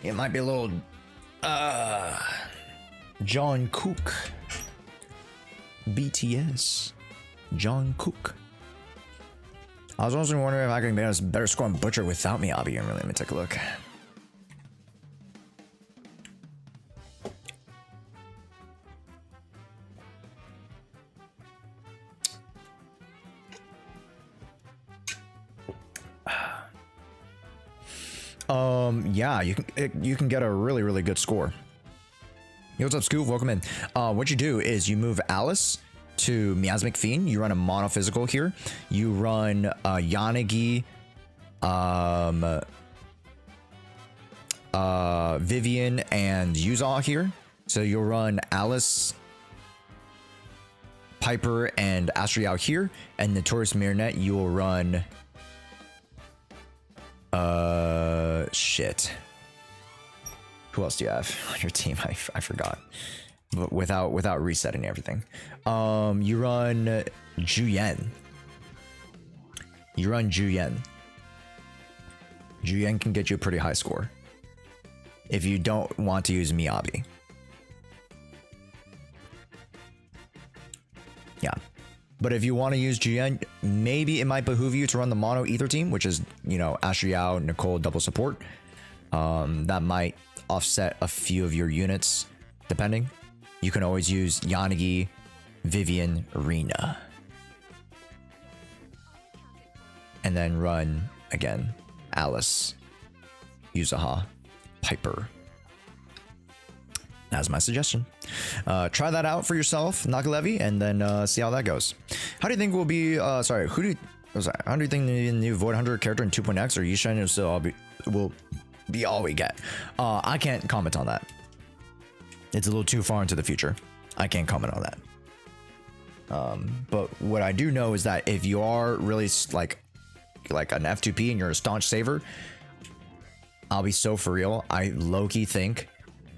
It might be a little John Cook. BTS. John Cook. I was also wondering if I could get a better score on Butcher without Miyabi. Really, let me take a look. Yeah, you can get a really good score. Yo, what's up, Scoop? Welcome in. What you do is you move Alice to Miasmic Fiend. You run a mono physical here. You run Yanagi, Vivian and Yuza here. So you'll run Alice, Piper, and Astriel here, and Notorious Marionette you will run. Shit. Who else do you have on your team? I forgot. But without resetting everything. You run Juyen. Juyen can get you a pretty high score if you don't want to use Miyabi. Yeah. But if you want to use Juyen, maybe it might behoove you to run the mono ether team, which is, you know, Astriel, Nicole, double support. That might offset a few of your units, depending. You can always use Yanagi, Vivian, Rina. And then run, again, Alice, Yuzaha, Piper. That's my suggestion. Try that out for yourself, Nakalevi, and then see how that goes. How do you think will be, how do you think the new Void Hunter character in 2.x or Yishan will be all we get? I can't comment on that. It's a little too far into the future. I can't comment on that. But what I do know is that if you are really like an F2P and you're a staunch saver, I'll be so for real. I low-key think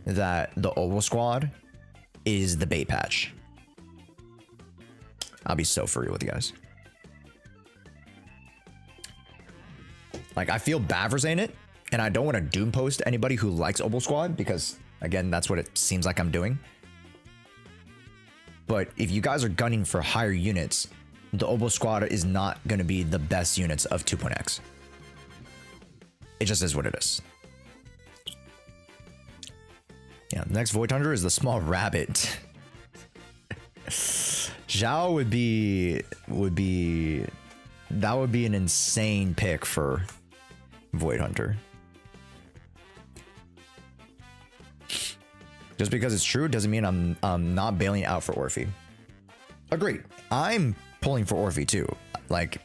that the Oval Squad is the bait patch. I'll be so for real with you guys. Like, I feel bad for saying it, and I don't want to doom post anybody who likes Oval Squad because, again, that's what it seems like I'm doing. But if you guys are gunning for higher units, the Oval Squad is not going to be the best units of 2.x. It just is what it is. Yeah, the next Void Hunter is the small rabbit. Zhao would be an insane pick for Void Hunter. Just because it's true doesn't mean I'm not bailing out for Orphe. Agreed. I'm pulling for Orphe too. Like,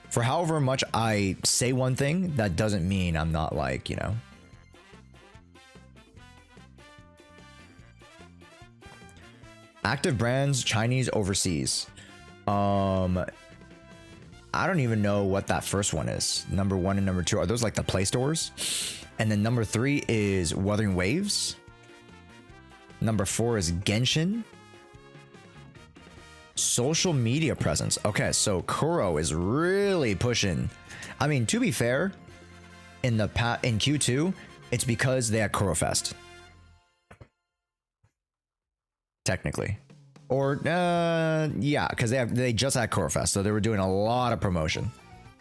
for however much I say one thing, that doesn't mean I'm not, like, you know. Active brands, Chinese, overseas. I don't even know what that first one is. Number 1 and number 2, are those like the Play stores? And then number 3 is Wuthering Waves. Number 4 is Genshin. Social media presence. Okay, so Kuro is really pushing. I mean, to be fair, in Q2, it's because they had Kuro Fest. Technically. Or yeah, because they just had Kuro Fest, so they were doing a lot of promotion.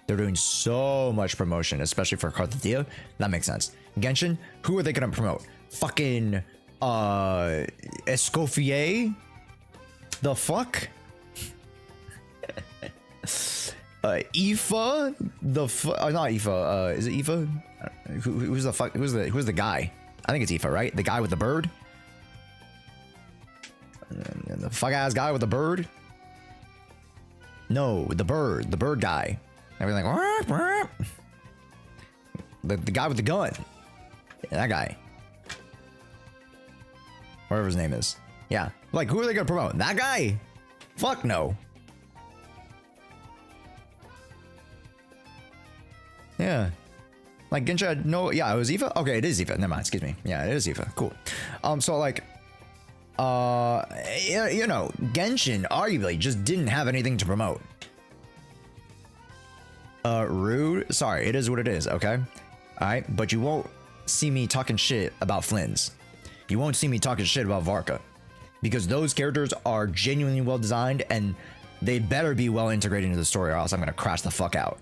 They're doing so much promotion, especially for Carthadia. That makes sense. Genshin, who are they gonna promote? Fucking Escoffier? The fuck? Aoife? The not Aoife. Is it Aoife? Who's the fuck? Who's the guy? I think it's Aoife, right? The guy with the bird. And the fuck ass guy with the bird. No, the bird guy. Everything like the guy with the gun. Yeah, that guy. Whatever his name is. Yeah. Like, who are they gonna promote? That guy? Fuck no. Yeah. Like Genshin, no, yeah, it was Aoife? Okay, it is Aoife. Never mind, excuse me. Yeah, it is Aoife. Cool. So like, you know, Genshin arguably just didn't have anything to promote. Rude. Sorry, it is what it is, okay? Alright, but you won't see me talking shit about Flynn's. You won't see me talking shit about Varka. Because those characters are genuinely well designed and they better be well integrated into the story or else I'm gonna crash the fuck out.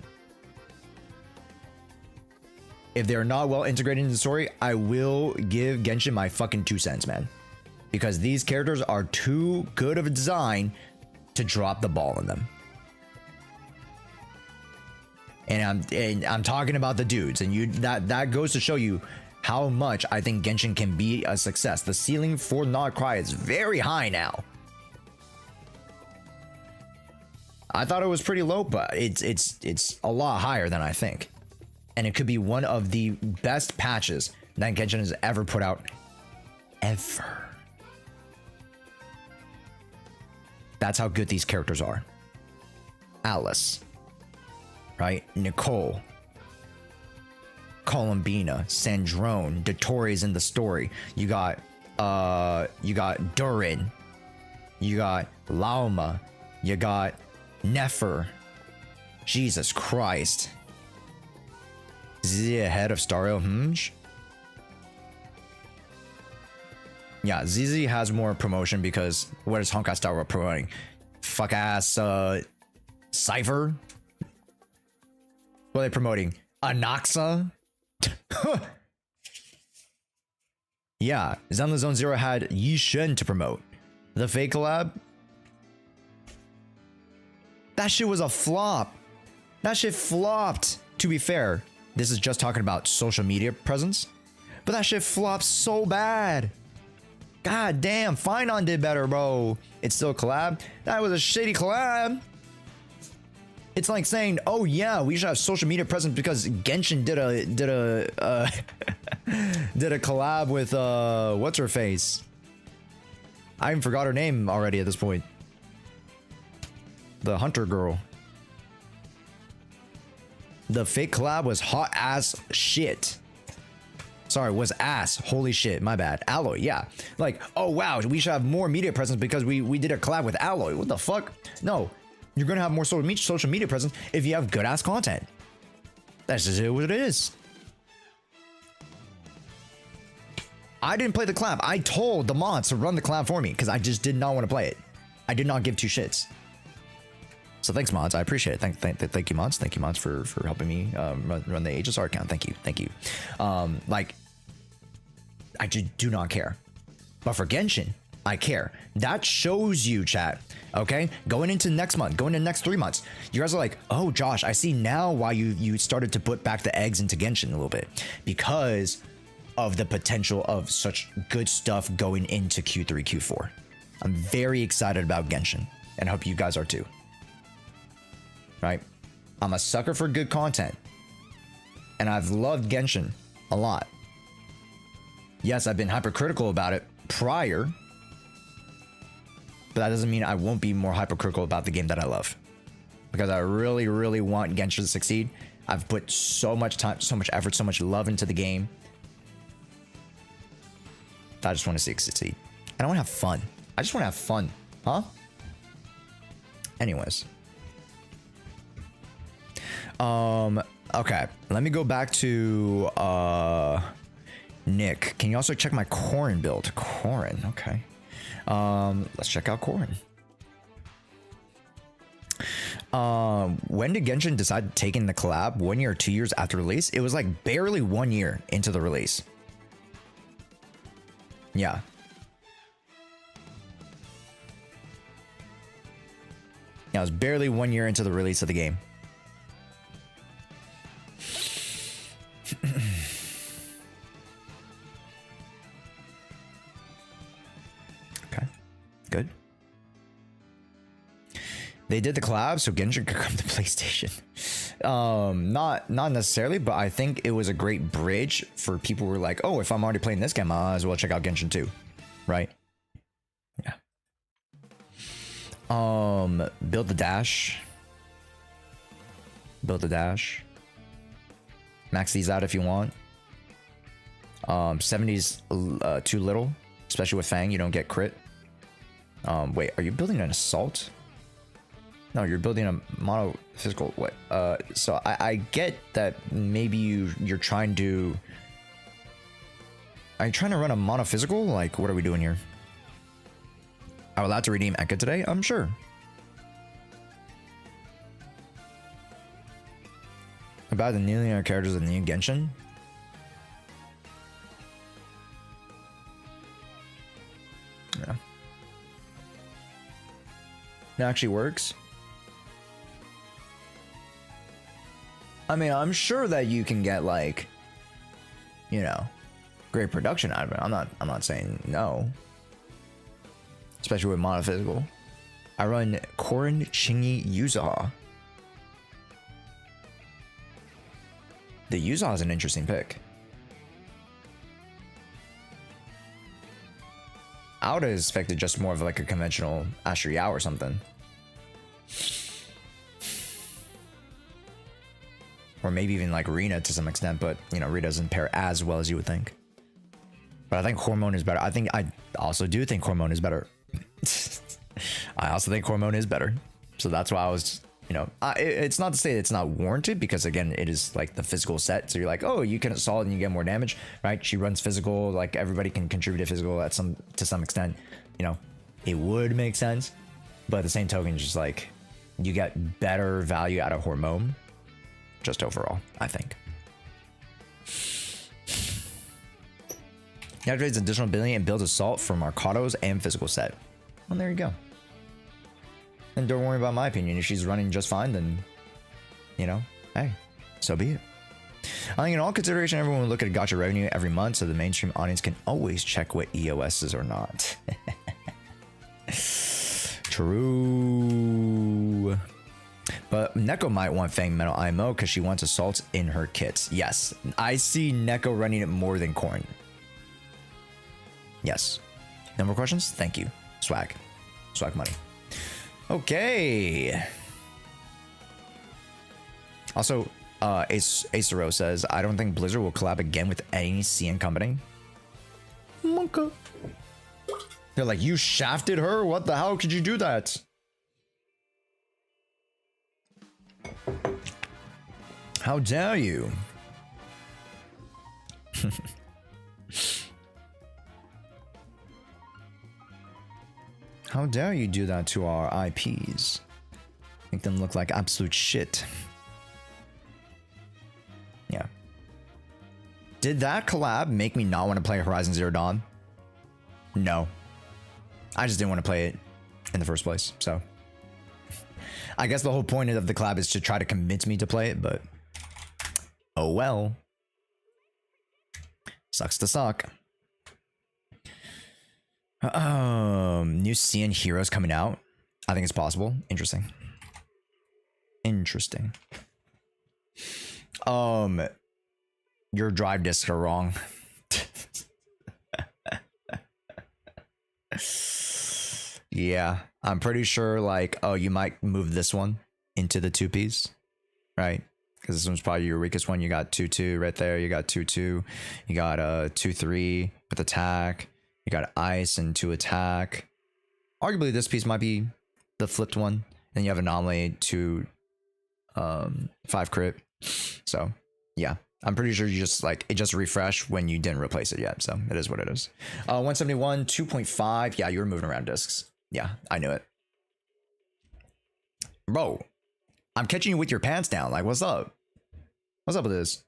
If they're not well integrated into the story, I will give Genshin my fucking 2 cents, man. Because these characters are too good of a design to drop the ball in them. And I'm talking about the dudes, and that goes to show you how much I think Genshin can be a success. The ceiling for Not Cry is very high now. I thought it was pretty low, but it's a lot higher than I think. And it could be one of the best patches that Genshin has ever put out. Ever. That's how good these characters are. Alice. Right? Nicole. Columbina. Sandrone. Dottore in the story. You got Durin. You got Lauma. You got Nefer. Jesus Christ. ZZZ ahead of Stario. Yeah, ZZ has more promotion because what is Honkai Star Rail promoting? Fuck ass Cypher? What are they promoting? Anaxa? Yeah, Zenless Zone Zero had Yishen to promote. The fake collab? That shit was a flop. That shit flopped. To be fair, this is just talking about social media presence, but that shit flopped so bad. God damn, Finon did better, bro. It's still a collab. That was a shitty collab. It's like saying, "Oh yeah, we should have social media presence because Genshin did a did a collab with what's her face? I even forgot her name already at this point. The Hunter girl. The fake collab was hot ass shit. Sorry, was ass. Holy shit, my bad. Alloy, yeah. Like, oh wow, we should have more media presence because we did a collab with Alloy. What the fuck? No, you're gonna have more social media presence if you have good ass content. That's just what it is. I didn't play the collab. I told the mods to run the collab for me because I just did not want to play it. I did not give two shits. So thanks, mods. I appreciate it. Thank you, mods. Thank you, mods, for helping me run the HSR account. Thank you. Like, I just do not care. But for Genshin, I care. That shows you, chat. Okay, going into next month, going into next 3 months, you guys are like, oh, Josh, I see now why you started to put back the eggs into Genshin a little bit because of the potential of such good stuff going into Q3, Q4. I'm very excited about Genshin, and I hope you guys are too. Right? I'm a sucker for good content. And I've loved Genshin a lot. Yes, I've been hypercritical about it prior. But that doesn't mean I won't be more hypercritical about the game that I love. Because I really, really want Genshin to succeed. I've put so much time, so much effort, so much love into the game. I just want to see it succeed. And I want to have fun. I just want to have fun. Huh? Anyways. Okay, let me go back to Nick. Can you also check my Corrin build? Corrin, okay. Let's check out Corrin. When did Genshin decide taking the collab? 1 year or 2 years after release? It was like barely 1 year into the release. Yeah. Yeah, it was barely 1 year into the release of the game. Okay, good. They did the collab so Genshin could come to PlayStation. Not necessarily, but I think it was a great bridge for people who were like, oh, if I'm already playing this game, I might as well check out Genshin too. Right? Yeah. Build the dash. Build the dash. Max these out if you want. 70's too little, especially with Fang. You don't get crit. Wait, are you building an assault? No, you're building a mono physical. What? So I get that maybe you're trying to. Are you trying to run a mono physical? Like, what are we doing here? Are we allowed to redeem Eka today? I'm sure. About the new linear characters in the new Genshin? Yeah. It actually works. I mean, I'm sure that you can get like, you know, great production out of it. I'm not saying no. Especially with monophysical. I run Corrin, Chingy, Yuzaha. The Yuza is an interesting pick. I would have expected just more of like a conventional Jshoea or something. Or maybe even like Rina to some extent, but you know, Rina doesn't pair as well as you would think. But I think Hormone is better. I also do think Hormone is better. I also think Hormone is better. So that's why I was, you know, it's not to say it's not warranted, because again, it is like the physical set. So you're like, oh, you can assault and you get more damage, right? She runs physical, like everybody can contribute to physical to some extent. You know, it would make sense. But at the same token, just like you get better value out of Hormone, just overall, I think. He activates additional ability and builds assault for Marcados and physical set. Well, there you go. And don't worry about my opinion. If she's running just fine, then, you know, hey, so be it. I think in all consideration, everyone will look at gacha revenue every month, so the mainstream audience can always check what EOS is or not. True. But Neko might want Fang Metal IMO because she wants assaults in her kits. Yes, I see Neko running it more than Korn. Yes. No more questions? Thank you. Swag. Swag money. Okay. Also, Acero says, I don't think Blizzard will collab again with any CN company. Monka. They're like, you shafted her? What the hell could you do that? How dare you? How dare you do that to our IPs? Make them look like absolute shit. Yeah. Did that collab make me not want to play Horizon Zero Dawn? No. I just didn't want to play it in the first place, so. I guess the whole point of the collab is to try to convince me to play it, but oh well. Sucks to suck. New CN heroes coming out. I think it's possible. Interesting. Interesting. Your drive discs are wrong. Yeah, I'm pretty sure like, oh, you might move this one into the 2Ps, right? Because this one's probably your weakest one. You got 2-2 right there. You got 2-2. You got 2-3 with attack. You got ice and 2 attack. Arguably, this piece might be the flipped one. Then you have anomaly 2 5 crit. So yeah, I'm pretty sure you just like it just refreshed when you didn't replace it yet. So it is what it is. 171 2.5. Yeah, you were moving around discs. Yeah, I knew it. Bro, I'm catching you with your pants down. Like, what's up? What's up with this?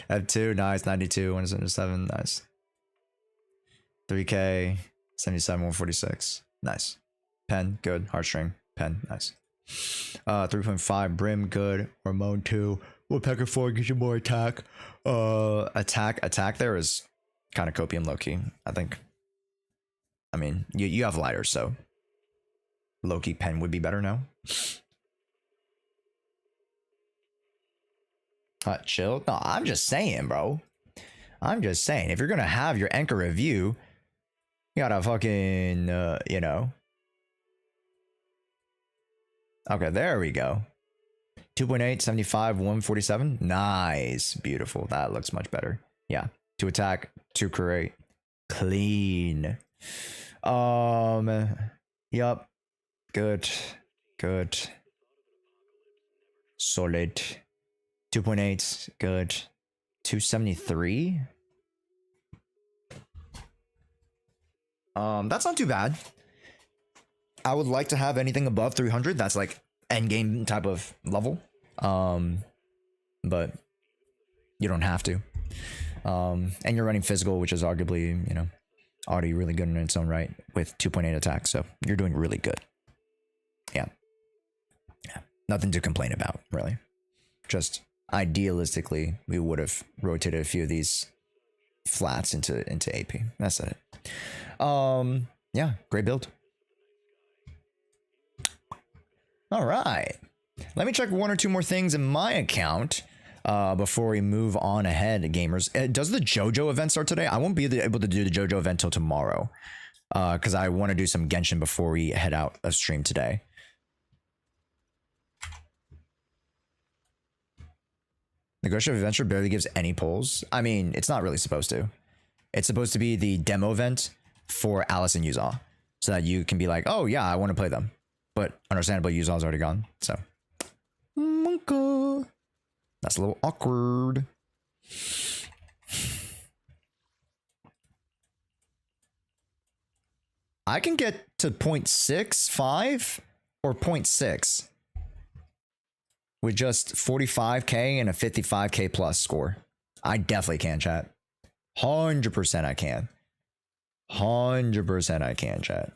F2, nice. 92, 177, nice. 3K, 77, 146, nice. Pen, good. Heartstring, pen, nice. 3.5, Brim, good. Hormone 2, Woodpecker 4, gives you more attack. Attack there is kind of copium low-key, I think. I mean, you have lighters, so low-key pen would be better now. Chill. No, I'm just saying, bro. I'm just saying, if you're gonna have your anchor review, you gotta fucking, you know. Okay, there we go. 2.8, 75, 147. Nice. Beautiful. That looks much better. Yeah. 2 attack, 2 create. Clean. Yup. Good. Good. Solid. 2.8, good. 273. That's not too bad. I would like to have anything above 300. That's like end game type of level. But you don't have to. And you're running physical, which is arguably, you know, already really good in its own right with 2.8 attack. So you're doing really good. Yeah. Yeah. Nothing to complain about, really. Just idealistically, we would have rotated a few of these flats into AP. That's it. Yeah, great build. All right. Let me check one or two more things in my account before we move on ahead, gamers. Does the JoJo event start today? I won't be able to do the JoJo event till tomorrow because I want to do some Genshin before we head out of stream today. The Ghost of Adventure barely gives any polls. I mean, it's not really supposed to. It's supposed to be the demo event for Alice and Yuza, so that you can be like, oh yeah, I want to play them. But understandably, Yuza's already gone, so. Monka. That's a little awkward. I can get to 0.65 or 0.6 with just 45k and a 55k plus score. I definitely can, chat. 100% I can. 100% I can, chat.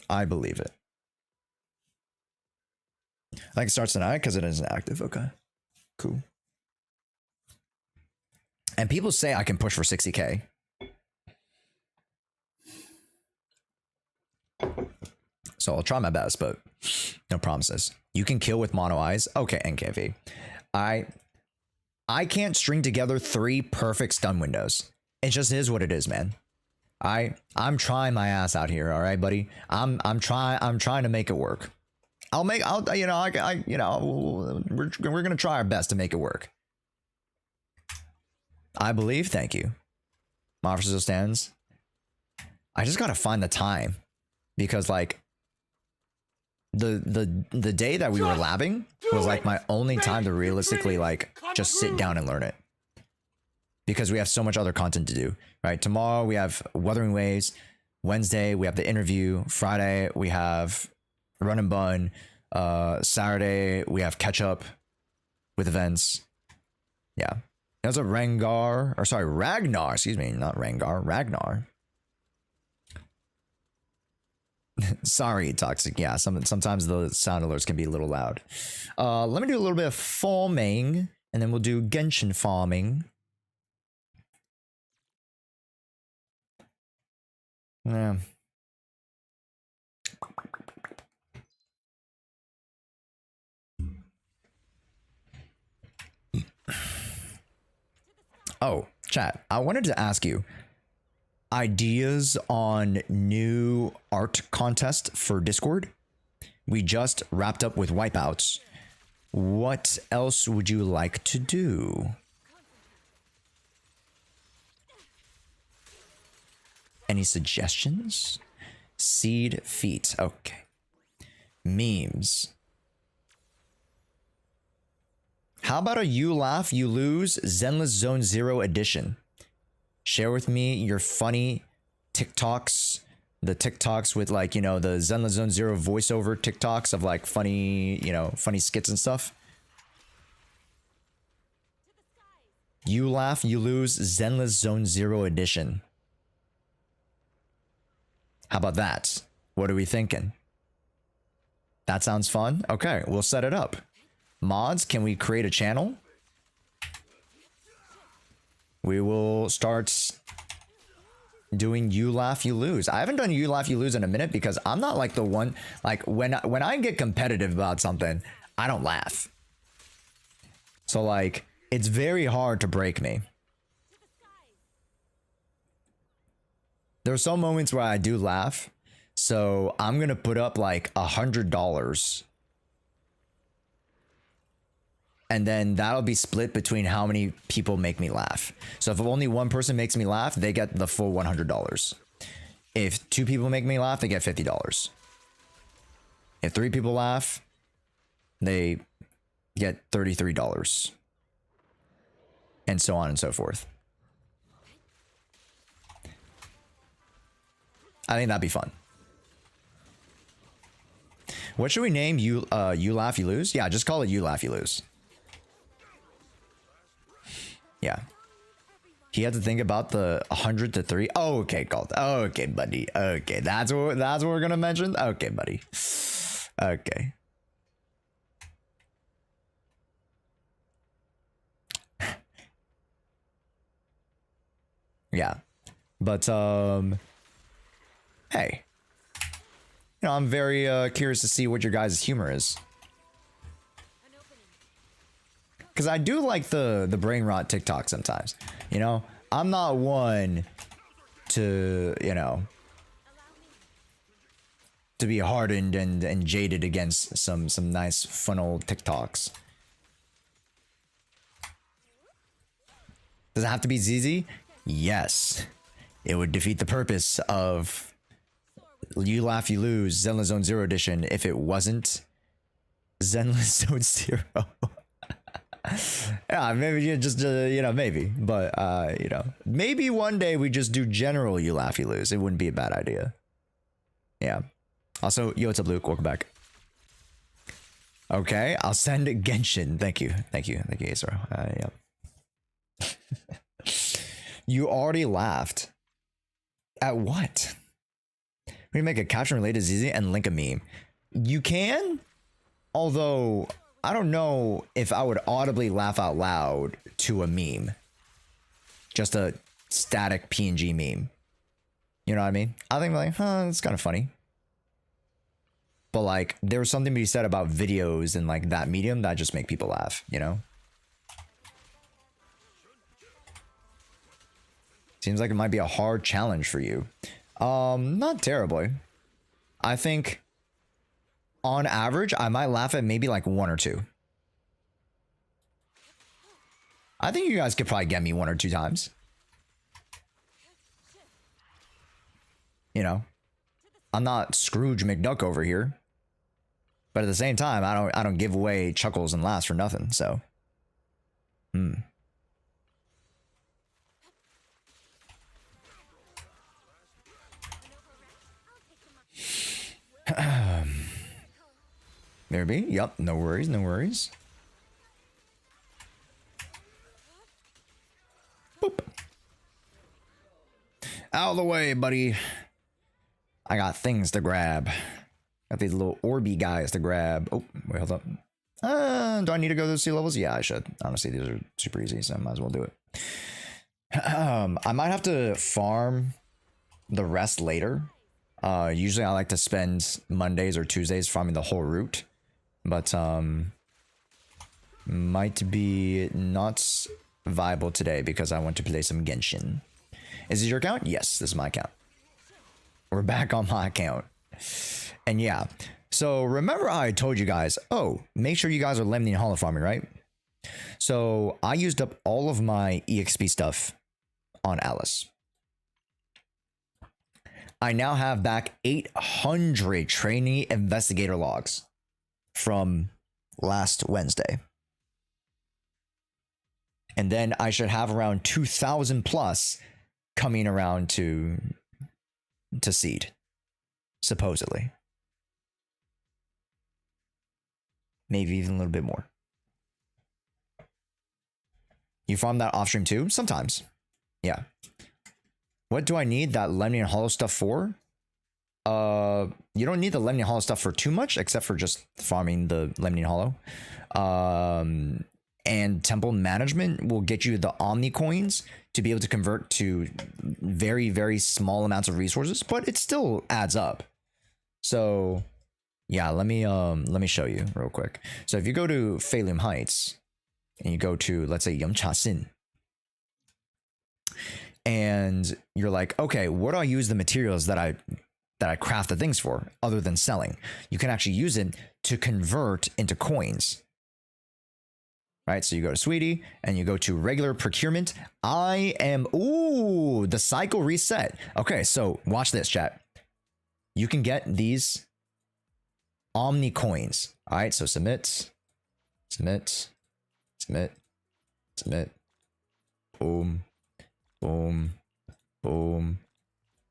I believe it. I think it starts tonight because it isn't active. Okay. Cool. And people say I can push for 60k. So I'll try my best, but no promises. You can kill with mono eyes. Okay, NKV. I can't string together 3 perfect stun windows. It just is what it is, man. I'm trying my ass out here, all right, buddy. I'm trying to make it work. We're gonna try our best to make it work. I believe. Thank you. My offer still stands. I just gotta find the time because like the day that we were labbing was like my only time to realistically like just sit down and learn it because we have so much other content to do. Right, tomorrow we have Wuthering Waves. Wednesday we have the interview. Friday we have Run and Bun. Saturday we have catch up with events. Yeah, there's a Ragnar, excuse me, not Rangar, Ragnar. Sorry, Toxic. Yeah, sometimes the sound alerts can be a little loud. Let me do a little bit of farming, and then we'll do Genshin farming. Yeah. Oh, chat. I wanted to ask you ideas on new art contest for Discord. We just wrapped up with wipeouts. What else would you like to do? Any suggestions? Seed feet. Okay. Memes. How about a You Laugh, You Lose Zenless Zone 0 edition? Share with me your funny TikToks. The TikToks with like, you know, the Zenless Zone 0 voiceover TikToks of like funny, you know, funny skits and stuff. You Laugh, You Lose Zenless Zone 0 edition. How about that? What are we thinking? That sounds fun. Okay, we'll set it up. Mods, can we create a channel? We will start doing You Laugh, You Lose. I haven't done You Laugh, You Lose in a minute because I'm not like the one, like when I get competitive about something, I don't laugh. So like, it's very hard to break me. There are some moments where I do laugh, so I'm going to put up like $100. And then that'll be split between how many people make me laugh. So if only one person makes me laugh, they get the full $100. If 2 people make me laugh, they get $50. If 3 people laugh, they get $33. And so on and so forth. I think that'd be fun. What should we name You Laugh, You Lose? Yeah, just call it You Laugh, You Lose. Yeah. He had to think about the 100 to 3. Oh, okay, called. Oh, okay, buddy. Okay, that's what we're gonna mention. Okay, buddy. Okay. Yeah, but hey, you know, I'm very curious to see what your guys' humor is. because I do like the brain rot TikTok sometimes. You know, I'm not one to, you know, to be hardened and jaded against some nice fun old TikToks. Does it have to be ZZ? Yes. It would defeat the purpose of You Laugh You Lose Zenless Zone Zero Edition if it wasn't Zenless Zone Zero. Yeah, maybe you just you know, maybe, but you know, maybe one day we just do general You Laugh You Lose. It wouldn't be a bad idea. Yeah. Also, yo, what's up, Luke? Welcome back. Okay, I'll send Genshin. Thank you, Acer. Yeah. You already laughed. At what? We make a caption related to ZZ and link a meme. You can, although I don't know if I would audibly laugh out loud to a meme. Just a static PNG meme. You know what I mean? I think like, it's kind of funny. But like, there's something to be said about videos and like that medium that just make people laugh, you know? Seems like it might be a hard challenge for you. Not terribly. I think on average, I might laugh at maybe like 1 or 2. I think you guys could probably get me 1 or 2 times. You know, I'm not Scrooge McDuck over here. But at the same time, I don't give away chuckles and laughs for nothing, so. Maybe. Yep. No worries. No worries. Boop. Out of the way, buddy. I got things to grab. Got these little Orby guys to grab. Oh, wait, hold up. Do I need to go to those sea levels? Yeah, I should. Honestly, these are super easy, so I might as well do it. I might have to farm the rest later. Usually I like to spend Mondays or Tuesdays farming the whole route, but might be not viable today because I want to play some Genshin. Is this your account? Yes, this is my account. We're back on my account. And yeah, so remember how I told you guys, oh, make sure you guys are Lemony and Hollow farming, right? So I used up all of my EXP stuff on Alice. I now have back 800 trainee investigator logs from last Wednesday. And then I should have around 2,000 plus coming around to seed, supposedly. Maybe even a little bit more. You farm that off stream too? Sometimes. Yeah. What do I need that Lemony and Hollow stuff for? You don't need the Lemony and Hollow stuff for too much, except for just farming the Lemony and Hollow. And temple management will get you the Omni coins to be able to convert to very, very small amounts of resources, but it still adds up. So yeah, let me show you real quick. So if you go to Phalium Heights and you go to, let's say, Yumcha Sin, and you're like, okay, what do I use the materials that I craft the things for other than selling? You can actually use it to convert into coins. Right, so you go to Sweetie and you go to regular procurement. Ooh, the cycle reset. Okay, so watch this, chat. You can get these Omni coins. All right, so submit. Boom, boom, boom,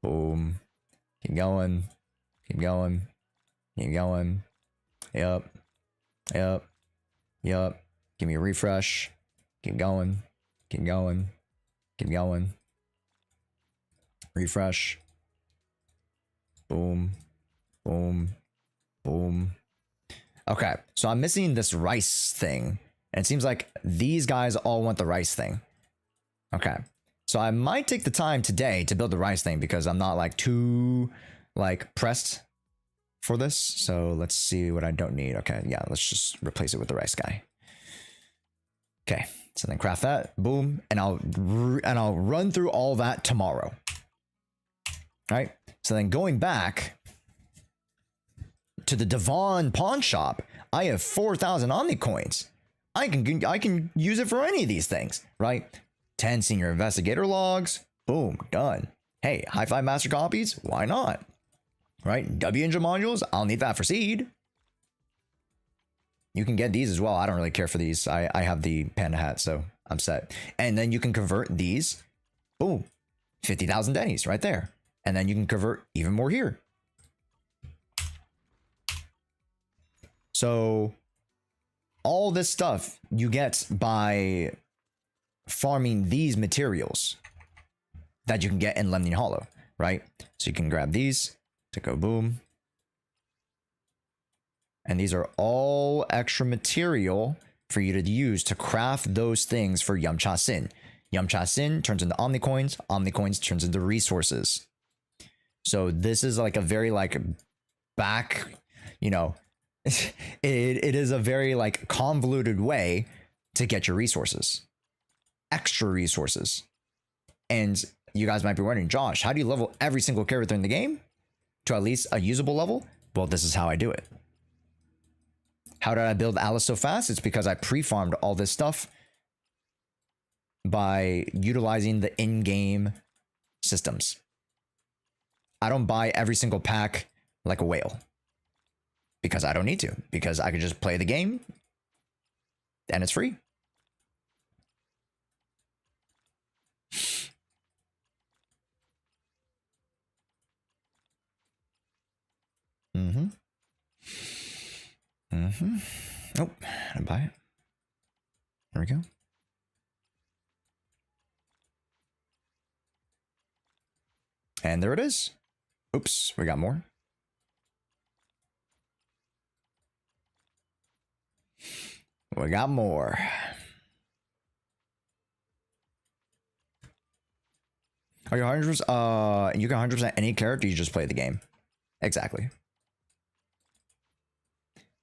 boom. Keep going. Yep. Give me a refresh. Keep going. Refresh. Boom. Okay, so I'm missing this rice thing. And it seems like these guys all want the rice thing. Okay, so I might take the time today to build the rice thing because I'm not like too like pressed for this. So let's see what I don't need. Okay, yeah, let's just replace it with the rice guy. Okay, so then craft that, boom, and I'll run through all that tomorrow. Right? So then going back to the Devon pawn shop, I have 4,000 Omni coins. I can use it for any of these things, right? 10 senior investigator logs, boom, done. Hey, high 5 master copies, why not? Right? W engine modules, I'll need that for seed. You can get these as well. I don't really care for these. I have the panda hat, so I'm set. And then you can convert these, boom, 50,000 Denny's right there. And then you can convert even more here. So all this stuff you get by farming these materials that you can get in Lemnian Hollow, right? So you can grab these to go boom. And these are all extra material for you to use to craft those things for Yamcha Sin. Yamcha Sin turns into Omnicoins. Omnicoins turns into resources. So this is like a very like back, you know, it is a very like convoluted way to get your resources, extra resources. And you guys might be wondering, Josh, how do you level every single character in the game to at least a usable level? Well, this is how I do it. How did I build Alice so fast? It's because I pre-farmed all this stuff by utilizing the in-game systems. I don't buy every single pack like a whale because I don't need to, because I can just play the game and it's free. Nope, I didn't buy it. There we go. And there it is. Oops, we got more. We got more. Are you 100%? You can 100% any character, you just play the game. Exactly.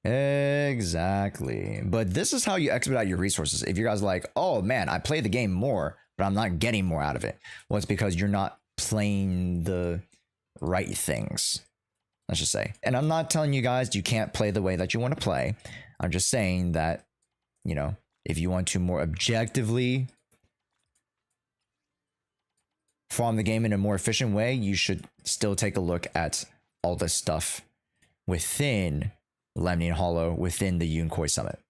Exactly. But this is how you expedite your resources. If you guys are like, oh man, I play the game more, but I'm not getting more out of it. Well, it's because you're not playing the right things, let's just say. And I'm not telling you guys you can't play the way that you want to play. I'm just saying that, you know, if you want to more objectively farm the game in a more efficient way, you should still take a look at all this stuff within Lemnian Hollow, within the Yunkoi Summit,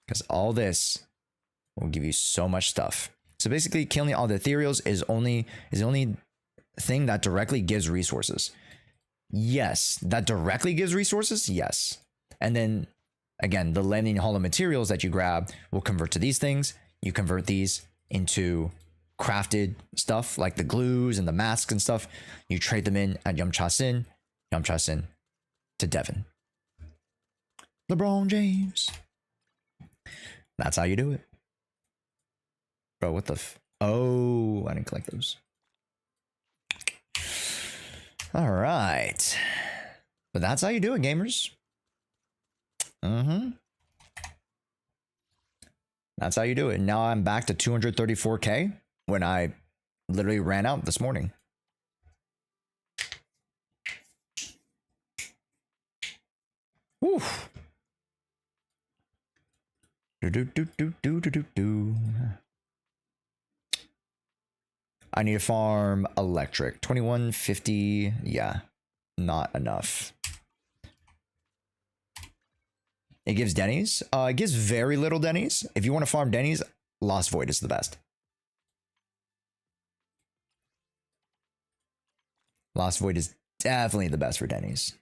because all this will give you so much stuff. So basically, killing all the ethereals is the only thing that directly gives resources. Yes, that directly gives resources. Yes, and then again, the Lemnian Hollow materials that you grab will convert to these things. You convert these into crafted stuff like the glues and the masks and stuff. You trade them in at Yamcha Sin to Devon. LeBron James. That's how you do it. Bro, what the oh, I didn't collect those. All right. But that's how you do it, gamers. That's how you do it. Now I'm back to 234K when I literally ran out this morning. Oof. I need to farm electric. 2150. Yeah, not enough. It gives Denny's. It gives very little Denny's. If you want to farm Denny's, Lost Void is the best. Lost Void is definitely the best for Denny's.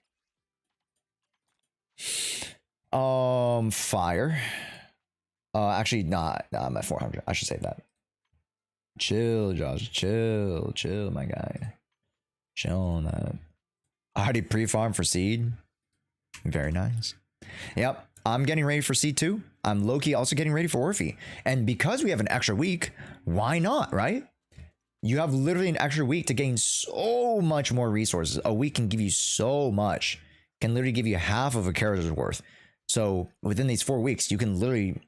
Fire. Actually, not. Nah, I'm at 400. I should save that. Chill, Josh. Chill, my guy. Chill on that. I already pre-farmed for seed. Very nice. Yep. I'm getting ready for seed 2. I'm low-key also getting ready for Orphe. And because we have an extra week, why not, right? You have literally an extra week to gain so much more resources. A week can give you so much. Can literally give you half of a character's worth. So within these 4 weeks, you can literally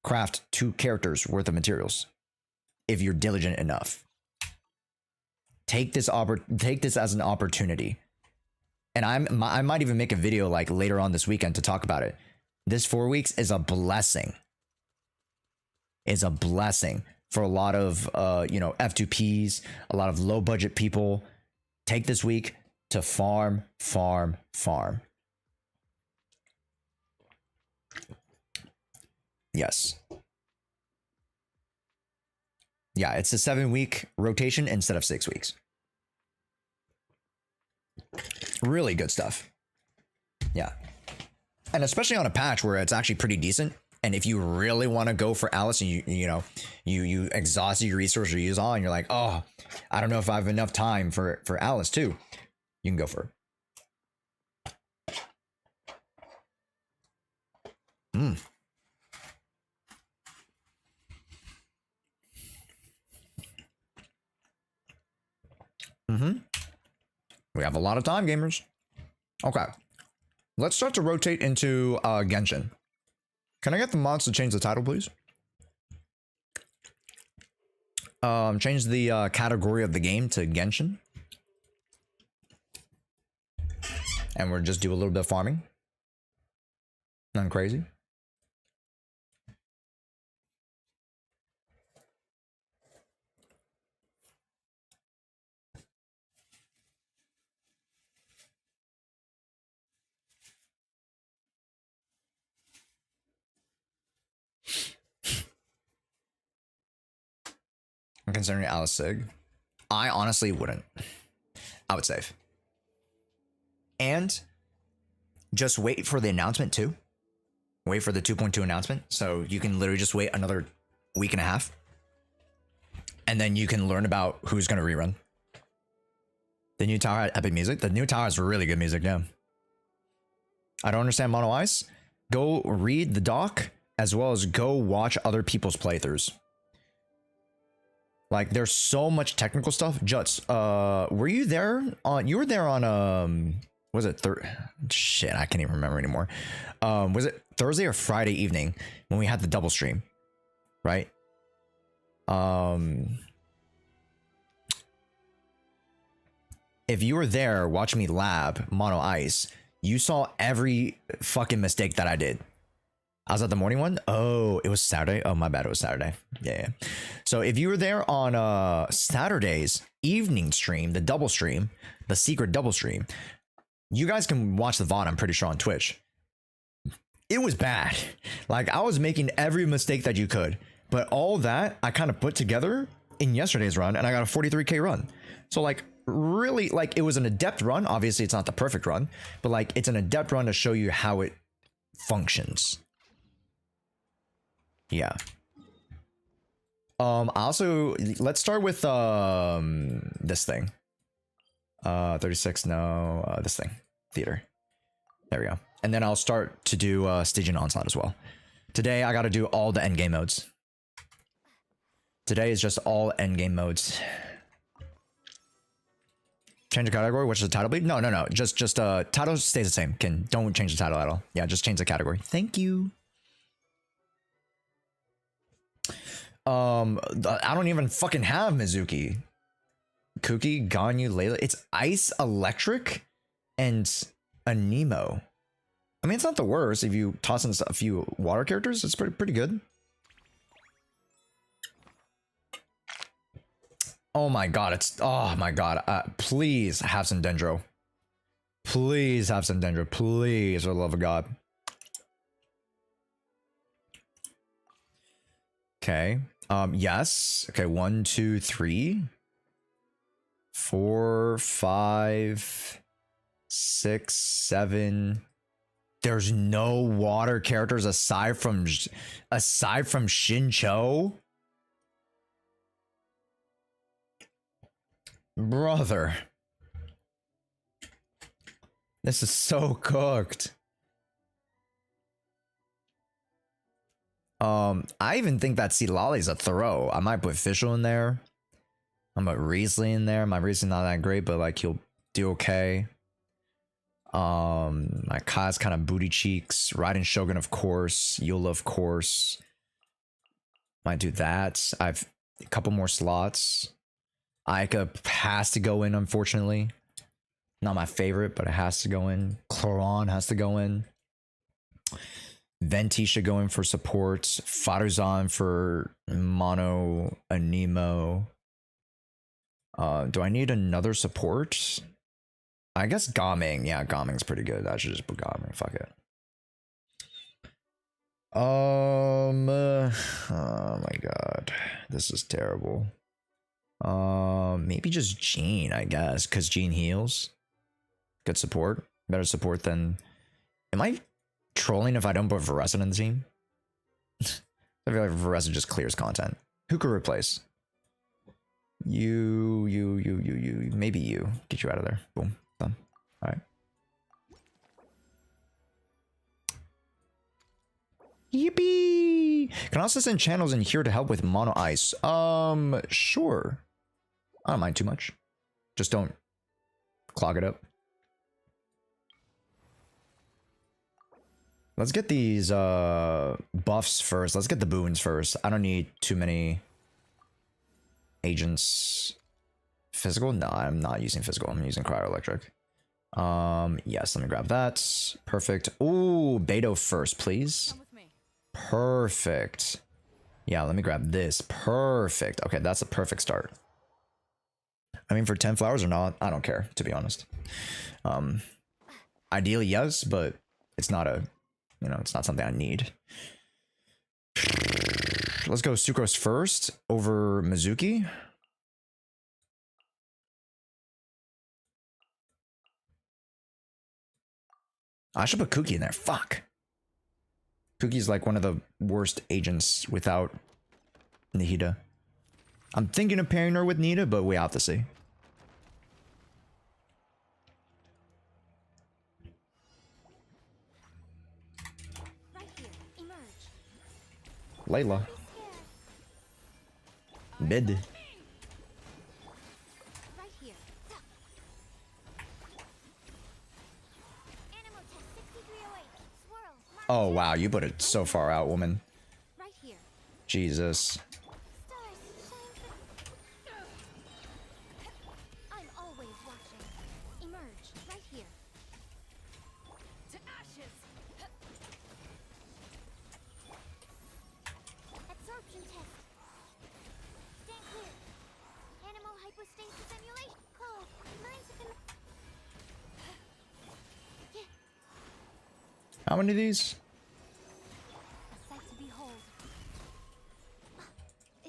craft 2 characters worth of materials if you're diligent enough. Take this as an opportunity. And I might even make a video like later on this weekend to talk about it. This 4 weeks is a blessing. Is a blessing for a lot of F2Ps, a lot of low budget people. Take this week to farm. Yes. Yeah, it's a 7-week rotation instead of 6 weeks. Really good stuff. Yeah. And especially on a patch where it's actually pretty decent. And if you really want to go for Alice and you exhausted your resources or use all and you're like, oh, I don't know if I have enough time for Alice too, you can go for it. We have a lot of time, gamers. Okay. Let's start to rotate into Genshin. Can I get the mods to change the title, please? Change the category of the game to Genshin. And we'll just do a little bit of farming. Nothing crazy. I'm considering Alice Sig. I honestly wouldn't. I would save. And just wait for the announcement too. Wait for the 2.2 announcement. So you can literally just wait another week and a half. And then you can learn about who's going to rerun. The new tower had epic music. The new tower has really good music, yeah. I don't understand Mono Ice. Go read the doc as well as go watch other people's playthroughs. Like, there's so much technical stuff. Juts, were you there on, you were there on, was it shit, I can't even remember anymore. Was it Thursday or Friday evening when we had the double stream, right? If you were there watching me lab Mono Ice, you saw every fucking mistake that I did. I was at the morning one. Oh, it was Saturday. Oh, my bad. It was Saturday. Yeah. So if you were there on Saturday's evening stream, the double stream, the secret double stream, you guys can watch the VOD, I'm pretty sure, on Twitch. It was bad. Like, I was making every mistake that you could. But all that I kind of put together in yesterday's run, and I got a 43k run. So, like, really, like, it was an adept run. Obviously, it's not the perfect run, but, like, it's an adept run to show you how it functions. Yeah. Also, let's start with this thing. 36, no, this thing. Theater. There we go. And then I'll start to do Stygian Onslaught as well. Today, I got to do all the endgame modes. Today is just all endgame modes. Change the category? What's the title? No. Just title stays the same. Don't change the title at all. Yeah, just change the category. Thank you. I don't even fucking have Mizuki. Kuki, Ganyu, Layla. It's Ice, Electric, and a Nemo. I mean, it's not the worst. If you toss in a few water characters, it's pretty good. Oh my god, oh my god. Please have some Dendro. Please have some Dendro. Please, for the love of God. Okay. Yes. Okay, 1, 2, 3, 4, 5, 6, 7. There's no water characters aside from Shincho. Brother. This is so cooked. I even think that Lolly's a throw. I might put Fischl in there. I might put Riesling in there. My Riesling not that great, but like he'll do okay. My Kai's kind of booty cheeks. Raiden Shogun, of course. Eula, of course. Might do that. I've a couple more slots. Aika has to go in, unfortunately. Not my favorite, but it has to go in. Chloron has to go in. Venti should go in for support. Farazan for mono anemo. Do I need another support? I guess Gaming. Yeah, Gaming's pretty good. I should just put Gaming. Fuck it. Oh my god. This is terrible. Maybe just Jean, I guess, because Jean heals. Good support. Better support than... Am I trolling if I don't put Veresin in the team? I feel like Veresin just clears content. Who could replace? You. Maybe you. Get you out of there. Boom. Done. Alright. Yippee! Can also send channels in here to help with mono ice. Sure. I don't mind too much. Just don't clog it up. Let's get these buffs first. Let's get the boons first. I don't need too many agents. Physical? No, I'm not using physical. I'm using cryoelectric. Yes, let me grab that. Perfect. Ooh, Beto first, please. Perfect. Yeah, let me grab this. Perfect. Okay, that's a perfect start. I mean, for 10 flowers or not, I don't care, to be honest. Ideally, yes, but it's not a, you know, it's not something I need. Let's go Sucrose first over Mizuki. I should put Kuki in there. Fuck. Kuki's like one of the worst agents without Nihida. I'm thinking of pairing her with Nita, but we have to see. Layla. Mid. Oh wow, you put it so far out, woman. Jesus. How many of these?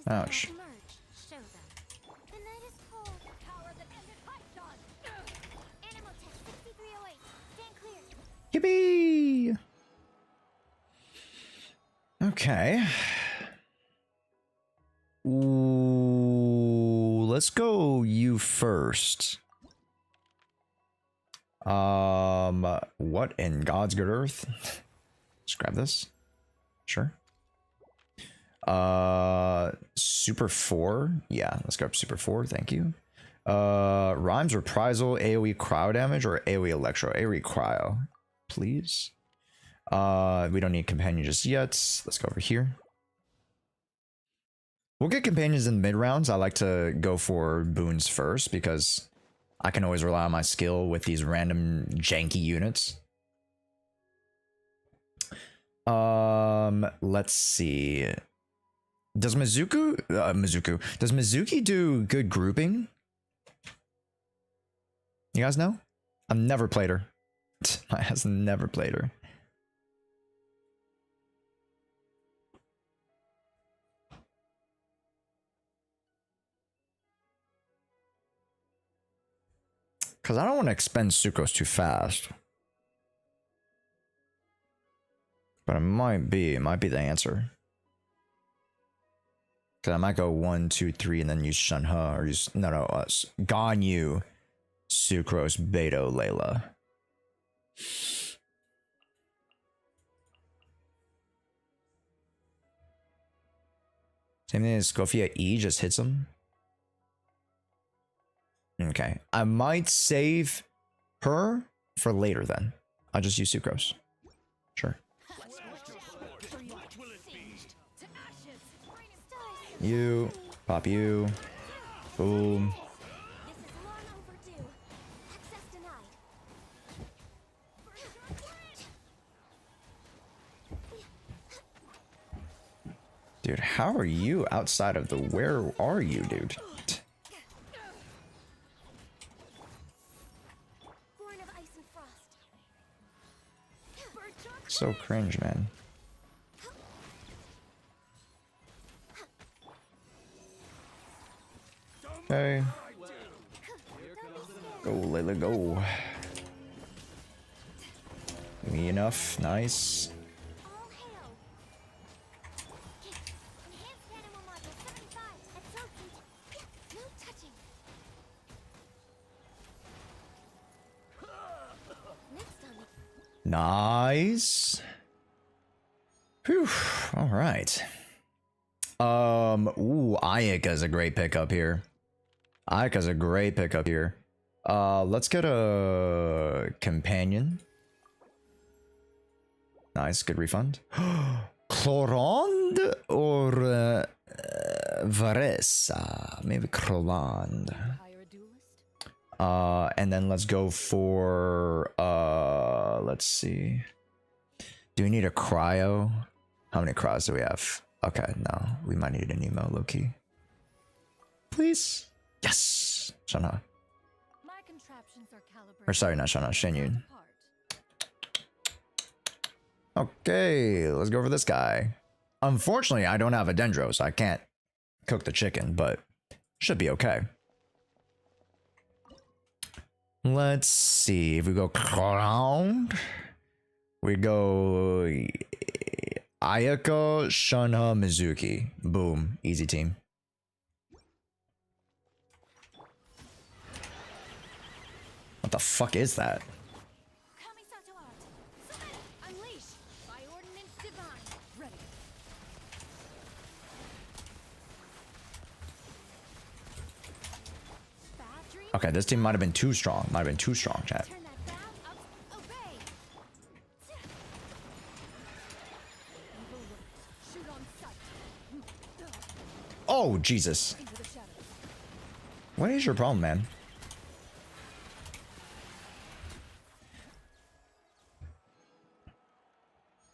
Ouch. Yippee! Okay. Ooh, let's go you first. What in God's good earth? Let's grab this. Sure. Super 4. Yeah, let's grab Super 4. Thank you. Rhymes reprisal, AoE cryo damage, or AoE electro? AoE cryo, please. We don't need companion just yet. Let's go over here. We'll get companions in mid rounds. I like to go for boons first because I can always rely on my skill with these random janky units. Let's see. Does does Mizuki do good grouping? You guys know? I've never played her. I has never played her. Because I don't want to expend Sucrose too fast. But it might be the answer. Because I might go 1, 2, 3 and then use Shenhe or use, us. Ganyu, Sucrose, Beto, Layla. Same thing as Scoffia E just hits him. Okay, I might save her for later then. I'll just use Sucrose. Sure. You. Pop you. Boom. This is long overdue. Access denied. Dude, how are you outside of the... Where are you, dude? Born of ice and frost. So cringe, man. Okay. Go, Layla, go. Give me enough. Nice. All hail. Enhanced animal module 75. Absorption. No touching. Next on the Nice. Whew. All right. Ooh, Ayaka's a great pickup here. Ayaka's a great pickup here. Let's get a companion. Nice, good refund. Clorond or Varesa? Maybe Clorond. hire a duelist. And then let's go for let's see. Do we need a cryo? How many cryos do we have? Okay, no. We might need an emo low-key. Please. Yes. Shana. My contraptions are calibrated. Or sorry, not Shana, Shenyun. Apart. Okay, let's go for this guy. Unfortunately, I don't have a dendro, so I can't cook the chicken, but should be okay. Let's see. If we go around, we go Ayaka, Shunha, Mizuki. Boom. Easy team. What the fuck is that? Kamisato art. Summon. Unleash. By ordinance divine. Ready. Bad dreams. Okay, this team might have been too strong. Might have been too strong, chat. Turn that down. Up. Obey. Evil works. Shoot on sight. Oh, Jesus. Into the shadows. What is your problem, man?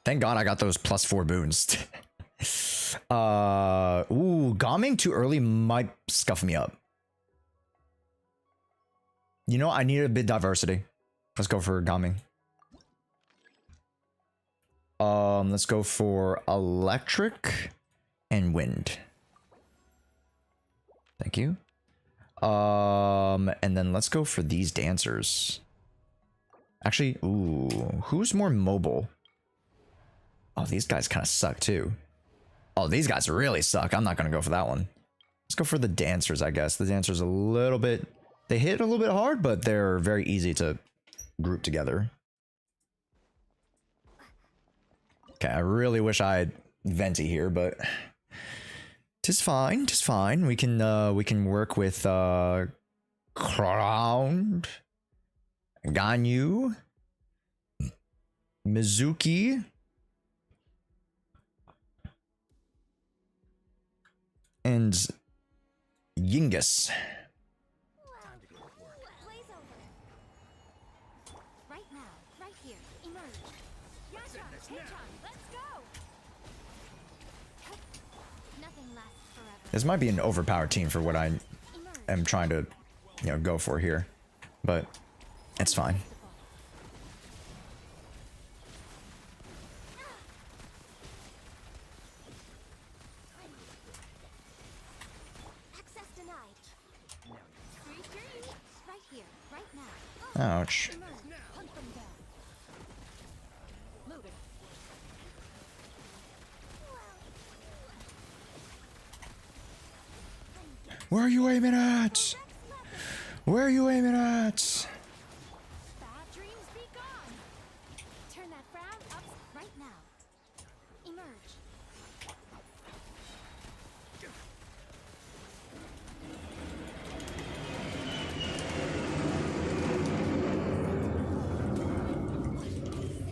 Thank God I got those +4 boons. Ooh, Gaming too early might scuff me up. You know, I need a bit diversity. Let's go for Gaming. Let's go for electric and wind. Thank you. And then let's go for these dancers. Actually, ooh, who's more mobile? Oh, these guys kind of suck too. Oh, these guys really suck. I'm not going to go for that one. Let's go for the dancers, I guess. The dancers a little bit... They hit a little bit hard, but they're very easy to group together. Okay, I really wish I had Venti here, but... Tis fine, tis fine. We can work with Crowned, Ganyu, Mizuki, and Yingus. Blaze over. Right now, right here, emerge. Yasha, Hitchon, let's go. Nothing lasts forever. This might be an overpowered team for what I Emerge. am trying to, you know, go for here, but it's fine. Access denied. Free journey. Right here, right now. Ouch. Emerge. Hunt them down. Loaded. Where are you aiming at? Where are you aiming at? Bad dreams be gone. Turn that frown up right now. Emerge.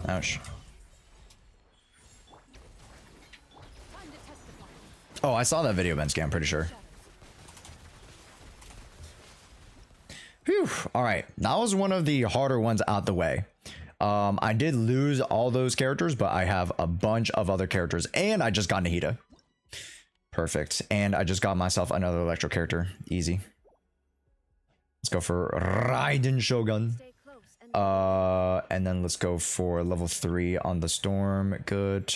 Ouch. Time to testify. Oh, I saw that video, Bensky, I'm pretty sure. Phew. All right, that was one of the harder ones out the way. I did lose all those characters, but I have a bunch of other characters, and I just got Nahida. Perfect. And I just got myself another electro character. Easy. Let's go for Raiden Shogun. And then let's go for level 3 on the Storm. Good.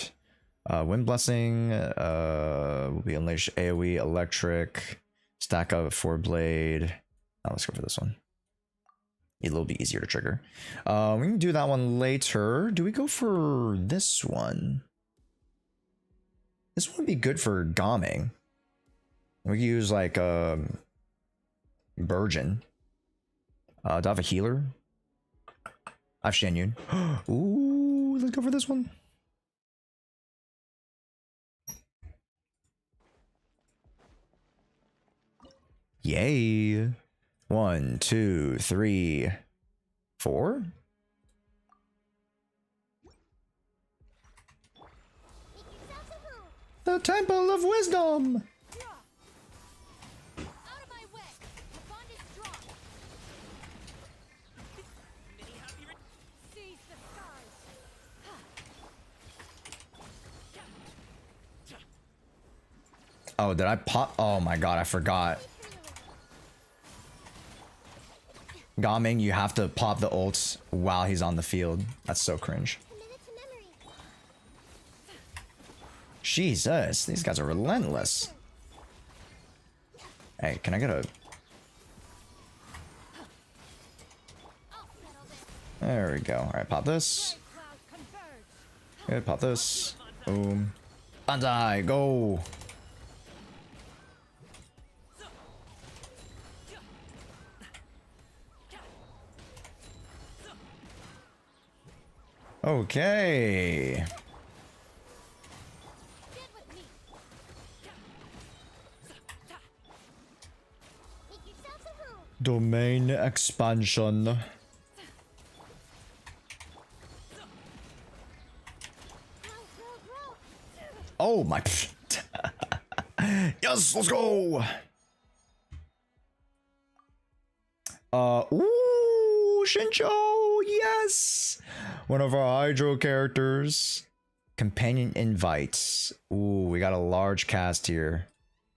Wind Blessing. Will be Unleash AoE, Electric. Stack up 4 Blade. Now let's go for this one. A little bit easier to trigger. We can do that one later. Do we go for this one? This one would be good for Gaming. We could use like Burgeon. Do I have a healer? I have Shen Yun. Ooh, let's go for this one. Yay. 1, 2, 3, 4. The Temple of Wisdom. Out of my way. The bond is strong. Seize the skies. Oh, did I pop? Oh my god, I forgot. Gaming, you have to pop the ults while he's on the field. That's so cringe. Commit to memory. Jesus, these guys are relentless. Hey, can I get a... There we go. Alright, pop this. Good, pop this. Boom. Banzai, go! Okay. Get with me. Make yourselves at home. Domain expansion. Grow, grow, grow. Oh my. Yes, let's go. Ooh, Shincho, yes. One of our Hydro characters. Companion invites. Ooh, we got a large cast here.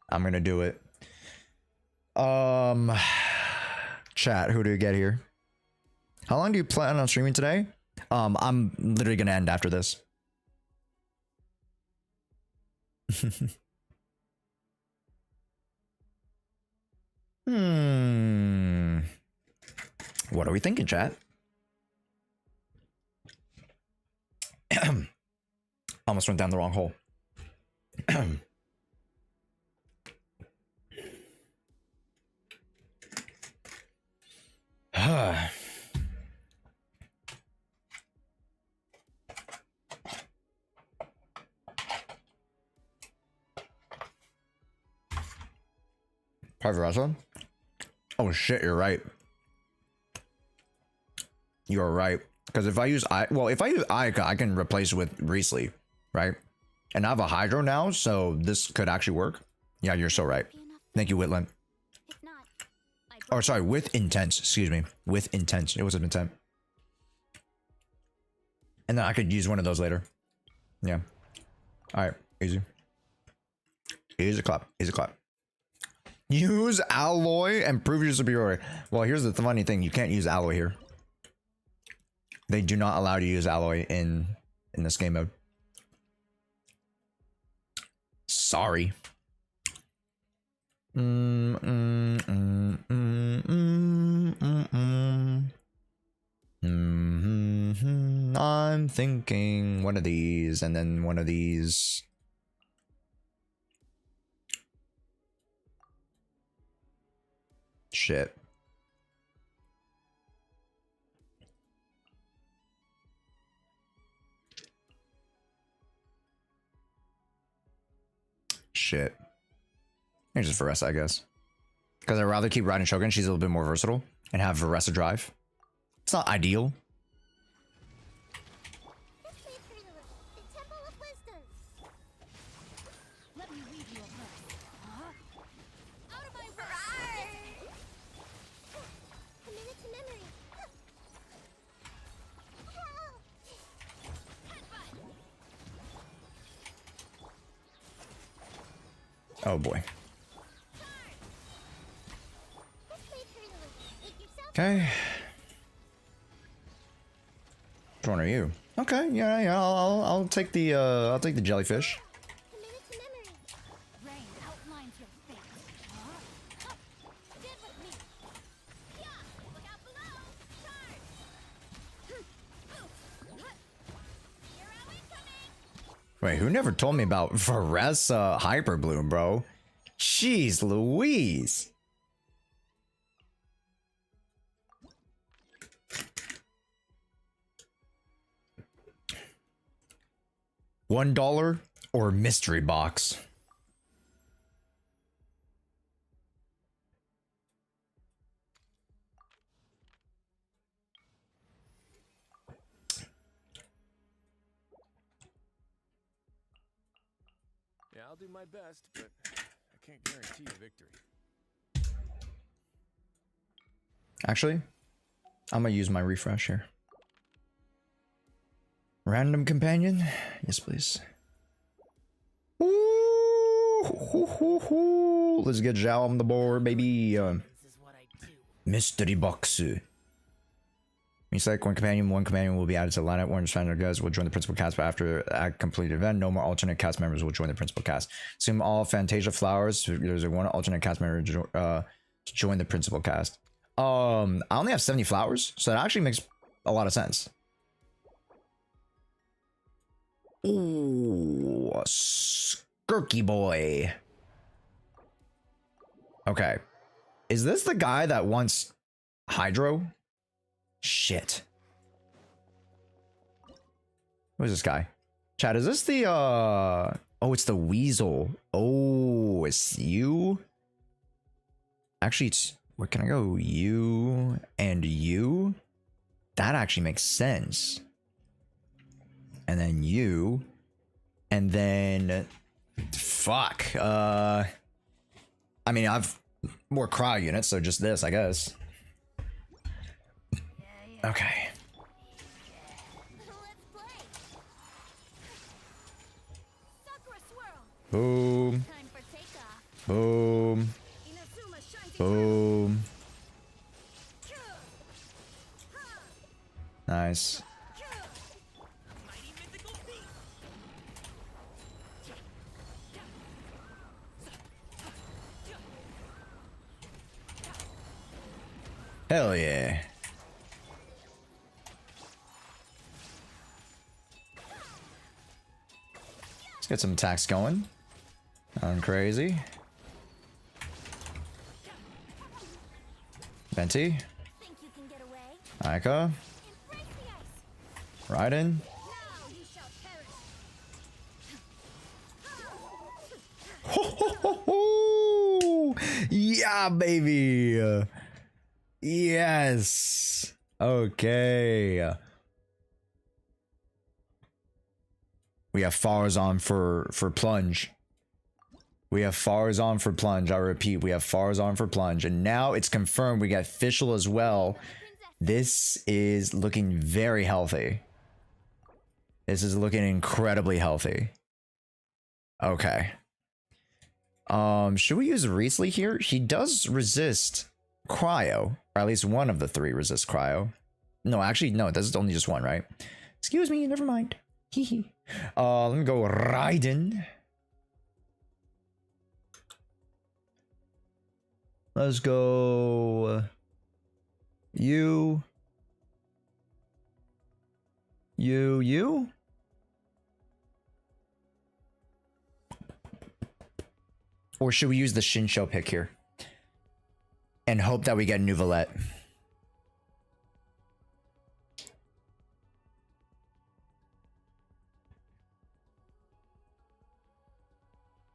I'm gonna do it. Chat, who do you get here? How long do you plan on streaming today? I'm literally gonna end after this. What are we thinking, chat? Almost went down the wrong hole. Private restaurant? Oh shit, you're right. You're right. Because if I use if I use I can replace it with Riesli, right? And I have a Hydro now, so this could actually work. Yeah, you're so right. Thank you, Whitland. If not, Or sorry, with Intense. Excuse me. With Intense. It was an intent. And then I could use one of those later. Yeah. Alright, easy. Easy clap. Easy clap. Use alloy and prove your superiority. Well, here's the funny thing. You can't use alloy here. They do not allow you to use alloy in this game mode. Sorry. I'm thinking one of these and then one of these. Shit. Shit. Maybe just Varessa, I guess. Because I'd rather keep riding Shogun. She's a little bit more versatile. And have Varessa drive. It's not ideal. the Temple of Wisdom. Let me read you a verse. Oh boy. Okay. Which one are you? Okay, yeah, I'll take the jellyfish. Committed to memory. Rain outlines your fate. Get with me. Yeah, look out below. Charge. You're out incoming. Wait, who never told me about Varessa Hyperbloom, bro? Jeez Louise. $1 or mystery box? Yeah, I'll do my best, but I can't guarantee a victory. Actually, I'm gonna use my refresh here. Random companion? Yes, please. Ooh, let's get Zhao on the board, baby. Mystery box. Means like one companion will be added to the lineup. One standard guys will join the principal cast, but after a completed event, no more alternate cast members will join the principal cast. Assume all Fantasia flowers. There's one alternate cast member to join the principal cast. I only have 70 flowers, so that actually makes a lot of sense. Ooh, Skirky boy. Okay. Is this the guy that wants Hydro? Shit. Who is this guy? Chat, is this the oh, it's the Weasel. Oh, it's you? Actually, it's where can I go? You and you? That actually makes sense. And then you. And then fuck. I mean, I've more cryo units, so just this, I guess. Okay. Let's play. Sakura swirl. Boom. Time for takeoff. Boom. Inazuma shines. Boom. Nice. Mighty mythical beast. Hell yeah. Let's get some attacks going. Nothing crazy. Venti. Think you can get away? Aika. Embrace the ice. Raiden. Now you shall perish. Ho, ho, ho, ho. Yeah, baby. Yes. Okay. We have Farazan for plunge. We have Farazan for plunge. I repeat, we have Farazan for plunge. And now it's confirmed we got Fischl as well. This is looking very healthy. This is looking incredibly healthy. Okay. Should we use Riesli here? He does resist cryo. Or at least one of the three resists cryo. No, actually, no, that's only just one, right? Excuse me, never mind. Hee. Let me go Raiden. Let's go you. Or should we use the Shinsho pick here? And hope that we get Nuvolette.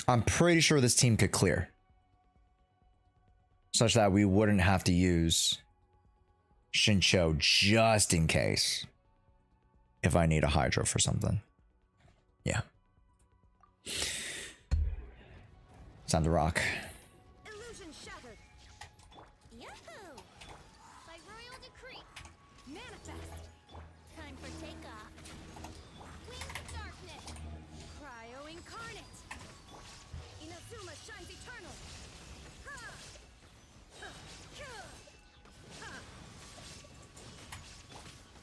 I'm pretty sure this team could clear. Such that we wouldn't have to use Shinsho just in case. If I need a Hydro for something. Yeah. Time to rock. Illusion shattered. Yahoo! By royal decree. Manifest. Time for takeoff. Wings of darkness. Cryo incarnate. Inazuma shines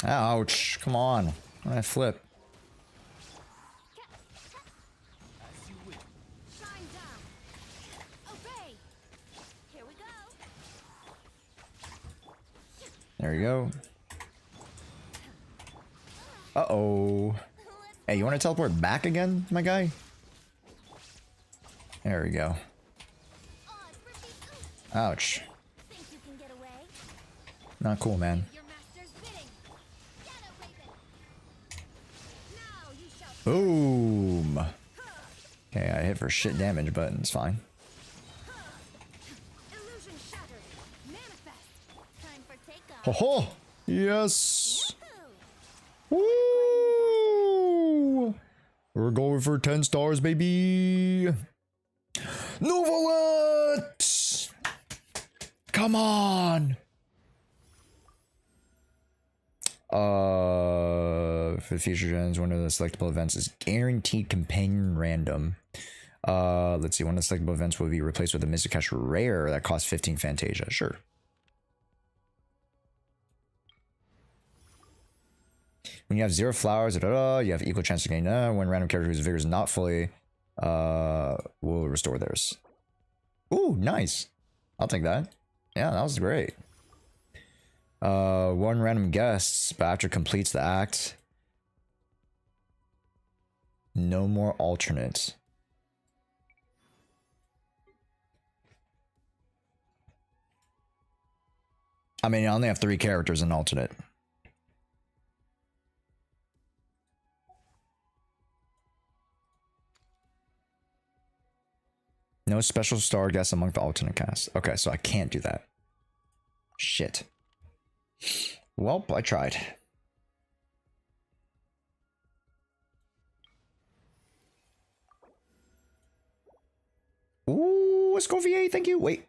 Ouch. Come on. I flip. Shine down. Obey. Here we go. There you go. Uh-oh. Hey, you want to teleport back again, my guy? There we go. Ouch. Think you can get away? Not cool, man. Your master's bidding. Shadow Raven. Now you shall. Boom. Okay, I hit for shit damage, but it's fine. Illusion shattered. Manifest. Time for takeoff. Ho ho! Yes! Yahoo! Woo! We're going for 10 stars, baby! Novalet! Come on! For the future gens, one of the selectable events is guaranteed companion random. Let's see, one of the selectable events will be replaced with a Mysticash rare that costs 15 Fantasia. Sure. When you have 0 flowers, you have equal chance to gain one random character whose vigor is not fully will restore theirs. Ooh, nice. I'll take that. Yeah, that was great. One random guest, but after completes the act, no more alternates. I mean, I only have 3 characters in alternate. No special star guests among the alternate cast. Okay, so I can't do that. Shit. Well, I tried. Ooh, Escovier, thank you. Wait.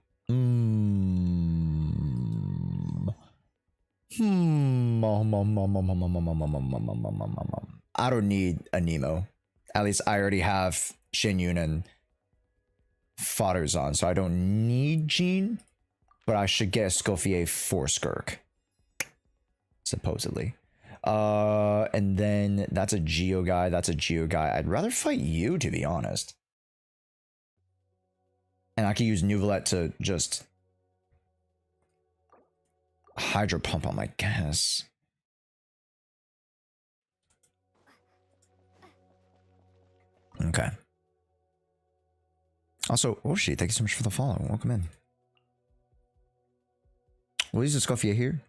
I don't need a Nemo. At least I already have Shin Yun and Fodders on, so I don't need Jean, but I should get a Escoffier for Skirk. Supposedly. And then that's a Geo guy. That's a Geo guy. I'd rather fight you, to be honest. And I could use Nuvolette to just Hydro Pump on my gas. Okay. Also, Oshi, thank you so much for the follow. Welcome in. We'll use the Escoffier here.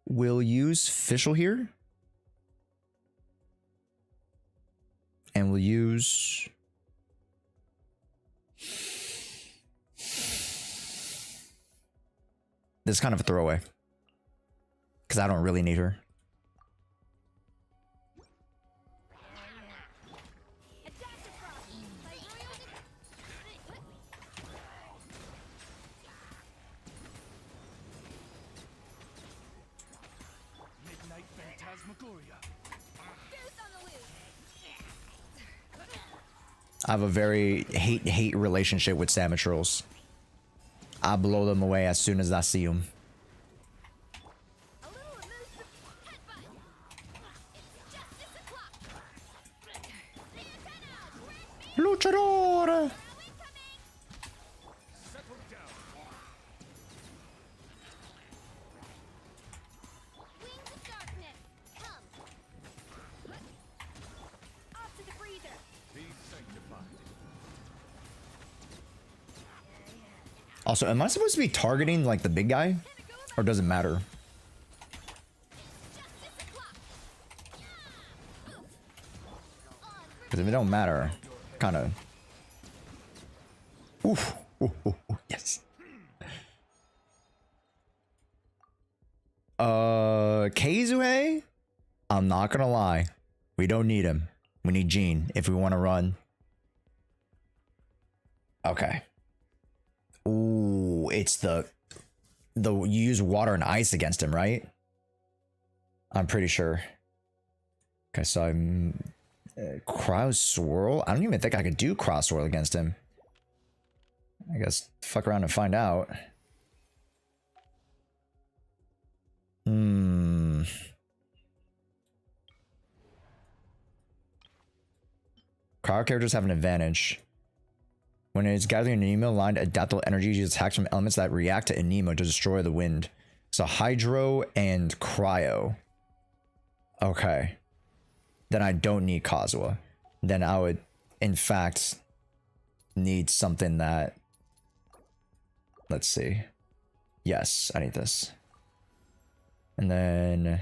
We'll use Fischl here. And we'll use... This is kind of a throwaway. Because I don't really need her. Midnight Phantasmagoria. I have a very hate relationship with Samatrils. I blow them away as soon as I see them. Luchador! Also, am I supposed to be targeting like the big guy? Or does it matter? Because if it don't matter, kind of... Oof. Ooh, ooh, ooh, yes. Keizuhe? I'm not gonna lie. We don't need him. We need Jean if we want to run. Okay. Ooh, it's the you use water and ice against him, right? I'm pretty sure. Okay, so I'm Cryo Swirl. I don't even think I could do Cryo Swirl against him. I guess fuck around and find out. Hmm. Cryo characters have an advantage. When it is gathering an Nemo aligned adaptable energy, uses attacks from elements that react to Nemo to destroy the wind. So hydro and cryo. Okay. Then I don't need Kazuha. Then I would, in fact, need something that... Let's see. Yes, I need this. And then...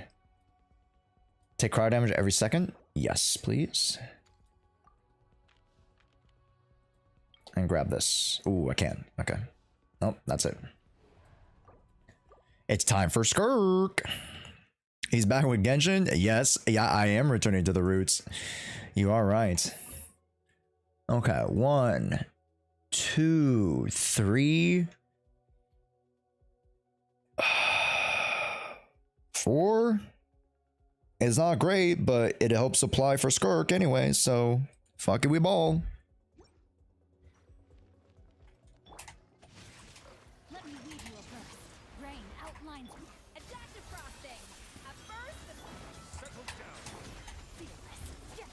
Take cryo damage every second? Yes, please. And grab this. Ooh, I can. Okay. Nope, that's it. It's time for Skirk. He's back with Genshin. Yes, yeah, I am returning to the roots. You are right. Okay, 1, 2, 3, 4. It's not great, but it helps supply for Skirk anyway, so fuck it, we ball. Let me read you a verse. Rain outlines adaptive frosting. At first, settle down. Fearless. Yes.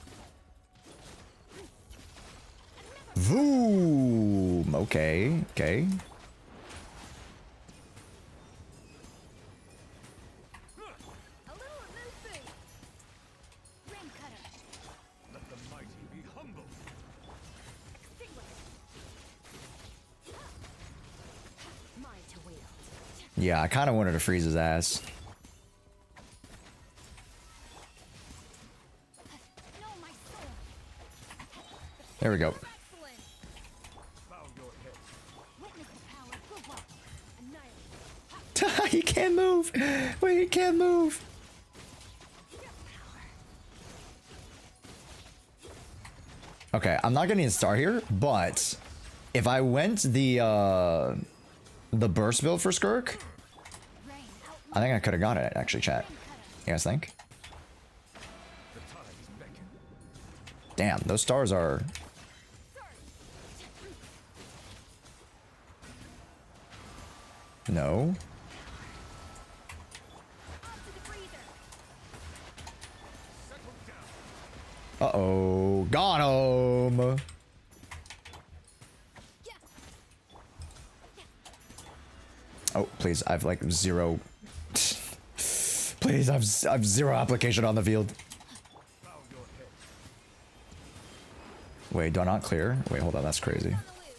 Voom. Okay, okay. A little elusive. Rain cutter. Let the mighty be humble. Extinguish. Mine to wield. Yeah, I kind of wanted to freeze his ass. No, my sword. There we go. Excellent. Bow your head. Witness the power of Guwa. Annihilate. He can't move. Wait, he can't move. Okay, I'm not getting a star here, but if I went the burst build for Skirk, Rain out. I think I could have got it actually, chat. You guys think? The tides beckon. Damn, those stars are... No. Onto the breather. Settle down. Uh-oh. Got him. Oh, please. I've like zero... Please, I've zero application on the field. Bow your head. Wait, do I not clear? Wait, hold on. That's crazy. On the loose.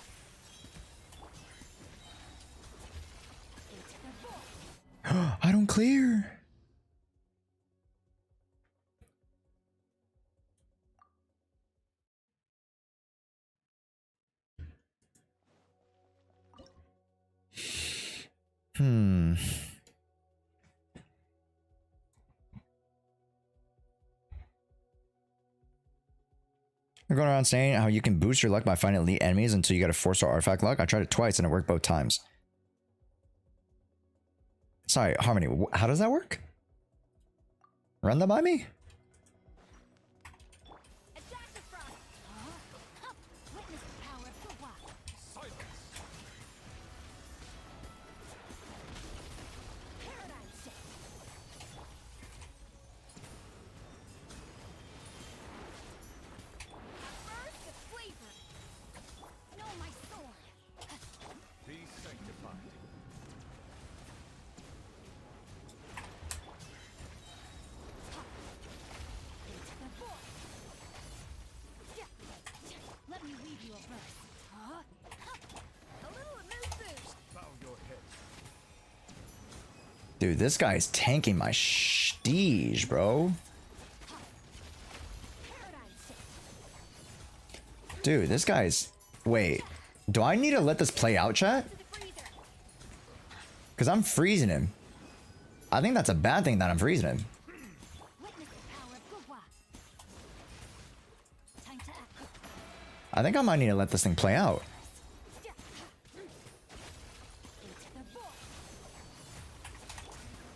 Into the void. I don't clear. Hmm. You're going around saying how you can boost your luck by finding elite enemies until you get a 4-star artifact luck. I tried it twice and it worked both times. Sorry, Harmony, how does that work? Run that by me? Adaptive frost. Witness the power of Guwa. Silence. Paradigm shift. First, the flavor. Know my sword. Be sanctified. Into the void. Let me read you a verse. A little elusive. Bow your head. Dude, this guy's tanking my steege, bro. Paradigm shift. Dude, this guy's... Wait, do I need to let this play out, chat? To the breather. Because I'm freezing him. I think that's a bad thing that I'm freezing him. Witness the power of Guwa. Time to act. I think I might need to let this thing play out. Into the void.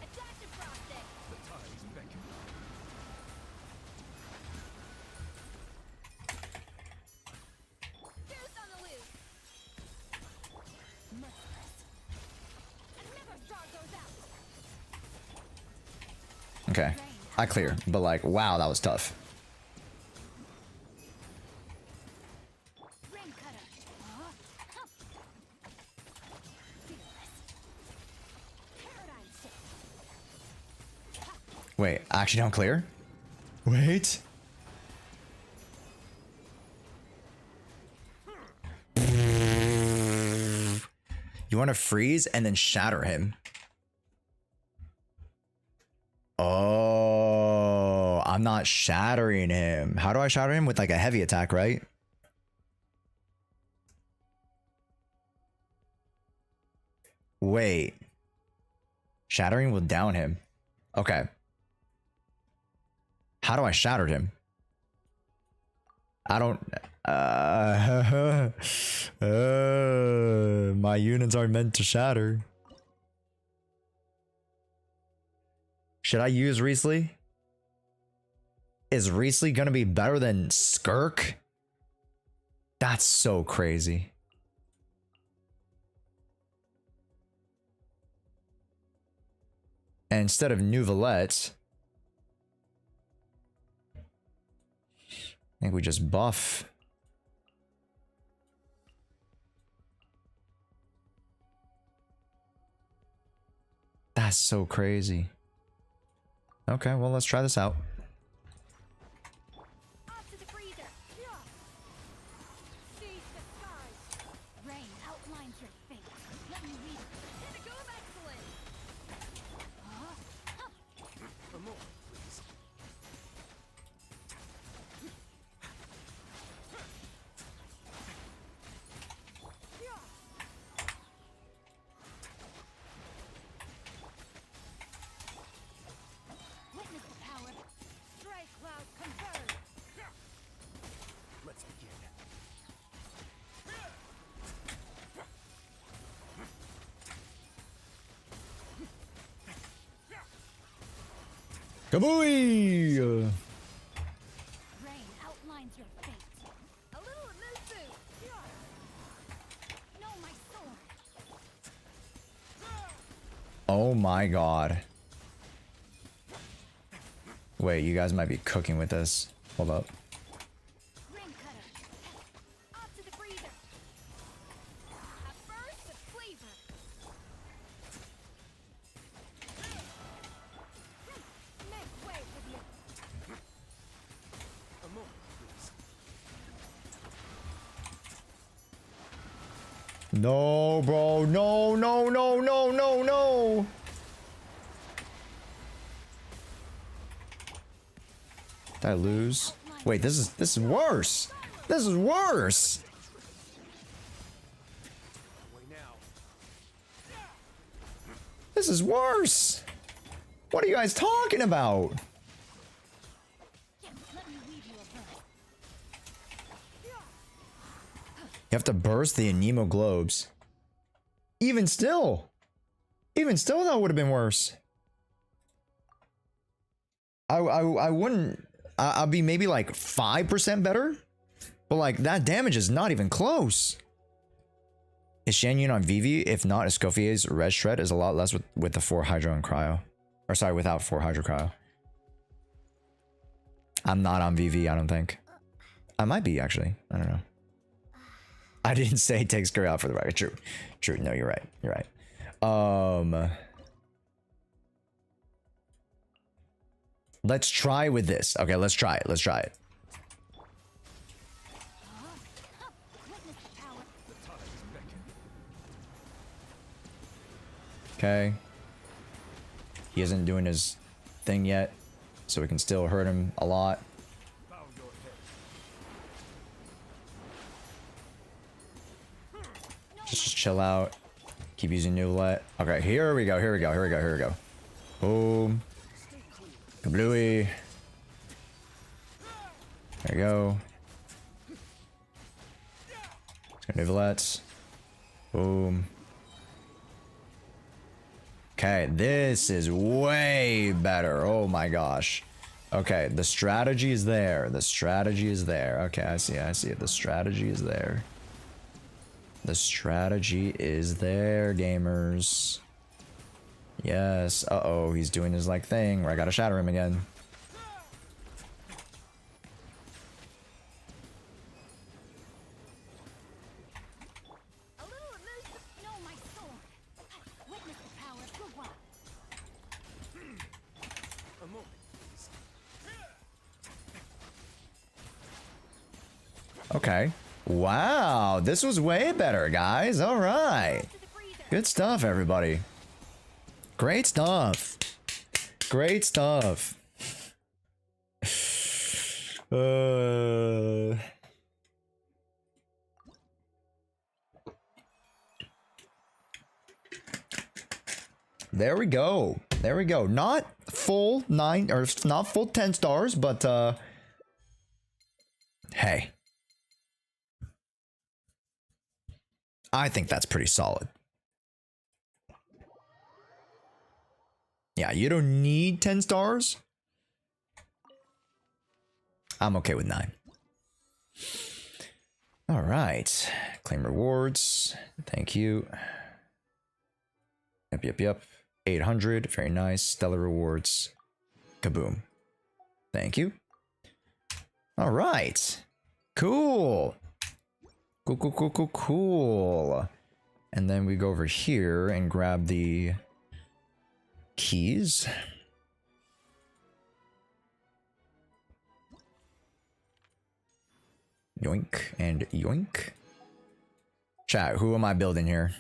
Adaptive frosting. The tides beckon. Goose on the loose. Merciless. And never draw goes out. Okay. I clear. But like, wow, that was tough. Rain cutter. Paradigm shift. Wait, I actually don't clear? Wait. You want to freeze and then shatter him? Oh, I'm not shattering him. How do I shatter him? With like a heavy attack, right? Wait. Shattering will down him. Okay. How do I shatter him? I don't... my units are meant to shatter. Should I use Riesli? Is Riesli gonna be better than Skirk? That's so crazy. And instead of Nouvelette, I think we just buff. That's so crazy. Okay, well, let's try this out. Off to the freezer. Seize the skies. Rain outlines your fate. Let me read it. Pinnacle of excellence. For more, please. Witness the power. Strike cloud converge. Let's begin. Kabooey! Rain outlines your fate. A little elusive. No, my sword. Oh my god. Wait, you guys might be cooking with this. Hold up. Rain cutter. Off to the freezer. A burst of flavor. Make way for the A moment, please. No, bro. No, no, no, no, no, no. Did I lose? Wait, this is worse. This is worse. Way now. This is worse. What are you guys talking about? Let me weave you a burst. You have to burst the Anemo globes. Even still, that would have been worse. I wouldn't. I'll be maybe like 5% better, but like that damage is not even close. Is Shan on Vivi? If not, Escoffier's Red Shred is a lot less with the 4 Hydro and Cryo. Or sorry, without 4 Hydro Cryo. I'm not on Vivi, I don't think. I might be, actually. I don't know. I didn't say take Scurry out for the record. True. True. No, you're right. You're right. Let's try with this. Okay, let's try it. Let's try it. Witness the power. Okay. He isn't doing his thing yet, so we can still hurt him a lot. Bow your head. Just chill out. Keep using Nouvelette. Okay, here we go. Here we go. Here we go. Here we go. Boom. Kablooey. There you go. Let's go Nouvelettes. Boom. Okay, this is way better. Oh my gosh. Okay, the strategy is there. The strategy is there. Okay, I see it. The strategy is there. The strategy is there, gamers. Yes. Uh-oh, he's doing his like thing where I gotta shatter him again. A little of this. No, my sword. Witness the power of the one. A moment. Okay. Wow, this was way better, guys. All right. To the freezer. Good stuff, everybody. Great stuff. Great stuff. There we go. There we go. Not full 9 or not full 10 stars, but hey. I think that's pretty solid. Yeah, you don't need 10 stars. I'm okay with 9. All right. Claim rewards. Thank you. Yep. 800. Very nice. Stellar rewards. Kaboom. Thank you. All right. Cool. Cool. And then we go over here and grab the keys. Yoink and yoink. Chat, who am I building here?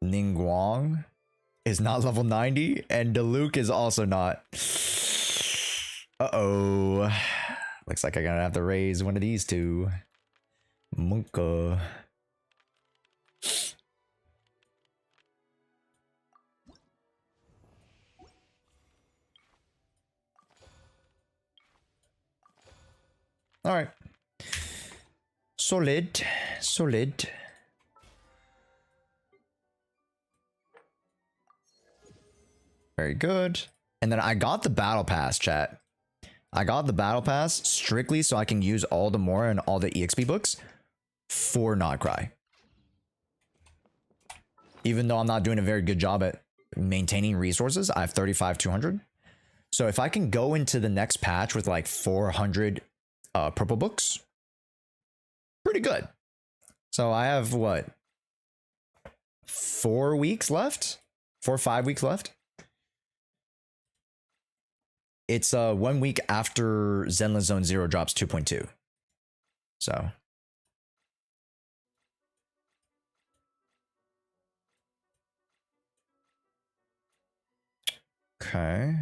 Ningguang is not level 90 and Diluc is also not. Uh-oh. Looks like I'm gonna have to raise one of these two. Monka. All right. Solid. Very good. And then I got the battle pass, chat. I got the battle pass strictly so I can use all the Mora and all the EXP books for Notcry. Even though I'm not doing a very good job at maintaining resources, I have 35,200. So if I can go into the next patch with like 400 purple books, pretty good. So I have what? 4 weeks left? 4 or 5 weeks left? It's 1 week after Zenless Zone 0 drops 2.2. So. Okay.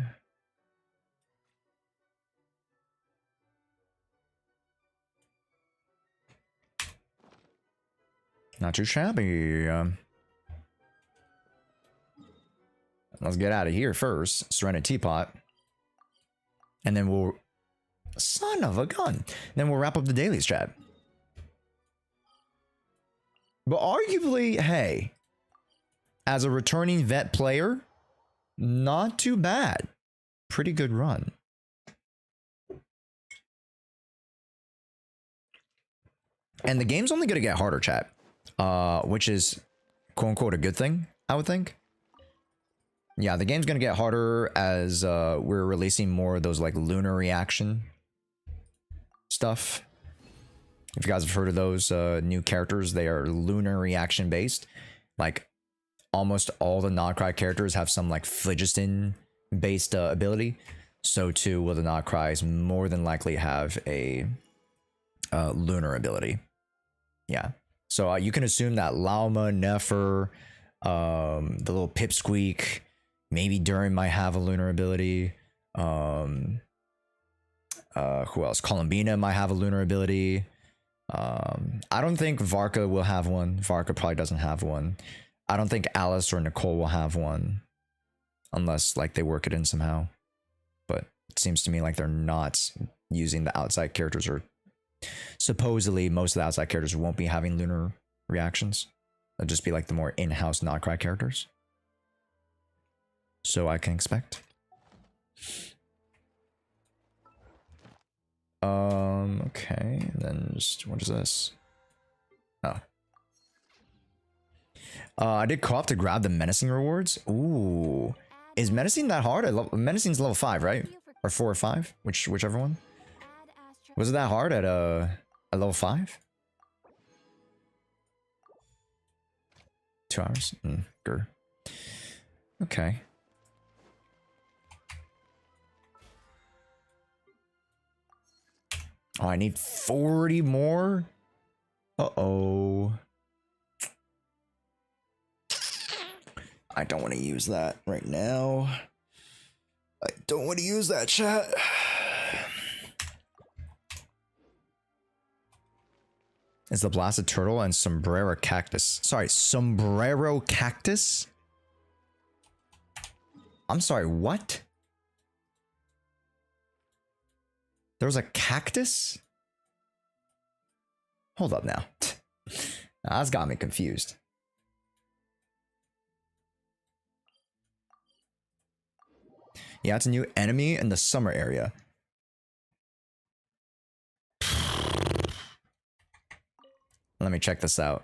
Not too shabby. Let's get out of here first. Surrender Teapot. And then we'll... Son of a gun. Then we'll wrap up the dailies, chat. But arguably, hey, as a returning vet player, not too bad. Pretty good run. And the game's only going to get harder, chat. Which is, quote-unquote, a good thing, I would think. Yeah, the game's going to get harder as we're releasing more of those, like, lunar reaction stuff. If you guys have heard of those new characters, they are lunar reaction based. Like, almost all the Notcry characters have some, like, phlogiston-based ability. So, too, will the Notcrys more than likely have a lunar ability. Yeah. So, you can assume that Lauma, Nefer, the little Pipsqueak, maybe Durin might have a lunar ability. Who else? Columbina might have a lunar ability. I don't think Varka will have one. Varka probably doesn't have one. I don't think Alice or Nicole will have one. Unless, like, they work it in somehow. But it seems to me like they're not using the outside characters, or supposedly most of the outside characters won't be having lunar reactions. They'll just be like the more in-house Notcry characters. So I can expect. Okay, and then just, what is this? Oh. I did co-op to grab the menacing rewards. Ooh. Is menacing that hard? Menacing's level 5, right? Or 4 or 5? Whichever one. Was it that hard at level 5? 2 hours? Grr. Okay. Oh, I need 40 more? Uh-oh. I don't want to use that right now. I don't want to use that, chat. It's the blasted turtle and sombrero cactus. Sorry, sombrero cactus? I'm sorry, what? There was a cactus? Hold up now. That's got me confused. Yeah, it's a new enemy in the summer area. Let me check this out.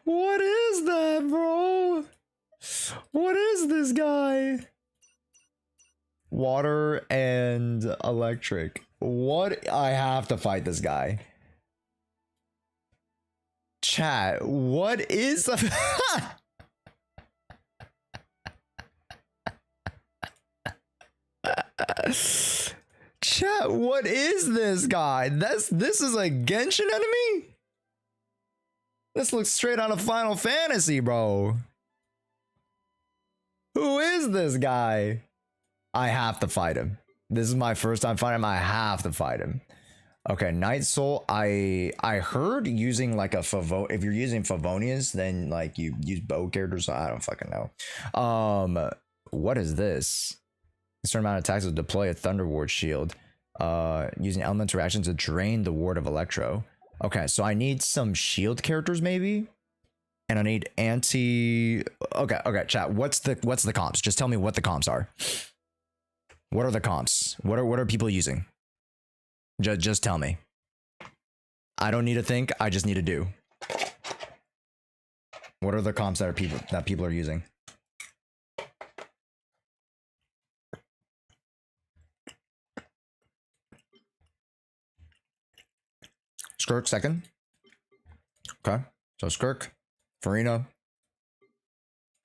What is that, bro? What is this guy? Water and electric. What? I have to fight this guy. Chat, what is Chat, what is this guy? This is a Genshin enemy? This looks straight out of Final Fantasy, bro. Who is this guy? I have to fight him. This is my first time fighting him. I have to fight him. Okay, Night Soul. I heard using like a if you're using Favonias, then like you use bow characters. So I don't fucking know. What is this? A certain amount of attacks will deploy a Thunder Ward shield. Using elemental reaction to drain the ward of Electro. Okay, so I need some shield characters maybe. And I need anti. Okay, chat. What's the comps? Just tell me what the comps are. What are the comps? What are people using? Just tell me. I don't need to think. I just need to do. What are the comps that people are using? Skirk second. Okay, so Skirk, Farina,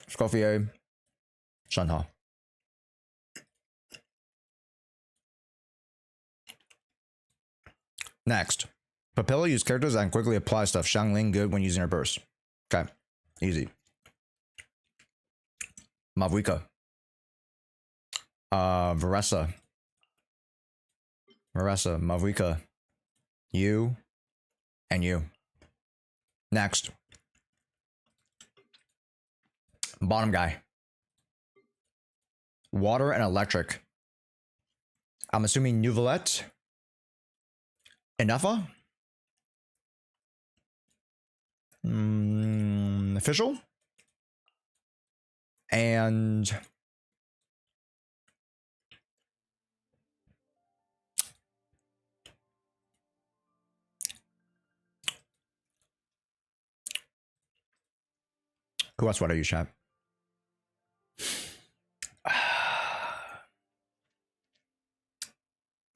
Scoffier, Shenhe. Next, Papilla use characters that can quickly apply stuff. Xiangling good when using her burst. Okay, easy. Mavuika. Varessa, Mavuika. You. And you. Next. Bottom guy. Water and electric. I'm assuming Nuvolette. Inefa? Official? And... who else would I use, chat?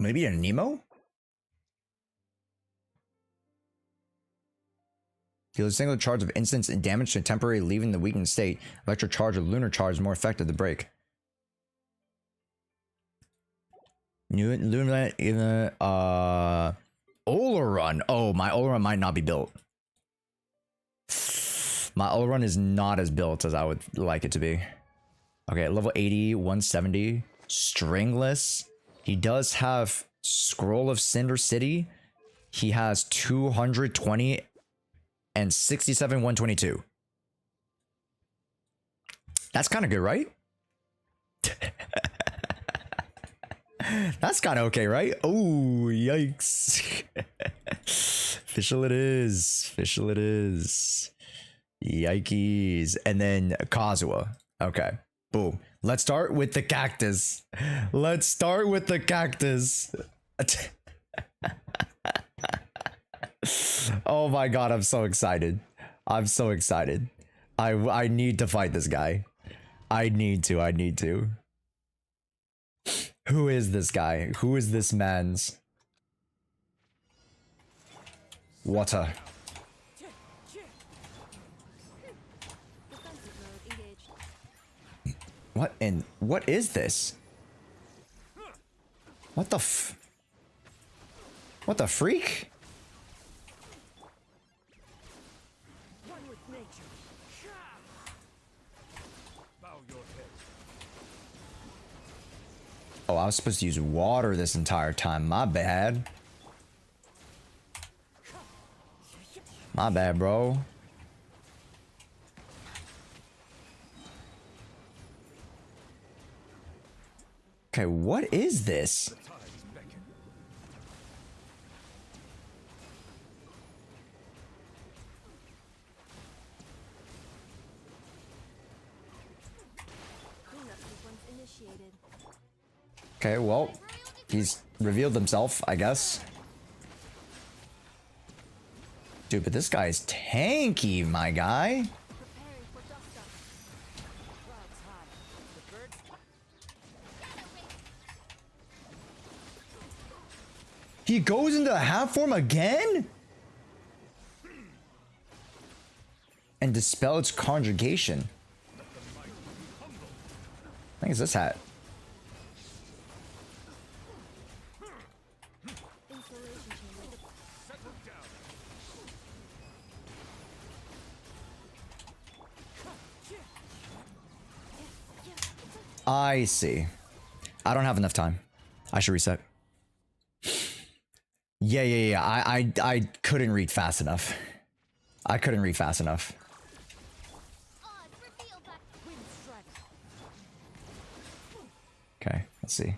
Maybe a Nemo? Deals a single charge of instance and damage to temporarily leaving the weakened state. Electric charge or lunar charge is more effective to break. New lunar even Oleron. Oh, my Oleron might not be built. My Oleron is not as built as I would like it to be. Okay, level 80, 170. Stringless. He does have Scroll of Cinder City. He has 220 and 67, 122. That's kind of good, right? That's kind of okay, right? Oh, yikes. Official it is. Official it is. Yikes. And then Kazuha. Okay. Boom. Let's start with the cactus. Let's start with the cactus. Oh my god, I'm so excited. I'm so excited. I need to fight this guy. I need to. Who is this guy? Who is this man's? Water. Defensive mode engaged. What is this? What the freak? One with nature. Bow your head. Oh, I was supposed to use water this entire time. My bad. My bad, bro. Okay, what is this? Cleanup sequence initiated. Okay, well, he's revealed himself, I guess. Dude, but this guy's tanky, my guy. Preparing for dust up. Clouds high. The birds. He goes into half form again? And dispel its conjugation. I think it's this hat. Insulation chamber. I see. I don't have enough time. I should reset. Yeah. I couldn't read fast enough. I couldn't read fast enough. Odds reveal that wind strike. Okay, let's see.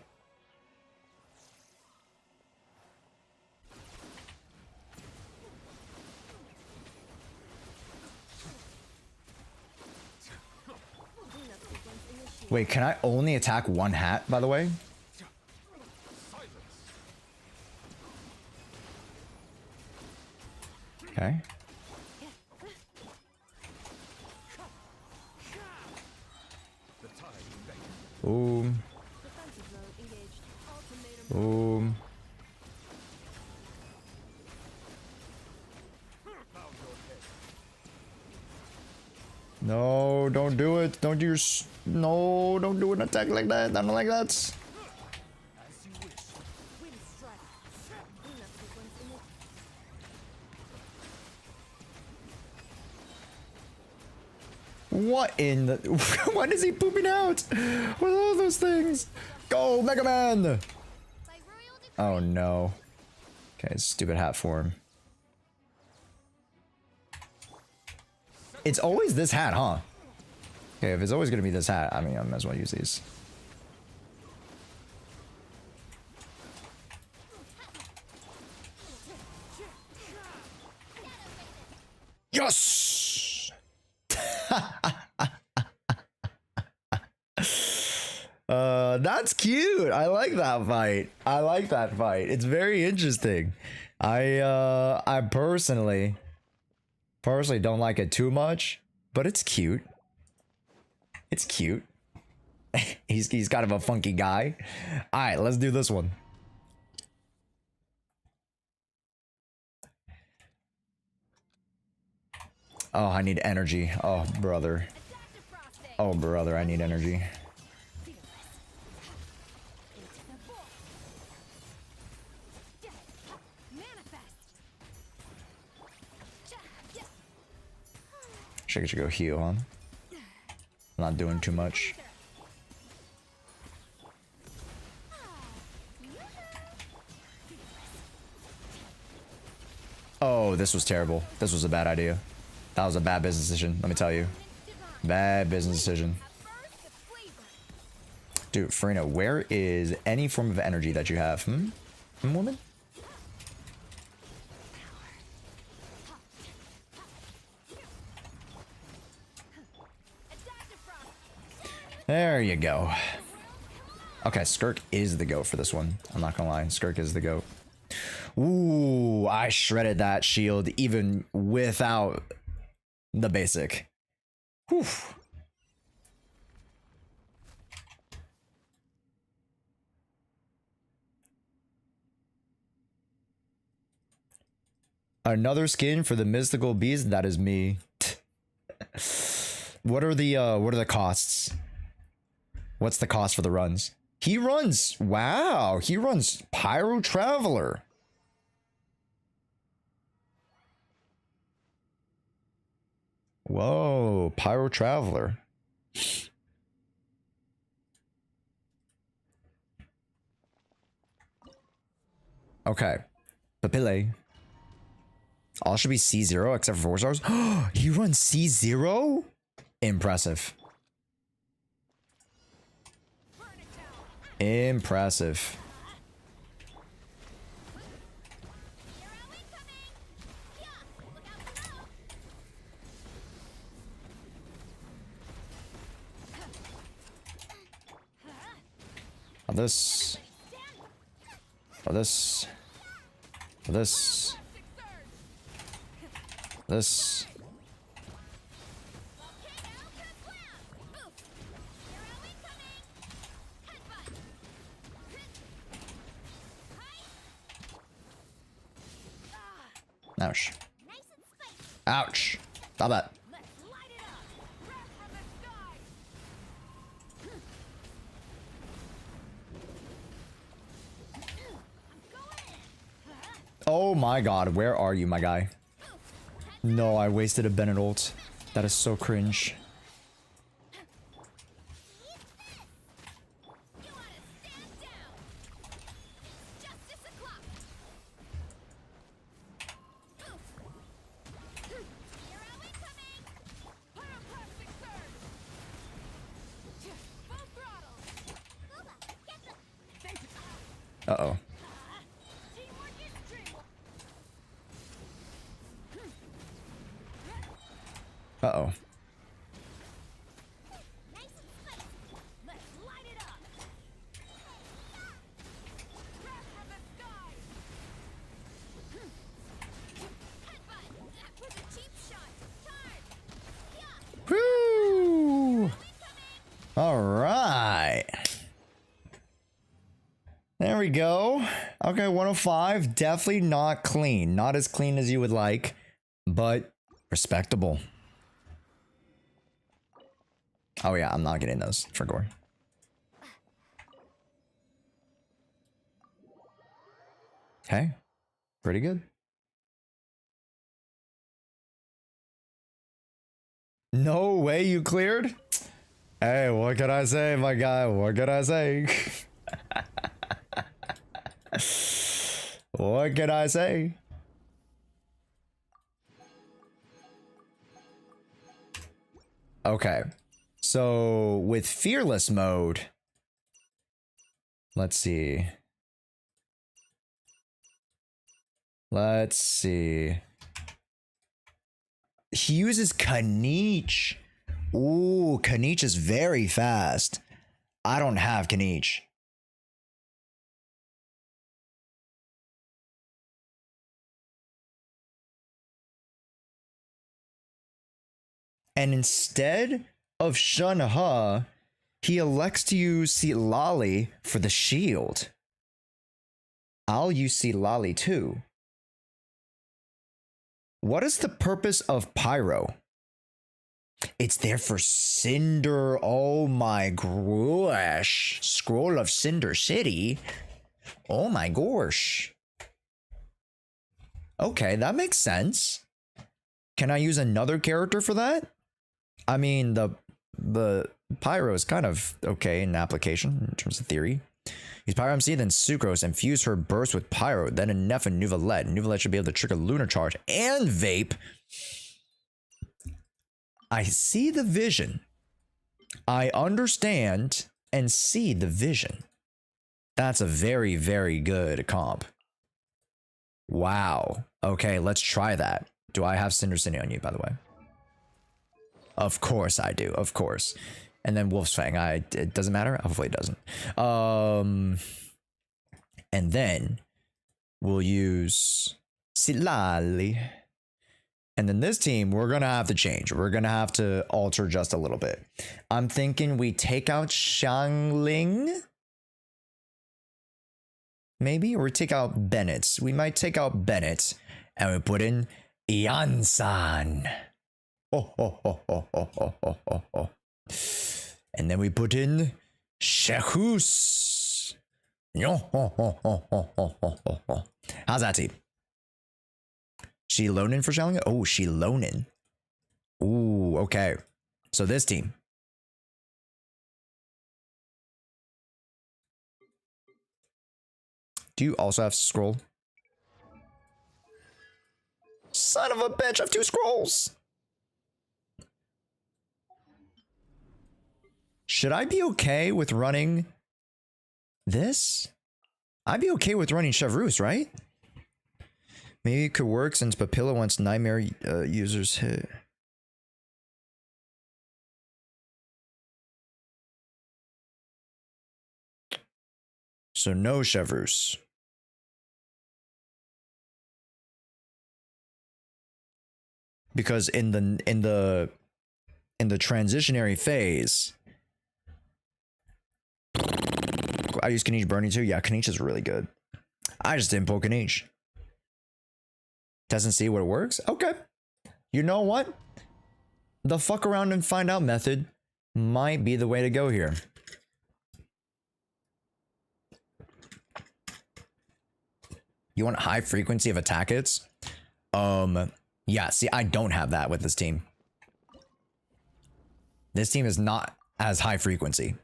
Cleanup sequence initiated. Wait, can I only attack one hat, by the way? Okay. Boom. Defensive mode engaged. Ultimatum. Boom. No, don't do it. Don't do your... No, don't do an attack like that. I don't like that. Wind strike. Cleanup sequence initiated. What in the... When is he pooping out? With all those things? Go, Mega Man! By royal decree. Oh, no. Okay, stupid hat form. It's always this hat, huh? Okay, if it's always gonna be this hat, I mean, I might as well use these. Yes! That's cute. I like that fight. I like that fight. It's very interesting. I personally don't like it too much, but it's cute. It's cute. he's kind of a funky guy. All right, let's do this one. Oh, I need energy. Oh, brother. Adaptive frosting. Oh, brother, I need energy. Fearless. Into the void. Yeah. Manifest. Yeah. Should go heal, huh? Not doing too much. Oh, this was terrible. This was a bad idea. That was a bad business decision, let me tell you. Bad business decision. Dude, Farina, where is any form of energy that you have? Woman? There you go. Okay, Skirk is the GOAT for this one. I'm not gonna lie. Skirk is the GOAT. Ooh, I shredded that shield even without the basic. Whew. Another skin for the mystical beast. That is me. What are the costs? What's the cost for the runs? He runs. Wow, he runs Pyro Traveler. Whoa, Pyro Traveler. Okay. Papille. All should be C0 except for 4 stars. He runs C0? Impressive. Impressive. This. This. This. This. Ouch. Ouch. Stop that. Oh my god, where are you, my guy? No, I wasted a Bennett ult. That is so cringe. Uh-oh. Uh-oh. Woo! All right. There we go. Okay, 105. Definitely not clean. Not as clean as you would like, but respectable. Oh yeah, I'm not getting those for gore. Okay. Pretty good. No way you cleared? Hey, what can I say, my guy? What can I say? What can I say? Okay. So with fearless mode, let's see. Let's see. He uses Kaniche. Ooh, Kaniche is very fast. I don't have Kaniche. And instead of Jshoea, he elects to use Lali for the shield. I'll use Lali too. What is the purpose of Pyro? It's there for Cinder. Oh my gosh. Scroll of Cinder City. Oh my gosh. Okay, that makes sense. Can I use another character for that? I mean, the Pyro is kind of okay in application in terms of theory. Use Pyro MC, then Sucrose, and fuse her burst with Pyro, then a Neff and Nuvalette. Nuvalette should be able to trigger Lunar Charge and Vape. I see the vision. I understand and see the vision. That's a very, very good comp. Wow. Okay, let's try that. Do I have Cinder City on you, by the way? Of course I do. Of course. And then Wolf's Fang. It doesn't matter. Hopefully it doesn't. And then we'll use Silali. And then this team, we're going to have to change. We're going to have to alter just a little bit. I'm thinking we take out Xiangling. Maybe? Or we take out Bennett. We might take out Bennett. And we put in Yansan. And then we put in Shehus. How's that team? She loaning for Xiangling? Oh, she loaning. Ooh, okay. So this team. Do you also have to scroll? Son of a bitch, I have 2 scrolls. Should I be okay with running this? I'd be okay with running Chevreuse, right? Maybe it could work since Papilla wants Nightmare users hit. So no Chevreuse. Because in the transitionary phase, I use Kaniche Burning too. Yeah, Kaniche is really good. I just didn't pull Kaniche. Doesn't see what it works? Okay. You know what? The fuck around and find out method might be the way to go here. You want high frequency of attack hits? Yeah, see, I don't have that with this team. This team is not as high frequency.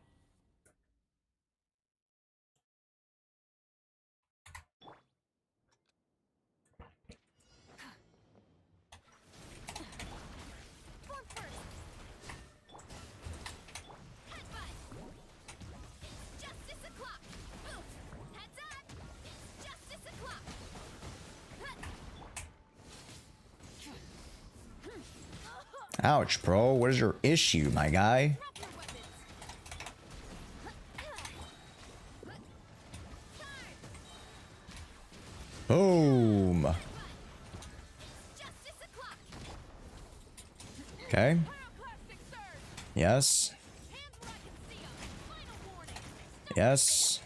Ouch, bro. What is your issue, my guy? Boom. Okay. Yes. Yes.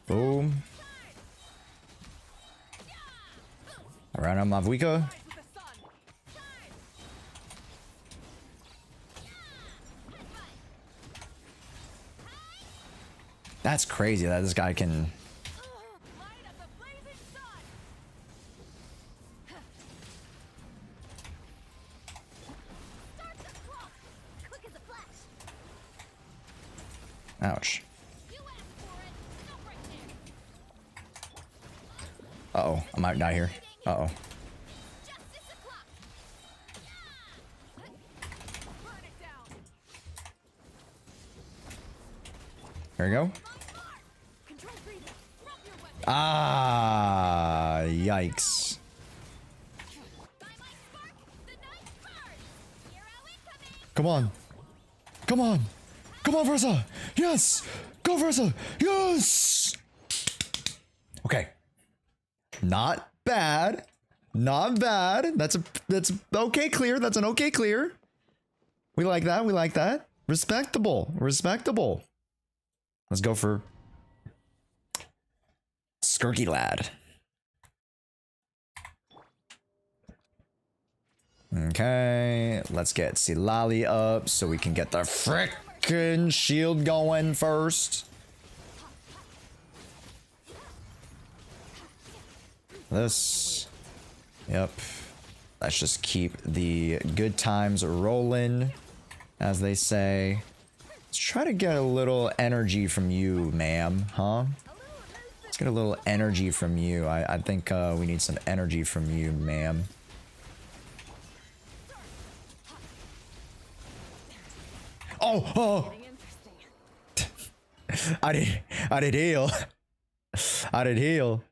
Boom. Around on Mavuika. That's crazy that this guy can. Ouch. Uh-oh, I might die here. Uh-oh. There we go. Ah, yikes. Come on. Come on. Come on, Versa. Yes. Go, Versa. Yes. Okay. Not bad. Not bad. That's okay clear. That's an okay clear. We like that. We like that. Respectable. Respectable. Let's go for Skirky Lad. Okay, let's get Silali up so we can get the frickin' shield going first. This. Yep. Let's just keep the good times rolling, as they say. Let's try to get a little energy from you, ma'am, huh? Let's get a little energy from you. I think we need some energy from you, ma'am. Oh! I did heal. I did heal.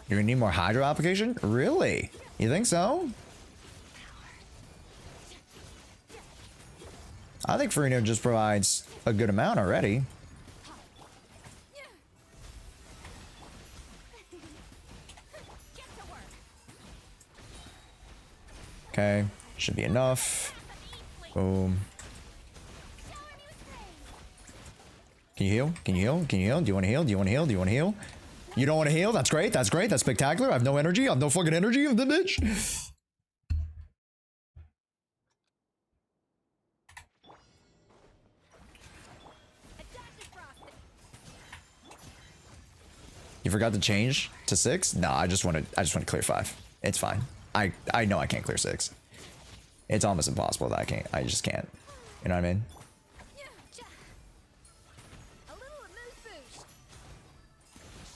You're gonna need more hydro application? Really? You think so? I think Farina just provides a good amount already. Okay, should be enough. Boom. Can you heal? Can you heal? Can you heal? Do you want to heal? Do you want to heal? Do you want to heal? You don't want to heal? That's great. That's great. That's spectacular. I have no energy. I have no fucking energy of the bitch. You forgot to change to 6? No, I just want to clear 5. It's fine. I know I can't clear 6. It's almost impossible that I just can't. You know what I mean? A little amuse bouche.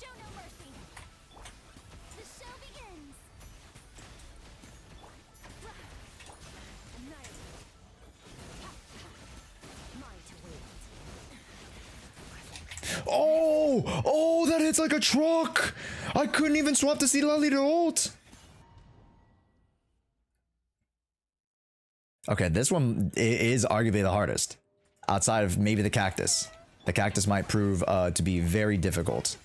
Show no mercy. The show begins. Annihilate. Mine to wield. Oh! Oh, that hits like a truck! I couldn't even swap to see Lally to ult! Okay, this one is arguably the hardest. Outside of maybe the cactus. The cactus might prove to be very difficult.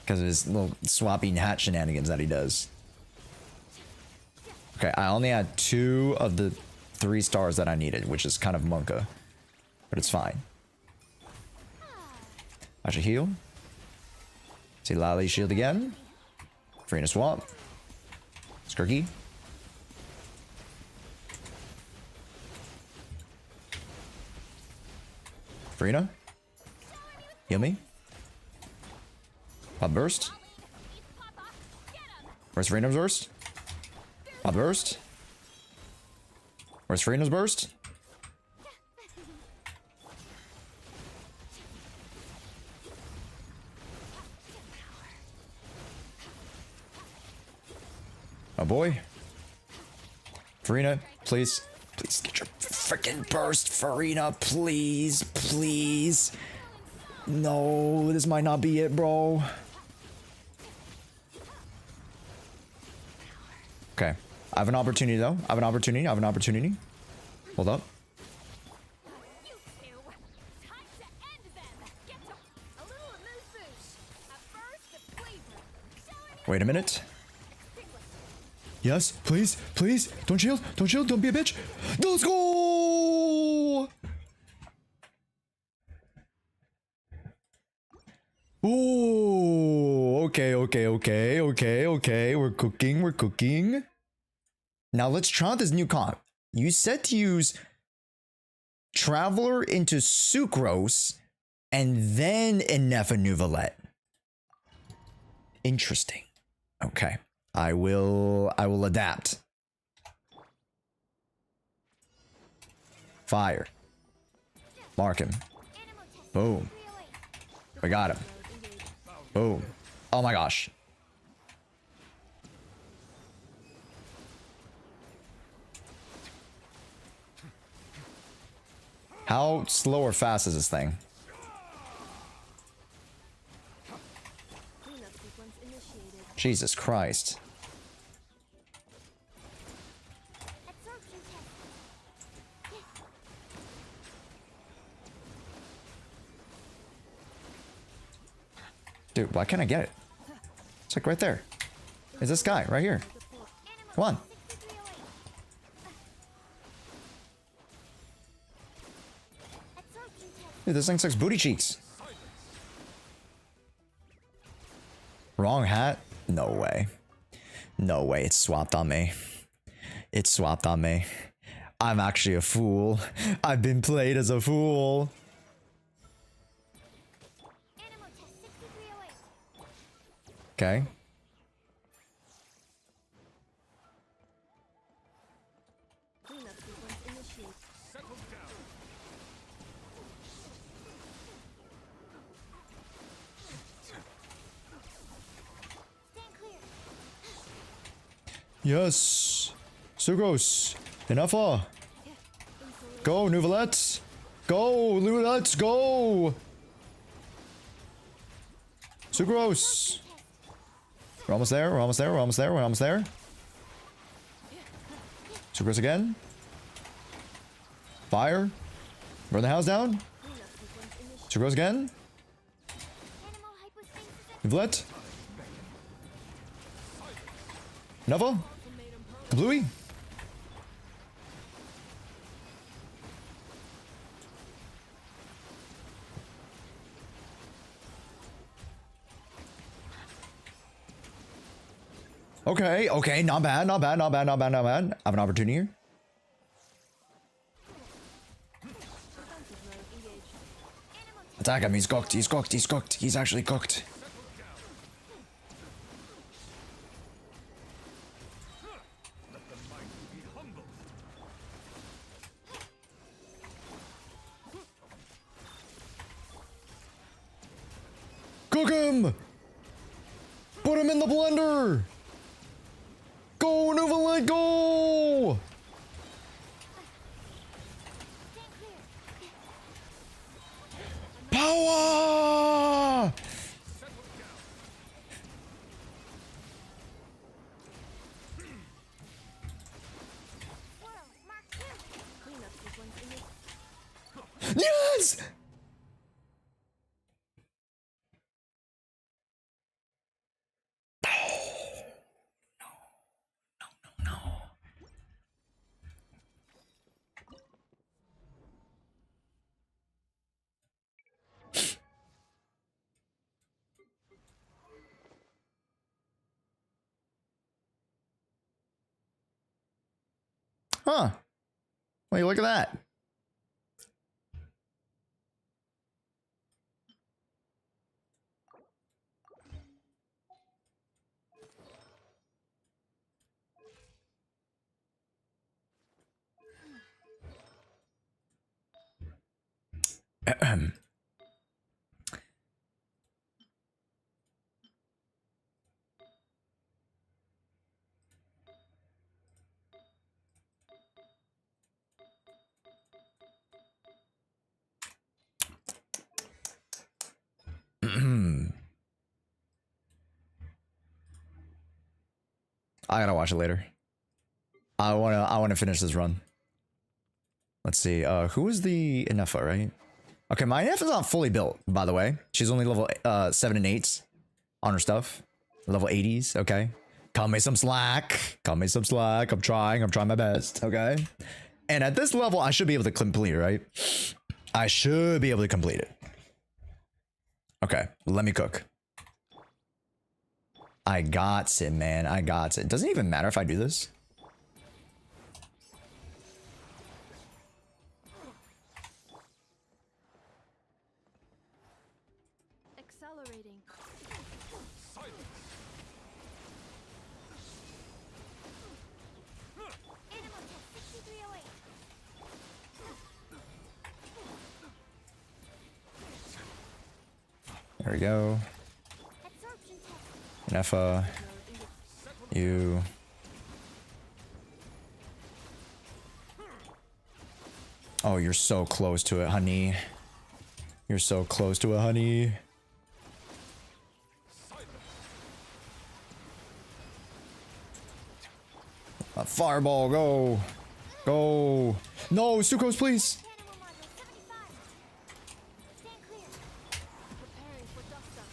Because of his little swapping hat shenanigans that he does. Okay, I only had 2 of the 3 stars that I needed, which is kind of Monka. But it's fine. I should heal. See Lally shield again. Farina swap. Skirky. Farina. Heal me. Pop burst. Where's Farina's burst? Pop burst. Where's Farina's burst? Oh boy. Farina, please. Please get your freaking burst, Farina. Please. Please. No, this might not be it, bro. Okay. I have an opportunity, though. I have an opportunity. I have an opportunity. Hold up. You two. Time to end them. Get to a little amuse bouche. A burst of flavor. Wait a minute. Yes, please, please. Don't shield. Don't shield. Don't be a bitch. Let's go. Ooh, okay. We're cooking. Now let's try out this new comp. You said to use Traveler into Sucrose and then Inefa Nuvolette. Interesting. Okay. I will adapt. Fire. Mark him. Boom. We got him. Boom. Oh my gosh. How slow or fast is this thing? Jesus Christ. Dude, why can't I get it? It's like right there. Is this guy right here? Come on. Dude, this thing sucks booty cheeks. Wrong hat? No way. No way. It's swapped on me. It's swapped on me. I'm actually a fool. I've been played as a fool. Okay. Yes. Sucrose. Enough. Go, Nuvolette. Go, Nuvolette. Go. Sucrose. We're almost there. We're almost there. We're almost there. We're almost there. Sucrose again. Fire. Burn the house down. Sucrose again. Yvette. Nova. Bluey. Okay, okay, not bad, not bad, not bad, not bad, not bad. I have an opportunity here. Attack him, he's cooked, he's cooked, he's cooked, he's actually cooked. Cook him! Put him in the blender! Go, Nuvalet, go! Power! Yes! Huh. Wait, look at that. Ahem. I gotta watch it later. I wanna finish this run. Let's see. Who is the Inefa, right? Okay, my Inefa's not fully built, by the way. She's only level 7 and 8s on her stuff. Level 80s, okay. Cut me some slack. Cut me some slack. I'm trying my best, okay? And at this level, I should be able to complete it, right? I should be able to complete it. Okay, let me cook. I got it, man. I got it. Doesn't even matter if I do this. Accelerating. Animal tech 6308. There we go. Absorption test. Inefa. You. Oh, you're so close to it, honey. You're so close to it, honey. A fireball, go. Go. No, Sucrose, please. Animal module 75. Stand clear. Preparing for dust up.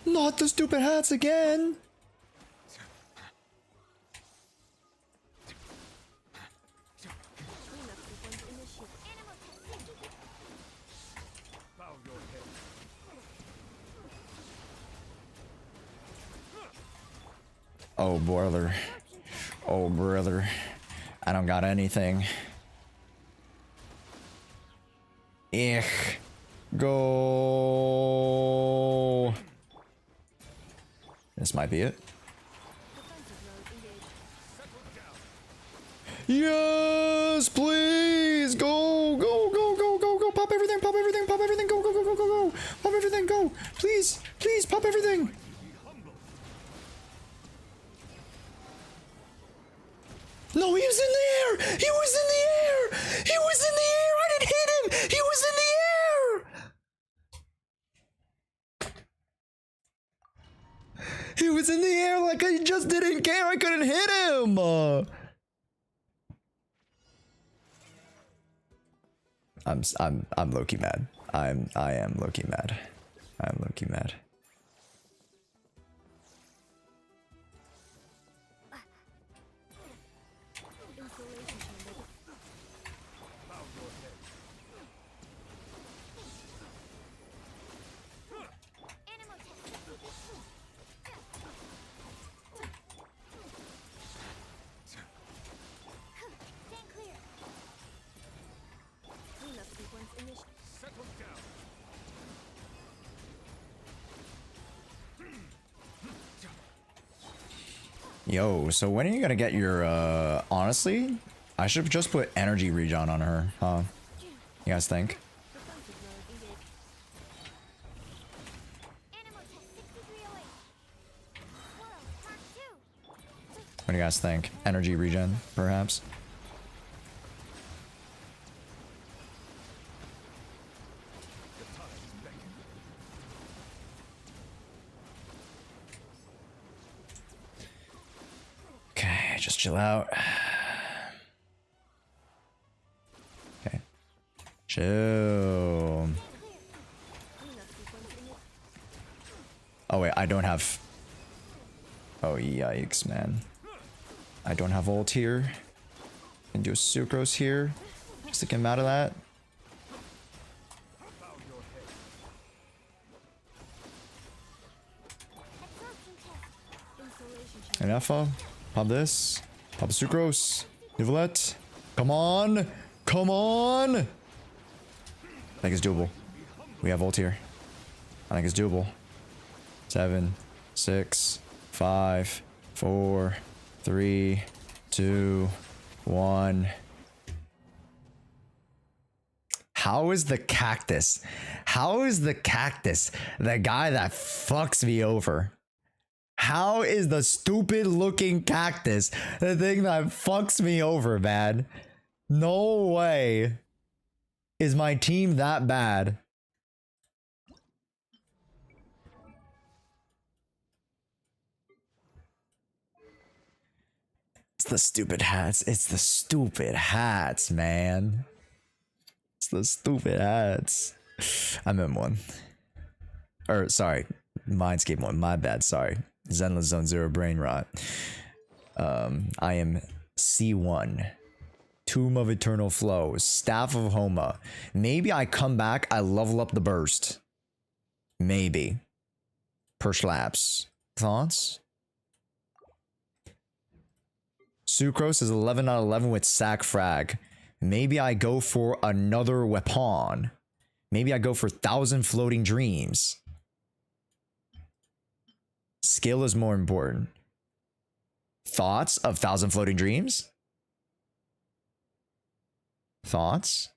Not the stupid hats again. Cleanup sequence initiated. Animal tech 63. Bow your head. Oh, brother. Oh, brother. I don't got anything. Ich. Go. This might be it. Defensive mode engaged. Yes, please. Go, go, go, go, go, go. Pop everything, pop everything, pop everything. Go, go, go, go, go, go. Pop everything, go. Please, please, pop everything. No, he was in the air! He was in the air! He was in the air! I didn't hit him! He was in the air! He was in the air like I just didn't care. I couldn't hit him! I'm low-key mad. I am low-key mad. I'm low-key mad. Yo, so when are you gonna get your, honestly, I should just put energy regen on her, huh? You guys think? What do you guys think? Energy regen, perhaps? Okay, just chill out. Okay. Chill. Oh wait, I don't have... Oh yikes, man. I don't have ult here. Can do a sucrose here. Just to get him out of that. And alpha. Pop this. Pop sucrose. Nivelette. Come on. Come on. I think it's doable. We have ult here. I think it's doable. 7, 6, 5, 4, 3, 2, 1. How is the cactus? How is the cactus the guy that fucks me over? How is the stupid looking cactus the thing that fucks me over, man? No way. Is my team that bad? It's the stupid hats. It's the stupid hats, man. It's the stupid hats. I'm M1. Or, sorry. Mindscape 1. My bad. Sorry. Zenless Zone 0 brain rot. I am C1. Tomb of Eternal Flow. Staff of Homa. Maybe I come back. I level up the burst. Maybe. Perslaps. Thoughts? Sucrose is 11 out of 11 with sack frag. Maybe I go for another weapon. Maybe I go for 1,000 floating dreams. Skill is more important. Thoughts of 1,000 floating dreams? Thoughts?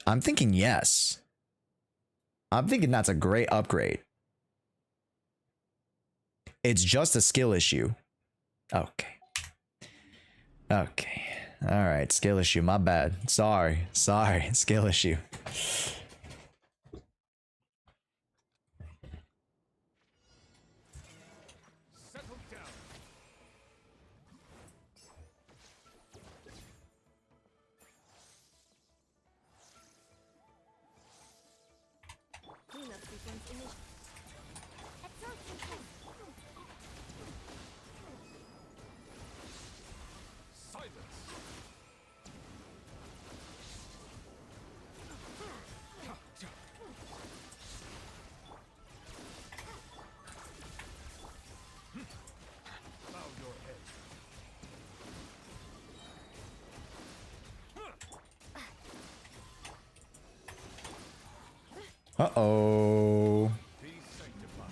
I'm thinking yes. I'm thinking that's a great upgrade. It's just a skill issue. Okay. Okay. All right. Skill issue. My bad. Sorry. Sorry. Skill issue. Settle down. Cleanup sequence initiated. Absorption test. Silence. Bow your head. Uh-oh. Be sanctified.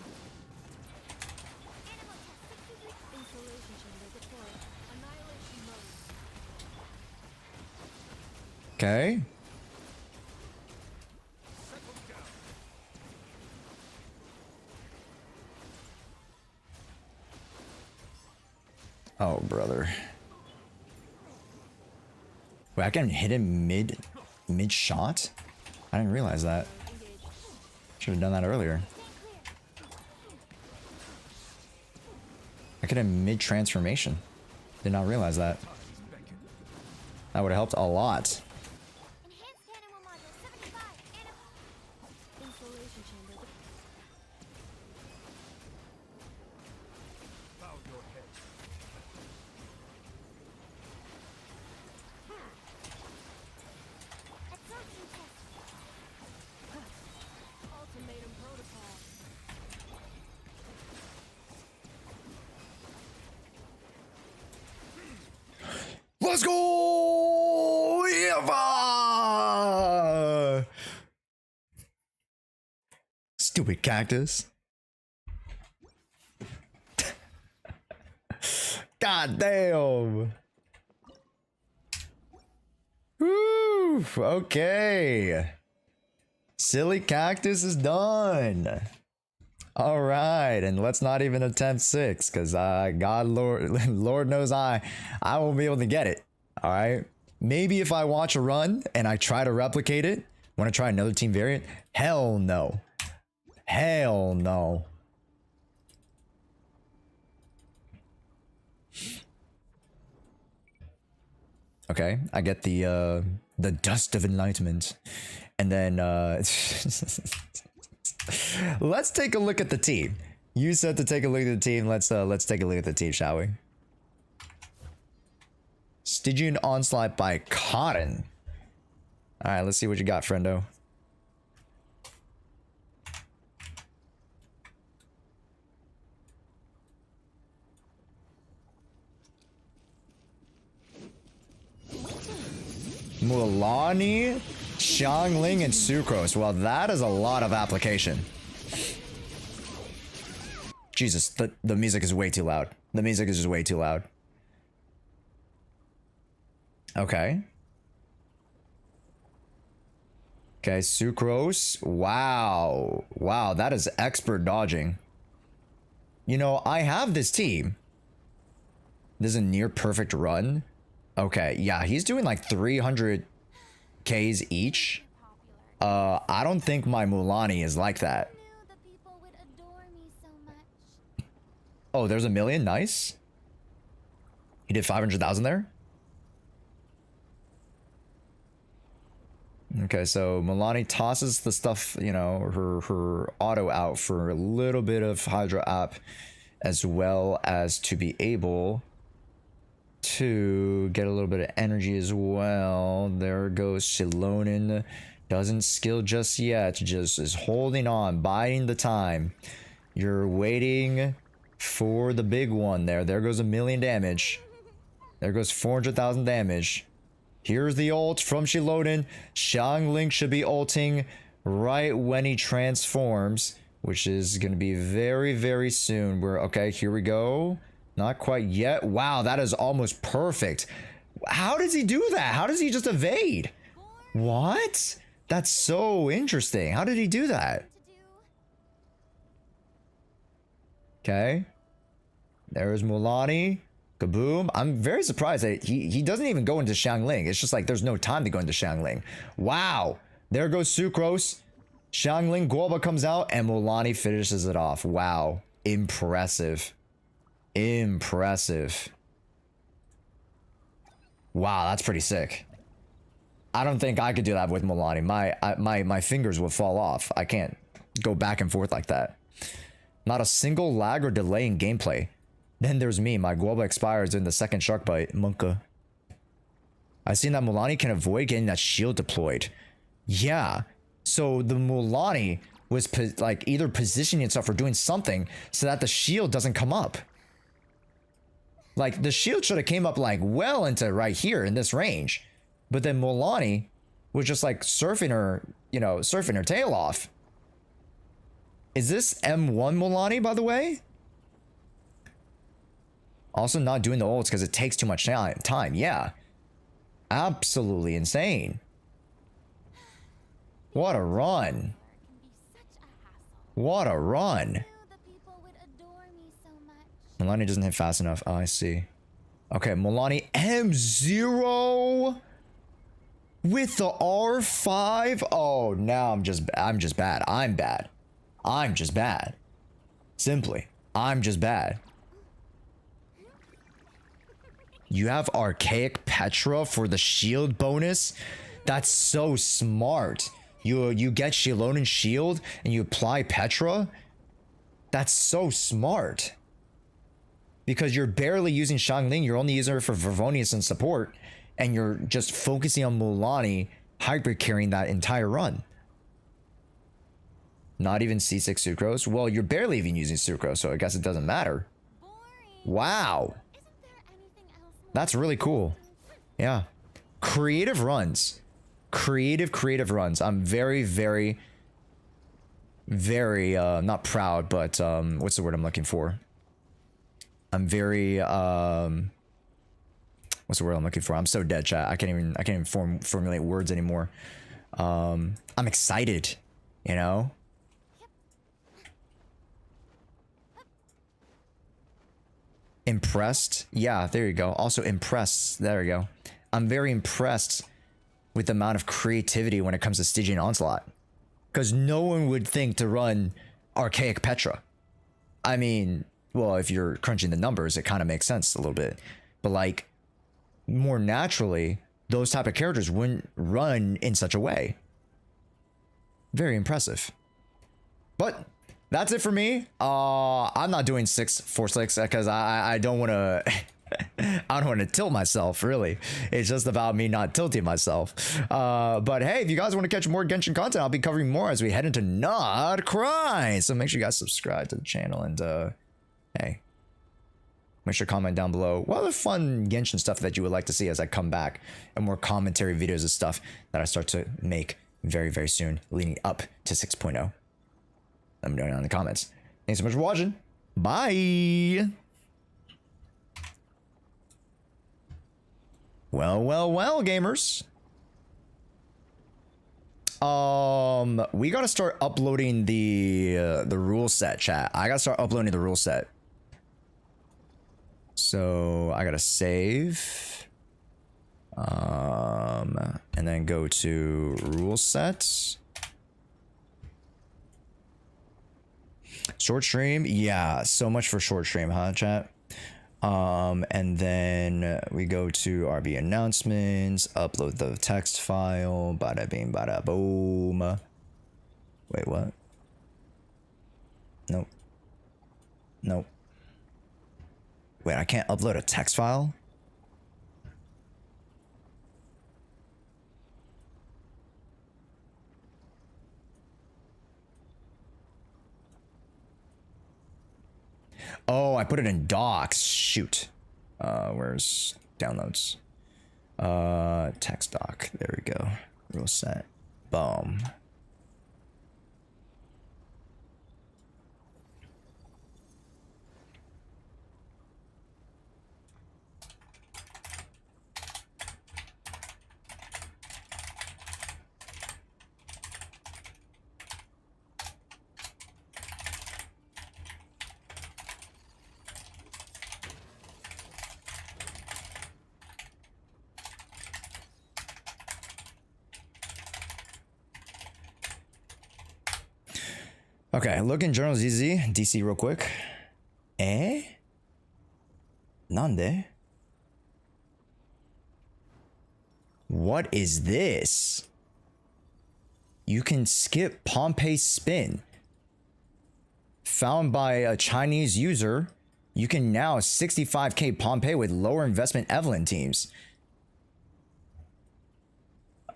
Animal test 63. Insulation chamber deployed. Annihilation mode. Okay. Settle down. Oh, brother. Wait, I can hit him mid shot? I didn't realize that. Should have done that earlier. I could have mid transformation. Did not realize that. That would have helped a lot. Enhanced cannon module 75 and installation chamber. Absorption test. Ultimatum protocol. Let's go! Eva! Stupid cactus. God damn. Woo! Okay. Silly cactus is done. All right, and let's not even attempt 6, because God, Lord knows I won't be able to get it. All right, maybe if I watch a run and I try to replicate it, want to try another team variant? Hell no, hell no. Okay, I get the dust of enlightenment, and then let's take a look at the team. You said to take a look at the team. Let's take a look at the team, shall we? Stygian Onslaught by Cotton. All right, let's see what you got, friendo. Mulaney, Xiangling, and Sucrose. Well, that is a lot of application. Jesus, the music is way too loud. The music is just way too loud. Okay. Okay, Sucrose. Wow. Wow, that is expert dodging. You know, I have this team. This is a near perfect run. Okay, yeah, he's doing like 300 Ks each. I don't think my Mulaney is like that. Oh, there's a million? Nice. He did 500,000 there? Okay, so Mulaney tosses the stuff, you know, her auto out for a little bit of Hydra app, as well as to be able to get a little bit of energy as well. There goes Shilonin. Doesn't skill just yet, just is holding on, biding the time. You're waiting for the big one there. There goes 1 million damage. There goes 400,000 damage. Here's the ult from Shilonin. Xiangling should be ulting right when he transforms, which is going to be very, very soon. We're okay. Here we go. Not quite yet. Wow, that is almost perfect. How does he do that? How does he just evade? What? That's so interesting. How did he do that? Okay. There's Mulaney. Kaboom. I'm very surprised that he doesn't even go into Xiangling. It's just like there's no time to go into Xiangling. Wow. There goes Sucrose. Xiangling, Guoba comes out, and Mulaney finishes it off. Wow. Impressive. Impressive. Wow, that's pretty sick. I don't think I could do that with Mulaney. My fingers would fall off. I can't go back and forth like that. Not a single lag or delay in gameplay. Then there's me. My Guoba expires in the second shark bite. Monka. I've seen that Mulaney can avoid getting that shield deployed. Yeah. So the Mulaney was like either positioning itself or doing something so that the shield doesn't come up. Like the shield should have came up like well into right here in this range. But then Mulaney was just like surfing her, you know, surfing her tail off. Is this M1 Mulaney, by the way? Also not doing the ults because it takes too much time. Yeah. Absolutely insane. What a run. What a run. Mulaney doesn't hit fast enough. Oh, I see. Okay, Milani M0 with the R5. Oh, now I'm just bad. I'm bad. I'm just bad. Simply, I'm just bad. You have Archaic Petra for the shield bonus? That's so smart. You get Shilonen shield and you apply Petra? That's so smart. Because you're barely using Xiangling, you're only using her for Vervonius and support, and you're just focusing on Mulanni hyper carrying that entire run. Not even C6 Sucrose? Well, you're barely even using Sucrose, so I guess it doesn't matter. Wow. That's really cool. Yeah. Creative runs. Creative runs. I'm very, not proud, but what's the word I'm looking for? I'm very what's the word I'm looking for? I'm so dead, chat. I can't even formulate words anymore. I'm excited, you know? Impressed? Yeah, there you go. Also impressed. There you go. I'm very impressed with the amount of creativity when it comes to Stygian Onslaught. Because no one would think to run Archaic Petra. I mean, well, if you're crunching the numbers, it kind of makes sense a little bit. But like, more naturally, those type of characters wouldn't run in such a way. Very impressive. But that's it for me. I'm not doing 646 because I don't want to I don't want to tilt myself, really. It's just about me not tilting myself. But hey, if you guys want to catch more Genshin content, I'll be covering more as we head into Not Cry. So make sure you guys subscribe to the channel and hey, make sure to comment down below what other fun Genshin stuff that you would like to see as I come back and more commentary videos of stuff that I start to make very, very soon leading up to 6.0. Let me know down in the comments. Thanks so much for watching. Bye. Well, gamers. We gotta start uploading the rule set, chat. I gotta start uploading the rule set. So I gotta save. And then go to rule sets. Short stream, yeah, so much for short stream, huh, chat? And then we go to RB announcements, upload the text file, bada bing, bada boom. Wait, what? Nope. Nope. Wait, I can't upload a text file? Oh, I put it in docs. Shoot. Where's downloads? Text doc. There we go. Rule set. Boom. Okay, look in Journal ZZ, DC real quick. Eh? Nande? What is this? You can skip Pompey spin. Found by a Chinese user, you can now 65k Pompey with lower investment Evelyn teams.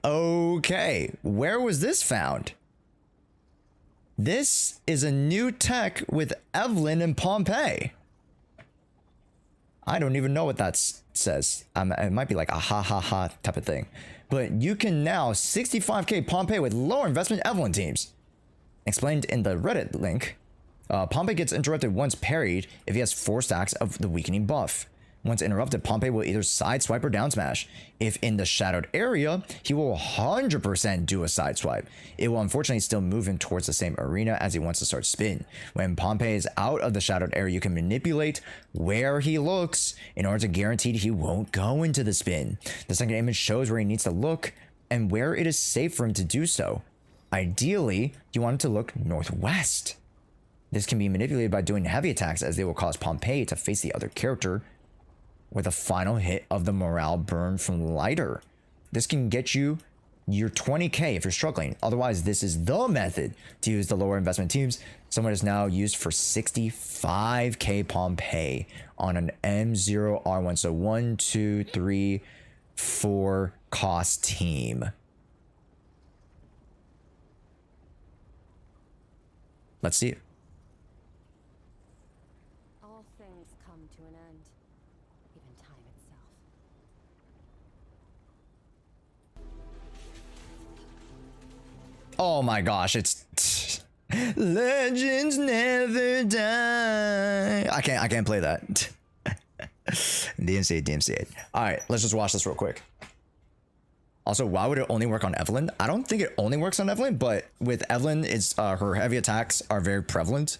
Okay, where was this found? This is a new tech with Evelyn and Pompey. I don't even know what that says. It might be like a ha ha ha type of thing. But you can now 65k Pompey with lower investment Evelyn teams. Explained in the Reddit link. Pompey gets interrupted once parried if he has 4 stacks of the weakening buff. Once interrupted, Pompey will either side swipe or down smash. If in the shadowed area, he will 100% do a side swipe. It will unfortunately still move him towards the same arena as he wants to start spin. When Pompey is out of the shadowed area, you can manipulate where he looks in order to guarantee he won't go into the spin. The second image shows where he needs to look and where it is safe for him to do so. Ideally, you want him to look northwest. This can be manipulated by doing heavy attacks, as they will cause Pompey to face the other character with a final hit of the morale burn from lighter. This can get you your 20k if you're struggling. Otherwise, this is the method to use the lower investment teams. Someone is now used for 65k Pompey on an M0R1. So 1, 2, 3, 4 cost team. Let's see it. All things come to an end, even time itself. Oh my gosh, it's Legends never die. I can't play that. DMC8. All right, let's just watch this real quick. Also, why would it only work on Evelyn? I don't think it only works on Evelyn, but with Evelyn, it's her heavy attacks are very prevalent,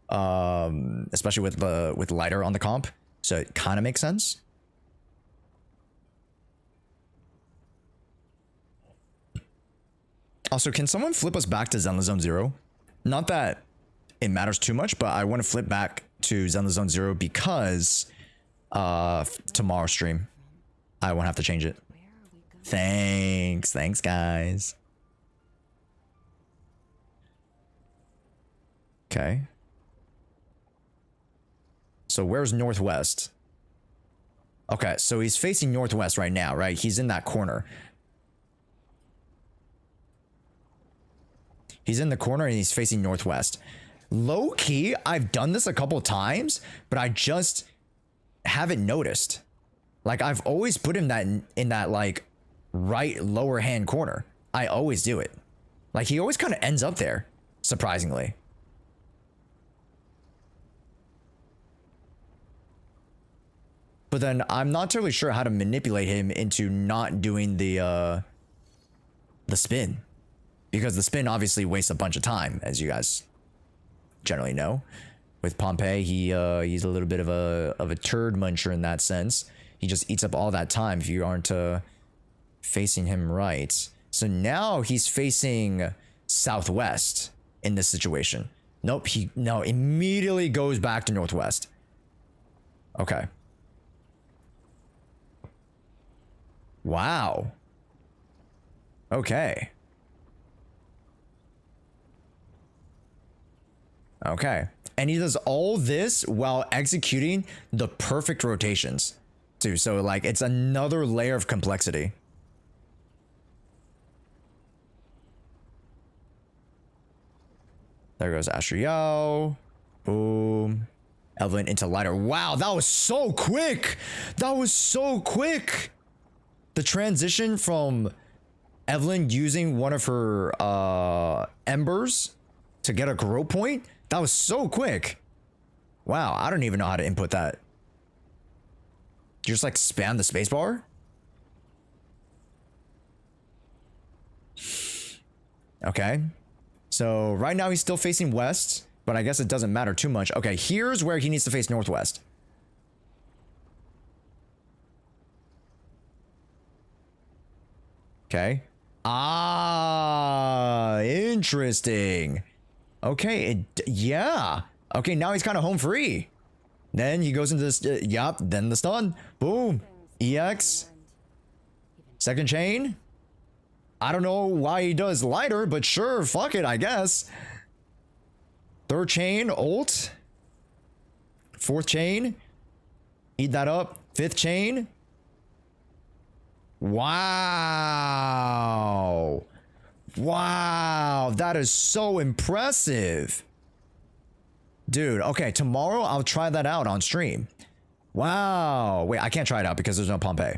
especially with lighter on the comp. So it kind of makes sense. Also, can someone flip us back to Zenless Zone 0? Not that it matters too much, but I want to flip back to Zenless Zone 0 because tomorrow's stream, I won't have to change it. Thanks guys. Okay. So where's northwest? Okay, so he's facing northwest right now, right? He's in that corner. He's in the corner and he's facing northwest. Low key, I've done this a couple times, but I just haven't noticed. Like, I've always put him in that like right lower hand corner. I always do it. Like, he always kind of ends up there, surprisingly. But then I'm not totally sure how to manipulate him into not doing the spin, because the spin obviously wastes a bunch of time, as you guys generally know. With Pompey, he's a little bit of a turd muncher in that sense. He just eats up all that time if you aren't facing him right. So now he's facing southwest in this situation. Nope, he immediately goes back to northwest. Okay. Wow. Okay. Okay. And he does all this while executing the perfect rotations too. So like, it's another layer of complexity. There goes Jshoea. Boom. Evelyn into lighter. Wow, that was so quick. That was so quick. The transition from Evelyn using one of her embers to get a grow point, that was so quick. Wow, I don't even know how to input that. You just like spam the spacebar? Okay. So right now he's still facing west, but I guess it doesn't matter too much. Okay, here's where he needs to face northwest. Okay. Ah, interesting. Okay, yeah. Okay, now he's kind of home free. Then he goes into this, yup, then the stun. Boom. EX. Second chain. I don't know why he does lighter, but sure, fuck it, I guess. Third chain, ult. Fourth chain. Eat that up. Fifth chain. Wow. Wow, that is so impressive. Dude, okay, tomorrow I'll try that out on stream. Wow. Wait, I can't try it out because there's no Pompey.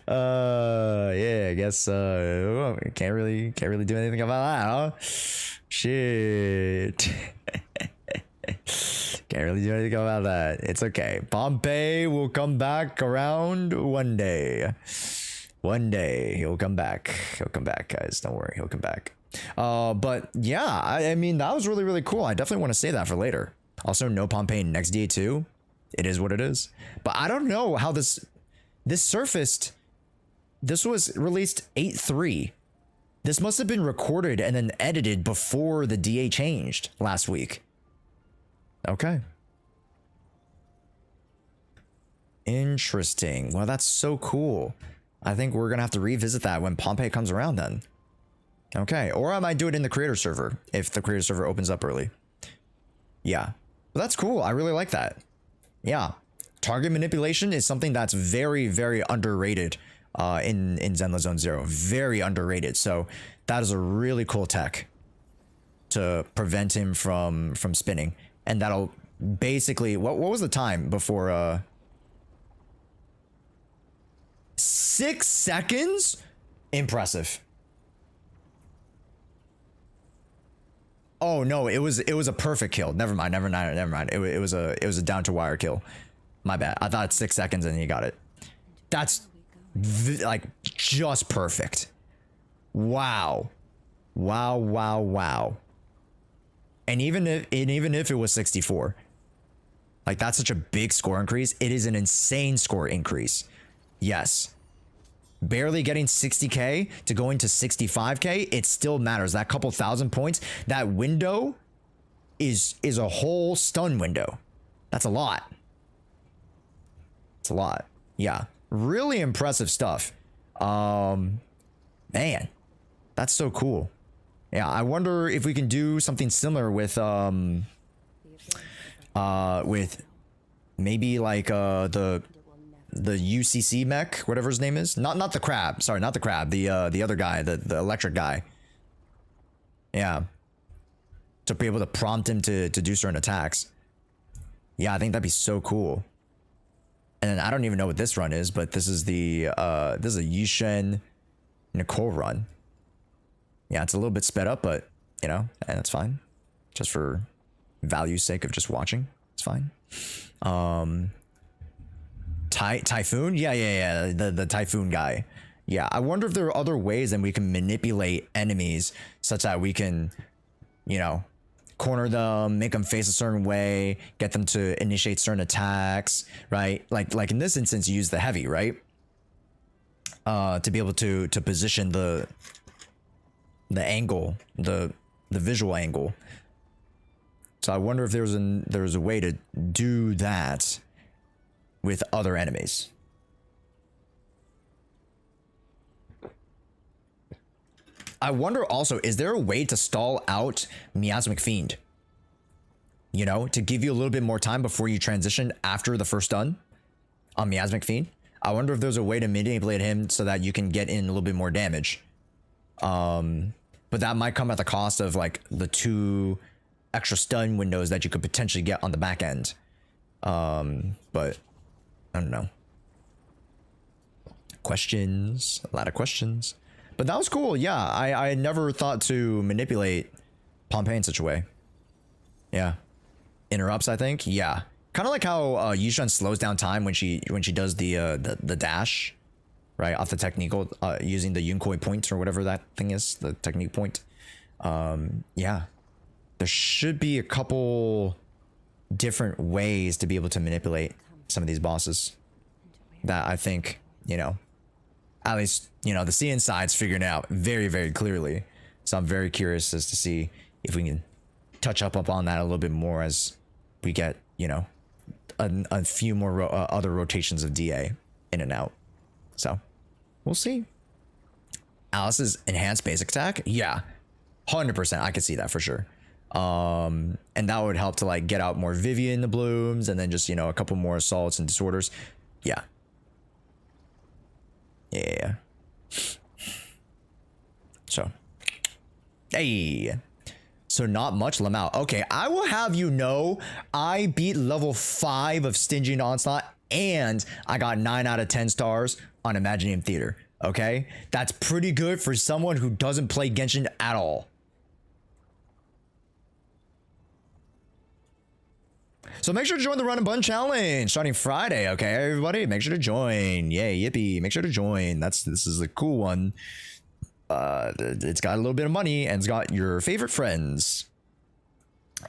Yeah, I guess can't really do anything about that, huh? Shit. Can't really do anything about that. It's okay. Pompey will come back around one day. One day he'll come back. He'll come back, guys. Don't worry. He'll come back. But yeah, I mean, that was really, really cool. I definitely want to say that for later. Also, no Pompey next day too. It is what it is. But I don't know how this surfaced. This was released 8.3. This must have been recorded and then edited before the DA changed last week. Okay. Interesting. Well, that's so cool. I think we're going to have to revisit that when Pompey comes around then. Okay. Or I might do it in the creator server if the creator server opens up early. Yeah. But that's cool. I really like that. Yeah. Target manipulation is something that's very, very underrated in Zenless Zone Zero. Very underrated. So that is a really cool tech to prevent him from spinning. And that'll basically, what was the time before 6 seconds? Impressive. Oh no, it was a perfect kill. Never mind. It was a down to wire kill. My bad. I thought 6 seconds and he got it. That's like just perfect. Wow. Wow. And even if it was 64, like that's such a big score increase. It is an insane score increase. Yes. Barely getting 60k to going to 65k, it still matters. That couple thousand points, that window is a whole stun window. That's a lot. It's a lot. Yeah. Really impressive stuff. Man, that's so cool. Yeah, I wonder if we can do something similar with maybe like the UCC mech, whatever his name is. Not the crab. Sorry, not the crab. The other guy, the electric guy. Yeah. To be able to prompt him to do certain attacks. Yeah, I think that'd be so cool. And then I don't even know what this run is, but this is the this is a Yushen Nicole run. Yeah, it's a little bit sped up, but you know, and that's fine. Just for value's sake of just watching. It's fine. Typhoon? Yeah. The Typhoon guy. Yeah, I wonder if there are other ways that we can manipulate enemies such that we can, you know, corner them, make them face a certain way, get them to initiate certain attacks, right? Like in this instance, you use the heavy, right? To be able to position the angle, the visual angle. So I wonder if there's a way to do that with other enemies. I wonder also, is there a way to stall out Miasmic Fiend? You know, to give you a little bit more time before you transition after the first stun on Miasmic Fiend. I wonder if there's a way to manipulate him so that you can get in a little bit more damage. But that might come at the cost of like the 2 extra stun windows that you could potentially get on the back end. But I don't know. Questions, a lot of questions. But that was cool. Yeah, I never thought to manipulate Pompey in such a way. Yeah. Interrupts, I think. Yeah. Kind of like how Yushan slows down time when she does the dash, right, off the technical using the Yunkoi point or whatever that thing is, the technique point. Yeah. There should be a couple different ways to be able to manipulate some of these bosses that I think, you know, at least, you know, the CN side's figuring out very, very clearly. So I'm very curious as to see if we can touch up on that a little bit more as we get, you know, a few more other rotations of DA in and out. So we'll see. Alice's enhanced basic attack. Yeah, 100%. I could see that for sure. And that would help to like get out more Vivian the blooms and then just, you know, a couple more assaults and disorders. Yeah. Yeah. So, hey. So not much Lamau. Okay, I will have you know, I beat level 5 of Stingy and Onslaught, and I got 9 out of 10 stars on Imagineum Theater. Okay, that's pretty good for someone who doesn't play Genshin at all. So make sure to join the Run and Bun Challenge starting Friday, okay, everybody? Make sure to join. Yay, yippee. Make sure to join. This is a cool one. It's got a little bit of money and it's got your favorite friends.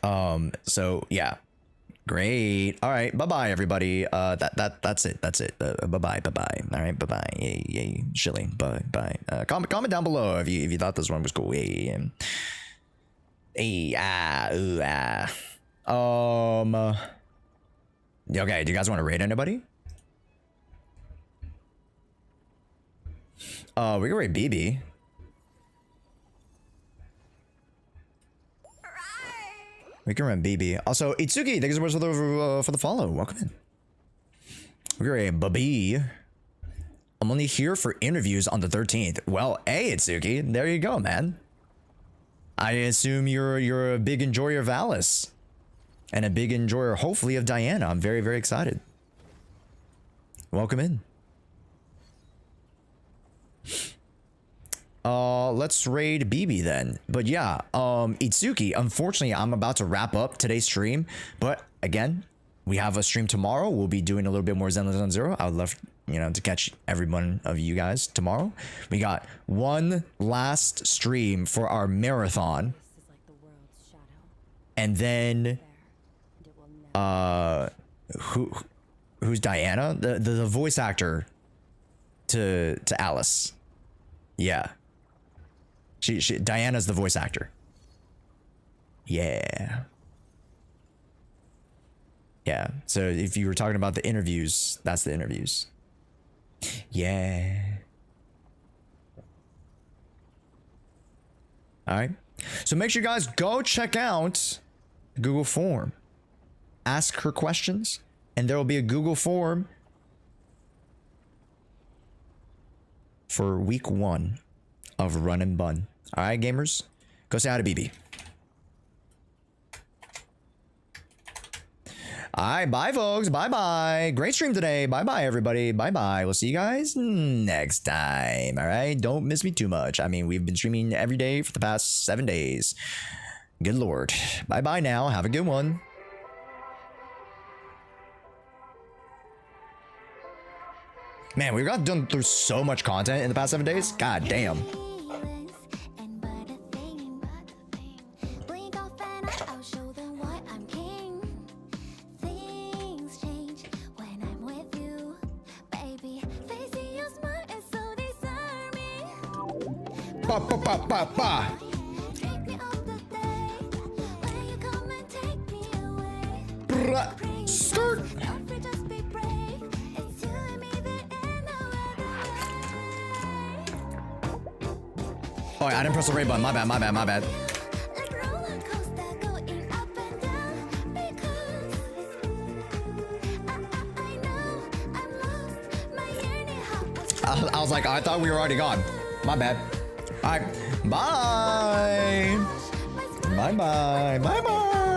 So yeah. Great. All right. Bye-bye, everybody. That's it. That's it. Bye-bye. Bye-bye. All right. Bye-bye. Yay. Yay. Shilling. Bye. Bye. Comment down below if you thought this one was cool. Yay. Hey, ooh, okay, do you guys want to raid anybody? We can raid BB. We can run BB. Also, Itsuki, thank you so much for the follow. Welcome in. We can raid BB. I'm only here for interviews on the 13th. Well, hey, Itsuki, there you go, man. I assume you're a big enjoyer of Alice. And a big enjoyer, hopefully, of Diana. I'm very, very excited. Welcome in. Let's raid BB then. But yeah, Itsuki, unfortunately, I'm about to wrap up today's stream. But again, we have a stream tomorrow. We'll be doing a little bit more Zenless on Zero. I would love, to catch every one of you guys tomorrow. We got one last stream for our marathon. And then who's Diana? The voice actor to Alice. Yeah. Diana's the voice actor. Yeah. Yeah. So if you were talking about the interviews, that's the interviews. Yeah. All right. So make sure you guys go check out Google form. Ask her questions, and there will be a Google form for week 1 of Run and Bun. All right, gamers, go say hi to BB. All right, bye, folks. Bye-bye. Great stream today. Bye-bye, everybody. Bye-bye. We'll see you guys next time. All right, don't miss me too much. I mean, we've been streaming every day for the past 7 days. Good Lord. Bye-bye now. Have a good one. Man, we've got done through so much content in the past 7 days. God damn. Ba, ba, ba, ba, ba. Bruh. Skirt. Oh, I didn't press the raid button. My bad, my bad, my bad. I was like, I thought we were already gone. My bad. All right. Bye. Bye-bye. Bye-bye.